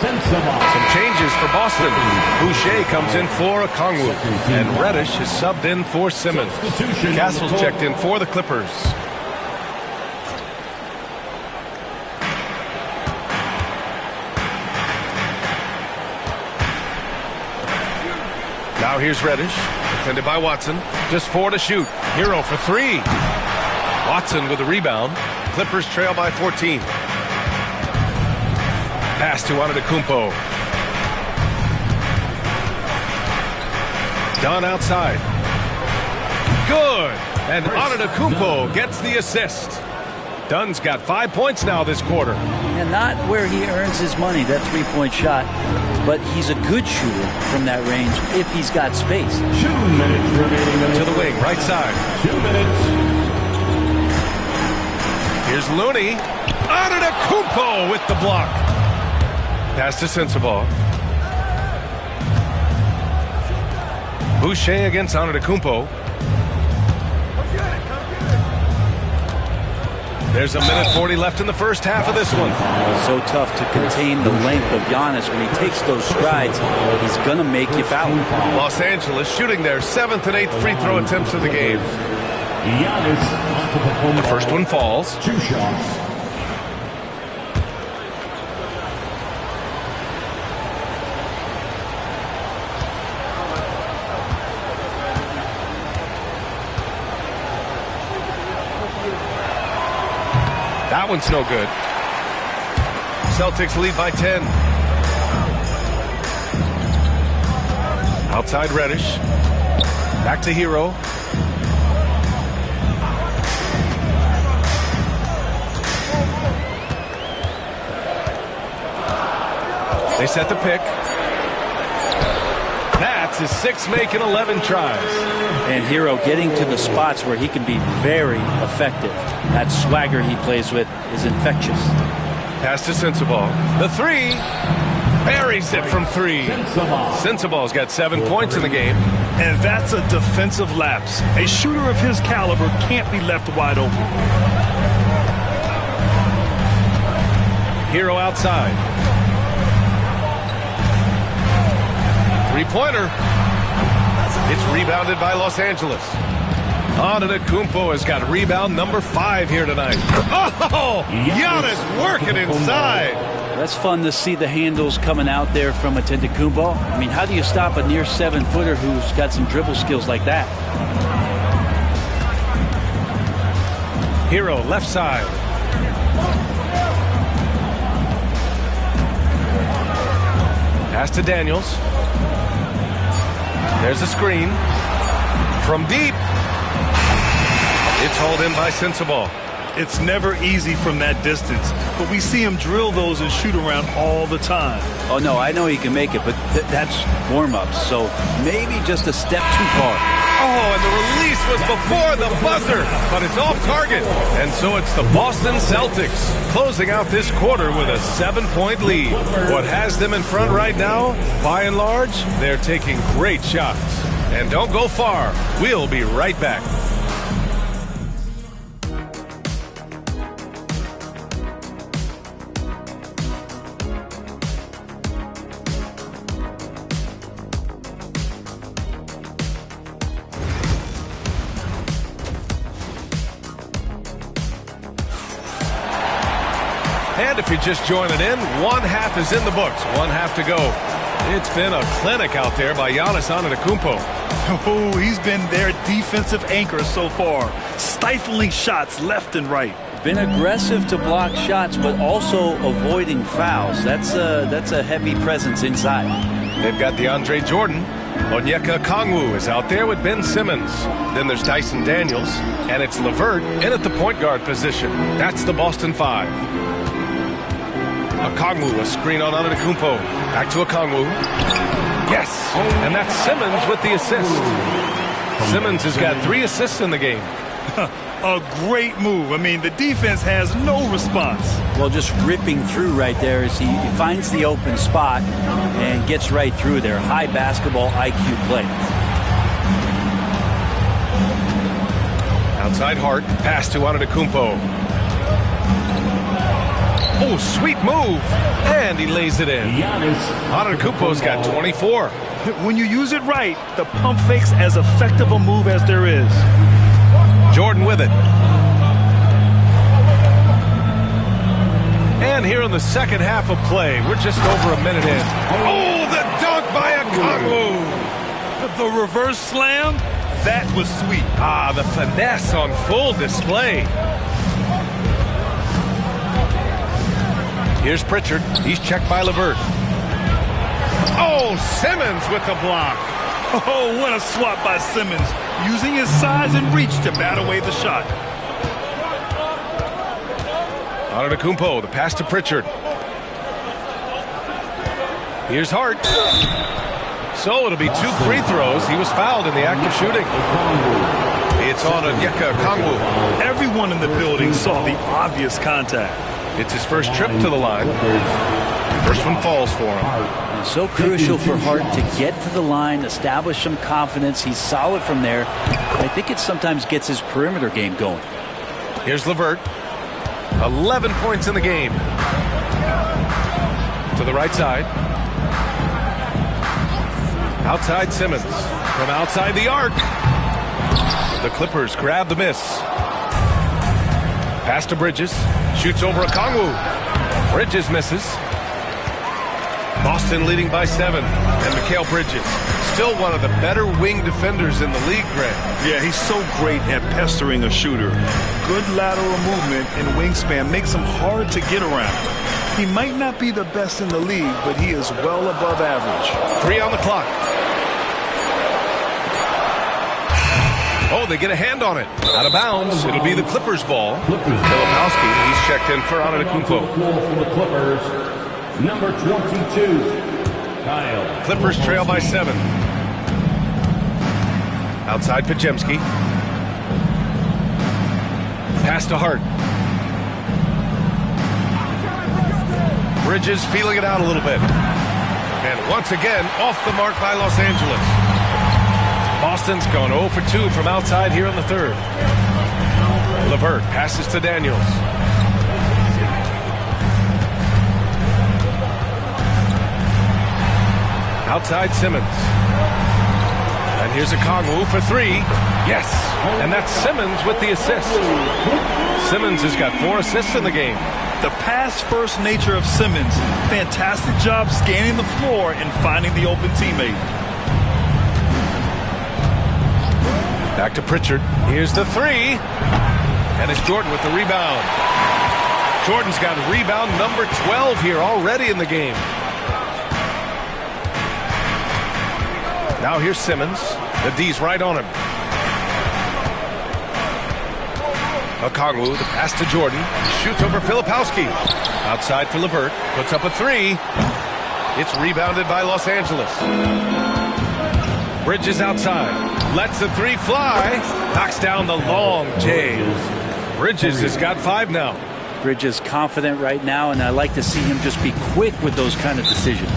Some changes for Boston. Boucher comes in for Okongwu. And Reddish is subbed in for Simmons. Castle's checked in for the Clippers. Now here's Reddish. Defended by Watson. Just 4 to shoot. Hero for 3. Watson with the rebound. Clippers trail by 14. Pass to Antetokounmpo. Dunn outside. Good. And Antetokounmpo gets the assist. Dunn's got 5 points now this quarter. And not where he earns his money, that three-point shot. But he's a good shooter from that range if he's got space. 2 minutes remaining. To the wing, right side. 2 minutes. Here's Looney. Antetokounmpo with the block. Pass to Sensabaugh. Boucher against Antetokounmpo. There's a minute 40 left in the first half of this one. So tough to contain the length of Giannis. When he takes those strides, he's going to make you foul. Los Angeles shooting their 7th and 8th free throw attempts of the game. The first one falls. 2 shots. That one's no good. Celtics lead by 10. Outside Reddish. Back to Hero. They set the pick. That's his 6th make in 11 tries. And Hero getting to the spots where he can be very effective. That swagger he plays with is infectious. Pass to Sensabaugh. The 3. Buries it from 3. Sensabaugh's got 7 points in the game. And that's a defensive lapse. A shooter of his caliber can't be left wide open. Hero outside. 3-pointer. It's rebounded by Los Angeles. Antetokounmpo has got rebound number 5 here tonight. Oh, Giannis working inside. That's fun to see the handles coming out there from Antetokounmpo. I mean, how do you stop a near 7-footer who's got some dribble skills like that? Hero left side. Pass to Daniels. There's a screen. From deep. It's hauled in by Sensabaugh. It's never easy from that distance, but we see him drill those and shoot around all the time. Oh, no, I know he can make it, but that's warm-ups, so maybe just a step too far. Oh, and the release was before the buzzer, but it's off target. And so it's the Boston Celtics closing out this quarter with a 7-point lead. What has them in front right now, by and large, they're taking great shots. And don't go far. We'll be right back. And if you're just joining in, 1 half is in the books. 1 half to go. It's been a clinic out there by Giannis Antetokounmpo. Oh, he's been their defensive anchor so far, stifling shots left and right. Been aggressive to block shots, but also avoiding fouls. That's a heavy presence inside. They've got DeAndre Jordan. Onyeka Okongwu is out there with Ben Simmons. Then there's Dyson Daniels, and it's LeVert in at the point guard position. That's the Boston 5. Okongwu, a screen on Antetokounmpo. Back to Okongwu. Yes, and that's Simmons with the assist. Simmons has got 3 assists in the game. A great move. I mean, the defense has no response. Well, just ripping through right there as he finds the open spot and gets right through there. High basketball IQ play. Outside Hart, pass to Antetokounmpo. Oh, sweet move. And he lays it in. Antetokounmpo's got 24. When you use it right, the pump fake's as effective a move as there is. Jordan with it. And here in the second half of play, we're just over a minute in. Oh, the dunk by Okongwu. The reverse slam, that was sweet. Ah, the finesse on full display. Here's Pritchard. He's checked by LeVert. Oh, Simmons with the block. Oh, what a swat by Simmons, using his size and reach to bat away the shot. Antetokounmpo, the pass to Pritchard. Here's Hart. So it'll be 2 free throws. He was fouled in the act of shooting. It's It's on Onyeka Okongwu. Everyone in the building saw the obvious contact. It's his first trip to the line. First one falls for him. And so crucial for Hart to get to the line, establish some confidence. He's solid from there. I think it sometimes gets his perimeter game going. Here's LeVert. 11 points in the game. To the right side. Outside Simmons. From outside the arc. The Clippers grab the miss. Pass to Bridges. Shoots over Okongwu. Bridges misses. Boston leading by 7. And Mikal Bridges, still one of the better wing defenders in the league, Greg. Yeah, he's so great at pestering a shooter. Good lateral movement and wingspan makes him hard to get around. He might not be the best in the league, but he is well above average. 3 on the clock. Oh, they get a hand on it. Out of bounds. It'll be the Clippers' ball. Filipowski, he's checked in for Antetokounmpo. For the Clippers, number 22, Kyle. Clippers trail by 7. Outside Podziemski. Pass to Hart. Bridges feeling it out a little bit. And once again, off the mark by Los Angeles. Boston's gone 0 for 2 from outside here in the third. LeVert passes to Daniels. Outside Simmons. And here's Okongwu for 3. Yes! And that's Simmons with the assist. Simmons has got 4 assists in the game. The pass-first nature of Simmons. Fantastic job scanning the floor and finding the open teammate. Back to Pritchard. Here's the 3. And it's Jordan with the rebound. Jordan's got rebound number 12 here already in the game. Now here's Simmons. The D's right on him. Okongwu, the pass to Jordan. Shoots over Filipowski. Outside for LeVert. Puts up a 3. It's rebounded by Los Angeles. Bridges outside. Lets the 3 fly. Knocks down the long J. Bridges has got 5 now. Bridges confident right now, and I like to see him just be quick with those kind of decisions.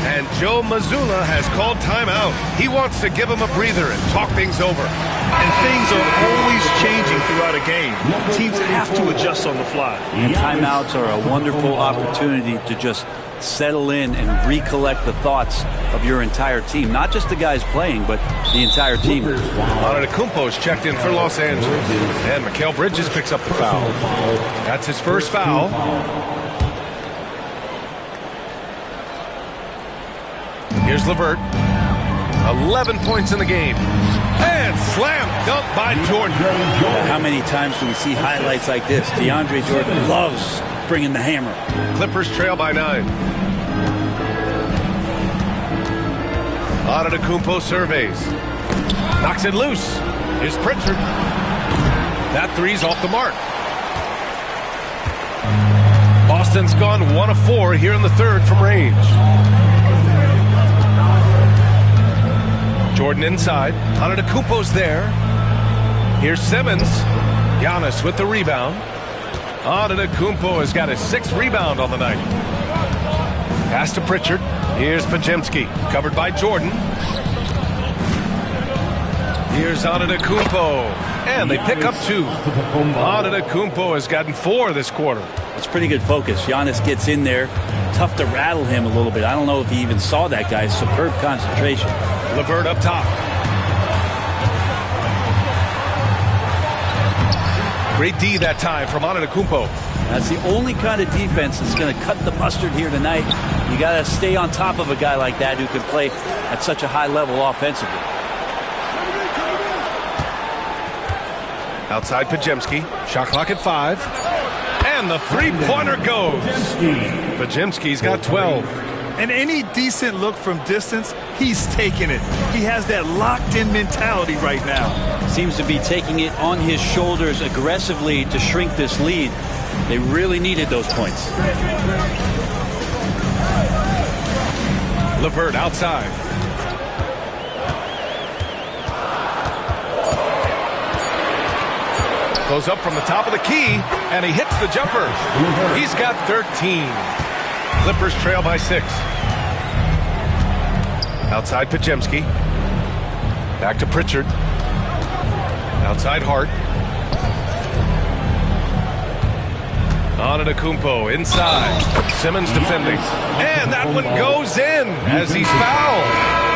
And Joe Mazzulla has called timeout. He wants to give him a breather and talk things over. And things are always changing throughout a game. Teams have to adjust on the fly. And timeouts are a wonderful opportunity to just settle in and recollect the thoughts of your entire team. Not just the guys playing, but the entire team. Antetokounmpo's checked in for Los Angeles. And Mikal Bridges picks up the foul. That's his first foul. Here's LeVert. 11 points in the game. And slam dunk by Jordan. How many times do we see highlights like this? DeAndre Jordan loves bringing the hammer. Clippers trail by 9. Antetokounmpo surveys. Knocks it loose. Here's Pritchard. That 3's off the mark. Boston's gone 1 of 4 here in the third from range. Jordan inside. Antetokounmpo's there. Here's Simmons. Giannis with the rebound. Antetokounmpo has got his 6th rebound on the night. Pass to Pritchard. Here's Podziemski. Covered by Jordan. Here's Antetokounmpo. And they pick up 2. Antetokounmpo has gotten 4 this quarter. It's pretty good focus. Giannis gets in there. Tough to rattle him a little bit. I don't know if he even saw that guy. Superb concentration. LeVert up top. Great D that time from Antetokounmpo. That's the only kind of defense that's going to cut the mustard here tonight. You got to stay on top of a guy like that who can play at such a high level offensively. Outside Podziemski. Shot clock at 5. And the 3-pointer goes. Podziemski's got 12. And any decent look from distance, he's taking it. He has that locked-in mentality right now. Seems to be taking it on his shoulders aggressively to shrink this lead. They really needed those points. LeVert outside. Goes up from the top of the key, and he hits the jumper. He's got 13. Clippers trail by 6. Outside Podziemski. Back to Pritchard. Outside Hart. Antetokounmpo inside. Simmons defending. And that one goes in as he's fouled.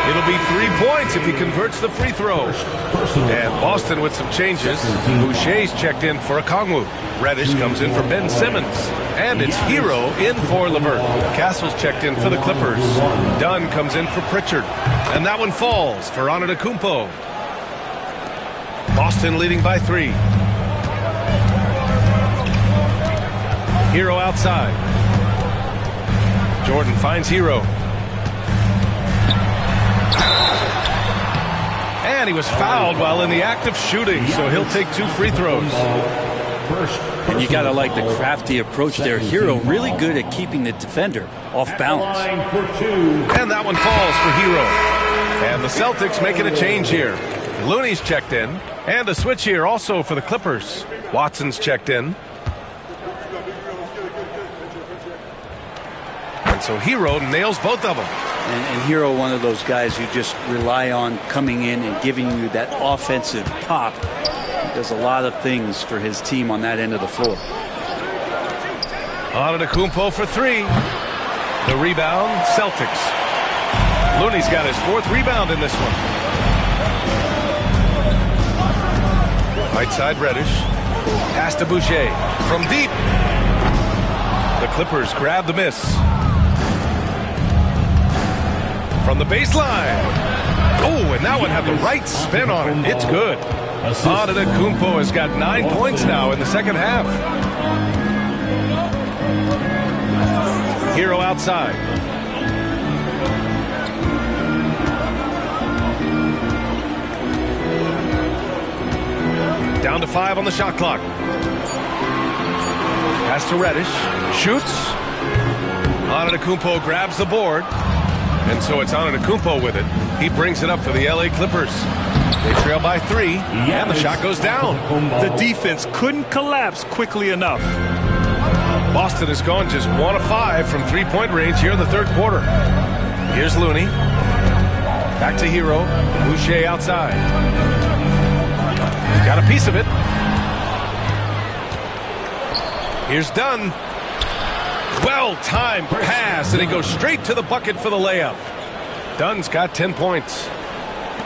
It'll be 3 points if he converts the free throw. And Boston with some changes. Boucher's checked in for Okongwu. Reddish comes in for Ben Simmons. And it's Hero in for LeVert. Castle's checked in for the Clippers. Dunn comes in for Pritchard. And that one falls for Antetokounmpo. Boston leading by 3. Hero outside. Jordan finds Hero. And he was fouled while in the act of shooting, so he'll take 2 free throws. And you got to like the crafty approach there. Hero really good at keeping the defender off balance. And that one falls for Hero. And the Celtics making a change here. Looney's checked in. And a switch here also for the Clippers. Watson's checked in. And so Hero nails both of them. And Hero, one of those guys who just rely on coming in and giving you that offensive pop. He does a lot of things for his team on that end of the floor. Antetokounmpo for 3. The rebound, Celtics. Looney's got his 4th rebound in this one. Right side Reddish. Pass to Boucher. From deep. The Clippers grab the miss. From the baseline. Oh, and that one had the right spin on it. It's good. Antetokounmpo has got 9 points now in the second half. Hero outside. Down to 5 on the shot clock. Pass to Reddish. Shoots. Antetokounmpo grabs the board. And so it's Antetokounmpo with it. He brings it up for the LA Clippers. They trail by 3, and the shot goes down. The defense couldn't collapse quickly enough. Boston has gone just 1 of 5 from 3-point range here in the third quarter. Here's Looney. Back to Hero. Boucher outside. Got a piece of it. Here's Dunn. Well-timed pass, and he goes straight to the bucket for the layup. Dunn's got 10 points.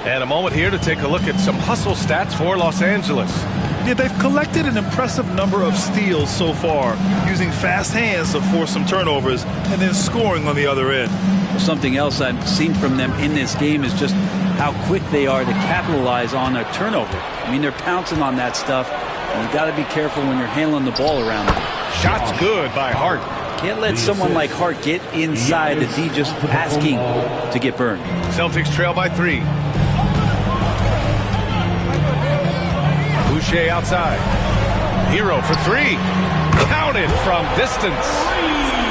And a moment here to take a look at some hustle stats for Los Angeles. Yeah, they've collected an impressive number of steals so far, using fast hands to force some turnovers and then scoring on the other end. Something else I've seen from them in this game is just how quick they are to capitalize on a turnover. I mean, they're pouncing on that stuff, and you got to be careful when you're handling the ball around them. Shots good by Hart. Can't let someone like Hart get inside the D just asking to get burned. Celtics trail by 3. Boucher outside. Hero for 3. Counted from distance.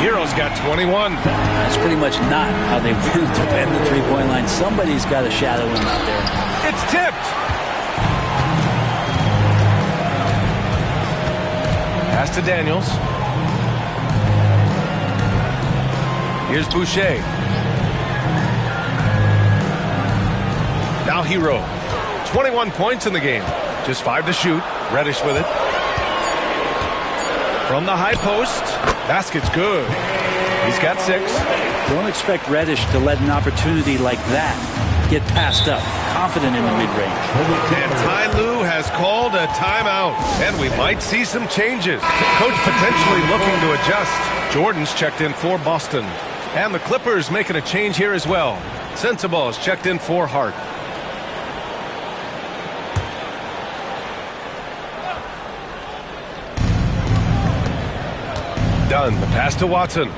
Hero's got 21. That's pretty much not how they want to defend the three-point line. Somebody's got to shadow him out there. It's tipped. Pass to Daniels. Here's Boucher. Now Hero. 21 points in the game. Just 5 to shoot. Reddish with it. From the high post. Basket's good. He's got 6. Don't expect Reddish to let an opportunity like that get passed up. Confident in the mid-range. And Ty Lue has called a timeout. And we might see some changes. Coach potentially looking to adjust. Jordan's checked in for Boston. And the Clippers making a change here as well. Sensabaugh is checked in for Hart. Dunn, the pass to Watson.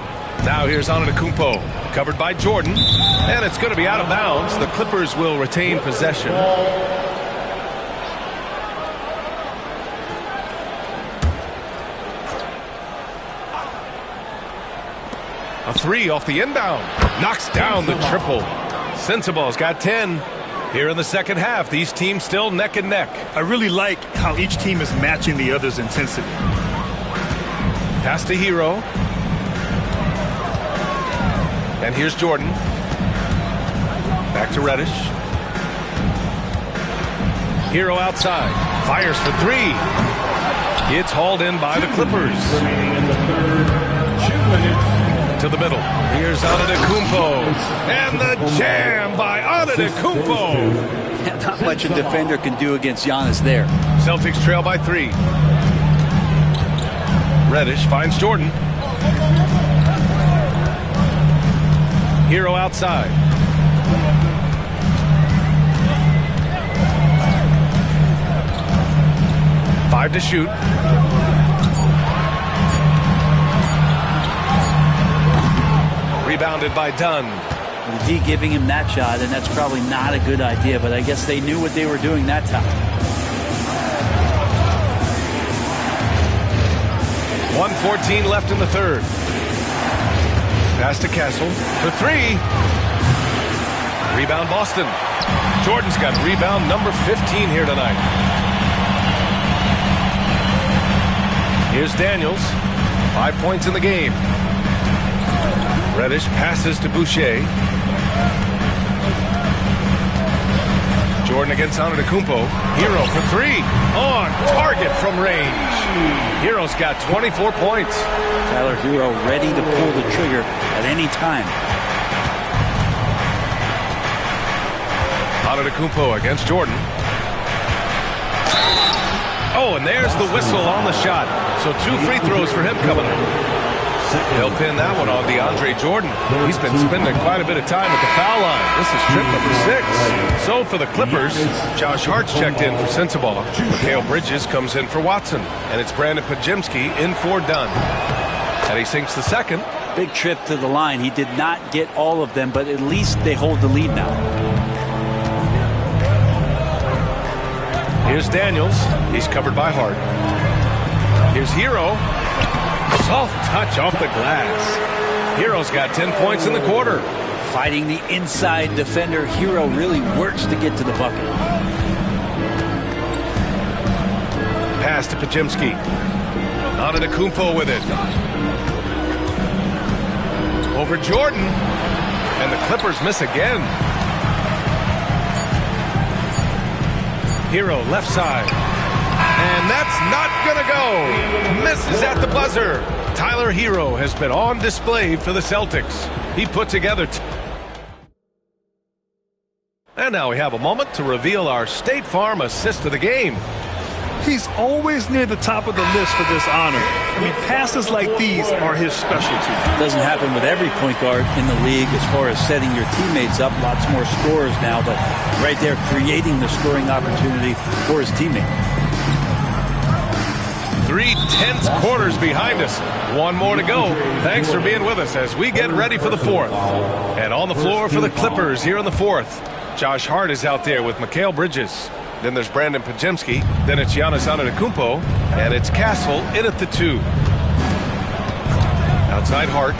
Now here's Antetokounmpo, covered by Jordan. And it's going to be out of bounds. The Clippers will retain possession. A 3 off the inbound. Knocks down the triple. Sensabaugh's got 10. Here in the second half, these teams still neck and neck. I really like how each team is matching the other's intensity. Pass to Hero. And here's Jordan. Back to Reddish. Hero outside. Fires for three. It's hauled in by the Clippers. To the middle. Here's Antetokounmpo. And the jam by Antetokounmpo. Not much a defender can do against Giannis there. Celtics trail by 3. Reddish finds Jordan. Hero outside. Five to shoot. Rebounded by Dunn. The D giving him that shot, and that's probably not a good idea, but I guess they knew what they were doing that time. 1:14 left in the third. Pass to Castle for three. Rebound Boston. Jordan's got rebound number 15 here tonight. Here's Daniels. 5 points in the game. Reddish passes to Boucher. Jordan against Antetokounmpo. Hero for three. On target from range. Hero's got 24 points. Tyler Hero ready to pull the trigger at any time. Antetokounmpo against Jordan. Oh, and there's the whistle on the shot. So 2 free throws for him coming up. They'll pin that one on DeAndre Jordan. He's been spending quite a bit of time at the foul line. This is trip number 6. So for the Clippers, Josh Hart's checked in for Sensabaugh. Mikal Bridges comes in for Watson. And it's Brandon Podziemski in for Dunn. And he sinks the second. Big trip to the line. He did not get all of them, but at least they hold the lead now. Here's Daniels. He's covered by Hart. Here's Hero. Soft touch off the glass. Hero's got 10 points in the quarter. Fighting the inside defender, Hero really works to get to the bucket. Pass to Podziemski. Antetokounmpo with it. Over Jordan. And the Clippers miss again. Hero left side. And that's not going to go. Misses at the buzzer. Tyler Hero has been on display for the Celtics. He put together... And now we have a moment to reveal our State Farm assist of the game. He's always near the top of the list for this honor. I mean, passes like these are his specialty. Doesn't happen with every point guard in the league as far as setting your teammates up. Lots more scorers now, but right there creating the scoring opportunity for his teammate. 3 tense quarters behind us. One more to go. Thanks for being with us as we get ready for the fourth. And on the floor for the Clippers here in the fourth, Josh Hart is out there with Mikal Bridges. Then there's Brandon Podziemski. Then it's Giannis Antetokounmpo. And it's Castle in at the 2. Outside Hart.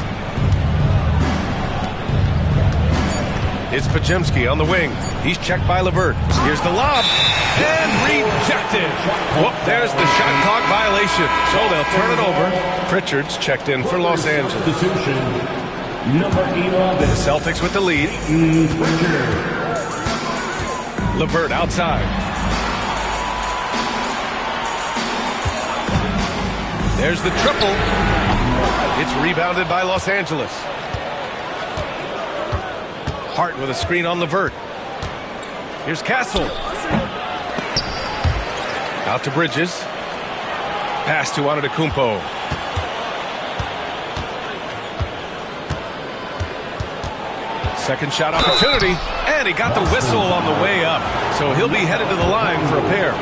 It's Podziemski on the wing. He's checked by LeVert. Here's the lob. And rejected. Whoop, there's the shot clock violation. So they'll turn it over. Pritchard's checked in for Los Angeles. The Celtics with the lead. LeVert outside. There's the triple. It's rebounded by Los Angeles. Hart with a screen on LeVert. Here's Castle. Out to Bridges. Pass to Antetokounmpo. Second shot opportunity. And he got the whistle on the way up. So he'll be headed to the line for a pair.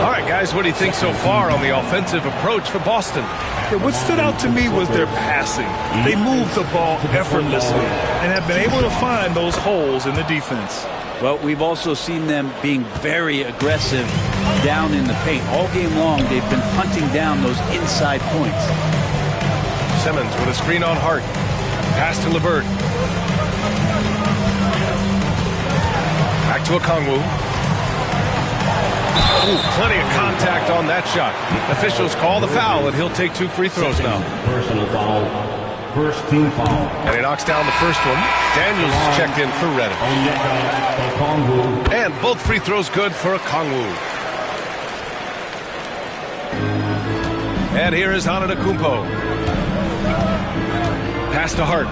All right, guys, what do you think so far on the offensive approach for Boston? Yeah, what stood out to me was their passing. They moved the ball effortlessly and have been able to find those holes in the defense. Well, we've also seen them being very aggressive down in the paint. All game long, they've been hunting down those inside points. Simmons with a screen on Hart. Pass to LeVert. Back to Okongwu. Ooh, plenty of contact on that shot. Officials call the foul, and he'll take 2 free throws now. Personal foul. First team foul. And he knocks down the first one. Daniels is checked in for Reddit. And both free throws good for Okongwu. And here is Antetokounmpo. Pass to Hart.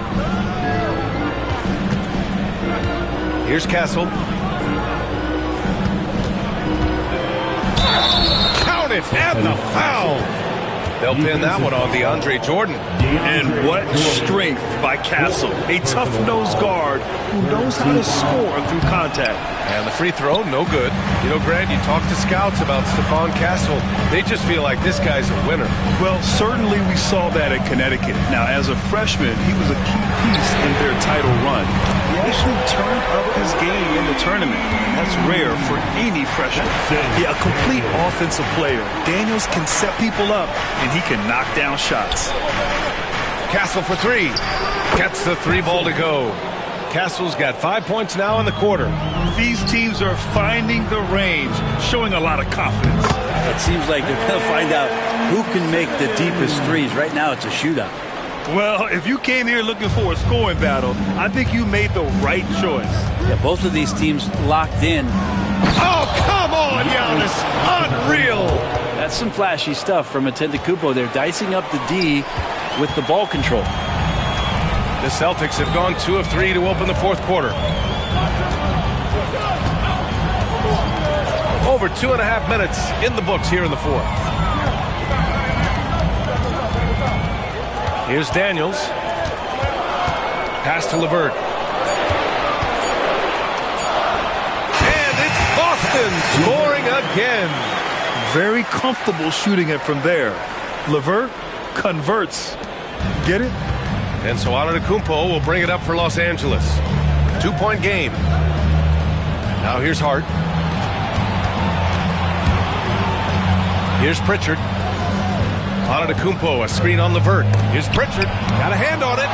Here's Castle. Count it, and the foul. They'll pin that one on DeAndre Jordan. And what strength by Castle. A tough-nosed guard who knows how to score through contact. And the free throw, no good. You know, Grant, you talk to scouts about Stephon Castle. They just feel like this guy's a winner. Well, certainly we saw that at Connecticut. Now, as a freshman, he was a key piece in their title run. He actually turned up his game in the tournament. That's rare for any freshman. Yeah, a complete offensive player. Daniels can set people up, and he can knock down shots. Castle for 3. Gets the 3 ball to go. Castle's got 5 points now in the quarter. These teams are finding the range, showing a lot of confidence. It seems like they're going to find out who can make the deepest threes. Right now, it's a shootout. Well, if you came here looking for a scoring battle, I think you made the right choice. Yeah, both of these teams locked in. Oh, come on, Giannis. Unreal. That's some flashy stuff from Antetokounmpo. They're dicing up the D with the ball control. The Celtics have gone 2 of 3 to open the fourth quarter. Over 2.5 minutes in the books here in the fourth. Here's Daniels. Pass to LeVert. And it's Boston scoring again. Very comfortable shooting it from there. LeVert converts. Get it? And so Antetokounmpo will bring it up for Los Angeles. 2-point game. Now here's Hart. Here's Pritchard. Antetokounmpo, a screen on LeVert. Here's Pritchard. Got a hand on it.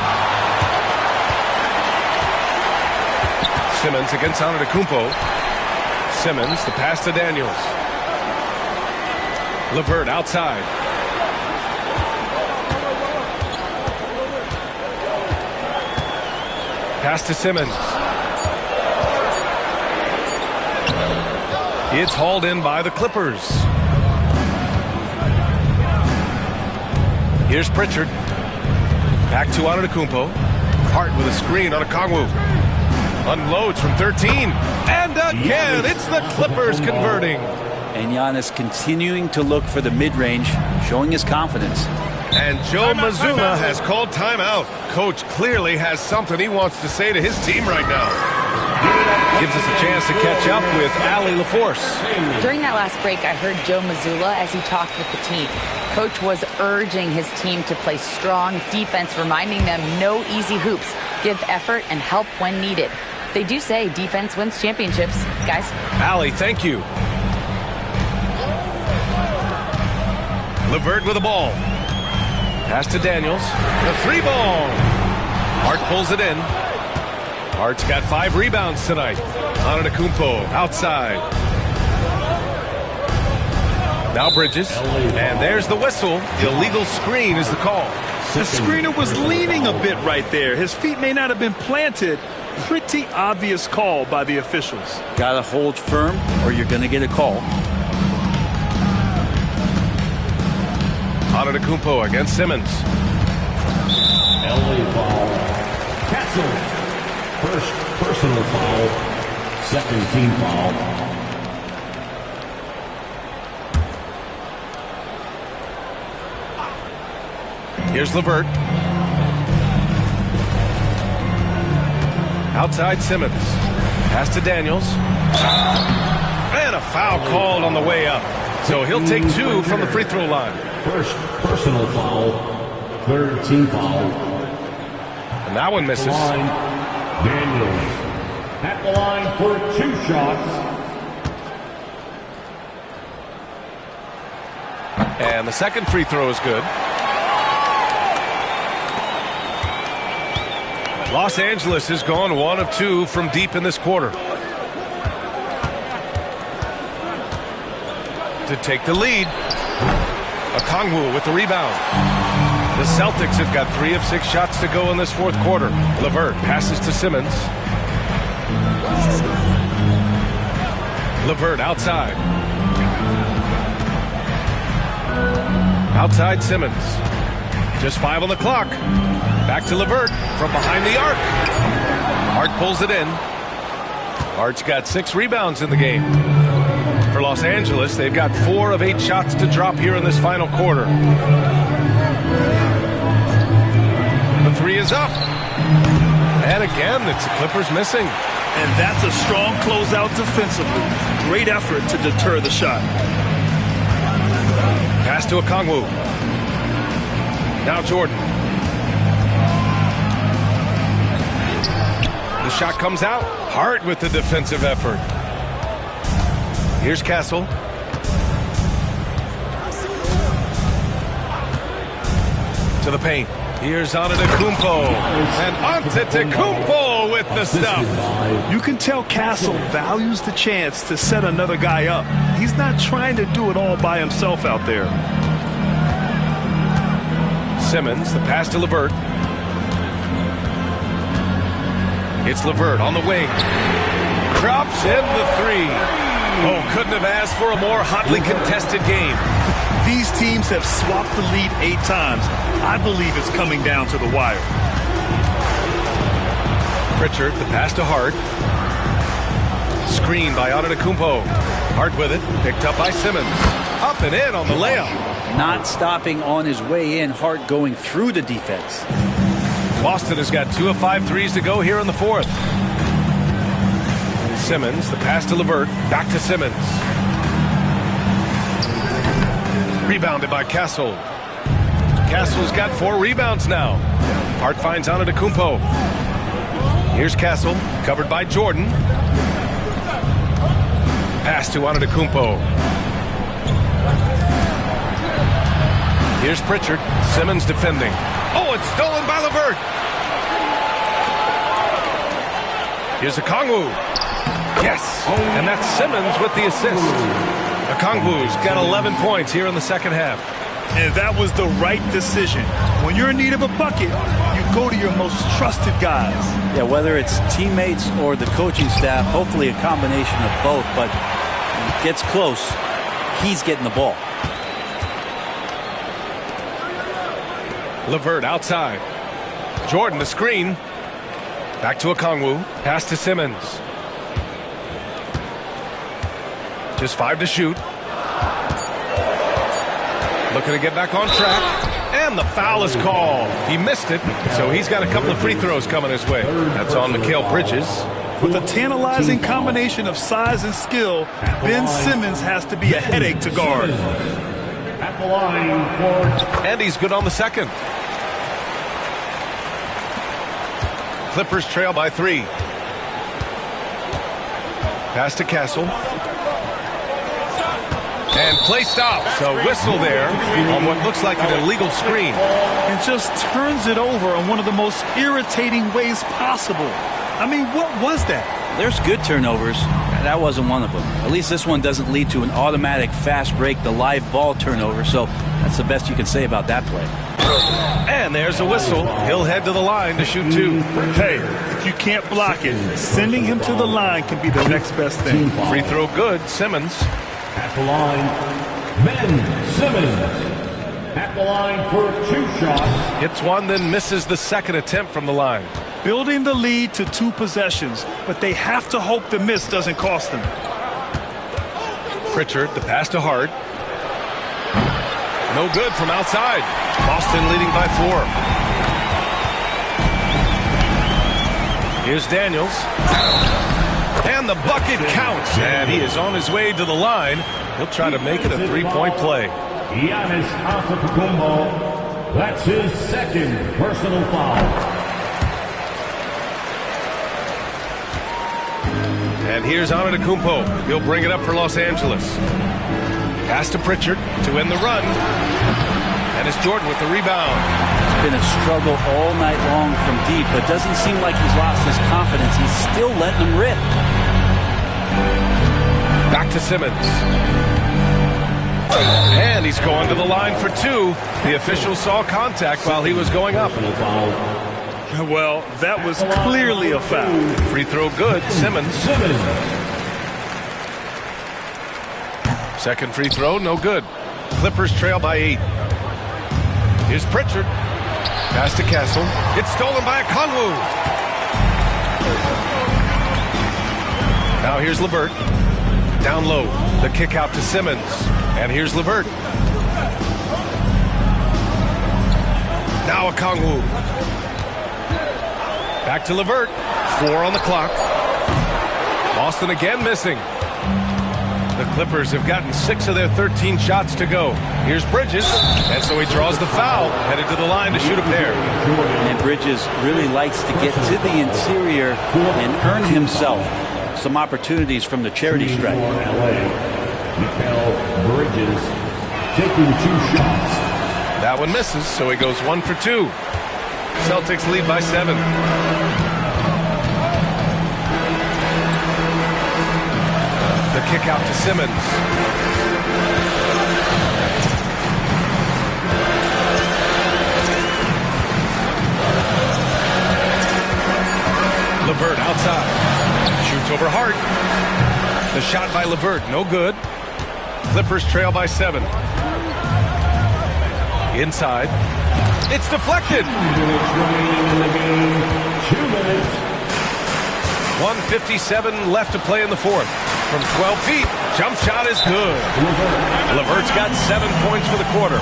Simmons against Antetokounmpo. Simmons, the pass to Daniels. LeVert outside. Pass to Simmons. It's hauled in by the Clippers. Here's Pritchard. Back to Antetokounmpo. Hart with a screen on Okongwu. Unloads from 13. And again, it's the Clippers converting. And Giannis continuing to look for the mid-range, showing his confidence. And Joe Mazzulla has called timeout. Coach clearly has something he wants to say to his team right now. Gives us a chance to catch up with Allie LaForce. During that last break, I heard Joe Mazzulla as he talked with the team. Coach was urging his team to play strong defense, reminding them no easy hoops, give effort, and help when needed. They do say defense wins championships, guys. Allie, thank you. LeVert with the ball. Pass to Daniels. The 3 ball. Hart pulls it in. Hart's got 5 rebounds tonight. Antetokounmpo outside. Now Bridges. And there's the whistle. Illegal screen is the call. The screener was leaning a bit right there. His feet may not have been planted. Pretty obvious call by the officials. Gotta hold firm or you're gonna get a call. Antetokounmpo against Simmons. LA foul. Castle. First personal foul. Second team foul. Here's LeVert. Outside Simmons. Pass to Daniels. And a foul called on the way up. So he'll take 2 from the free throw line. First personal foul. Third team foul. And that one misses. Daniels at the line for 2 shots. And the second free throw is good. Los Angeles has gone 1 of 2 from deep in this quarter. to take the lead. Okongwu with the rebound. The Celtics have got 3 of 6 shots to go in this fourth quarter. LeVert passes to Simmons. LeVert outside. Outside Simmons. Just 5 on the clock. Back to LeVert from behind the arc. Hart pulls it in. Hart's got 6 rebounds in the game. For Los Angeles, they've got 4 of 8 shots to drop here in this final quarter. The 3 is up. And again, it's the Clippers missing. And that's a strong closeout defensively. Great effort to deter the shot. Pass to Okongwu. Now Jordan. The shot comes out. Hart with the defensive effort. Here's Castle. To the paint. Here's Antetokounmpo. And Antetokounmpo with the stuff. You can tell Castle values the chance to set another guy up. He's not trying to do it all by himself out there. Simmons, the pass to LeVert. It's LeVert on the wing. Drops in the 3. Oh, couldn't have asked for a more hotly contested game. These teams have swapped the lead 8 times. I believe it's coming down to the wire. Pritchard, the pass to Hart. Screen by Antetokounmpo. Hart with it, picked up by Simmons. Up and in on the layup. Not stopping on his way in, Hart going through the defense. Boston has got 2 of 5 threes to go here in the fourth. Simmons, the pass to LeVert, back to Simmons. Rebounded by Castle. Castle's got 4 rebounds now. Hart finds Antetokounmpo. Here's Castle, covered by Jordan. Pass to Antetokounmpo. Here's Pritchard. Simmons defending. Oh, it's stolen by LeVert. Here's Okongwu. Yes, and that's Simmons with the assist. Okongwu's got 11 points here in the second half. And that was the right decision. When you're in need of a bucket, you go to your most trusted guys. Yeah, whether it's teammates or the coaching staff, hopefully a combination of both, but when it gets close, he's getting the ball. LeVert outside. Jordan the screen. Back to Okongwu. Pass to Simmons. Just 5 to shoot. Looking to get back on track. And the foul is called. He missed it, so he's got a couple of free throws coming his way. That's on Mikal Bridges. With a tantalizing combination of size and skill, Ben Simmons has to be a headache to guard. At the line for... And he's good on the second. Clippers trail by 3. Pass to Castle. And play stops. A whistle there on what looks like an illegal screen. And just turns it over in one of the most irritating ways possible. I mean, what was that? There's good turnovers. That wasn't one of them. At least this one doesn't lead to an automatic fast break, the live ball turnover. So that's the best you can say about that play. And there's a whistle. He'll head to the line to shoot 2. Hey, if you can't block it, sending him to the line can be the next best thing. Free throw good. Simmons. At the line, Ben Simmons. At the line for 2 shots. Hits one, then misses the second attempt from the line. Building the lead to 2 possessions, but they have to hope the miss doesn't cost them. Pritchard, the pass to Hart. No good from outside. Boston leading by 4. Here's Daniels. And the bucket counts. And he is on his way to the line. He'll try to make it a 3-point play. Giannis Antetokounmpo. That's his second personal foul. And here's Antetokounmpo. He'll bring it up for Los Angeles. Pass to Pritchard to end the run. And it's Jordan with the rebound. It's been a struggle all night long from deep, but doesn't seem like he's lost his confidence. He's still letting them rip. Back to Simmons. And he's going to the line for 2. The official saw contact while he was going up. Well, that was clearly a foul. Free throw good. Simmons. Second free throw, no good. Clippers trail by 8. Here's Pritchard. Pass to Castle. It's stolen by Okongwu. Now here's LeVert. Down low. The kick out to Simmons. And here's LeVert. Now Okongwu. Back to LeVert. 4 on the clock. Boston again missing. The Clippers have gotten 6 of their 13 shots to go. Here's Bridges, and so he draws the foul, headed to the line to shoot a pair. And Bridges really likes to get to the interior and earn himself some opportunities from the charity stripe. Mikal Bridges taking 2 shots. That one misses, so he goes 1 for 2. Celtics lead by 7. The kick out to Simmons. LeVert outside. Shoots over Hart. The shot by LeVert, no good. Clippers trail by 7. Inside. It's deflected. 2 minutes. 1:57 left to play in the fourth. From 12 feet, jump shot is good. LeVert's got 7 points for the quarter.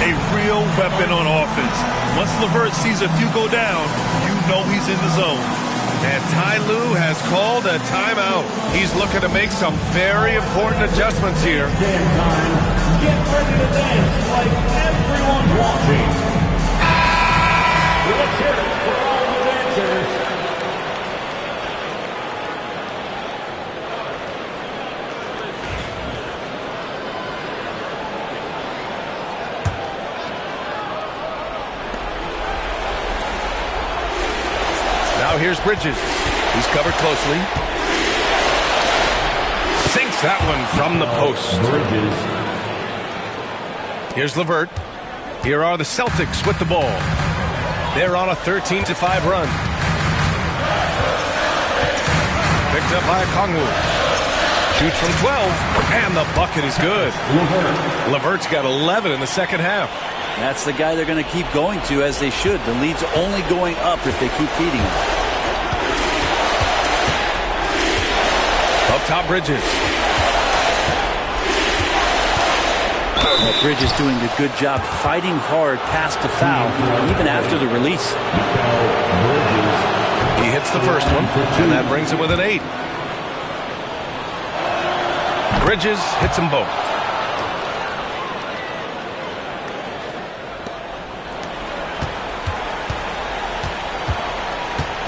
A real weapon on offense. Once LeVert sees a few go down, you know he's in the zone. And Ty Lue has called a timeout. He's looking to make some very important adjustments here. Dance time. Get ready to dance like everyone's watching. Let's hear it for all the dancers. Now here's Bridges. He's covered closely. Sinks that one from the post. Bridges. Here's LeVert. Here are the Celtics with the ball. They're on a 13-5 run. Picked up by Okongwu. Shoots from 12, and the bucket is good. LeVert's got 11 in the second half. That's the guy they're going to keep going to, as they should. The lead's only going up if they keep feeding him. Up top, Bridges. Well, Bridges doing a good job fighting hard past the foul, even after the release. He hits the first one, and that brings him with an 8. Bridges hits them both.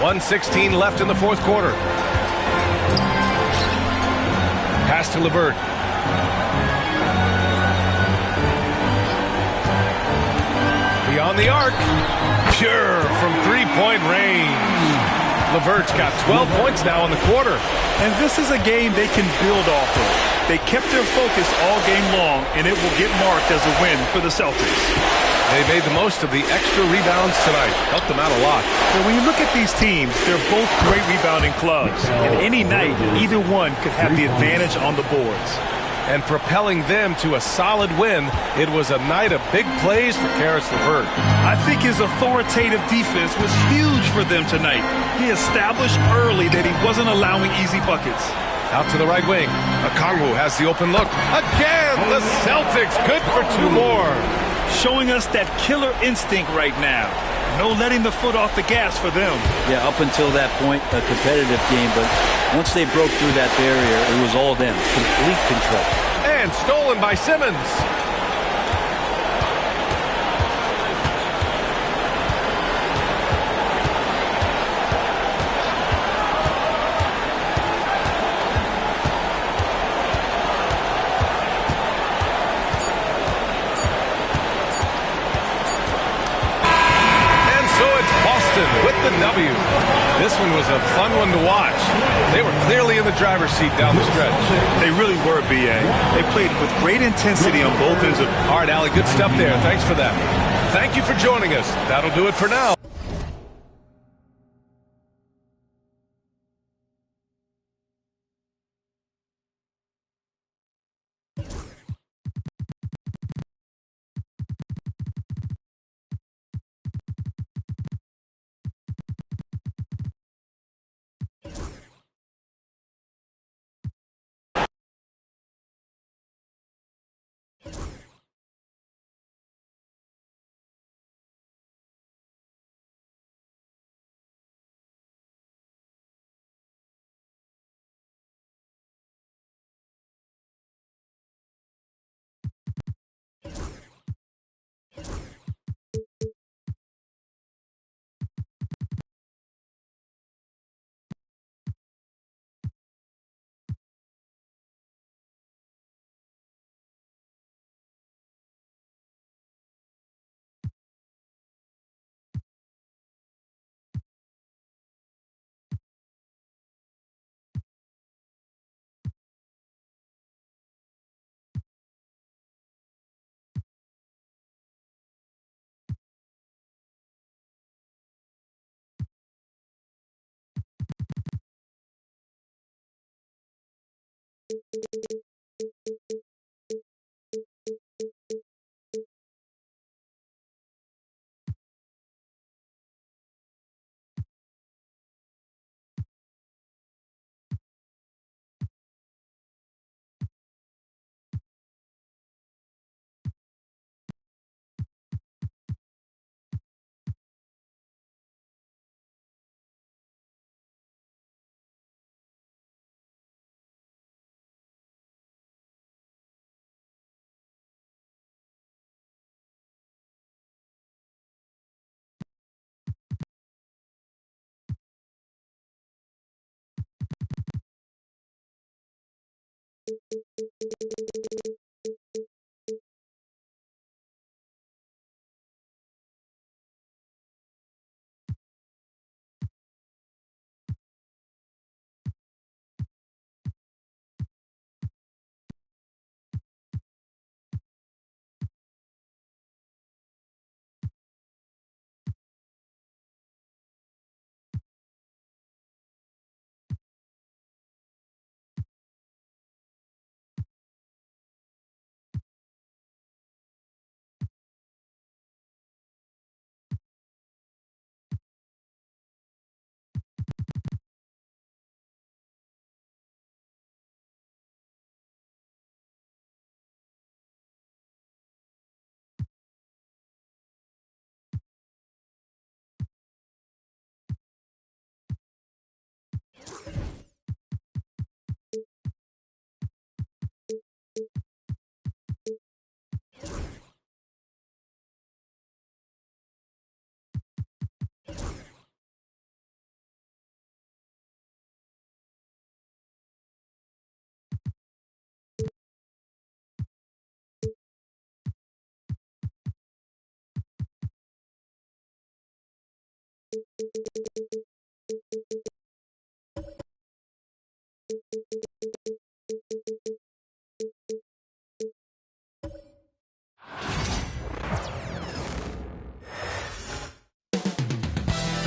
.116 left in the fourth quarter. Pass to LeVert. Beyond the arc. Pure from three-point range. LeVert's got 12 points now in the quarter. And this is a game they can build off of. They kept their focus all game long, and it will get marked as a win for the Celtics. They made the most of the extra rebounds tonight. Helped them out a lot. And when you look at these teams, they're both great rebounding clubs. And any night, either one could have the advantage on the boards. And propelling them to a solid win, it was a night of big plays for Caris LeVert. I think his authoritative defense was huge for them tonight. He established early that he wasn't allowing easy buckets. Out to the right wing. Okongwu has the open look. Again, the Celtics good for 2 more. Showing us that killer instinct right now. No letting the foot off the gas for them. Yeah, up until that point, a competitive game, but once they broke through that barrier, it was all them. Complete control. And stolen by Simmons. With the W. This one was a fun one to watch. They were clearly in the driver's seat down the stretch. They really were, B.A. They played with great intensity on both ends of it. All right, Allie, good stuff there. Thanks for that. Thank you for joining us. That'll do it for now.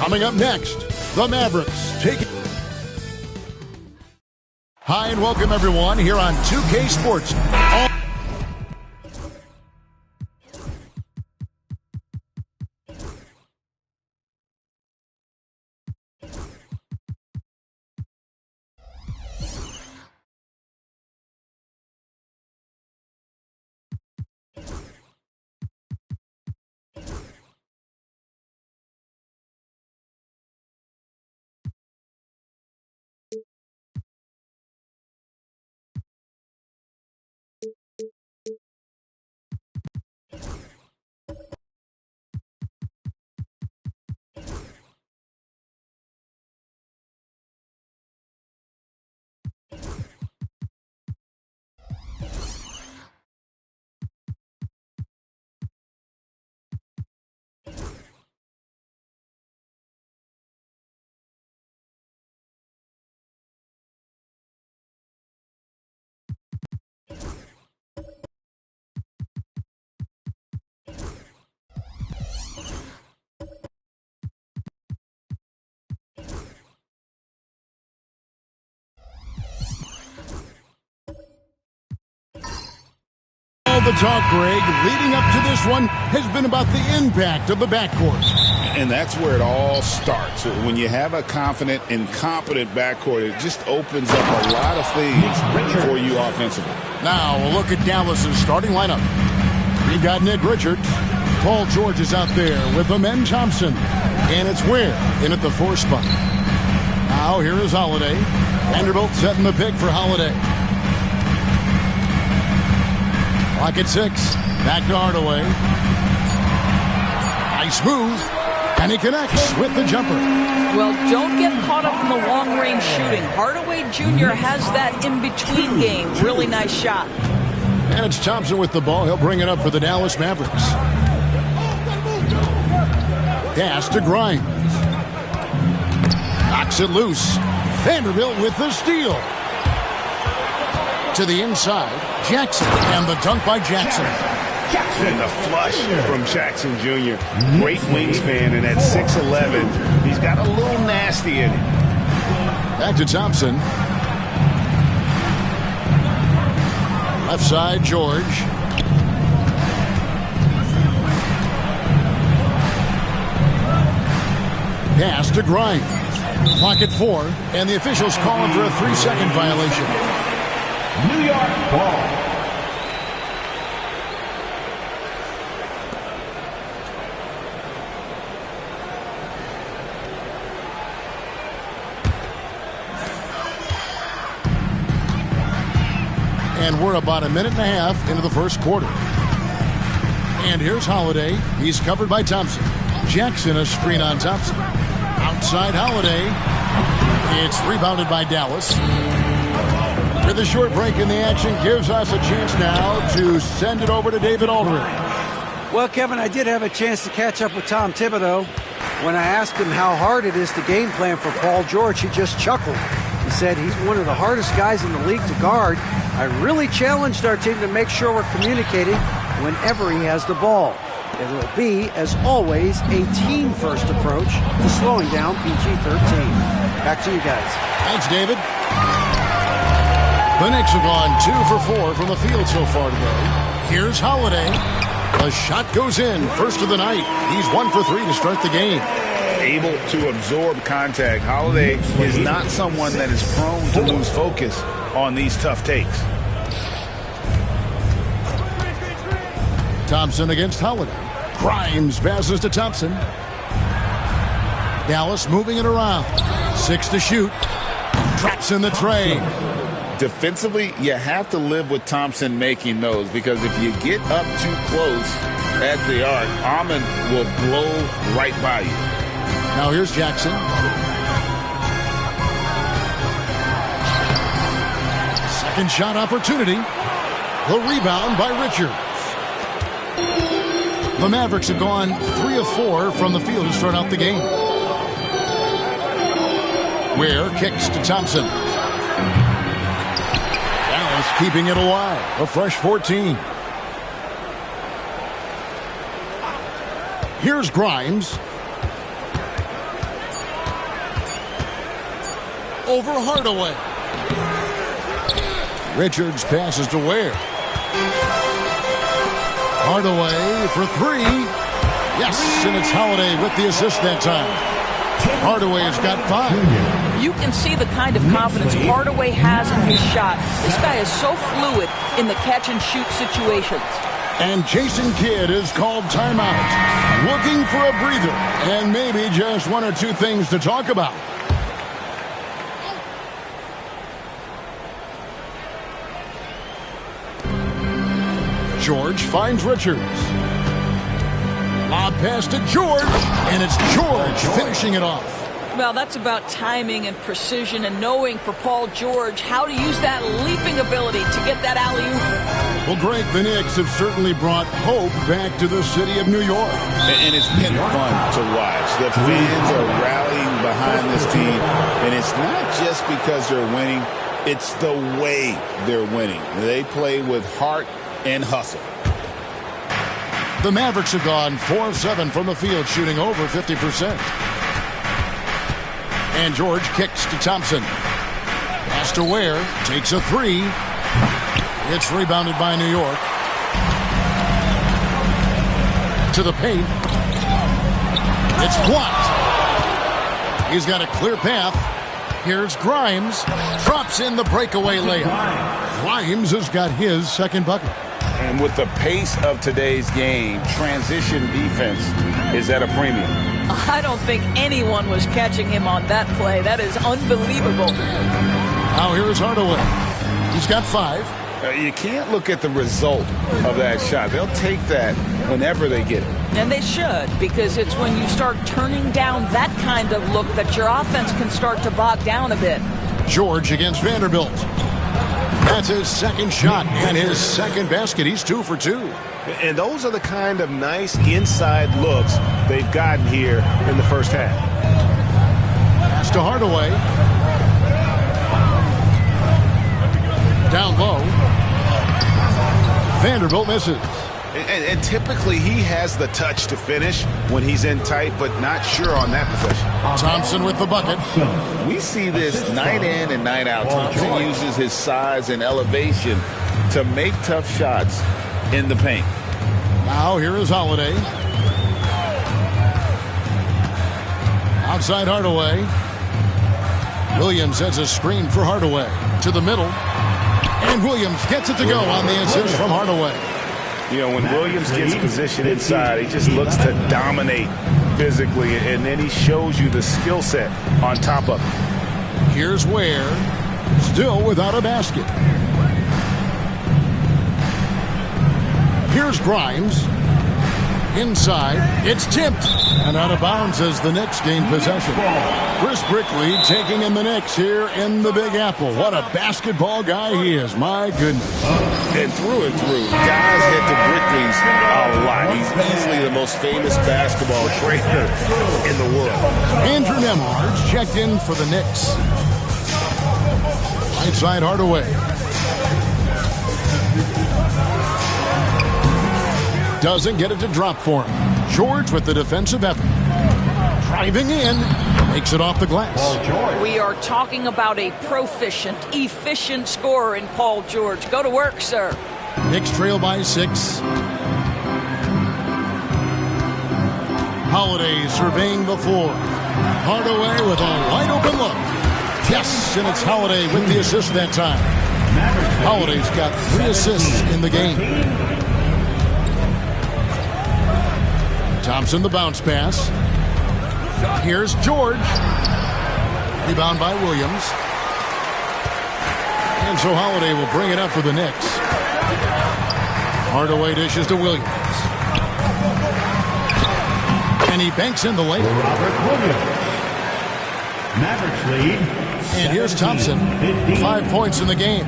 Coming up next, the Mavericks take it. Hi and welcome everyone here on 2K Sports. the talk, Greg, leading up to this one has been about the impact of the backcourt. And that's where it all starts. When you have a confident and competent backcourt, it just opens up a lot of things for you offensively. Now we'll look at Dallas's starting lineup. We got Nick Richards. Paul George is out there with Amen Thompson. And it's Ware in at the 4 spot. Now here is Holiday. Vanderbilt setting the pick for Holiday. Clock at 6. Back to Hardaway. Nice move. And he connects with the jumper. Well, don't get caught up in the long-range shooting. Hardaway Jr. has that in-between game. Really nice shot. And it's Thompson with the ball. He'll bring it up for the Dallas Mavericks. Pass to Grimes. Knocks it loose. Vanderbilt with the steal. To the inside. Jackson. And the dunk by Jackson. And the flush from Jackson Jr. Great wingspan, and at 6'11", he's got a little nasty in it. Back to Thompson. Left side, George. Pass to Grimes. Clock at 4, and the officials calling for a 3-second violation. New York ball. And we're about a minute and a half into the first quarter. And here's Holiday. He's covered by Thompson. Jackson a screen on Thompson. Outside Holiday. It's rebounded by Dallas. With a short break in the action, gives us a chance now to send it over to David Aldridge. Well, Kevin, I did have a chance to catch up with Tom Thibodeau. When I asked him how hard it is to game plan for Paul George, he just chuckled. He said he's one of the hardest guys in the league to guard. I really challenged our team to make sure we're communicating whenever he has the ball. It will be, as always, a team-first approach to slowing down PG-13. Back to you guys. Thanks, David. The Knicks have gone 2 for 4 from the field so far today. Here's Holiday. The shot goes in. First of the night. He's 1 for 3 to start the game. Able to absorb contact. Holiday is not someone that is prone to lose focus on these tough takes. Thompson against Holiday. Grimes passes to Thompson. Dallas moving it around. 6 to shoot. Drops in the tray. Defensively, you have to live with Thompson making those, because if you get up too close at the arc, Ahmed will blow right by you. Now here's Jackson. Second shot opportunity. The rebound by Richards. The Mavericks have gone 3 of 4 from the field to start out the game. Ware kicks to Thompson. Dallas keeping it alive. A fresh 14. Here's Grimes. Over Hardaway. Richards passes to Ware. Hardaway for 3. Yes, and it's Holiday with the assist that time. Hardaway has got 5. You can see the kind of confidence Hardaway has in his shot. This guy is so fluid in the catch-and-shoot situations. And Jason Kidd is called timeout. Looking for a breather and maybe just 1 or 2 things to talk about. George finds Richards. Lob pass to George, and it's George finishing it off. Well, that's about timing and precision and knowing for Paul George how to use that leaping ability to get that alley-oop. Well, Greg, the Knicks have certainly brought hope back to the city of New York. And it's been fun to watch. The fans are rallying behind this team, and it's not just because they're winning. It's the way they're winning. They play with heart and hustle. The Mavericks have gone 4 of 7 from the field, shooting over 50%. And George kicks to Thompson. Pass to Ware. Takes a 3. It's rebounded by New York. To the paint. It's blocked. He's got a clear path. Here's Grimes. Drops in the breakaway layup. Grimes has got his second bucket. And with the pace of today's game, transition defense is at a premium. I don't think anyone was catching him on that play. That is unbelievable. Now here's Hardaway. He's got 5. You can't look at the result of that shot. They'll take that whenever they get it. And they should, because it's when you start turning down that kind of look that your offense can start to bog down a bit. George against Vanderbilt. That's his second shot and his second basket. He's 2 for 2. And those are the kind of nice inside looks they've gotten here in the first half. Pass to Hardaway. Down low. Vanderbilt misses. And typically he has the touch to finish when he's in tight, but not sure on that possession. Thompson with the bucket. We see this night in and night out. Thompson uses his size and elevation to make tough shots in the paint. Now here is Holiday. Outside Hardaway. Williams has a screen for Hardaway. To the middle. And Williams gets it to go on the assist from Hardaway. You know, when Williams gets positioned inside, he just looks to dominate physically, and then he shows you the skill set on top of it. Here's Ware, still without a basket. Here's Grimes. Inside, it's tipped and out of bounds as the Knicks gain possession. Chris Brickley taking in the Knicks here in the Big Apple. What a basketball guy he is, my goodness. And through and through, guys head to Brickley's a lot. He's easily the most famous basketball trainer in the world. Andrew Nembhard checked in for the Knicks. Right side Hardaway. Doesn't get it to drop for him. George with the defensive effort. Driving in. Makes it off the glass. We are talking about a proficient, efficient scorer in Paul George. Go to work, sir. Knicks trail by 6. Holiday surveying the floor. Hardaway with a wide open look. Yes, and it's Holiday with the assist that time. Holiday's got 3 assists in the game. Thompson the bounce pass. Here's George. Rebound by Williams. And so Holiday will bring it up for the Knicks. Hardaway dishes to Williams. And he banks in the lane. Robert Williams. Mavericks lead. And here's Thompson. 5 points in the game.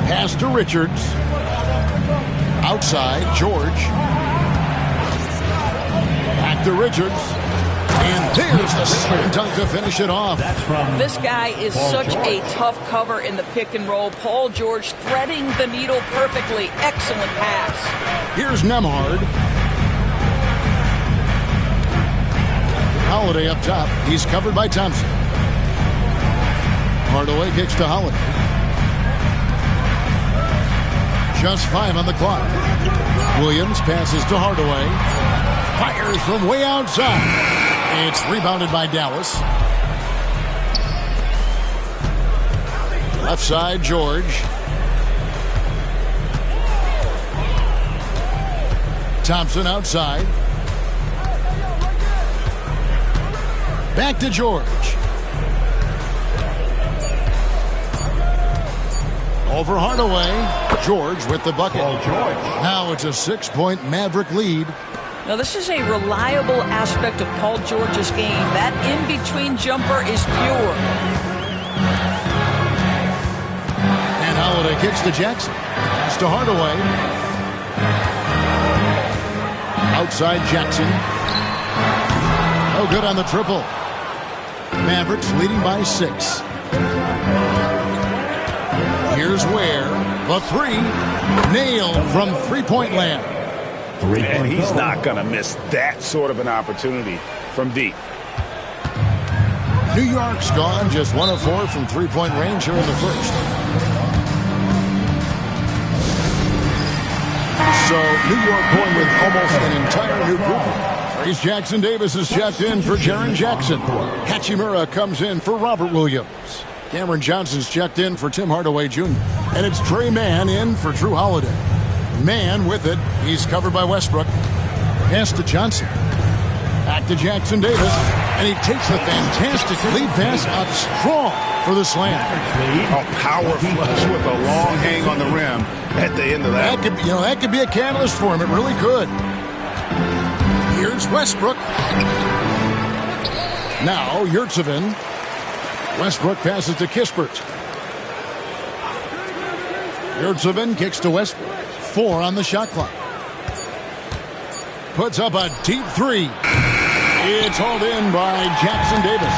Pass to Richards. Outside, George. Back to Richards. And there's the slam dunk to finish it off. This guy is such a tough cover in the pick and roll. Paul George threading the needle perfectly. Excellent pass. Here's Nembhard. Holiday up top. He's covered by Thompson. Hardaway kicks to Holiday. Just 5 on the clock. Williams passes to Hardaway. Fires from way outside. It's rebounded by Dallas. Left side, George. Thompson outside. Back to George. Over Hardaway. George with the bucket. Now it's a 6-point Maverick lead. Now, this is a reliable aspect of Paul George's game. That in-between jumper is pure. And Holiday kicks to Jackson. Pass to Hardaway. Outside Jackson. No good on the triple. Mavericks leading by 6. Here's Ware. The 3. Nailed from three-point land. And he's not going to miss that sort of an opportunity from deep. New York's gone just 1 of 4 from three-point range here in the first. So New York going with almost an entire new group. Trace Jackson Davis is checked in for Jaren Jackson. Hachimura comes in for Robert Williams. Cameron Johnson's checked in for Tim Hardaway Jr. And it's Trey Mann in for Drew Holiday. Mann with it. He's covered by Westbrook. Pass to Johnson. Back to Jackson Davis. And he takes the fantastic lead pass up strong for the slam. A power flush with a long hang on the rim at the end of that. That could be a catalyst for him. It really could. Here's Westbrook. Now Yurtseven. Westbrook passes to Kispert. Yurtseven kicks to Westbrook. 4 on the shot clock. Puts up a deep 3. It's hauled in by Jackson Davis.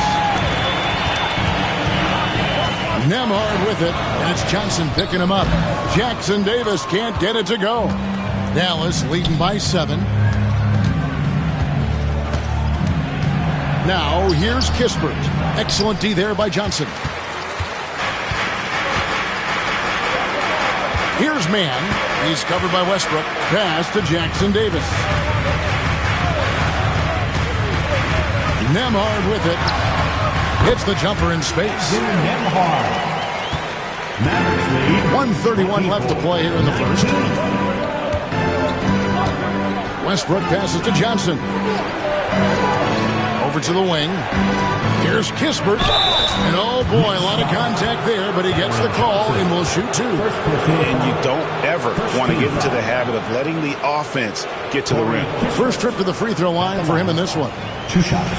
Nembhard with it, and it's Johnson picking him up. Jackson Davis can't get it to go. Dallas leading by 7. Now here's Kispert. Excellent D there by Johnson. Here's Mann. He's covered by Westbrook. Pass to Jackson Davis. Nembhard with it. Hits the jumper in space. 1:31 left to play here in the first. Westbrook passes to Johnson. Over to the wing. Here's Kispert. And oh boy, a lot of contact there, but he gets the call and will shoot 2. And you don't ever want to get into the habit of letting the offense get to the rim. First trip to the free throw line for him in this one. 2 shots.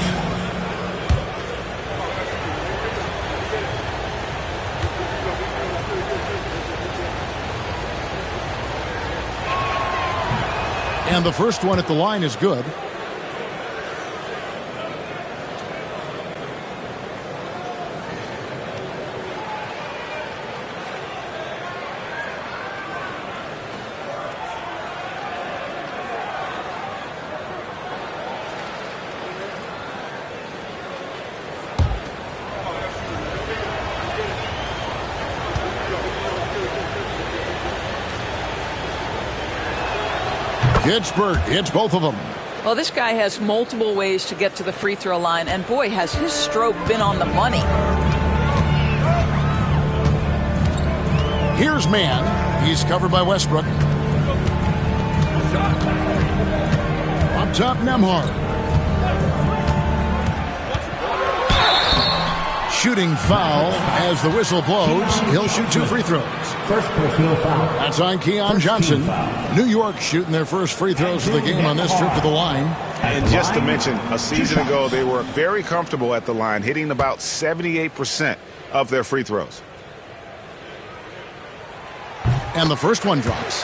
And the first one at the line is good. Kispert hits both of them. Well, this guy has multiple ways to get to the free throw line, and boy, has his stroke been on the money. Here's Mann. He's covered by Westbrook. Up top, Nembhard. Shooting foul as the whistle blows. He'll shoot 2 free throws. First personal foul. That's on Keon Johnson. New York shooting their first free throws of the game on this trip to the line. And just to mention, a season ago, they were very comfortable at the line, hitting about 78% of their free throws. And the first one drops.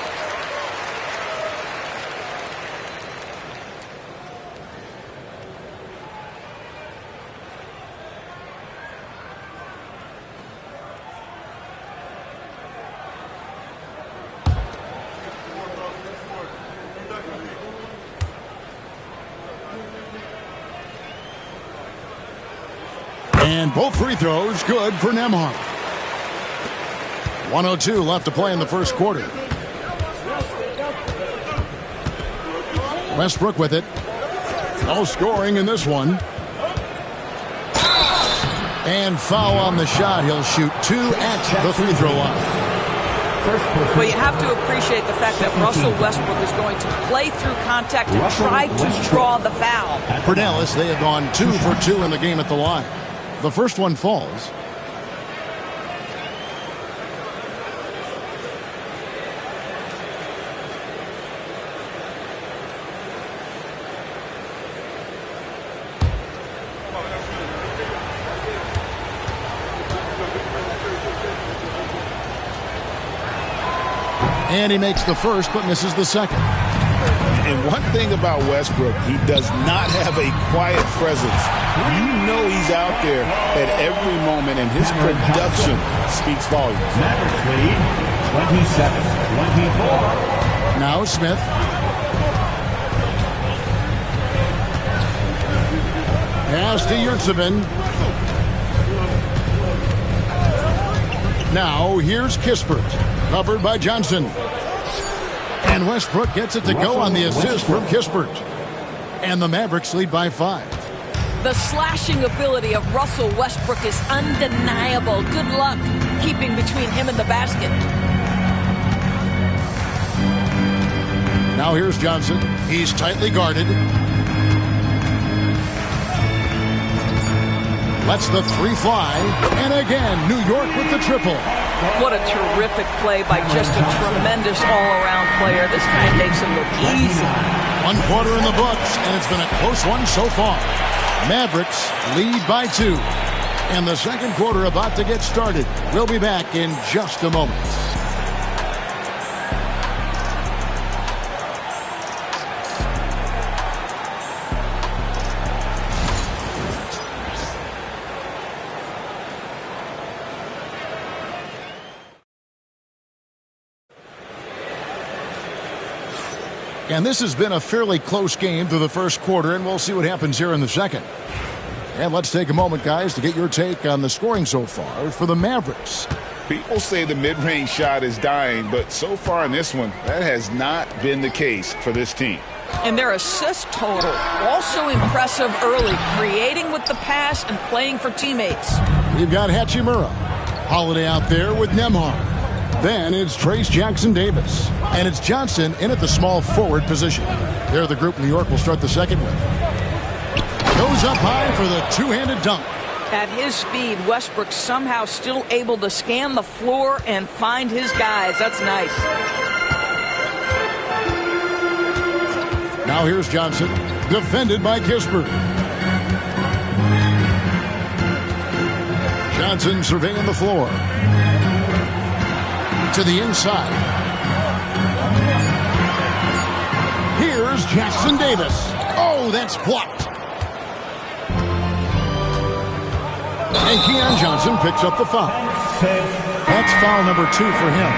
And both free throws good for Nembhard. 1:02 left to play in the first quarter. Westbrook with it. No scoring in this one. And foul on the shot. He'll shoot 2 at the free throw line. Well, you have to appreciate the fact that Russell Westbrook is going to play through contact and try to draw the foul. For Dallas, they have gone 2 for 2 in the game at the line. The first one falls. And he makes the first, but misses the second. And one thing about Westbrook, he does not have a quiet presence. You know he's out there at every moment, and his production speaks volumes. Mavericks lead 27-24. Now Smith. Pass to Yurtseven. Now here's Kispert, covered by Johnson. And Westbrook gets it to go on the assist from Kispert. And the Mavericks lead by 5. The slashing ability of Russell Westbrook is undeniable. Good luck keeping between him and the basket. Now here's Johnson. He's tightly guarded. Lets the three fly. And again, New York with the triple. What a terrific play by just a tremendous all-around player. This guy makes him look easy. 1 quarter in the books, and it's been a close one so far. Mavericks lead by 2. And the second quarter about to get started. We'll be back in just a moment. And this has been a fairly close game through the first quarter, and we'll see what happens here in the second. And let's take a moment, guys, to get your take on the scoring so far for the Mavericks. People say the mid-range shot is dying, but so far in this one, that has not been the case for this team. And their assist total, also impressive early, creating with the pass and playing for teammates. You've got Hachimura. Holiday out there with Nembhard. Then it's Trayce Jackson-Davis. And it's Johnson in at the small forward position. They're the group New York will start the second with. Goes up high for the two-handed dunk. At his speed, Westbrook somehow still able to scan the floor and find his guys. That's nice. Now here's Johnson, defended by Kispert. Johnson surveying the floor. To the inside. Here's Jackson-Davis. Oh, that's blocked. And Keon Johnson picks up the foul. That's foul number 2 for him.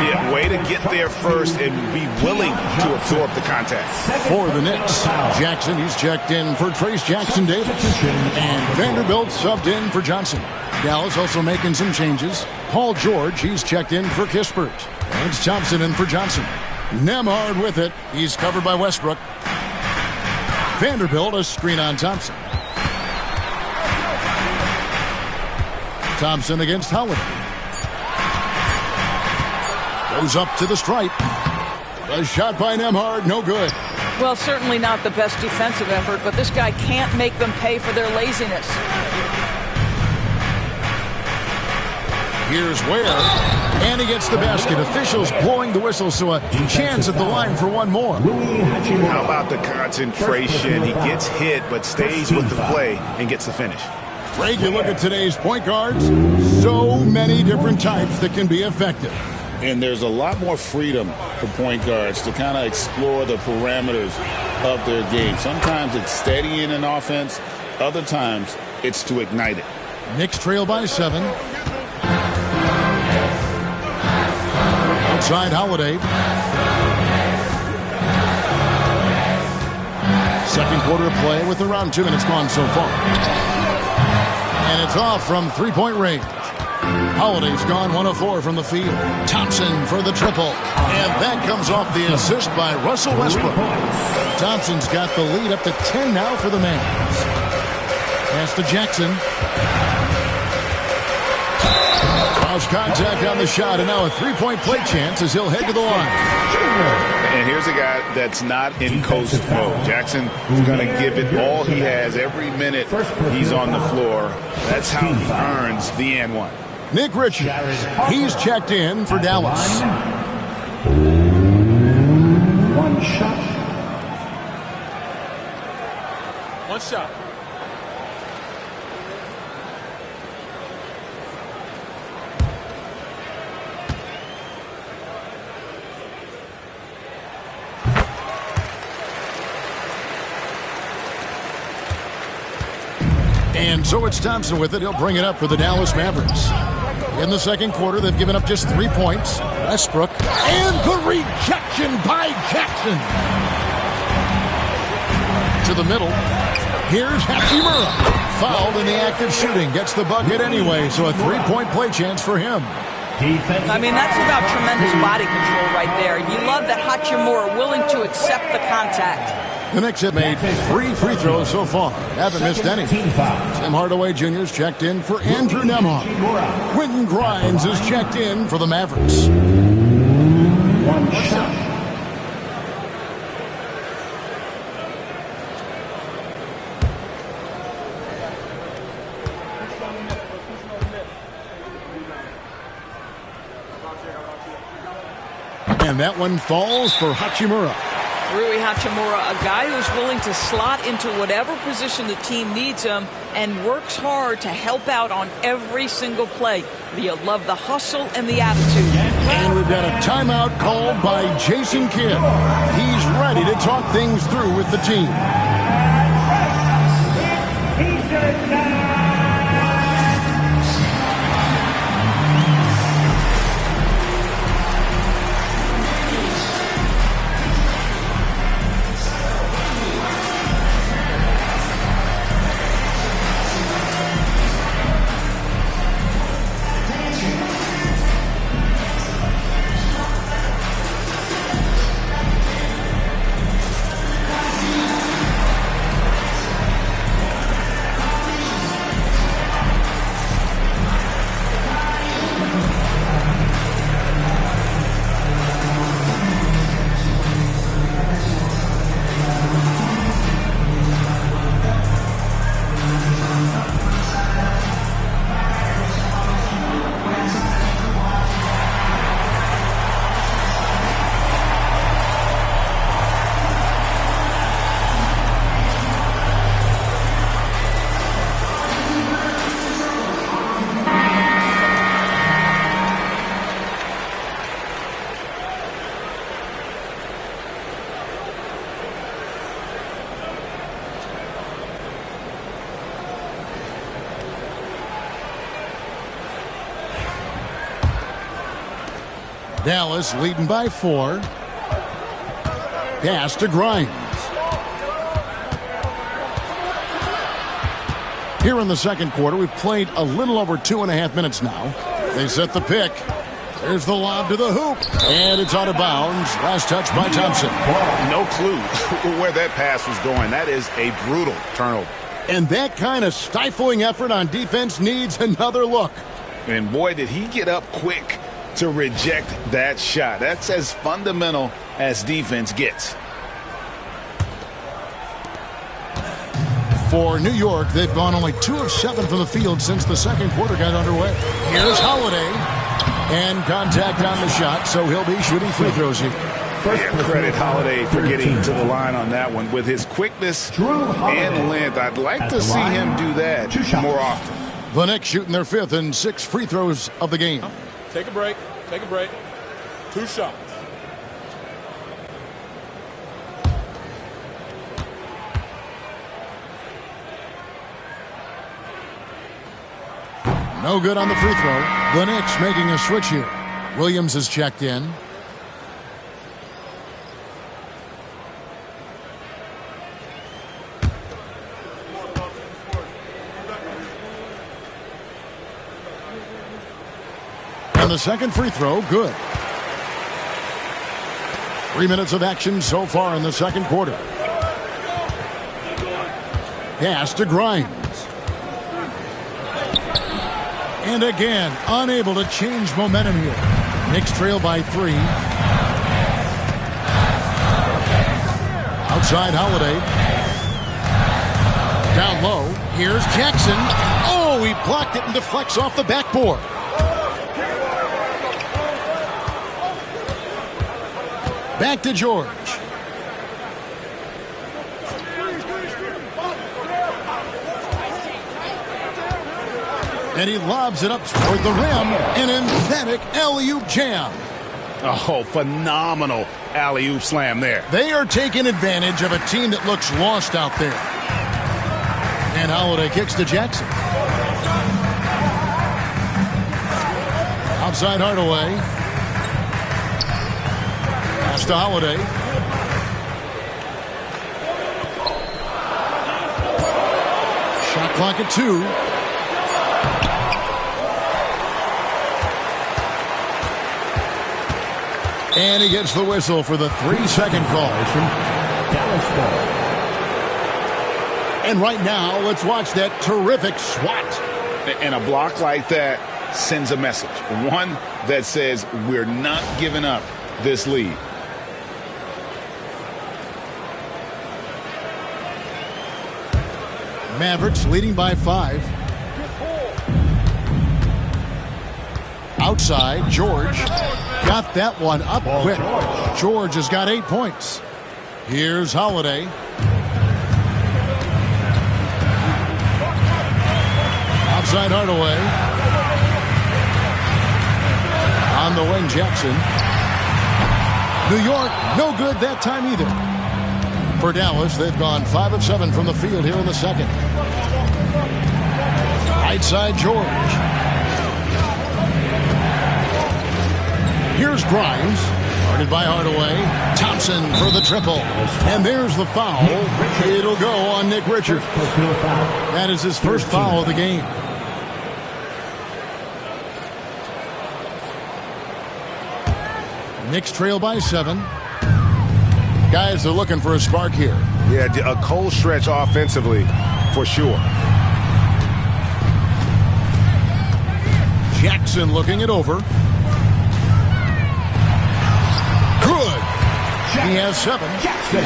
Yeah, way to get there first and be willing to absorb the contact. For the Knicks, Jackson, he's checked in for Trayce Jackson-Davis. And Vanderbilt subbed in for Johnson. Dallas also making some changes. Paul George, he's checked in for Kispert. And it's Thompson in for Johnson. Nembhard with it. He's covered by Westbrook. Vanderbilt, a screen on Thompson. Thompson against Holiday. Goes up to the stripe. A shot by Nembhard, no good. Well, certainly not the best defensive effort, but this guy can't make them pay for their laziness. Here's Ware, and he gets the basket. Officials blowing the whistle, so a chance at the line for one more. How about the concentration? He gets hit, but stays with the play and gets the finish. Greg, you look at today's point guards, so many different types that can be effective. And there's a lot more freedom for point guards to kind of explore the parameters of their game. Sometimes it's steadying an offense. Other times it's to ignite it. Knicks trail by 7. Outside Holiday. Second quarter of play with around 2 minutes gone so far. And it's off from three-point range. Holiday's gone 1 of 4 from the field. Thompson for the triple. And that comes off the assist by Russell Westbrook. Thompson's got the lead up to 10 now for the Mavs. Pass to Jackson. Cross contact on the shot, and now a three-point play chance as he'll head to the line. And here's a guy that's not in coast mode. Jackson is going to give it all he has every minute he's on the floor. That's how he earns the and one. Nick Richards, he's checked in for Dallas. One shot. One shot. And so it's Thompson with it. He'll bring it up for the Dallas Mavericks. In the second quarter, they've given up just 3 points. Westbrook. And the rejection by Jackson. To the middle. Here's Hachimura. Fouled in the act of shooting. Gets the bucket anyway, so a 3-point play chance for him. I mean, that's about tremendous body control right there. You love that Hachimura willing to accept the contact. The Knicks have made 3 free throws so far. Haven't missed any. Tim Hardaway Jr. is checked in for Andrew Nembhard. Quentin Grimes is checked in for the Mavericks. One shot. And that one falls for Hachimura. Rui Hachimura, a guy who's willing to slot into whatever position the team needs him and works hard to help out on every single play. You love the hustle and the attitude. And we've got a timeout called by Jason Kidd. He's ready to talk things through with the team. Dallas leading by 4. Pass to Grimes. Here in the second quarter, we've played a little over 2.5 minutes now. They set the pick. There's the lob to the hoop. And it's out of bounds. Last touch by Thompson. No clue where that pass was going. That is a brutal turnover. And that kind of stifling effort on defense needs another look. And boy, did he get up quick to reject that shot. That's as fundamental as defense gets. For New York, they've gone only 2 of 7 from the field since the second quarter got underway. Here's Holiday. And contact on the shot, so he'll be shooting free throws here. Yeah, credit Holiday for getting to the line on that one. With his quickness and length, I'd like to see him do that more often. The Knicks shooting their 5th and 6th free throws of the game. Take a break. Take a break. 2 shots. No good on the free throw. The Knicks making a switch here. Williams is checked in. And the second free throw, good. 3 minutes of action so far in the second quarter. Pass to Grimes. And again, unable to change momentum here. Knicks trail by 3. Outside Holiday. Down low. Here's Jackson. Oh, he blocked it and deflects off the backboard. Back to George. And he lobs it up toward the rim. An emphatic alley-oop jam. Oh, phenomenal alley-oop slam there. They are taking advantage of a team that looks lost out there. And Holiday kicks to Jackson. Outside Hardaway. Pass to Holiday. Shot clock at 2. And he gets the whistle for the 3-second call. Dallas ball. And right now, let's watch that terrific swat. And a block like that sends a message. One that says we're not giving up this lead. Mavericks leading by 5. Outside, George got that one up quick. George has got 8 points. Here's Holiday. Outside Hardaway. On the wing, Jackson. New York, no good that time either. For Dallas, they've gone 5 of 7 from the field here in the second. Right side, George. Here's Grimes. Guarded by Hardaway. Thompson for the triple. And there's the foul. It'll go on Nick Richards. That is his first foul of the game. Knicks trail by 7. Guys are looking for a spark here. Yeah, a cold stretch offensively, for sure. Jackson looking it over. Good. He has 7.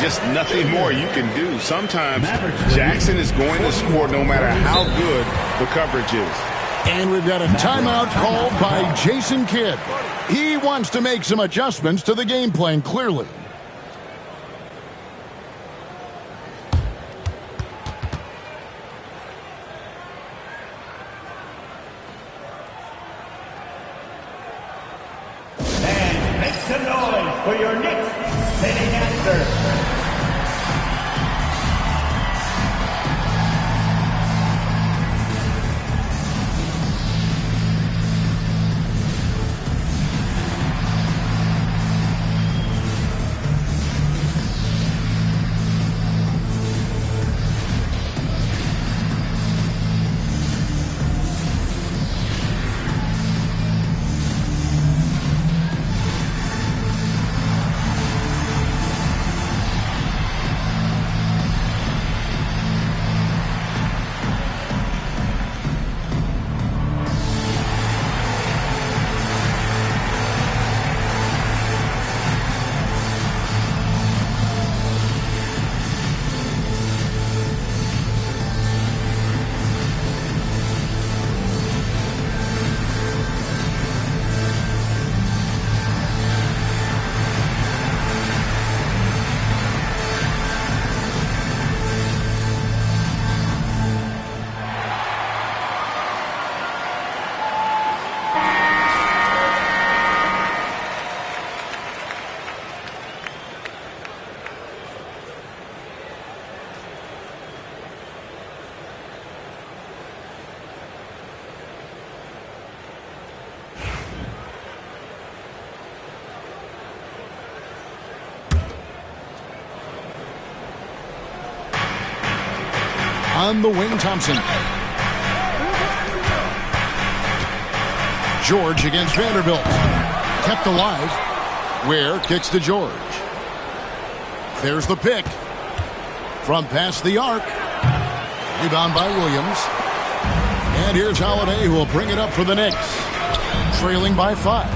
Just nothing more you can do. Sometimes Jackson is going to score no matter how good the coverage is. And we've got a timeout called by Jason Kidd. He wants to make some adjustments to the game plan, clearly. And make some noise for your Knicks sitting answer. On the wing, Thompson. George against Vanderbilt. Kept alive. Ware kicks to George. There's the pick. From past the arc. Rebound by Williams. And here's Holiday, who will bring it up for the Knicks. Trailing by 5.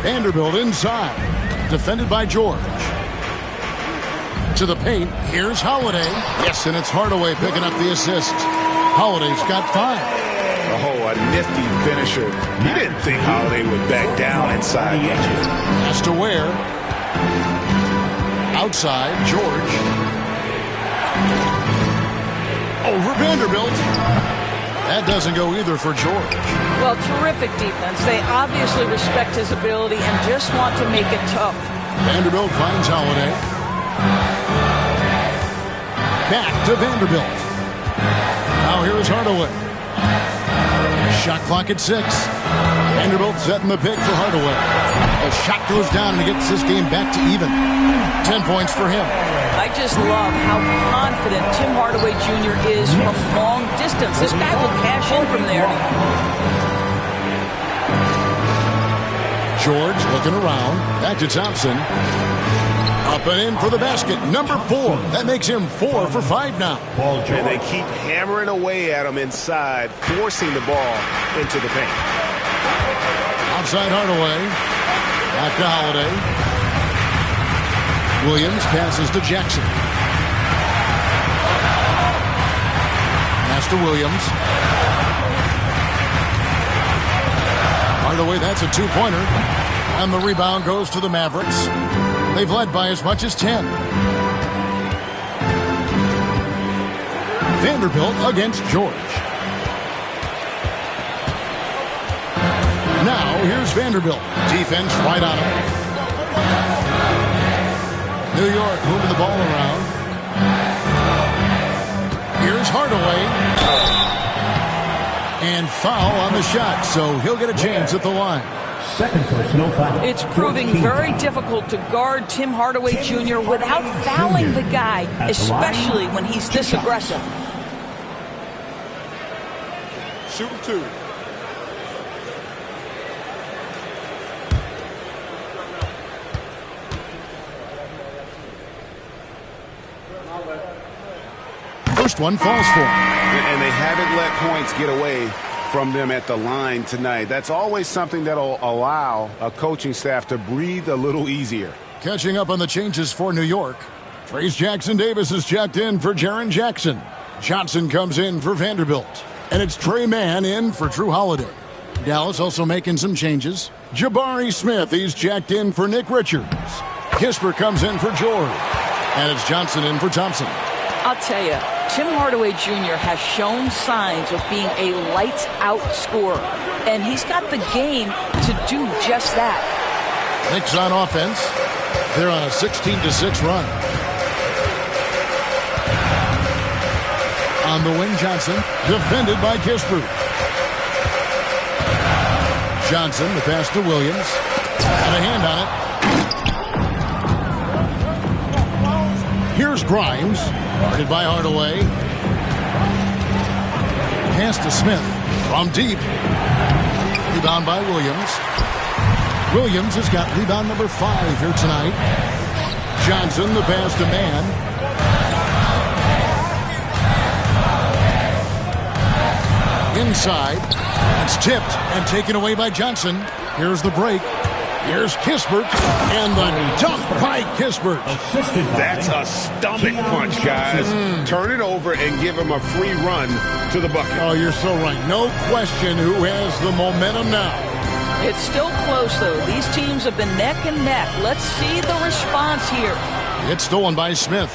Vanderbilt inside. Defended by George. To the paint. Here's Holiday. Yes, and it's Hardaway picking up the assist. Holiday's got 5. Oh, a nifty finisher. You didn't think Holiday would back down inside, did you? Has to Ware. Outside, George. Over Vanderbilt. That doesn't go either for George. Well, terrific defense. They obviously respect his ability and just want to make it tough. Vanderbilt finds Holiday. Back to Vanderbilt. Now here is Hardaway. Shot clock at 6. Vanderbilt setting the pick for Hardaway. The shot goes down and gets this game back to even. 10 points for him. I just love how confident Tim Hardaway Jr. is from long distance. This guy will cash in from there. George looking around. Back to Thompson. Up and in for the basket. Number 4. That makes him 4 for 5 now. And they keep hammering away at him inside, forcing the ball into the paint. Outside Hardaway. Back to Holiday. Williams passes to Jackson. Pass to Williams. Hardaway, that's a 2-pointer. And the rebound goes to the Mavericks. They've led by as much as 10. Vanderbilt against George. Now, here's Vanderbilt. Defense right on him. New York moving the ball around. Here's Hardaway. And foul on the shot, so he'll get a chance at the line. Second personal foul. It's proving very difficult to guard Tim Hardaway Jr. without fouling the guy, especially when he's this aggressive. Shooting 2. First one falls for him. And they haven't let points get away from them at the line tonight. That's always something that'll allow a coaching staff to breathe a little easier. Catching up on the changes for New York. Trace Jackson-Davis is checked in for Jaren Jackson. Johnson comes in for Vanderbilt. And it's Trey Mann in for Drew Holiday. Dallas also making some changes. Jabari Smith, he's checked in for Nick Richards. Kispert comes in for George. And it's Johnson in for Thompson. I'll tell you, Tim Hardaway Jr. has shown signs of being a lights-out scorer, and he's got the game to do just that. Knicks on offense. They're on a 16-6 run. On the wing, Johnson, defended by Kispert. Johnson, the pass to Williams. Got a hand on it. Here's Grimes. Guarded by Hardaway. Pass to Smith from deep. Rebound by Williams. Williams has got rebound number 5 here tonight. Johnson, the pass to Mann. Inside. That's tipped and taken away by Johnson. Here's the break. Here's Kispert, and the dunk by Kispert. That's a stomach punch, guys. Turn it over and give him a free run to the bucket. Oh, you're so right. No question who has the momentum now. It's still close, though. These teams have been neck and neck. Let's see the response here. It's stolen by Smith.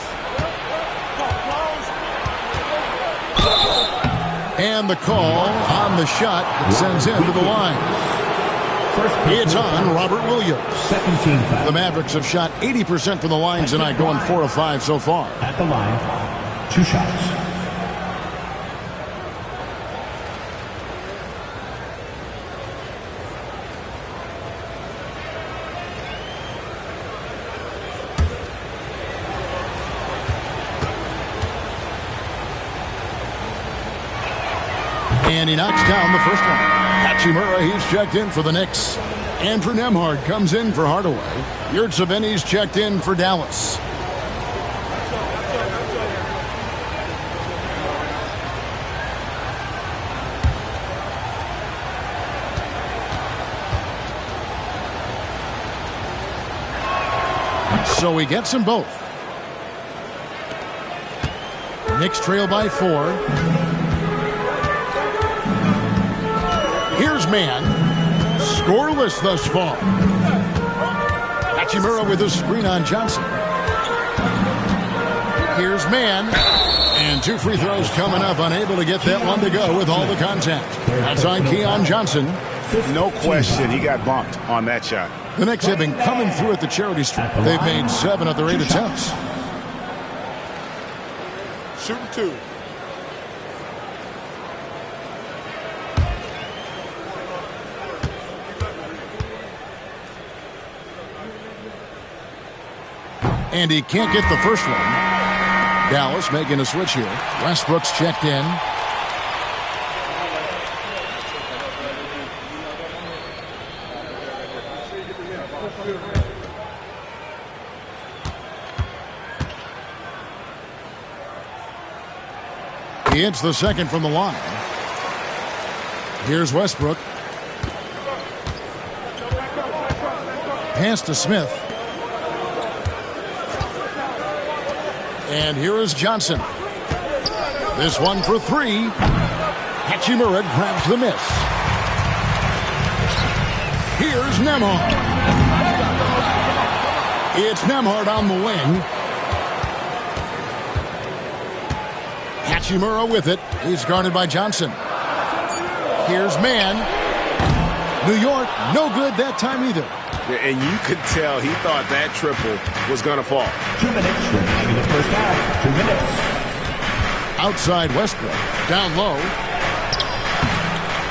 And the call on the shot that sends him to the line. It's on Robert Williams. Second team foul. The Mavericks have shot 80% from the line tonight, going 4 of 5 so far. At the line, 2 shots. And he knocks down the first one. Hachimura, he's checked in for the Knicks. Andrew Nembhard comes in for Hardaway. Yurtseven's checked in for Dallas. So he gets them both. Knicks trail by 4. Here's Mann. Scoreless thus far. Hachimura with a screen on Johnson. Here's Mann. And 2 free throws coming up. Unable to get that one to go with all the contact. That's on Keon Johnson. No question, he got bumped on that shot. The Knicks have been coming through at the charity stripe. They've made 7 of their 8 attempts. Shooting 2. And he can't get the first one. Dallas making a switch here. Westbrook's checked in. He hits the second from the line. Here's Westbrook. Pass to Smith. And here is Johnson. This one for three. Hachimura grabs the miss. Here's Nembhard. It's Nembhard on the wing. Hachimura with it. He's guarded by Johnson. Here's Mann. New York, no good that time either. And you could tell he thought that triple was going to fall. 2 minutes remaining in the first half. 2 minutes. Outside Westbrook. Down low.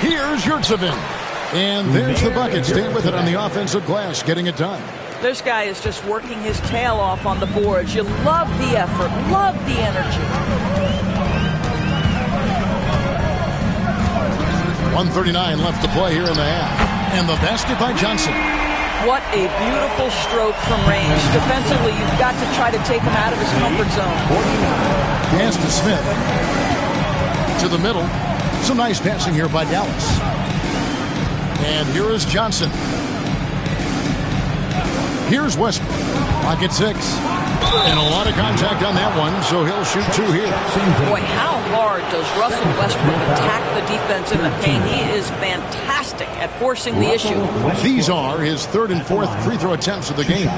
Here's Yurtseven. And there's the bucket. Staying with it on the offensive glass, getting it done. This guy is just working his tail off on the boards. You love the effort, love the energy. 1:39 left to play here in the half. And the basket by Johnson. What a beautiful stroke from range. Defensively, you've got to try to take him out of his comfort zone. Pass to Smith. To the middle. Some nice passing here by Dallas. And here is Johnson. Here's Westbrook. Pocket 6. And a lot of contact on that one, so he'll shoot 2 here. Boy, how hard does Russell Westbrook attack the defense in the paint? He is fantastic at forcing the issue. These are his 3rd and 4th free throw attempts of the game.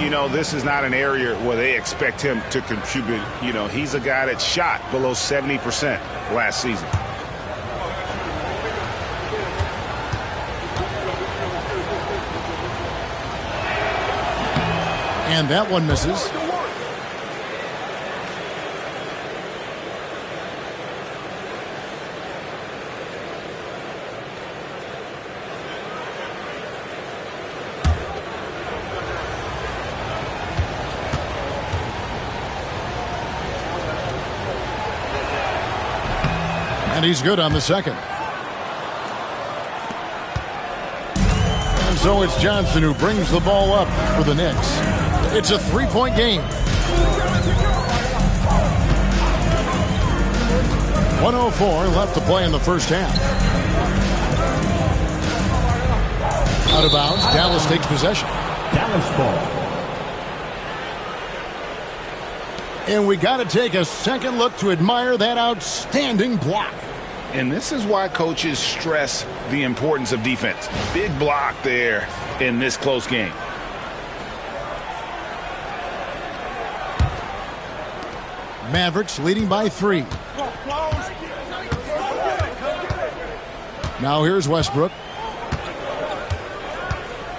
You know, this is not an area where they expect him to contribute. You know, he's a guy that shot below 70% last season. And that one misses. And he's good on the second. And so it's Johnson who brings the ball up for the Knicks. It's a 3-point game. 1:04 left to play in the first half. Out of bounds, Dallas takes possession. Dallas ball. And we got to take a second look to admire that outstanding block. And this is why coaches stress the importance of defense. Big block there in this close game. Mavericks leading by 3. Now here's Westbrook.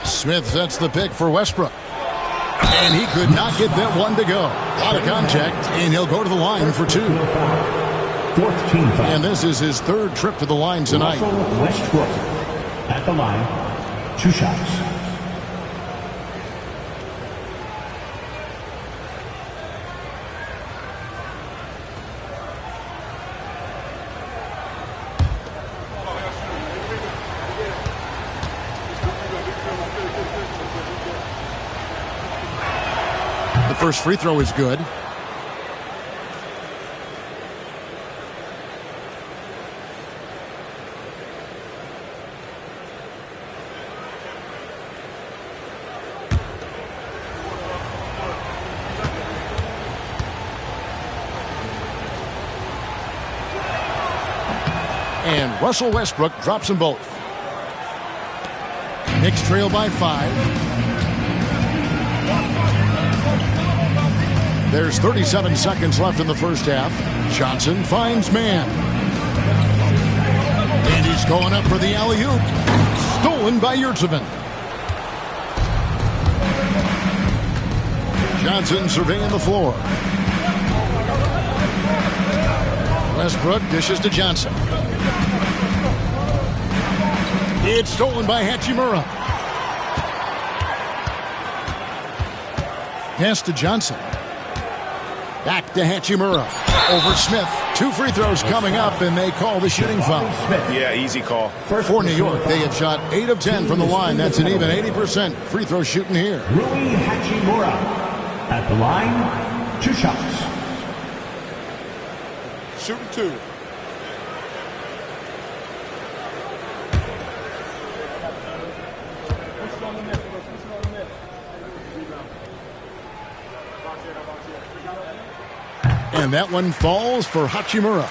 Smith sets the pick for Westbrook. And he could not get that one to go. Out of contact, and he'll go to the line for 2. 4th team foul. And this is his 3rd trip to the line tonight. Russell Westbrook at the line. 2 shots. The first free throw is good. And Russell Westbrook drops them both. Knicks trail by 5. There's 37 seconds left in the first half. Johnson finds Mann. And he's going up for the alley-oop. Stolen by Yurtseven. Johnson surveying the floor. Westbrook dishes to Johnson. It's stolen by Hachimura. Pass to Johnson. Back to Hachimura. Over Smith. 2 free throws coming up, and they call the shooting foul. Yeah, easy call. For New York, they have shot 8 of 10 from the line. That's an even 80% free throw shooting here. Rui Hachimura at the line. 2 shots. shooting 2. And that one falls for Hachimura.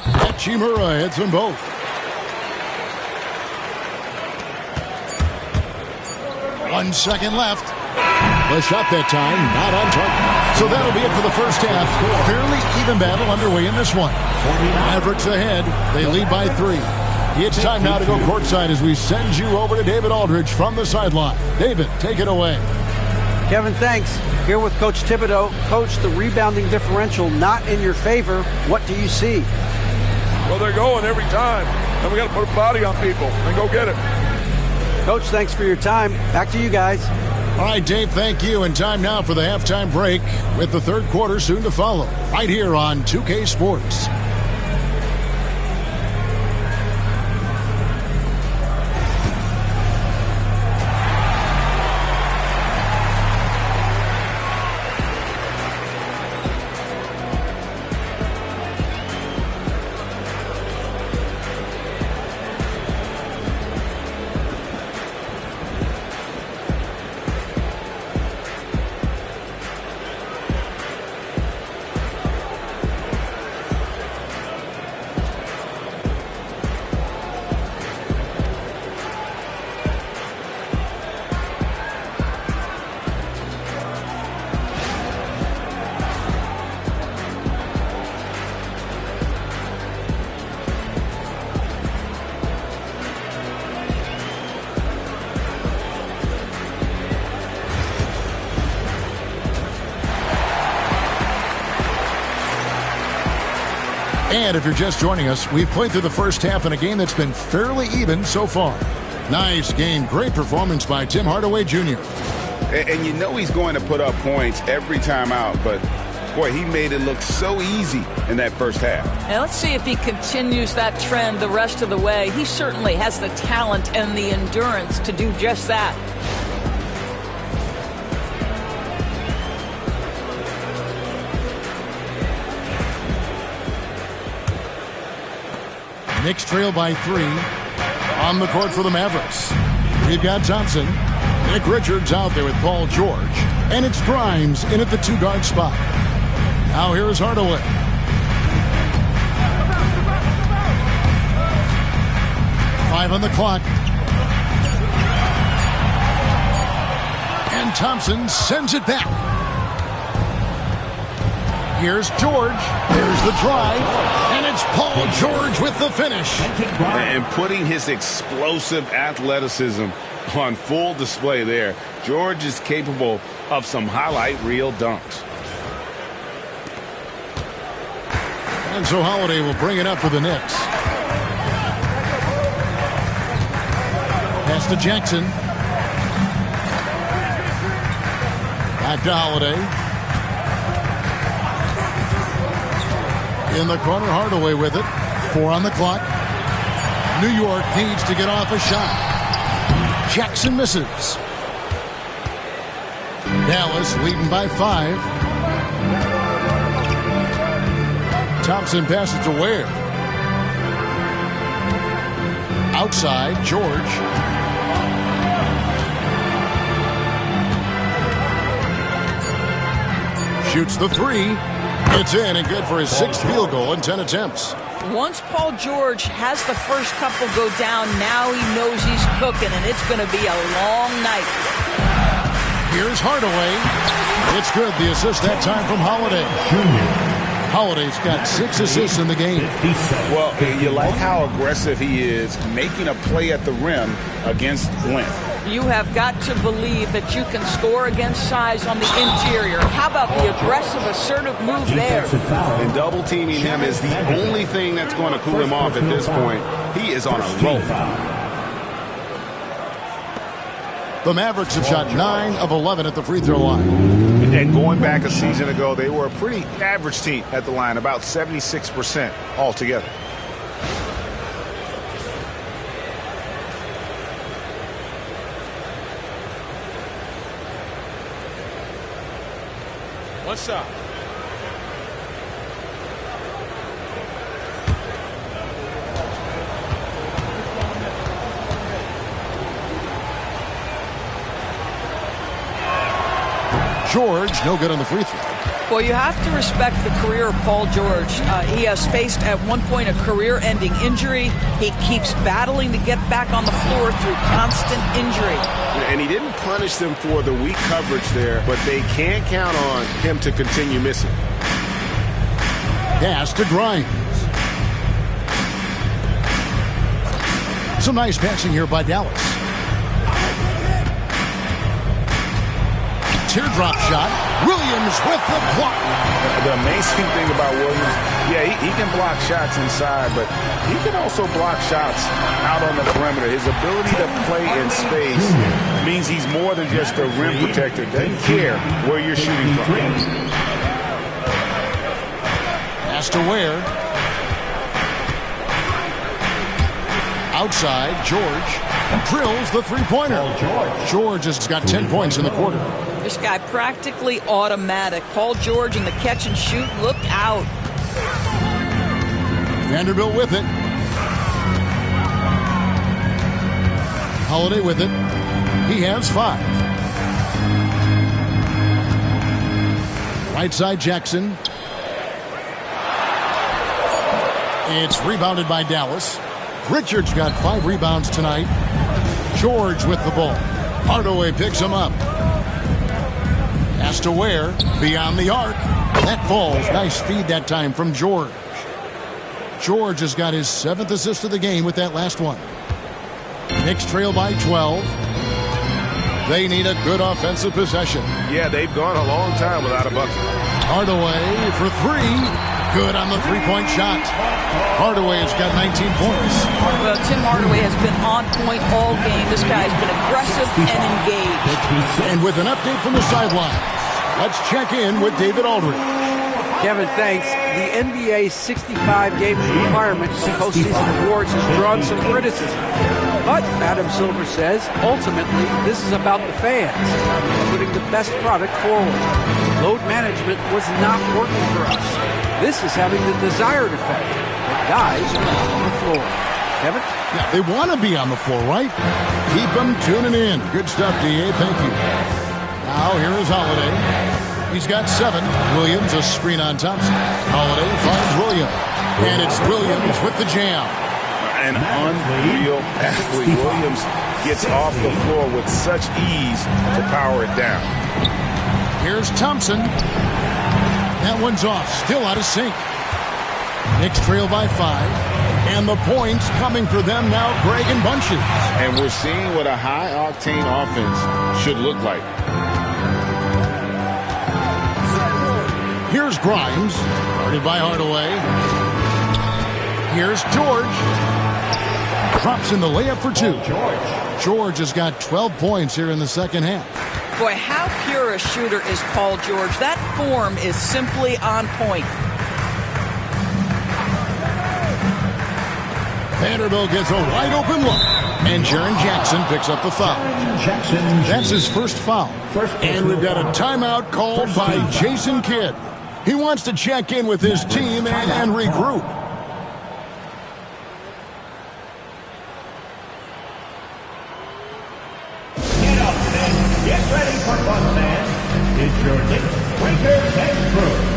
Hachimura hits them both. One second left. The shot that time, not on target. So that'll be it for the first half. Fairly even battle underway in this one. Mavericks ahead. They lead by 3. It's time now to go courtside as we send you over to David Aldridge from the sideline. David, take it away. Kevin, thanks. Here with Coach Thibodeau. Coach, the rebounding differential not in your favor. What do you see? Well, they're going every time. And we got to put a body on people and go get it. Coach, thanks for your time. Back to you guys. All right, Dave, thank you. And time now for the halftime break with the third quarter soon to follow. Right here on 2K Sports. And if you're just joining us, we've played through the first half in a game that's been fairly even so far. Nice game. Great performance by Tim Hardaway Jr. And you know he's going to put up points every time out, but boy, he made it look so easy in that first half. And let's see if he continues that trend the rest of the way. He certainly has the talent and the endurance to do just that. Knicks trail by 3 on the court for the Mavericks. We've got Thompson. Nick Richards out there with Paul George. And it's Grimes in at the 2-guard spot. Now here is Hardaway. Five on the clock. And Thompson sends it back. Here's George. There's the drive. And it's Paul George with the finish. And putting his explosive athleticism on full display there. George is capable of some highlight reel dunks. And so Holiday will bring it up for the Knicks. Pass to Jackson. Back to Holiday. In the corner, Hardaway with it. 4 on the clock. New York needs to get off a shot. Jackson misses. Dallas leading by 5. Thompson passes to Ware. Outside, George. Shoots the 3. It's in and good for his 6th field goal in 10 attempts. Once Paul George has the first couple go down, now he knows he's cooking, and it's going to be a long night. Here's Hardaway. It's good. The assist that time from Holiday. Holiday's got 6 assists in the game. Well, you like how aggressive he is making a play at the rim against length. You have got to believe that you can score against size on the interior. How about the aggressive, assertive move there? And double teaming him is the only thing that's going to cool him off at this point. He is on a roll. The Mavericks have shot 9 of 11 at the free throw line. And going back a season ago, they were a pretty average team at the line, about 76% altogether. What's up? George, no good on the free throw. Well, you have to respect the career of Paul George. He has faced at one point a career-ending injury. He keeps battling to get back on the floor through constant injury. And he didn't punish them for the weak coverage there, but they can't count on him to continue missing. Pass to Grimes. Some nice passing here by Dallas. Teardrop shot. Williams with the block. The amazing thing about Williams, yeah, he can block shots inside, but he can also block shots out on the perimeter. His ability to play in space means he's more than just a rim protector. Doesn't care where you're shooting from. Pass to Ware. Outside, George drills the three-pointer. George has got 10 points in the quarter. This guy practically automatic. Paul George in the catch and shoot. Look out. Vanderbilt with it. Holiday with it. He has 5. Right side, Jackson. It's rebounded by Dallas. Richards got 5 rebounds tonight. George with the ball. Hardaway picks him up. Pass to Ware. Beyond the arc. That falls. Nice feed that time from George. George has got his 7th assist of the game with that last one. Knicks trail by 12. They need a good offensive possession. Yeah, they've gone a long time without a bucket. Hardaway for 3. Good on the three-point shot. Hardaway has got 19 points. Well, Tim Hardaway has been on point all game. This guy's been aggressive and engaged. And with an update from the sideline, let's check in with David Aldridge. Kevin, thanks. The NBA's 65-game requirement for postseason awards has drawn some criticism. But Adam Silver says, ultimately, this is about the fans, putting the best product forward. Load management was not working for us. This is having the desired effect that guys are on the floor. Kevin? Yeah, they want to be on the floor, right? Keep them tuning in. Good stuff, D.A. Thank you. Now, here is Holiday. He's got 7. Williams, a screen on Thompson. Holiday finds Williams. And it's Williams with the jam. An unreal athlete. Williams gets off the floor with such ease to power it down. Here's Thompson. That one's off. Still out of sync. Knicks trail by 5. And the points coming for them now, Greg and bunches. And we're seeing what a high-octane offense should look like. Here's Grimes, guarded by Hardaway. Here's George. Drops in the layup for 2. George has got 12 points here in the second half. Boy, how pure a shooter is Paul George. That form is simply on point. Vanderbilt gets a wide-open look. And Jaren Jackson picks up the foul. That's his first foul. And we've got a timeout called by Jason Kidd. He wants to check in with his team and regroup. Get up and get ready for fun, fans. It's your Knicks Breakers and Crew.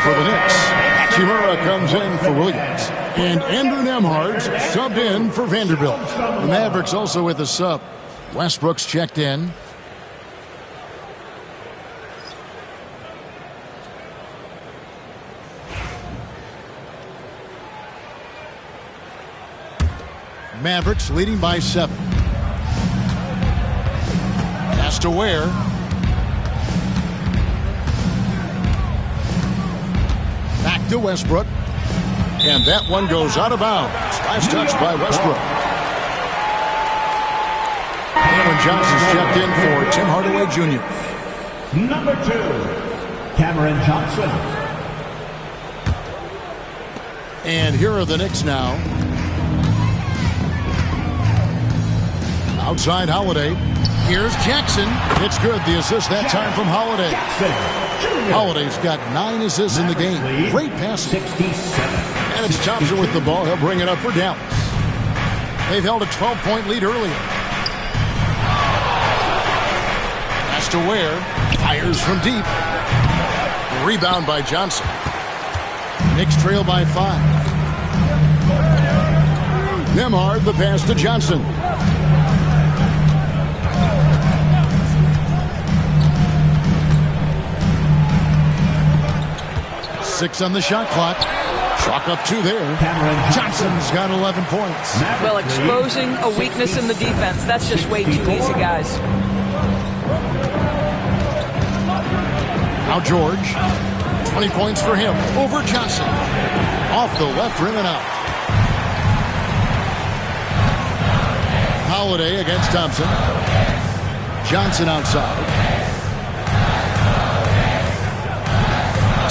for the Knicks. Hachimura comes in for Williams. And Andrew Nembhard's subbed in for Vanderbilt. The Mavericks also with a sub. Westbrook's checked in. Mavericks leading by 7. Has to Ware. Back to Westbrook. And that one goes out of bounds. Last touch by Westbrook. Cameron Johnson's checked in for Tim Hardaway Jr. Number 2, Cameron Johnson. And here are the Knicks now. Outside Holiday. Here's Jackson. It's good. The assist that time from Holiday. Holiday's got 9 assists in the game. Great passing. And it's Thompson with the ball. He'll bring it up for Dallas. They've held a 12-point lead earlier. Pass to Ware. Fires from deep. Rebound by Johnson. Knicks trail by 5. Nembhard, the pass to Johnson. Six on the shot clock. Chalk up 2 there. Johnson's got 11 points. Well, exposing a weakness in the defense, that's just way too easy, guys. Now George. 20 points for him. Over Johnson. Off the left rim and out. Holiday against Thompson. Johnson outside.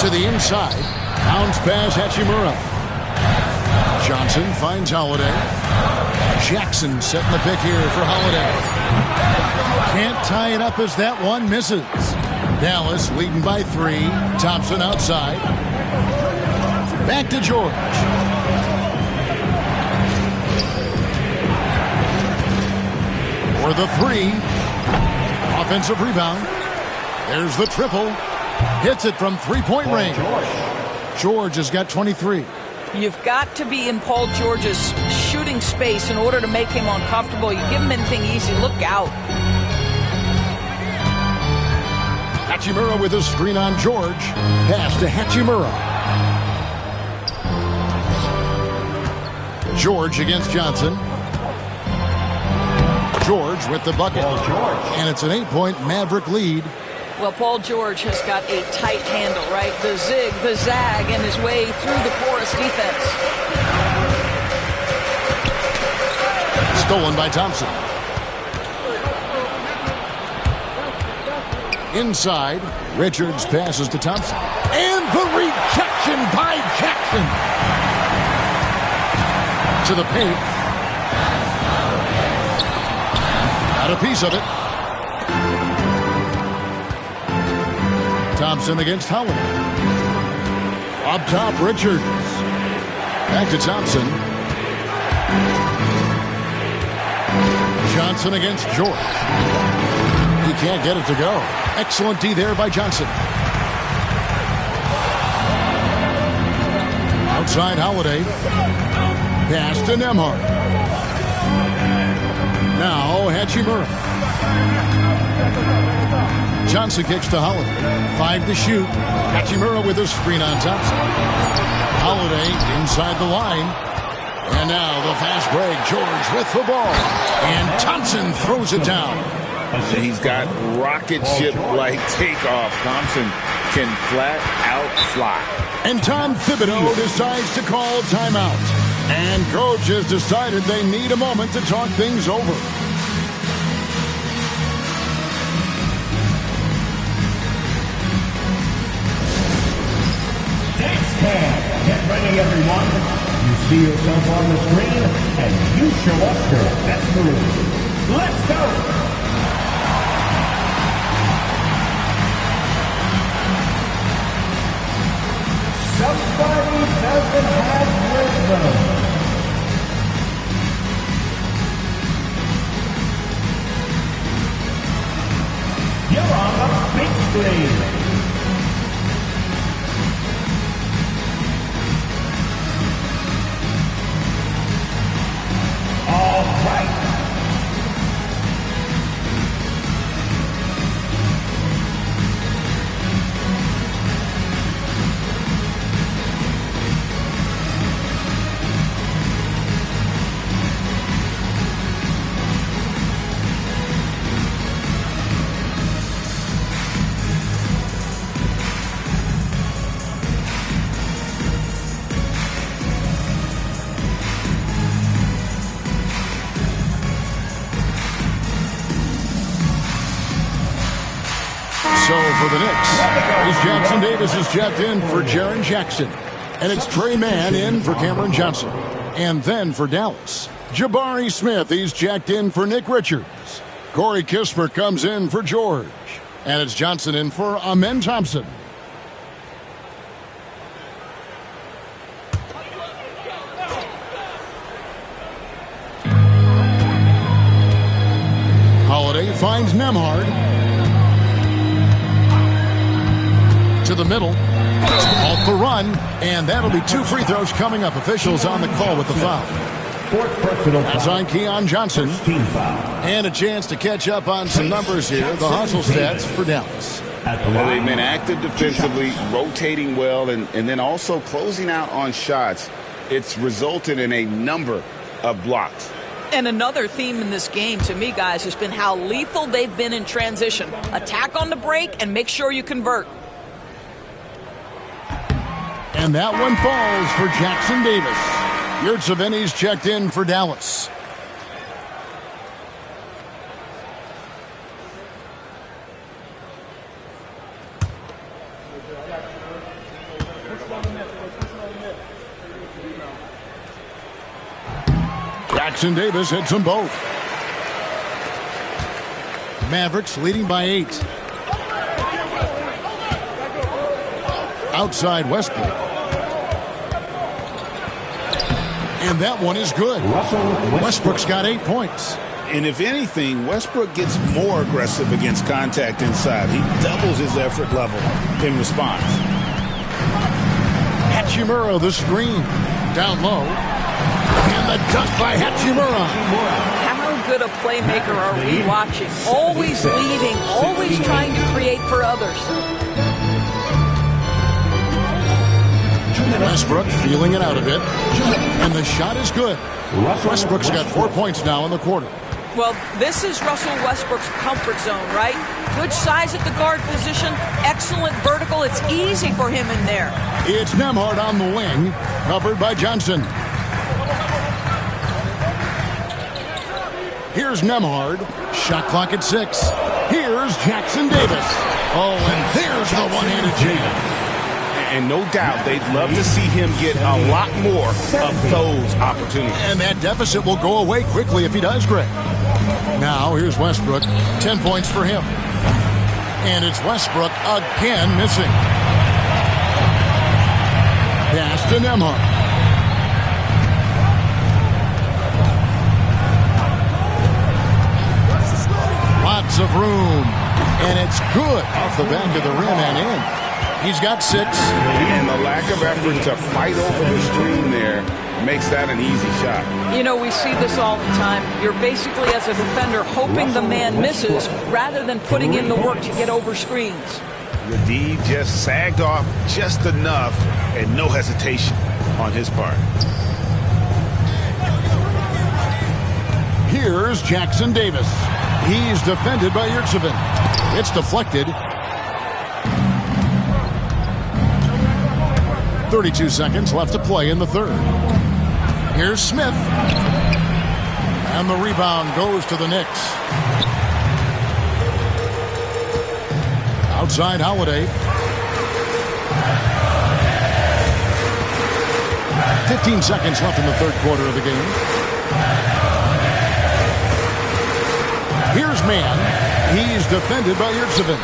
To the inside. Bounce pass Hachimura. Johnson finds Holiday. Jackson setting the pick here for Holiday. Can't tie it up as that one misses. Dallas leading by 3. Thompson outside. Back to George. For the 3. Offensive rebound. There's the triple. Hits it from 3-point range. George has got 23. You've got to be in Paul George's shooting space in order to make him uncomfortable. You give him anything easy, look out. Hachimura with a screen on George. Pass to Hachimura. George against Johnson. George with the bucket. And it's an 8-point Maverick lead. Well, Paul George has got a tight handle, right? The zig, the zag, and his way through the porous defense. Stolen by Thompson. Inside, Richards passes to Thompson. And the rejection by Jackson. To the paint. Got a piece of it. Thompson against Howard. Up top, Richards. Back to Thompson. Johnson against George. He can't get it to go. Excellent D there by Johnson. Outside Holiday. Pass to Nembhard. Now Hachimura. Johnson kicks to Holiday. 5 to shoot. Hachimura with a screen on Thompson. Holiday inside the line. And now the fast break. George with the ball. And Thompson throws it down. He's got rocket ship-like takeoff. Thompson can flat out fly. And Tom Thibodeau decides to call timeout. And coach has decided they need a moment to talk things over. Get ready, everyone. You see yourself on the screen, and you show us your best move. Let's go! Somebody doesn't have rhythm. You're on the big screen. for the Knicks. As Jackson Davis is checked in for Jaren Jackson. And it's Trey Mann in for Cameron Johnson. And then for Dallas, Jabari Smith, he's checked in for Nick Richards. Corey Kispert comes in for George. And it's Johnson in for Amen Thompson. Holiday finds Nembhard. To the middle. Off the run. And that'll be 2 free throws coming up. Officials on the call with the foul. That's on Keon Johnson. And a chance to catch up on some numbers here. The hustle stats for Dallas. Well, they've been active defensively, rotating well, and then also closing out on shots. It's resulted in a number of blocks. And another theme in this game, to me, guys, has been how lethal they've been in transition. Attack on the break and make sure you convert. And that one falls for Jackson Davis. Yurtseven's checked in for Dallas. Jackson Davis hits them both. Mavericks leading by 8. Outside Westbrook. And that one is good. Westbrook's got 8 points. And if anything, Westbrook gets more aggressive against contact inside. He doubles his effort level in response. Hachimura, the screen. Down low. And the dunk by Hachimura. How good a playmaker are we watching? Always leading, always trying to create for others. Westbrook feeling it out a bit. And the shot is good. Westbrook's got 4 points now in the quarter. Well, this is Russell Westbrook's comfort zone, right? Good size at the guard position, excellent vertical. It's easy for him in there. It's Nembhard on the wing, covered by Johnson. Here's Nembhard. Shot clock at 6. Here's Jackson Davis. Oh, and there's the one-handed jam. And no doubt they'd love to see him get a lot more of those opportunities. And that deficit will go away quickly if he does, Greg. Now, here's Westbrook. 10 points for him. And it's Westbrook again missing. Pass to Nembhard. Lots of room. And it's good off the back of the rim and in. He's got 6. And the lack of effort to fight over the screen there makes that an easy shot. You know, we see this all the time. You're basically, as a defender, hoping the man misses rather than putting in the work to get over screens. The D just sagged off just enough and no hesitation on his part. Here's Jackson Davis. He's defended by Yurtseven. It's deflected. 32 seconds left to play in the third. Here's Smith. And the rebound goes to the Knicks. Outside Holiday. 15 seconds left in the third quarter of the game. Here's Mann. He's defended by Yurtseven.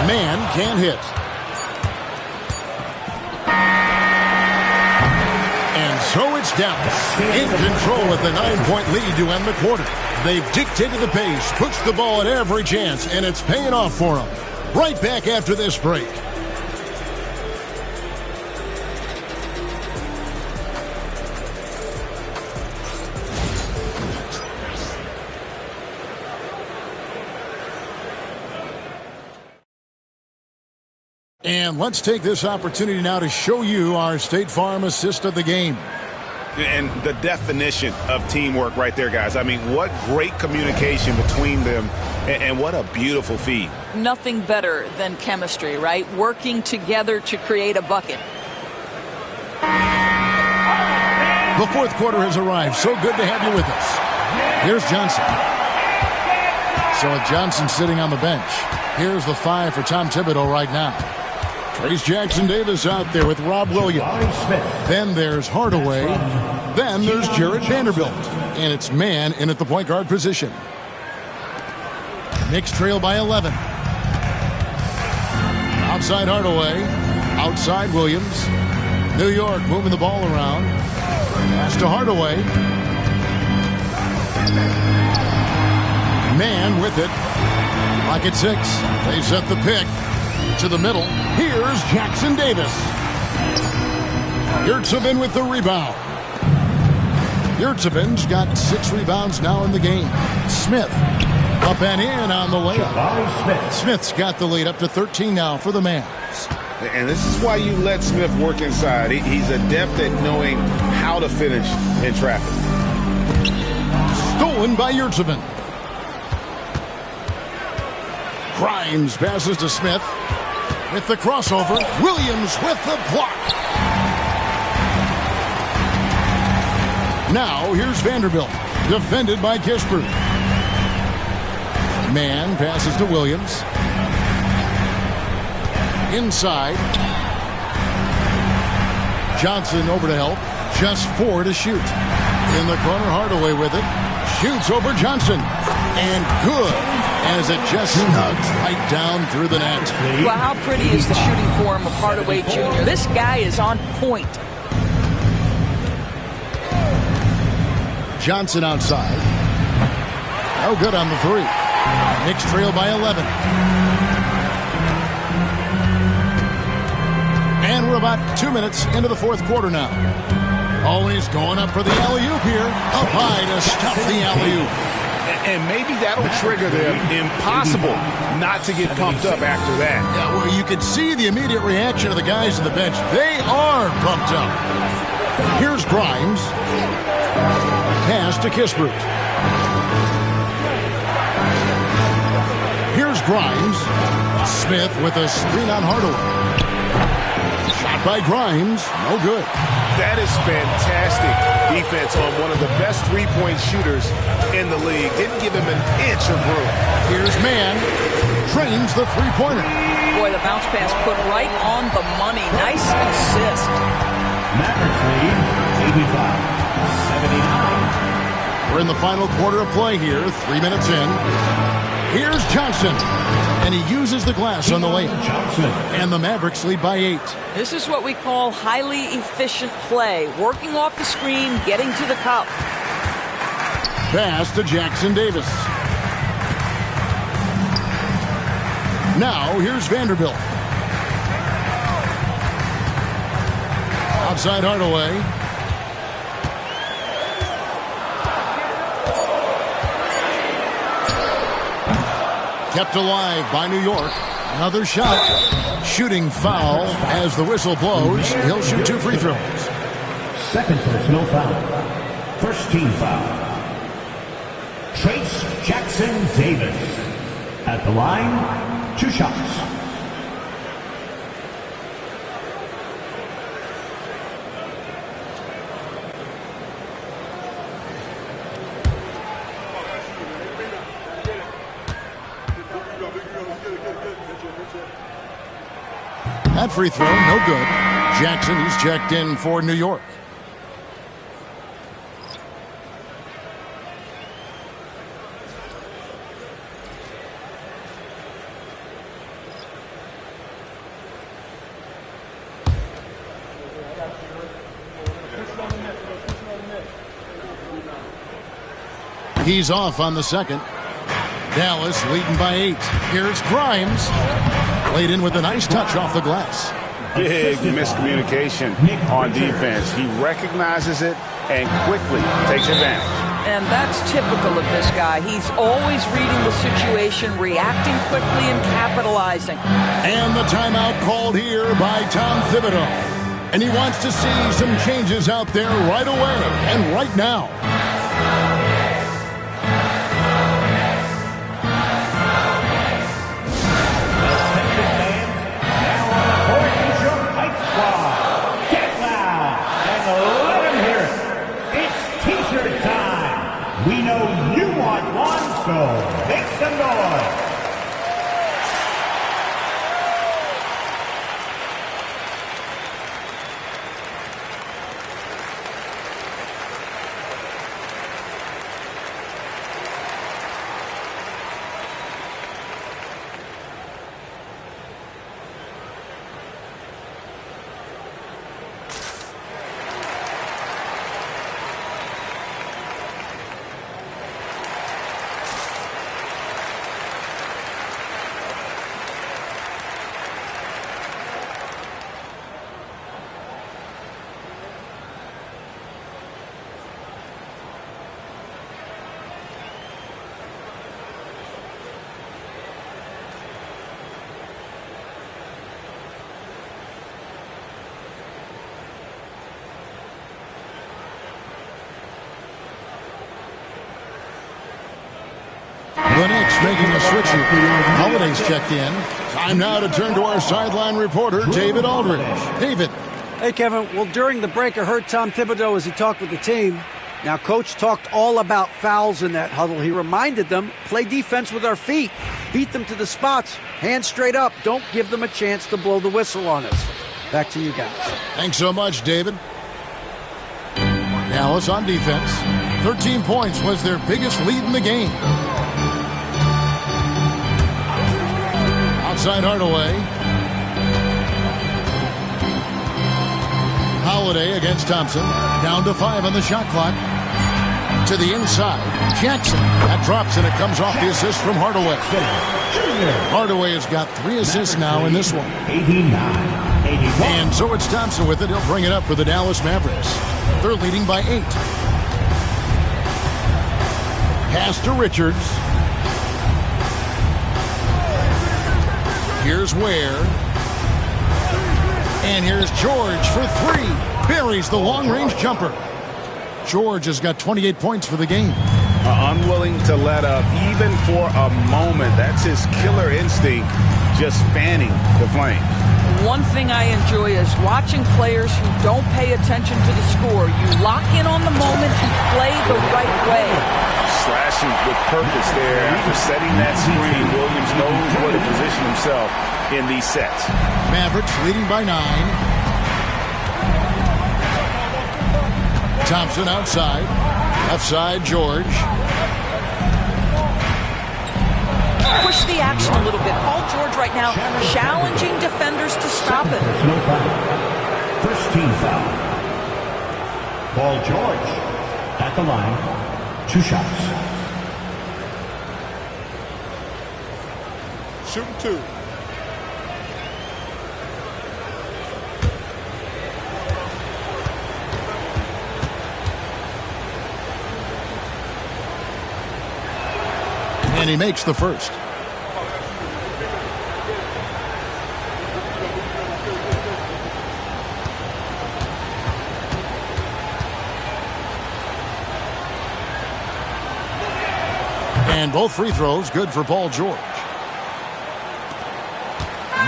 Mann can't hit. So it's Dallas in control with the 9-point lead to end the quarter. They've dictated the pace, pushed the ball at every chance, and it's paying off for them. Right back after this break. And let's take this opportunity now to show you our State Farm assist of the game. And the definition of teamwork right there, guys. I mean, what great communication between them, and what a beautiful feed. Nothing better than chemistry, right? Working together to create a bucket. The fourth quarter has arrived. So good to have you with us. Here's Johnson. So with Johnson sitting on the bench, here's the 5 for Tom Thibodeau right now. Trace Jackson Davis out there with Rob Williams. Then there's Hardaway. Then there's Jared Vanderbilt. And it's man in at the point guard position. Knicks trail by 11. Outside Hardaway. Outside Williams. New York moving the ball around. Pass to Hardaway. Man with it. Lock at 6. They set the pick. To the middle. Here's Jackson Davis. Yurtseven with the rebound. Yurtseven's got 6 rebounds now in the game. Smith up and in on the layup. Smith's got the lead up to 13 now for the Mavs. And this is why you let Smith work inside. He's adept at knowing how to finish in traffic. Stolen by Yurtseven. Grimes passes to Smith. With the crossover, Williams with the block. Now here's Vanderbilt, defended by Kispert. Man passes to Williams. Inside. Johnson over to help. Just 4 to shoot. In the corner, Hardaway with it. Shoots over Johnson. And good. As it just snugs right down through the net. Well, how pretty is the shooting form of Hardaway Jr.? This guy is on point. Johnson outside. No good on the 3. Knicks trail by 11. And we're about 2 minutes into the 4th quarter now. Oh, and he's going up for the alley-oop here. Up high to stop the alley-oop. And maybe that'll trigger them. Impossible not to get pumped up after that. Yeah, well, you can see the immediate reaction of the guys on the bench. They are pumped up. Here's Grimes. Pass to Kispert. Here's Grimes. Smith with a screen on Hardaway. Shot by Grimes. No good. That is fantastic defense on one of the best three-point shooters in the league. Didn't give him an inch of room. Here's Man. Trains the three-pointer. Boy, the bounce pass put right on the money. Nice assist. Mavericks lead 85-79. We're in the final quarter of play here. 3 minutes in. Here's Johnson. And he uses the glass on the layup. And the Mavericks lead by 8. This is what we call highly efficient play. Working off the screen, getting to the cup. Pass to Jackson Davis. Now here's Vanderbilt. Outside Hardaway. Kept alive by New York. Another shot. Shooting foul as the whistle blows. He'll shoot 2 free throws. Second personal foul. First team foul. Trace Jackson Davis. At the line, 2 shots. That free throw, no good. Jackson, he's checked in for New York. He's off on the second. Dallas leading by 8. Here's Grimes. Laid in with a nice touch off the glass. Big miscommunication on defense. He recognizes it and quickly takes advantage. And that's typical of this guy. He's always reading the situation, reacting quickly and capitalizing. And the timeout called here by Tom Thibodeau. And he wants to see some changes out there right away and right now. We know you want one, so make Sendoy. The Knicks making a switch here. Holiday's checked in. Time now to turn to our sideline reporter, David Aldridge. David. Hey, Kevin. Well, during the break, I heard Tom Thibodeau as he talked with the team. Now, Coach talked all about fouls in that huddle. He reminded them, play defense with our feet. Beat them to the spots. Hands straight up. Don't give them a chance to blow the whistle on us. Back to you guys. Thanks so much, David. Dallas on defense. 13 points was their biggest lead in the game. Outside Hardaway. Holiday against Thompson. Down to 5 on the shot clock. To the inside. Jackson. That drops and it comes off the assist from Hardaway. Hardaway has got 3 assists now in this one. 89. And so it's Thompson with it. He'll bring it up for the Dallas Mavericks. They're leading by 8. Pass to Richards. Here's Ware. And here's George for 3. Buries the long-range jumper. George has got 28 points for the game. Unwilling to let up even for a moment. That's his killer instinct, just fanning the flame. One thing I enjoy is watching players who don't pay attention to the score. You lock in on the moment and play the right way. Slashing with purpose there. After setting that screen, Williams knows where to position himself in these sets. Mavericks leading by 9. Thompson outside. Left side, George. Push the action a little bit. Paul George right now challenging defenders to stop it. No foul. First team foul. Paul George at the line. 2 shots. Shooting 2. And he makes the first. And both free throws good for Paul George.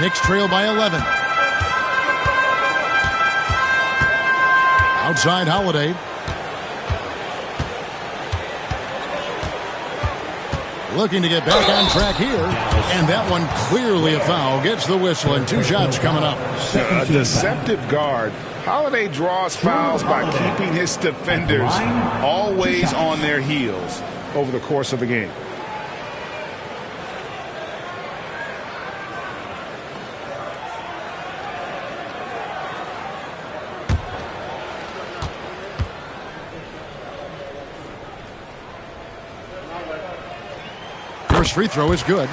Knicks trail by 11. Outside Holiday. Looking to get back on track here. And that one clearly a foul. Gets the whistle and 2 shots coming up. A deceptive guard. Holiday draws fouls by keeping his defenders always on their heels over the course of a game. First free throw is good.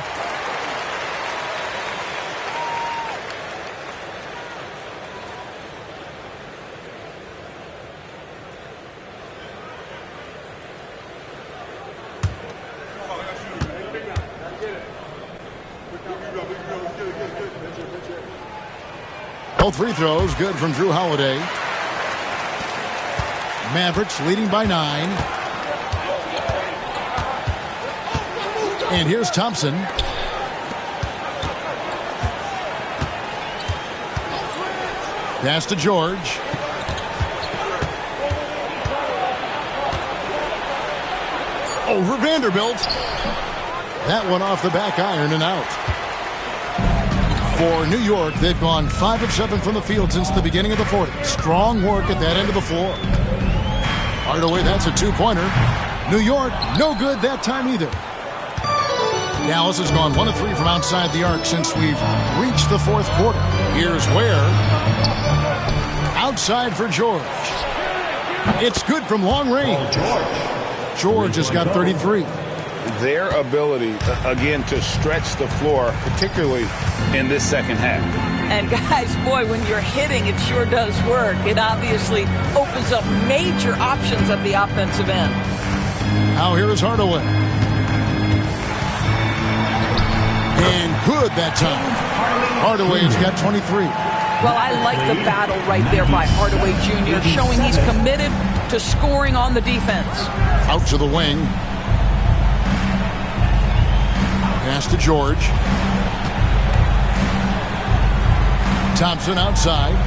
Both free throws good from Drew Holiday. Mavericks leading by 9. And here's Thompson. Pass to George. Over Vanderbilt. That one off the back iron and out. For New York, they've gone 5 of 7 from the field since the beginning of the fourth. Strong work at that end of the floor. Hardaway, that's a two-pointer. New York, no good that time either. Dallas has gone 1 of 3 from outside the arc since we've reached the fourth quarter. Here's Ware. Outside for George. It's good from long range. George has got 33. Their ability, again, to stretch the floor, particularly in this second half. And guys, boy, when you're hitting, it sure does work. It obviously opens up major options at the offensive end. Now here is Hardaway. And good that time. Hardaway's got 23. Well, I like the battle right there by Hardaway Jr., showing he's committed to scoring on the defense. Out to the wing. Pass to George. Thompson outside.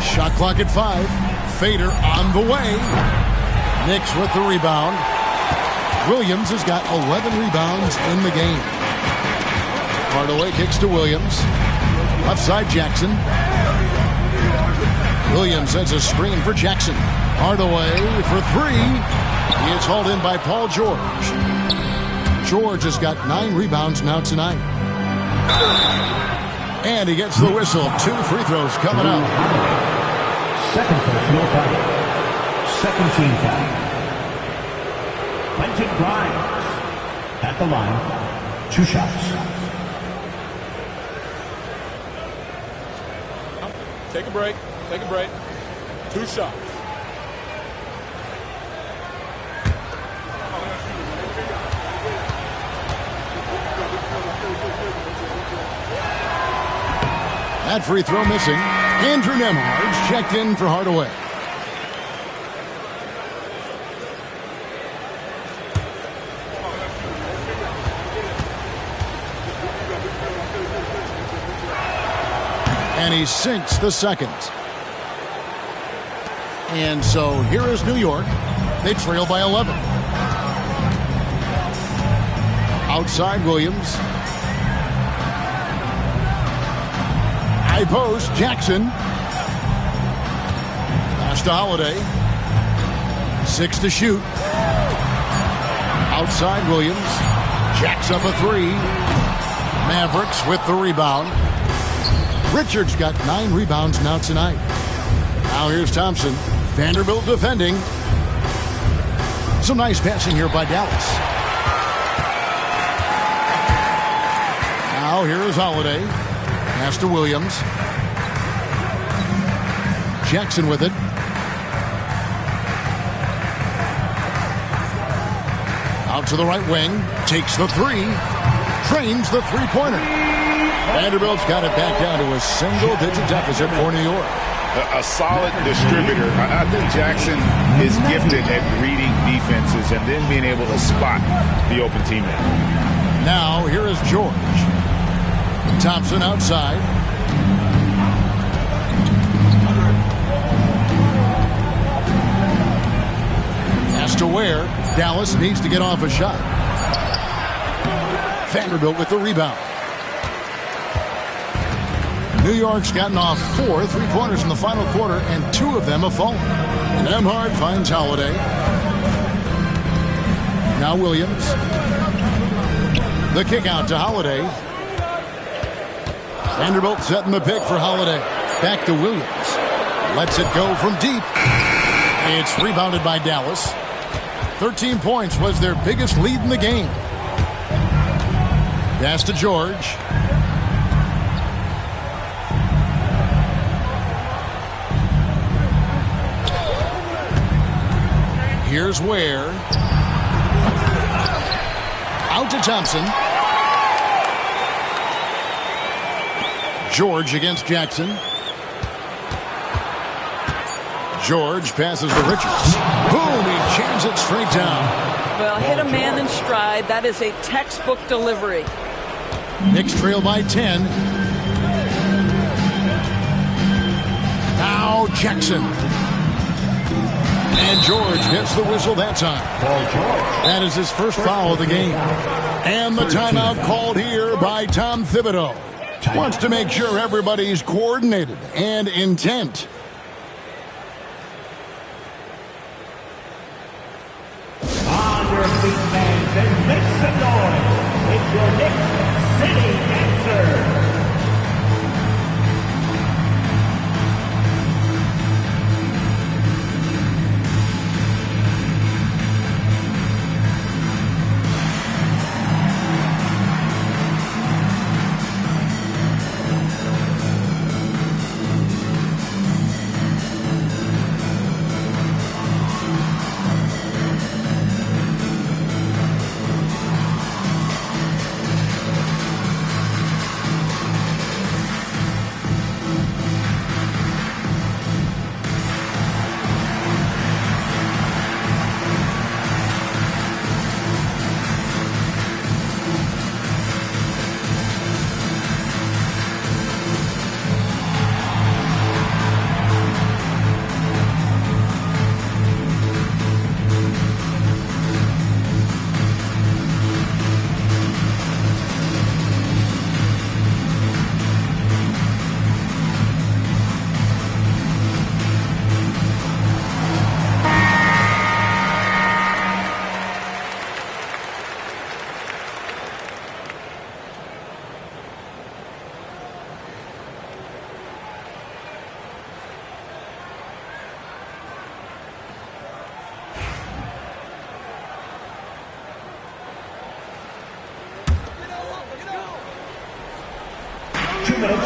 Shot clock at 5. Fader on the way. Knicks with the rebound. Williams has got 11 rebounds in the game. Hardaway kicks to Williams. Left side Jackson. Williams sends a screen for Jackson. Hardaway for 3. He is hauled in by Paul George. George has got 9 rebounds now tonight. And he gets the whistle. 2 free throws coming up. Second personal foul. Second team foul. Quentin Grimes at the line. 2 shots. Take a break. Take a break. 2 shots. That free throw missing. Andrew Nembhard's checked in for Hardaway. And he sinks the second. And so here is New York. They trail by 11. Outside Williams. High post, Jackson. Pass to Holiday. 6 to shoot. Outside Williams. Jacks up a 3. Mavericks with the rebound. Richards got 9 rebounds now tonight. Now here's Thompson. Vanderbilt defending. Some nice passing here by Dallas. Now here is Holiday. Pass to Williams. Jackson with it. Out to the right wing. Takes the 3. Drains the three-pointer. Vanderbilt's got it back down to a single-digit deficit for New York. A solid distributor. I think Jackson is gifted at reading defenses and then being able to spot the open teammate. Now here is George. Thompson outside. Pass to Ware. Dallas needs to get off a shot. Vanderbilt with the rebound. New York's gotten off 4 3-pointers in the final quarter, and 2 of them have fallen. Nembhard finds Holiday. Now Williams. The kick out to Holiday. Vanderbilt setting the pick for Holiday. Back to Williams. Lets it go from deep. It's rebounded by Dallas. 13 points was their biggest lead in the game. Pass to George. Here's Ware. Out to Thompson. George against Jackson. George passes to Richards. Boom, he jams it straight down. Well, hit a man in stride. That is a textbook delivery. Knicks trail by 10. Now Jackson. And George gets the whistle that time. That is his first foul of the game. And the timeout called here by Tom Thibodeau. Wants to make sure everybody's coordinated and intent. On your feet, fans, and make some noise. It's your Knicks City Dancer.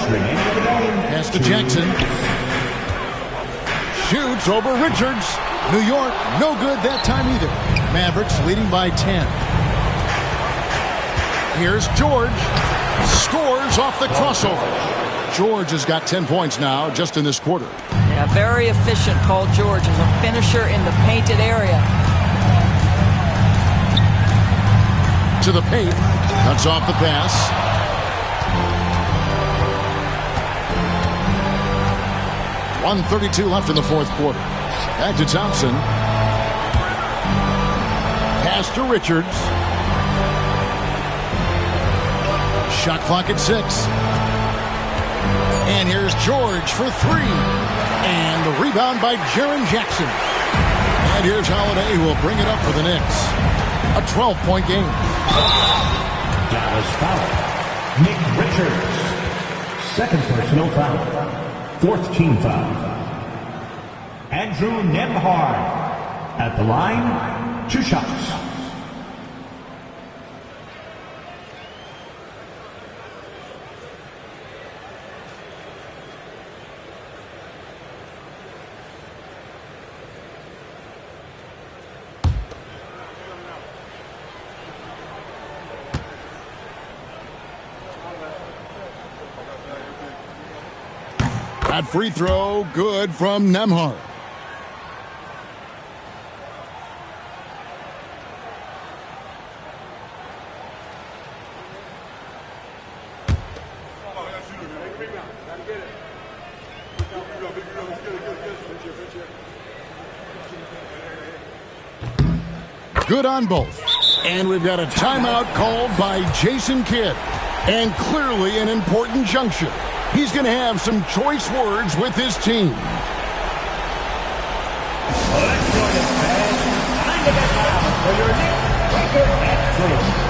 Pass to Jackson. Shoots over Richards. New York, no good that time either. Mavericks leading by 10. Here's George. Scores off the crossover. George has got 10 points now just in this quarter. Yeah, very efficient, Paul George, as a finisher in the painted area. To the paint. Cuts off the pass. .132 left in the fourth quarter. Back to Thompson. Pass to Richards. Shot clock at 6. And here's George for 3. And the rebound by Jaren Jackson. And here's Holiday, who will bring it up for the Knicks. A 12-point game. Dallas foul. Nick Richards. Second personal foul. Fourth team foul. Andrew Nembhard at the line, 2 shots. That free throw, good from Nembhard. Good on both. And we've got a timeout called by Jason Kidd. And clearly an important juncture. He's going to have some choice words with his team. Let's join us, fans. Time to get loud for your Knicks record at 3.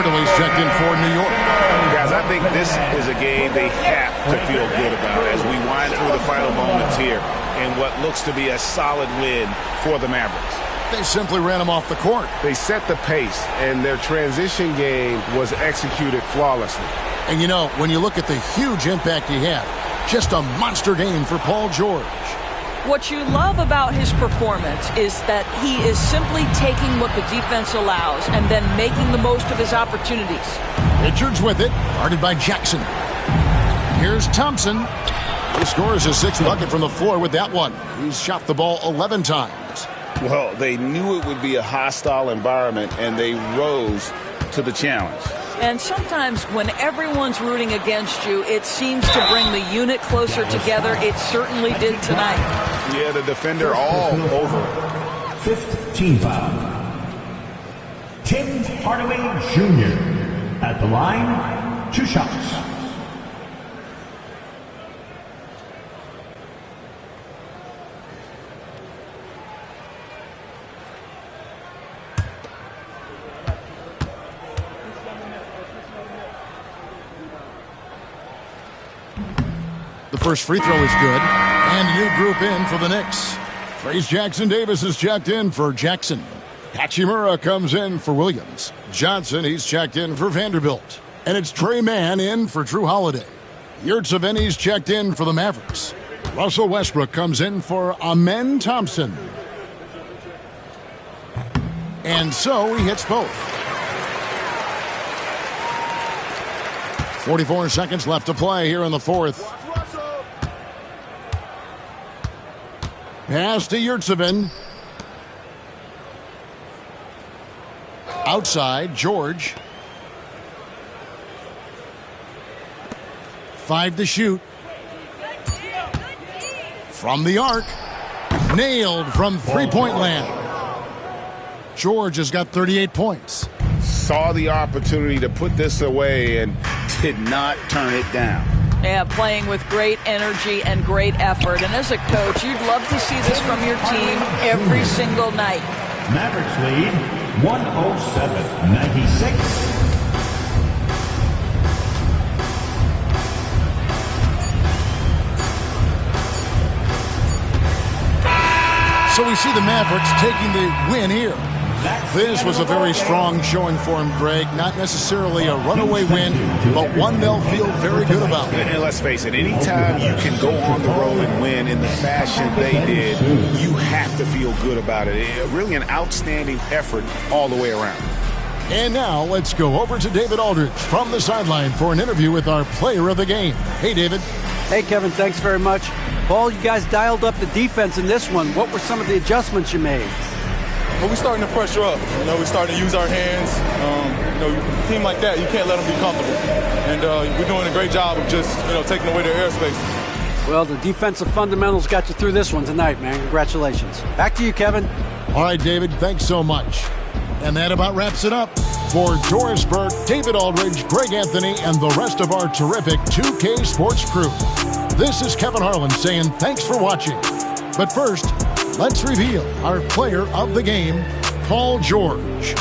Hardaway's checked in for New York. Guys, I think this is a game they have to feel good about as we wind through the final moments here in what looks to be a solid win for the Mavericks. They simply ran him off the court. They set the pace, and their transition game was executed flawlessly. And you know, when you look at the huge impact he had, just a monster game for Paul George. What you love about his performance is that he is simply taking what the defense allows and then making the most of his opportunities. Richards with it, guarded by Jackson. Here's Thompson. He scores his 6th bucket from the floor with that one. He's shot the ball 11 times. Well, they knew it would be a hostile environment, and they rose to the challenge. And sometimes when everyone's rooting against you, it seems to bring the unit closer together. It certainly did tonight. Yeah, the defender all over. 5th team foul. Tim Hardaway Jr. at the line, 2 shots. The first free throw is good, and a new group in for the Knicks. Trace Jackson-Davis is checked in for Jackson. Hachimura comes in for Williams. Johnson, he's checked in for Vanderbilt. And it's Trey Mann in for Drew Holiday. Yurtseven, he's checked in for the Mavericks. Russell Westbrook comes in for Amen Thompson. And so he hits both. 44 seconds left to play here in the fourth. Pass to Yurtseven. Outside, George. 5 to shoot. From the arc. Nailed from three-point land. George has got 38 points. Saw the opportunity to put this away and did not turn it down. Yeah, playing with great energy and great effort. And as a coach, you'd love to see this from your team every single night. Mavericks lead 107-96. So we see the Mavericks taking the win here. This was a very strong showing for him, Greg. Not necessarily a runaway win, but one they'll feel very good about. And let's face it, anytime you can go on the road and win in the fashion they did, you have to feel good about it. Really an outstanding effort all the way around. And now let's go over to David Aldridge from the sideline for an interview with our player of the game. Hey, David. Hey, Kevin, thanks very much. Paul, you guys dialed up the defense in this one. What were some of the adjustments you made? Well, we're starting to pressure up. We're starting to use our hands. A team like that, you can't let them be comfortable. And we're doing a great job of just, taking away their airspace. Well, the defensive fundamentals got you through this one tonight, man. Congratulations. Back to you, Kevin. All right, David, thanks so much. And that about wraps it up. For Doris Burke, David Aldridge, Greg Anthony, and the rest of our terrific 2K Sports crew, this is Kevin Harlan saying thanks for watching. But first, let's reveal our player of the game, Paul George.